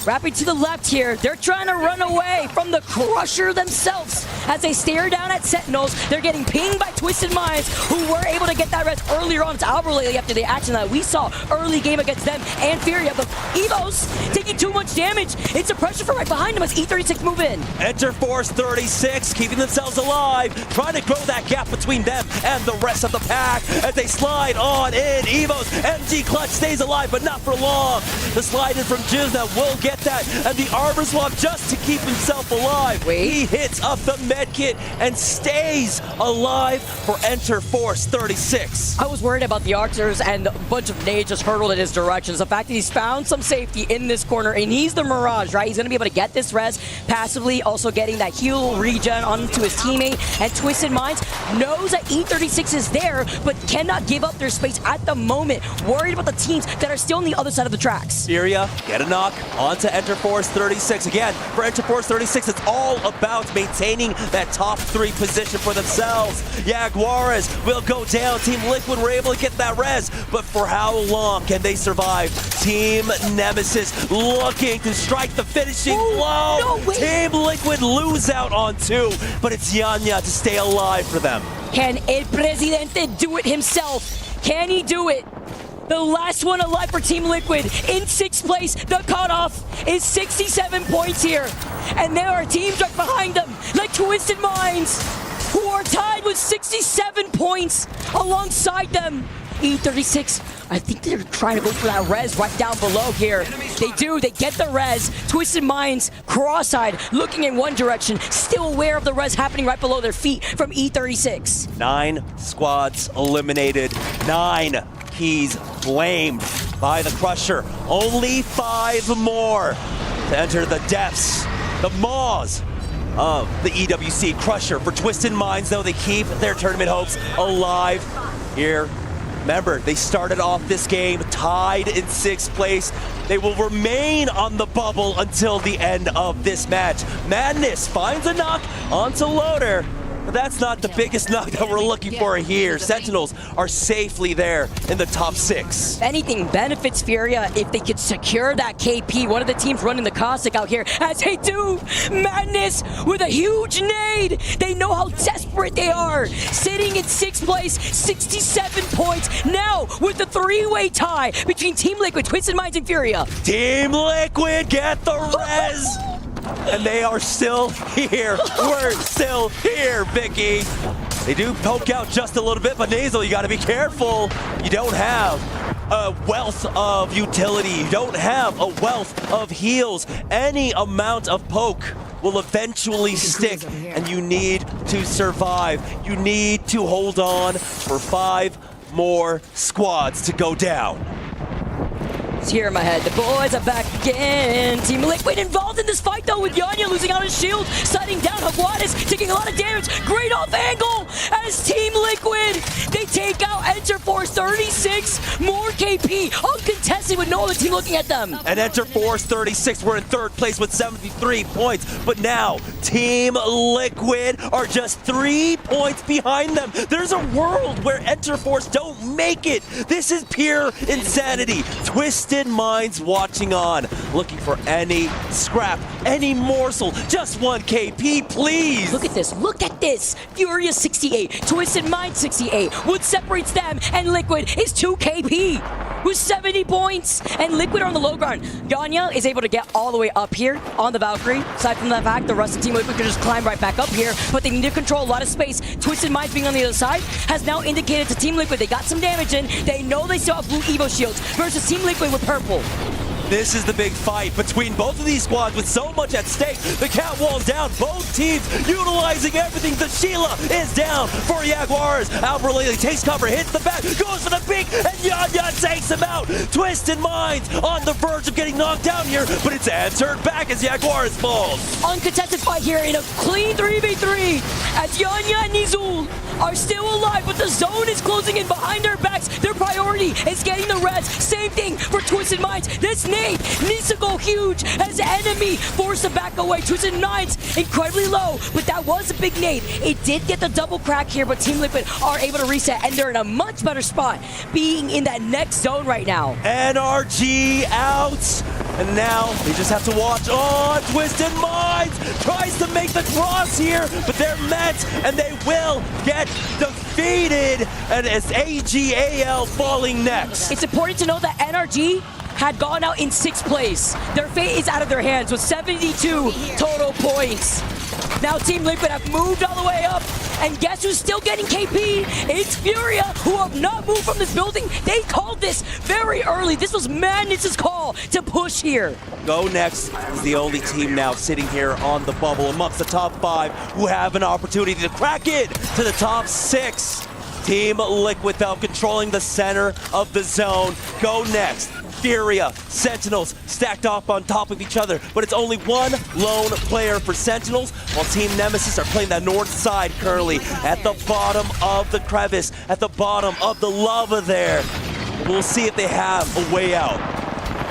wrapping to the left here. They're trying to run away from the Crusher themselves as they stare down at Sentinels. They're getting pinged by Twisted Minds, who were able to get that res earlier on. It's Alberley after the action that we saw early game against them and FURIA. But EVOS taking too much damage. It's a pressure from right behind them as E36 move in. Enter Force 36 keeping themselves alive, trying to grow that gap between them and the rest of the pack as they slide on in. EVOS, MG Clutch stays alive, but not for long. The slide in from Jizna will get that, and the armor swap just to keep himself alive. He hits up the medkit and stays alive for Enter Force 36. I was worried about the Archers, and a bunch of nades just hurtled in his direction. The fact that he's found some safety in this corner, and he's the Mirage, right? He's going to be able to get this res passively, also getting that heal regen onto his teammate. And Twisted Minds knows that E36 is there, but cannot give up their space at the moment. Worried about the teams that are still on the other side of the tracks. FURIA get a knock onto Enter Force 36. Again, for Enter Force 36, it's all about maintaining that top 3 position for themselves. Jaguares will go down. Team Liquid were able to get that res, but for how long can they survive? Team Nemesis looking to strike the finishing blow. No, Team Liquid lose out on 2, but it's Yanya to stay alive for them. Can El Presidente do it himself? Can he do it? The last one alive for Team Liquid in 6th place. The cutoff is 67 points here. And there are teams right behind them, like Twisted Minds, who are tied with 67 points alongside them. E36, I think they're trying to go for that res right down below here. They do, they get the res. Twisted Minds, cross-eyed, looking in one direction, still aware of the res happening right below their feet from E36. 9 squads eliminated, 9 keys blamed by the Crusher. Only 5 more to enter the depths, the maws of the EWC. Crusher for Twisted Minds, though, they keep their tournament hopes alive here. Remember, they started off this game tied in 6th place. They will remain on the bubble until the end of this match. Madness finds a knock onto Loader. But that's not the biggest knock that we're looking for here. Sentinels are safely there in the top 6. If anything benefits FURIA if they could secure that KP. One of the teams running the Caustic out here, as they do. Madness with a huge nade. They know how desperate they are. Sitting in 6th place, 67 points. Now with the 3-way tie between Team Liquid, Twisted Minds, and FURIA. Team Liquid get the res! And they are still here. We're still here, Vicky. They do poke out just a little bit, but Nasal, you gotta be careful. You don't have a wealth of utility. You don't have a wealth of heals. Any amount of poke will eventually stick, and you need to survive. You need to hold on for 5 more squads to go down. It's here in my head. The boys are back again. Team Liquid involved in this fight though, with Yanya losing out his shield, sighting down Hagwadis, taking a lot of damage. Great off angle as Team Liquid, they take out Enter Force 36, more KP, uncontested with no other team looking at them. And Enter Force 36, we're in 3rd place with 73 points, but now Team Liquid are just 3 points behind them. There's a world where Enter Force don't make it. This is pure insanity. Twisted Minds watching on, looking for any scrap, any morsel, just 1 KP, please. Look at this, look at this. FURIA 68, Twisted Minds 68. What separates them and Liquid is 2 KP with 70 points. And Liquid are on the low ground. Yanya is able to get all the way up here on the Valkyrie. Aside from the fact, the rest of Team Liquid can just climb right back up here, but they need to control a lot of space. Twisted Minds being on the other side has now indicated to Team Liquid they got some damage in. They know they still have blue Evo shields versus Team Liquid with purple. This is the big fight between both of these squads with so much at stake. The cat wall's down, both teams utilizing everything. The Sheila is down for Jaguars. Alberlele takes cover, hits the back, goes for the peak, and Yanya takes him out. Twisted Minds on the verge of getting knocked down here, but it's answered back as Jaguars falls. Uncontested fight here in a clean 3v3 as Yanya and Nizul are still alive, but the zone is closing in behind their backs. Their priority is getting the res. Same thing for Twisted Minds. This nade needs to go huge as the enemy forced to back away. Twisted Minds incredibly low, but that was a big nade. It did get the double crack here, but Team Liquid are able to reset, and they're in a much better spot being in that next zone right now. NRG out, and now they just have to watch. Oh, Twisted Minds tries to make the cross here, but they're met, and they will get defeated, and it's AGAL falling next. It's important to know that NRG had gone out in 6th place. Their fate is out of their hands with 72 total points. Now Team Liquid have moved all the way up, and guess who's still getting KP? It's FURIA, who have not moved from this building. They called this very early. This was Madness's call to push here. GoNext is the only team now sitting here on the bubble amongst the top 5 who have an opportunity to crack it to the top 6. Team Liquid though controlling the center of the zone. GoNext, FURIA, Sentinels stacked up on top of each other, but it's only one lone player for Sentinels, while Team Nemesis are playing that north side currently at the bottom of the crevice, at the bottom of the lava there. We'll see if they have a way out.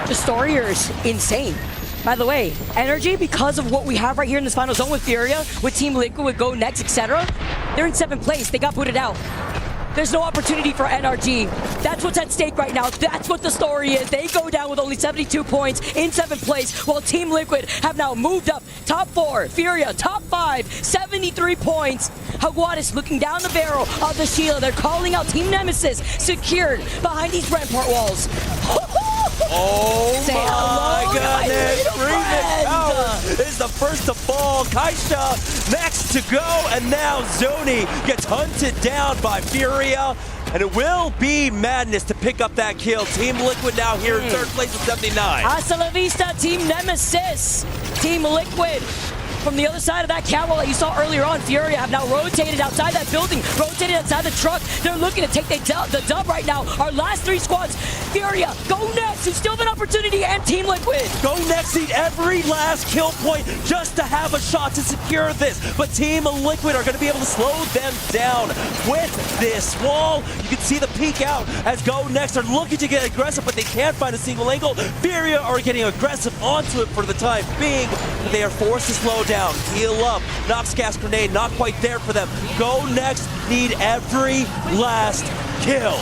The story here is insane. By the way, Energy, because of what we have right here in this final zone with FURIA, with Team Liquid, with GoNext, etc., they're in 7th place. They got booted out. There's no opportunity for NRG. That's what's at stake right now. That's what the story is. They go down with only 72 points in 7th place, while Team Liquid have now moved up. Top 4, FURIA, top 5, 73 points. Hagwadis looking down the barrel of the Sheila. They're calling out Team Nemesis, secured behind these rampart walls. Oh Say my goodness! friend. Power is the first to fall. Qadsiah next to go, and now Zoni gets hunted down by FURIA, and it will be Madness to pick up that kill. Team Liquid now here in 3rd place with 79. Hasta la vista, Team Nemesis. Team Liquid. From the other side of that catwall that you saw earlier on, FURIA have now rotated outside that building, rotated outside the truck. They're looking to take the dub right now. Our last 3 squads, FURIA, GoNext, who still have an opportunity, and Team Liquid. GoNext need every last kill point just to have a shot to secure this, but Team Liquid are going to be able to slow them down with this wall. You can see the peek out as GoNext are looking to get aggressive, but they can't find a single angle. FURIA are getting aggressive onto it for the time being. They are forced to slow down. down, heal up. Nox gas grenade, not quite there for them. GoNext need every last kill.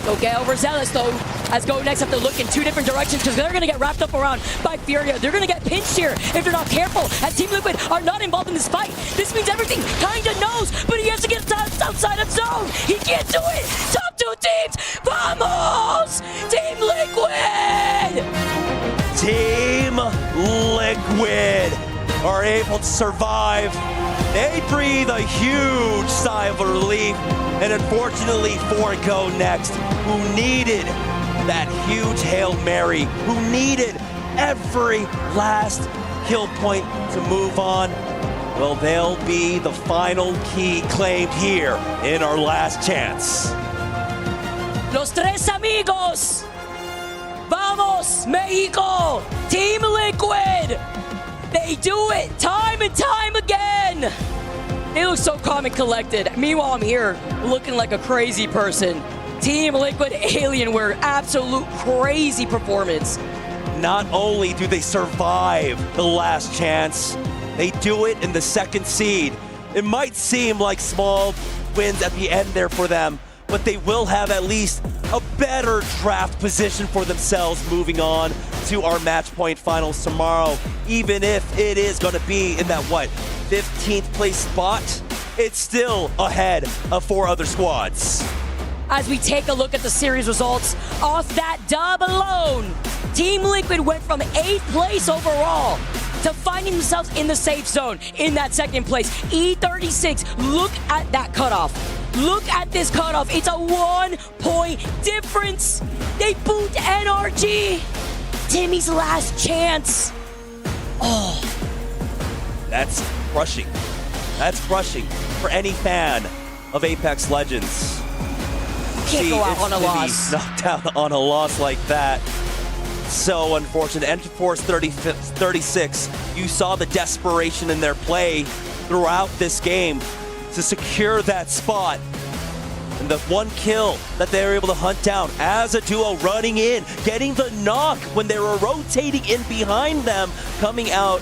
Go get overzealous though, as GoNext have to look in two different directions because they're going to get wrapped up around by FURIA. They're going to get pinched here if they're not careful, as Team Liquid are not involved in this fight. This means everything kind of knows, but he has to get outside of zone. He can't do it. Top two teams, vamos! Team Liquid! Team Liquid are able to survive. They breathe a huge sigh of relief, and unfortunately for GoNext, who needed that huge Hail Mary, who needed every last kill point to move on, well, they'll be the final key claimed here in our last chance. Los tres amigos! Vamos, Mexico! Team Liquid! They do it time and time again! They look so calm and collected. Meanwhile, I'm here looking like a crazy person. Team Liquid Alienware, absolute crazy performance. Not only do they survive the last chance, they do it in the second seed. It might seem like small wins at the end there for them, but they will have at least a better draft position for themselves moving on to our match point finals tomorrow. Even if it is going to be in that, 15th place spot, it's still ahead of 4 other squads. As we take a look at the series results, off that dub alone, Team Liquid went from 8th place overall to finding themselves in the safe zone in that 2nd place. E36, look at that cutoff. Look at this cutoff. It's a 1-point difference. They boot NRG. Timmy's last chance. Oh. That's crushing. That's crushing for any fan of Apex Legends. Can't go out on a loss. Knocked out on a loss like that. So unfortunate. Enterforce 36, you saw the desperation in their play throughout this game to secure that spot. And the one kill that they were able to hunt down as a duo running in, getting the knock when they were rotating in behind them, coming out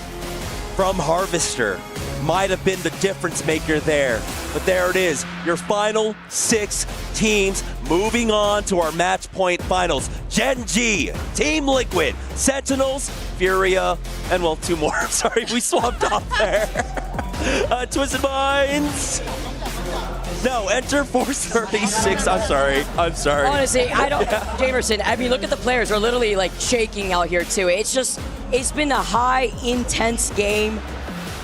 from Harvester, might have been the difference maker there. But there it is, your final 6 teams moving on to our match point finals. Gen.G, Team Liquid, Sentinels, FURIA, and well, 2 more. Sorry, we swapped off there. Twisted Minds. No, enter Force 36. I'm sorry. Honestly, I don't. Jamerson, I mean, look at the players. We're literally like shaking out here too. It's been a high, intense game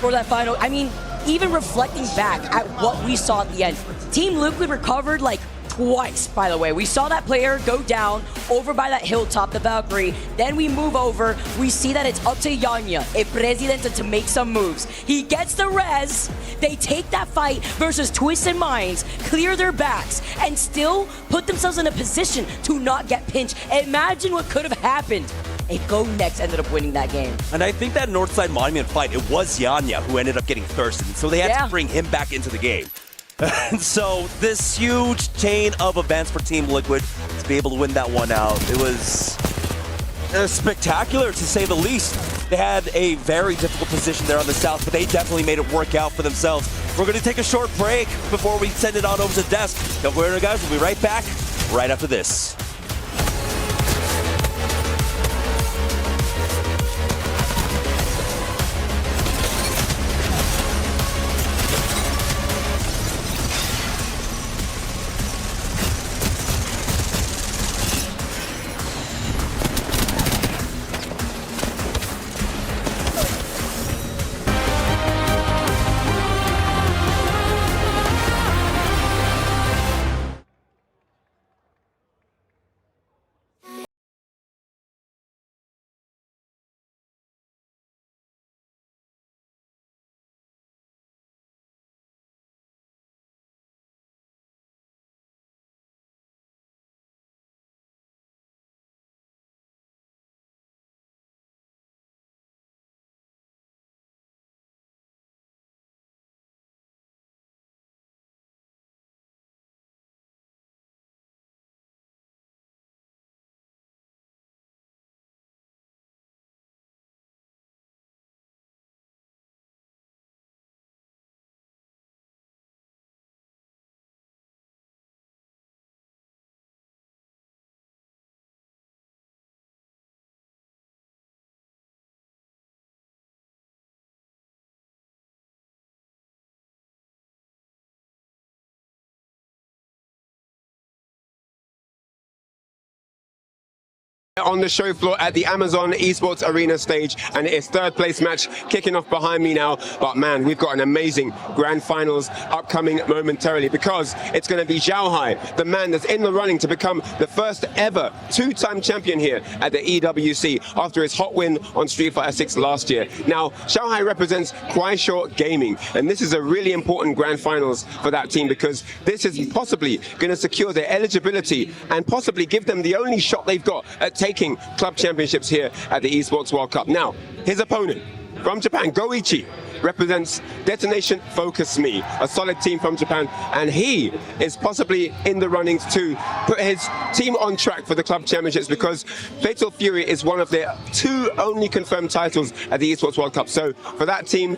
for that final. I mean, even reflecting back at what we saw at the end, Team Liquid recovered like twice, by the way. We saw that player go down over by that hilltop, the Valkyrie. Then we move over. We see that it's up to Yanya, a Presidente, to make some moves. He gets the res. They take that fight versus Twisted Minds, clear their backs, and still put themselves in a position to not get pinched. Imagine what could have happened if GoNext ended up winning that game. And I think that Northside Monument fight, it was Yanya who ended up getting thirsted. So they had to bring him back into the game. And so this huge chain of events for Team Liquid to be able to win that one out, it was spectacular to say the least. They had a very difficult position there on the south, but they definitely made it work out for themselves. We're going to take a short break before we send it on over to the desk. Don't worry, guys, we'll be right back right after this. On the show floor at the Amazon Esports Arena stage, and it's third place match kicking off behind me now. But man, we've got an amazing grand finals upcoming momentarily, because it's going to be Xiaohai, the man that's in the running to become the first ever two-time champion here at the EWC after his hot win on Street Fighter 6 last year. Now, Xiaohai represents Kuaishou Gaming, and this is a really important grand finals for that team, because this is possibly going to secure their eligibility and possibly give them the only shot they've got at taking club championships here at the Esports World Cup. Now, his opponent from Japan, Goichi, represents Detonation Focus Me, a solid team from Japan, and he is possibly in the runnings to put his team on track for the club championships, because Fatal Fury is one of their two only confirmed titles at the Esports World Cup. So for that team,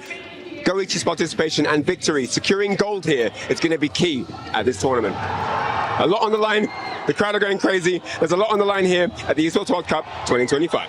Goichi's participation and victory, securing gold here, is going to be key at this tournament. A lot on the line. The crowd are going crazy. There's a lot on the line here at the Esports World Cup 2025.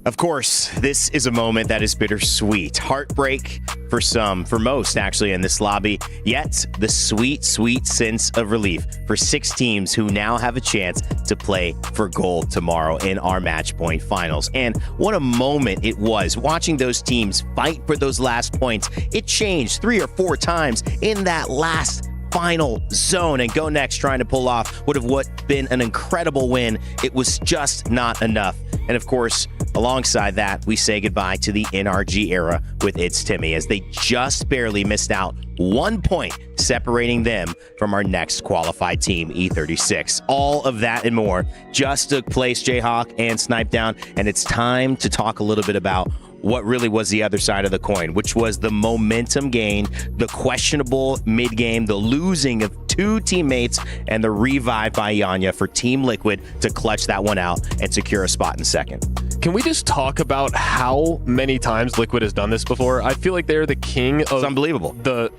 Of course, this is a moment that is bittersweet. Heartbreak for some, for most actually in this lobby, yet the sweet, sweet sense of relief for 6 teams who now have a chance to play for gold tomorrow in our match point finals. And what a moment it was watching those teams fight for those last points. It changed 3 or 4 times in that last final zone, and GoNext trying to pull off would have been an incredible win. It was just not enough. And of course, alongside that, we say goodbye to the NRG era with It's Timmy, as they just barely missed out 1 point separating them from our next qualified team, E36. All of that and more just took place, Jayhawk and Snipedown, and it's time to talk a little bit about what really was the other side of the coin, which was the momentum gain, the questionable mid-game, the losing of 2 teammates, and the revive by Yanya for Team Liquid to clutch that one out and secure a spot in second. Can we just talk about how many times Liquid has done this before? I feel like they're the king of unbelievable. The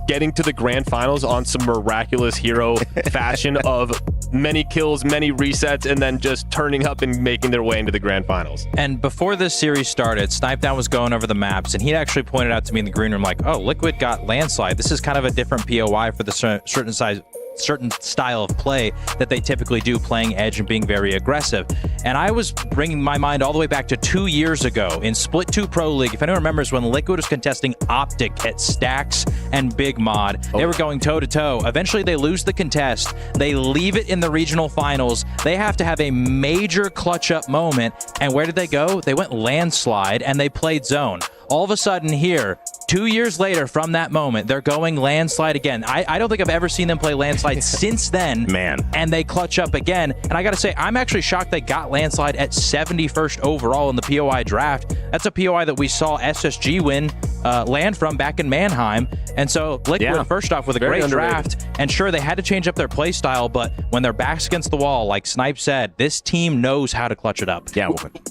getting to the grand finals on some miraculous hero fashion of many kills, many resets, and then just turning up and making their way into the grand finals. And before this series started, Snipedown was going over the maps, and he actually pointed out to me in the green room, like, oh, Liquid got landslide. This is kind of a different POI for the certain style of play that they typically do, playing edge and being very aggressive. And I was bringing my mind all the way back to 2 years ago in Split 2 Pro League. If anyone remembers, when Liquid was contesting Optic at Stacks and Big Mod, they were going toe-to-toe. Eventually, they lose the contest. They leave it in the regional finals. They have to have a major clutch-up moment. And where did they go? They went landslide, and they played zone. All of a sudden here, 2 years later from that moment, they're going landslide again. I don't think I've ever seen them play landslide since then. Man. And they clutch up again. And I got to say, I'm actually shocked they got landslide at 71st overall in the POI draft. That's a POI that we saw SSG win, land from back in Mannheim. And so Liquid, first off, with a great draft. And sure, they had to change up their play style, but when their backs against the wall, like Snipe said, this team knows how to clutch it up. Yeah,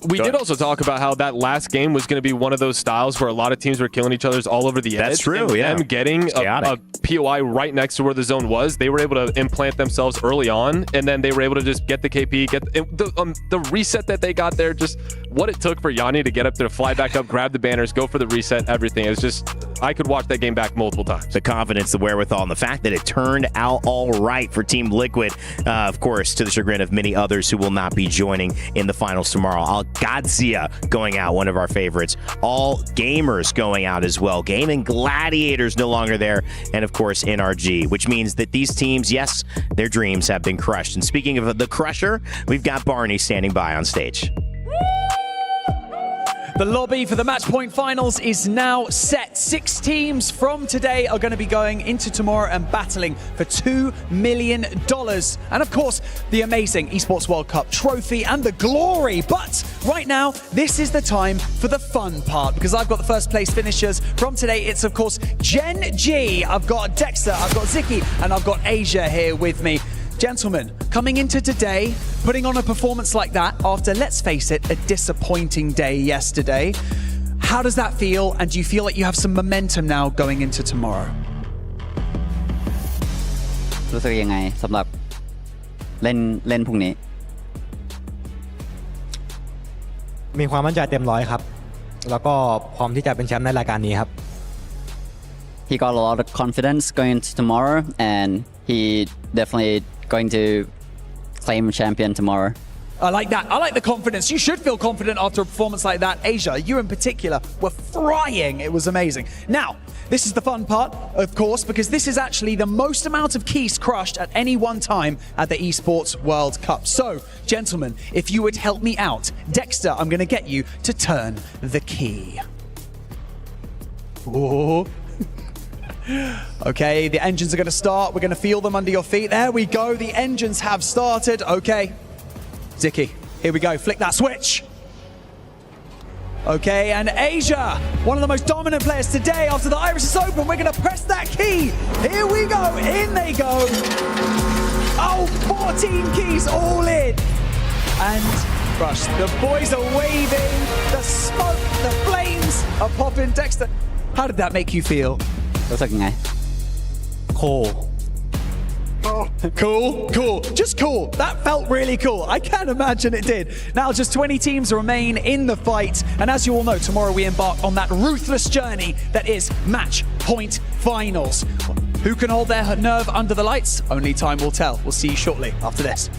we did also talk about how that last game was going to be one of those styles where a lot of teams were killing each other's all over the edge. That's true, and yeah. Them getting a POI right next to where the zone was, they were able to implant themselves early on, and then they were able to just get the KP, get the reset that they got there just what it took for Yanni to get up there, fly back up, grab the banners, go for the reset, everything. It was just, I could watch that game back multiple times. The confidence, the wherewithal, and the fact that it turned out all right for Team Liquid, of course, to the chagrin of many others who will not be joining in the finals tomorrow. Qadsiah going out, one of our favorites. All Gamers going out as well. Gaimin Gladiators no longer there. And, of course, NRG, which means that these teams, yes, their dreams have been crushed. And speaking of the crusher, we've got Barney standing by on stage. The lobby for the match point finals is now set. 6 teams from today are going to be going into tomorrow and battling for $2 million. And of course, the amazing Esports World Cup trophy and the glory. But right now, this is the time for the fun part, because I've got the first place finishers from today. It's, of course, Gen.G. I've got Dexter, I've got Ziki, and I've got Asia here with me. Gentlemen, coming into today, putting on a performance like that after, let's face it, a disappointing day yesterday, how does that feel? And do you feel like you have some momentum now going into tomorrow? รู้สึกยังไงสำหรับเล่นพรุ่งนี้มีความมั่นใจเต็มร้อยครับแล้วก็พร้อมที่จะเป็นแชมป์ในรายการนี้ครับ He got a lot of confidence going into tomorrow and he definitely going to claim champion tomorrow. I like that. I like the confidence. You should feel confident after a performance like that. Asia, you in particular were flying. It was amazing. Now, this is the fun part, of course, because this is actually the most amount of keys crushed at any one time at the Esports World Cup. So, gentlemen, if you would help me out, Dexter, I'm going to get you to turn the key. Ooh. Okay, the engines are going to start. We're going to feel them under your feet. There we go. The engines have started. Okay. Ziki, here we go. Flick that switch. Okay, and Asia, one of the most dominant players today after the Iris is open. We're going to press that key. Here we go. In they go. Oh, 14 keys all in. And Rush, the boys are waving. The smoke, the flames are popping. Dexter, how did that make you feel? รู้สึกยังไง Cool. Cool. Just cool. That felt really cool. I can't imagine it did. Now just 20 teams remain in the fight. And as you all know, tomorrow we embark on that ruthless journey that is match point finals. Who can hold their nerve under the lights? Only time will tell. We'll see you shortly after this.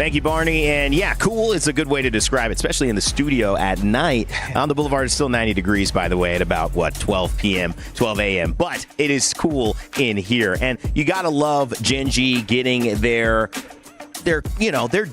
Thank you, Barney. And yeah, cool is a good way to describe it, especially in the studio at night. On the boulevard, it's still 90 degrees, by the way, at about, 12 a.m. But it is cool in here. And you got to love Gen.G getting their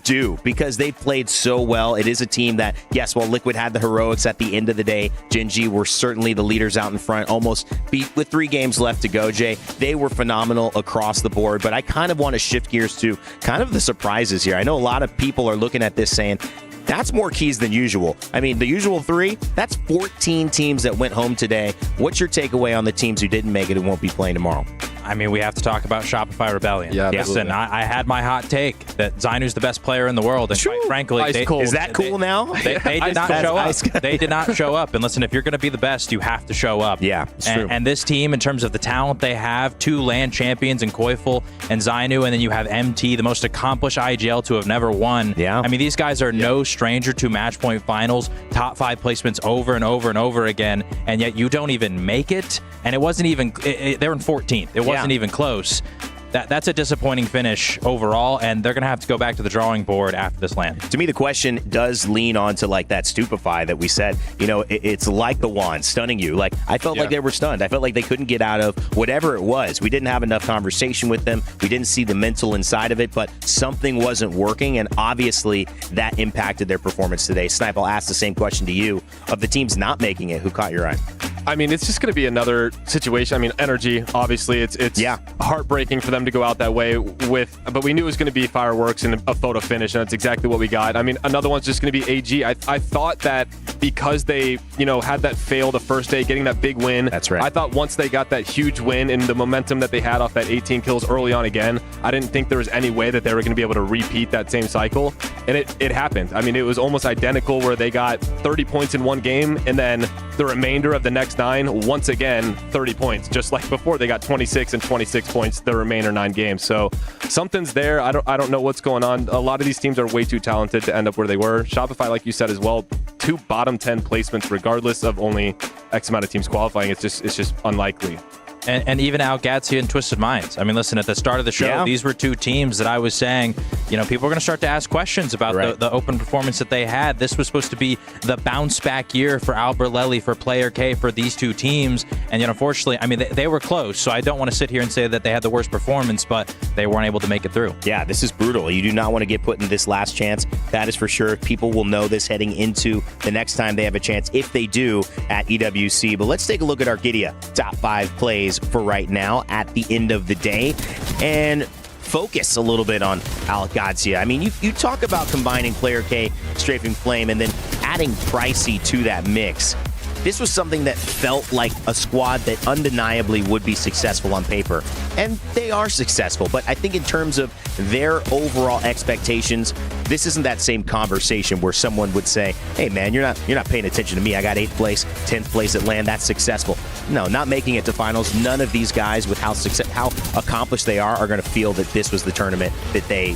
due, because they played so well. It is a team that, yes, while Liquid had the heroics at the end of the day, Gen.G were certainly the leaders out in front, almost beat with 3 games left to go, Jay. They were phenomenal across the board, but I kind of want to shift gears to kind of the surprises here. I know a lot of people are looking at this saying, that's more keys than usual. I mean, the usual 3, that's 14 teams that went home today. What's your takeaway on the teams who didn't make it and won't be playing tomorrow? I mean, we have to talk about Shopify Rebellion. Yeah, listen, I had my hot take that Zainu's the best player in the world, and quite frankly, is that cool now? They did not show up. They did not show up. And listen, if you're going to be the best, you have to show up. Yeah, it's true. And this team, in terms of the talent they have, 2 LAN champions in Koifel and Zainu, and then you have MT, the most accomplished IGL to have never won. Yeah. I mean, these guys are no stranger to match point finals, top 5 placements over and over and over again, and yet you don't even make it. And it wasn't even, they're in 14th. It wasn't even close. That's a disappointing finish overall, and they're going to have to go back to the drawing board after this LAN. To me, the question does lean on to like that stupefy that we said. You know, it's like the wand stunning you. Like, I felt like they were stunned. I felt like they couldn't get out of whatever it was. We didn't have enough conversation with them. We didn't see the mental inside of it, but something wasn't working, and obviously that impacted their performance today. Snipe, I'll ask the same question to you. Of the teams not making it, who caught your eye? I mean, it's just going to be another situation. I mean, Energy, obviously, it's heartbreaking for them to go out that way but we knew it was going to be fireworks and a photo finish, and that's exactly what we got. I mean, another one's just going to be AG. I thought that because they, had that fail the first day, getting that big win. That's right. I thought once they got that huge win and the momentum that they had off that 18 kills early on again, I didn't think there was any way that they were going to be able to repeat that same cycle. And it happened. I mean, it was almost identical where they got 30 points in one game, and then the remainder of the next 9, once again, 30 points. Just like before, they got 26 and 26 points the remainder 9 games. So something's there. I don't know what's going on. A lot of these teams are way too talented to end up where they were. Shopify, like you said as well, 2 bottom 10 placements, regardless of only X amount of teams qualifying. It's just unlikely. And even Qadsiah and Twisted Minds. I mean, listen, at the start of the show, these were 2 teams that I was saying, people are going to start to ask questions about the open performance that they had. This was supposed to be the bounce back year for Alberlelli, for Player K, for these 2 teams. And unfortunately, I mean, they were close. So I don't want to sit here and say that they had the worst performance, but they weren't able to make it through. Yeah, this is brutal. You do not want to get put in this last chance. That is for sure. People will know this heading into the next time they have a chance, if they do, at EWC. But let's take a look at our Qadsiah top 5 plays for right now at the end of the day and focus a little bit on Qadsiah. I mean, you talk about combining Player K, Strafing Flame, and then adding Pricey to that mix. This was something that felt like a squad that undeniably would be successful on paper. And they are successful. But I think in terms of their overall expectations, this isn't that same conversation where someone would say, hey man, you're not paying attention to me. I got 8th place, 10th place at LAN. That's successful. No, not making it to finals. None of these guys, with how accomplished they are going to feel that this was the tournament that they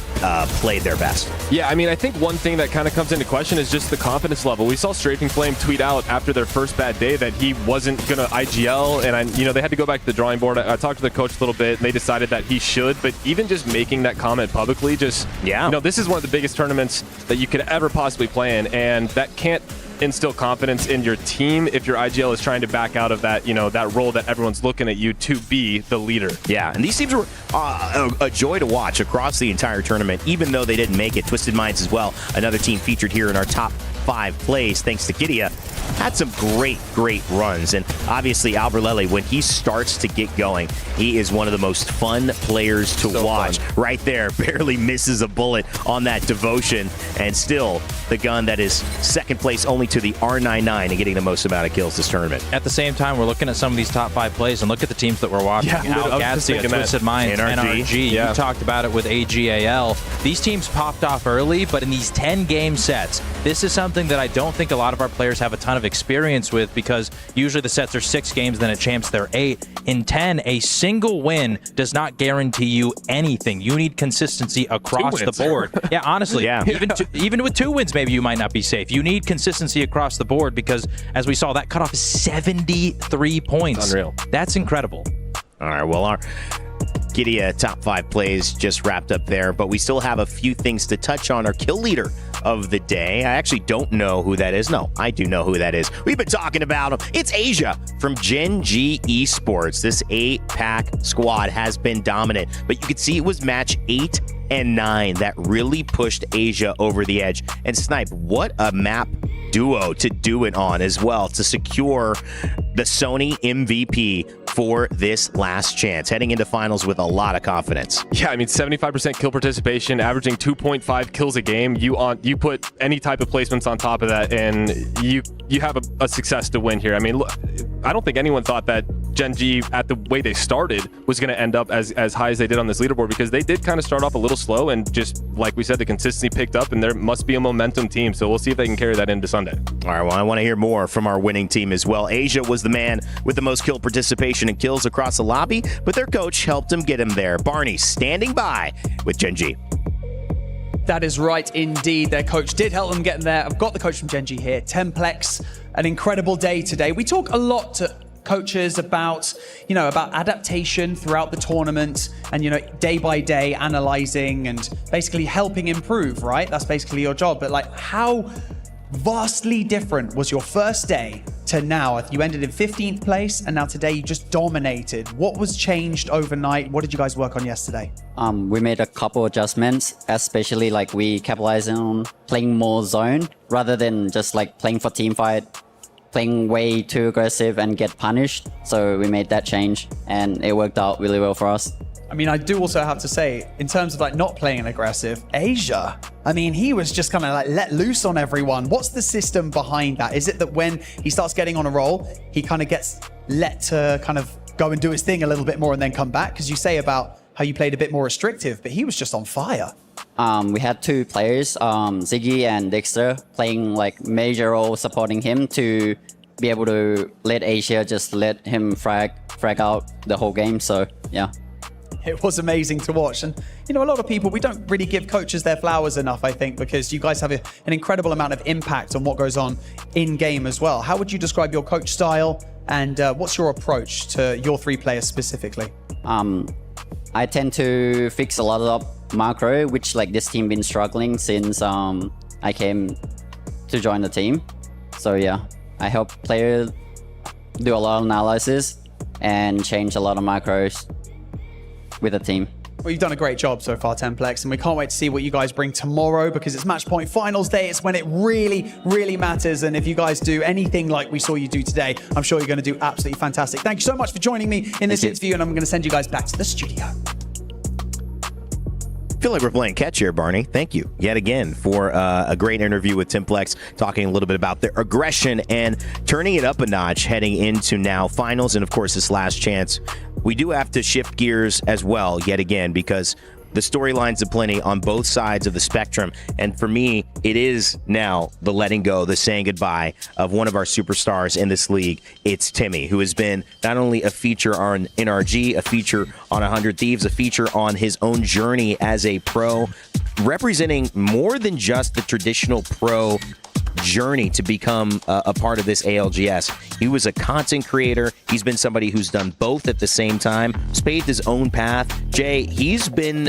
played their best. Yeah, I mean, I think one thing that kind of comes into question is just the confidence level. We saw Strafing Flame tweet out after their first bad day that he wasn't going to IGL, and they had to go back to the drawing board. I talked to the coach a little bit, and they decided that he should, but even just making that comment publicly, this is one of the biggest tournaments that you could ever possibly play in, and that can't instill confidence in your team if your IGL is trying to back out of that, that role that everyone's looking at you to be the leader. Yeah, and these teams were a joy to watch across the entire tournament, even though they didn't make it. Twisted Minds as well, another team featured here in our top 5 plays, thanks to Qadsiah, had some great runs. And obviously, Alberlelli, when he starts to get going, he is one of the most fun players to watch. Fun. Right there, barely misses a bullet on that devotion, and still the gun that is second place only to the R99 and getting the most amount of kills this tournament. At the same time, we're looking at some of these top 5 plays, and look at the teams that we're watching. Qadsiah, Twisted Minds, NRG. You talked about it with AGAL. These teams popped off early, but in these 10-game sets, this is something that I don't think a lot of our players have a ton of experience with, because usually the sets are 6 games, then a champs they're 8. In 10, a single win does not guarantee you anything. You need consistency across the board. Yeah, honestly, even with 2 wins, maybe you might not be safe. You need consistency across the board, because as we saw, that cutoff is 73 points. Unreal. That's incredible. All right, well, our Qadsiah top 5 plays just wrapped up there, but we still have a few things to touch on. Our kill leader of the day, I actually don't know who that is. No, I do know who that is. We've been talking about him. It's Asia from Gen.G Esports. This 8-pack squad has been dominant, but you could see it was match 8 and 9 that really pushed Asia over the edge. And Snipe, what a map duo to do it on as well, to secure the Sony MVP for this last chance, heading into finals with a lot of confidence. Yeah, I mean, 75% kill participation, averaging 2.5 kills a game. You put any type of placements on top of that, and you have a success to win here. I mean, look, I don't think anyone thought that Gen.G, at the way they started, was going to end up as high as they did on this leaderboard, because they did kind of start off a little slow, and just like we said, the consistency picked up, and there must be a momentum team. So we'll see if they can carry that into Sunday. All right, well, I want to hear more from our winning team as well. Asia was the man with the most kill participation and kills across the lobby, but their coach helped him get him there. Barney standing by with Gen.G. That is right, indeed. Their coach did help them get there. I've got the coach from Gen.G here. Templex, an incredible day today. We talk a lot to coaches about, about adaptation throughout the tournament and, day by day analyzing and basically helping improve, right? That's basically your job. But how vastly different was your first day to now? You ended in 15th place, and now today you just dominated. What was changed overnight? What did you guys work on yesterday? We made a couple adjustments, especially we capitalized on playing more zone rather than just playing for team fight, playing way too aggressive and get punished. So we made that change, and it worked out really well for us. I mean, I do also have to say, in terms of not playing aggressive, Asia, I mean, he was just kind of let loose on everyone. What's the system behind that? Is it that when he starts getting on a roll, he kind of gets let to kind of go and do his thing a little bit more and then come back? Because you say about how you played a bit more restrictive, but he was just on fire. We had two players, Ziggy and Dexter, playing like major role supporting him to be able to let Asia just let him frag out the whole game. So yeah. It was amazing to watch. And, you know, a lot of people, we don't really give coaches their flowers enough, I think, because you guys have an incredible amount of impact on what goes on in-game as well. How would you describe your coach style, and what's your approach to your three players specifically? I tend to fix a lot of macro, which like this team been struggling since I came to join the team. So yeah, I help players do a lot of analysis and change a lot of macros with the team. Well, you've done a great job so far, Templex, and we can't wait to see what you guys bring tomorrow, because it's match point finals day. It's when it really, really matters. And if you guys do anything like we saw you do today, I'm sure you're going to do absolutely fantastic. Thank you so much for joining me in this interview, and I'm going to send you guys back to the studio. I feel like we're playing catch here, Barney. Thank you yet again for a great interview with Templex, talking a little bit about their aggression and turning it up a notch heading into now finals and, of course, this last chance. We do have to shift gears as well yet again, because the storylines are plenty on both sides of the spectrum. And for me, it is now the letting go, the saying goodbye of one of our superstars in this league. It's Timmy, who has been not only a feature on NRG, a feature on 100 Thieves, a feature on his own journey as a pro, representing more than just the traditional pro journey to become a part of this ALGS. He was a content creator. He's been somebody who's done both at the same time, paved his own path. Jay, he's been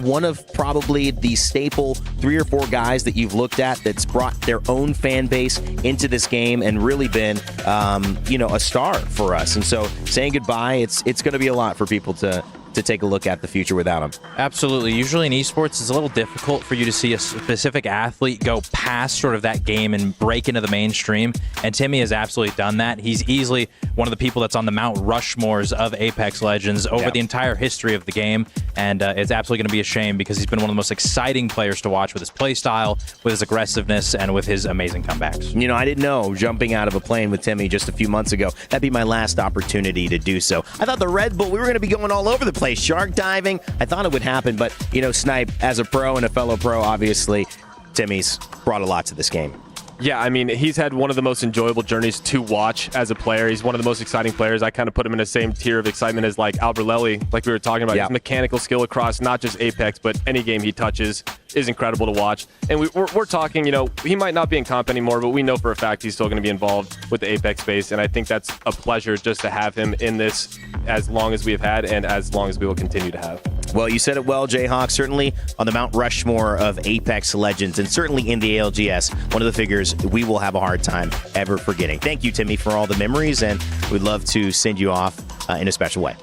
one of probably the staple 3 or 4 guys that you've looked at that's brought their own fan base into this game and really been, a star for us. And so saying goodbye, it's going to be a lot for people to take a look at the future without him. Absolutely. Usually in esports, it's a little difficult for you to see a specific athlete go past sort of that game and break into the mainstream. And Timmy has absolutely done that. He's easily one of the people that's on the Mount Rushmores of Apex Legends over the entire history of the game. And it's absolutely going to be a shame, because he's been one of the most exciting players to watch with his play style, with his aggressiveness, and with his amazing comebacks. You know, I didn't know jumping out of a plane with Timmy just a few months ago, that'd be my last opportunity to do so. I thought the Red Bull, we were going to be going all over the place, shark diving. I thought it would happen, but, Snipe, as a pro and a fellow pro, obviously, Timmy's brought a lot to this game. Yeah, I mean, he's had one of the most enjoyable journeys to watch as a player. He's one of the most exciting players. I kind of put him in the same tier of excitement as like Alberlelli, like we were talking about. His mechanical skill across not just Apex, but any game he touches is incredible to watch. And we're talking, he might not be in comp anymore, but we know for a fact he's still going to be involved with the Apex space. And I think that's a pleasure just to have him in this as long as we have had and as long as we will continue to have. Well, you said it well, Jayhawk. Certainly on the Mount Rushmore of Apex Legends, and certainly in the ALGS, one of the figures we will have a hard time ever forgetting. Thank you, Timmy, for all the memories, and we'd love to send you off in a special way.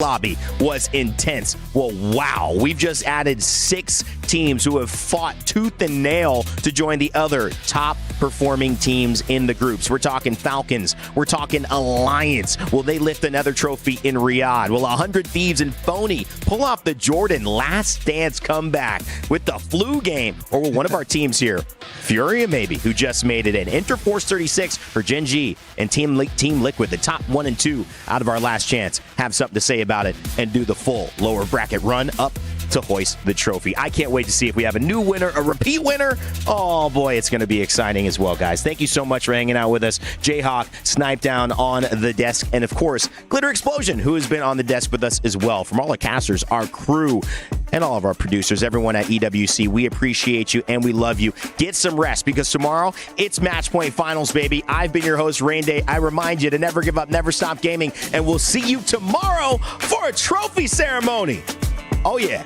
lobby was intense. Well, wow. We've just added 6 teams who have fought tooth and nail to join the other top performing teams in the groups. We're talking Falcons. We're talking Alliance. Will they lift another trophy in Riyadh? Will 100 Thieves and Phony pull off the Jordan last dance comeback with the flu game? Or will one of our teams here, FURIA maybe, who just made it in? Interforce 36 for Gen.G and Team Liquid, the top 1 and 2 out of our last chance, have something to say about it and do the full lower bracket run up to hoist the trophy. I can't wait to see if we have a new winner, a repeat winner. Oh boy, it's going to be exciting as well, guys. Thank you so much for hanging out with us. Jayhawk, Snipe Down on the desk, and of course, Glitter Explosion, who has been on the desk with us as well. From all our casters, our crew, and all of our producers, everyone at EWC, we appreciate you and we love you. Get some rest because tomorrow it's Match Point Finals, baby. I've been your host, Rain Day. I remind you to never give up, never stop gaming, and we'll see you tomorrow for a trophy ceremony. Oh, yeah.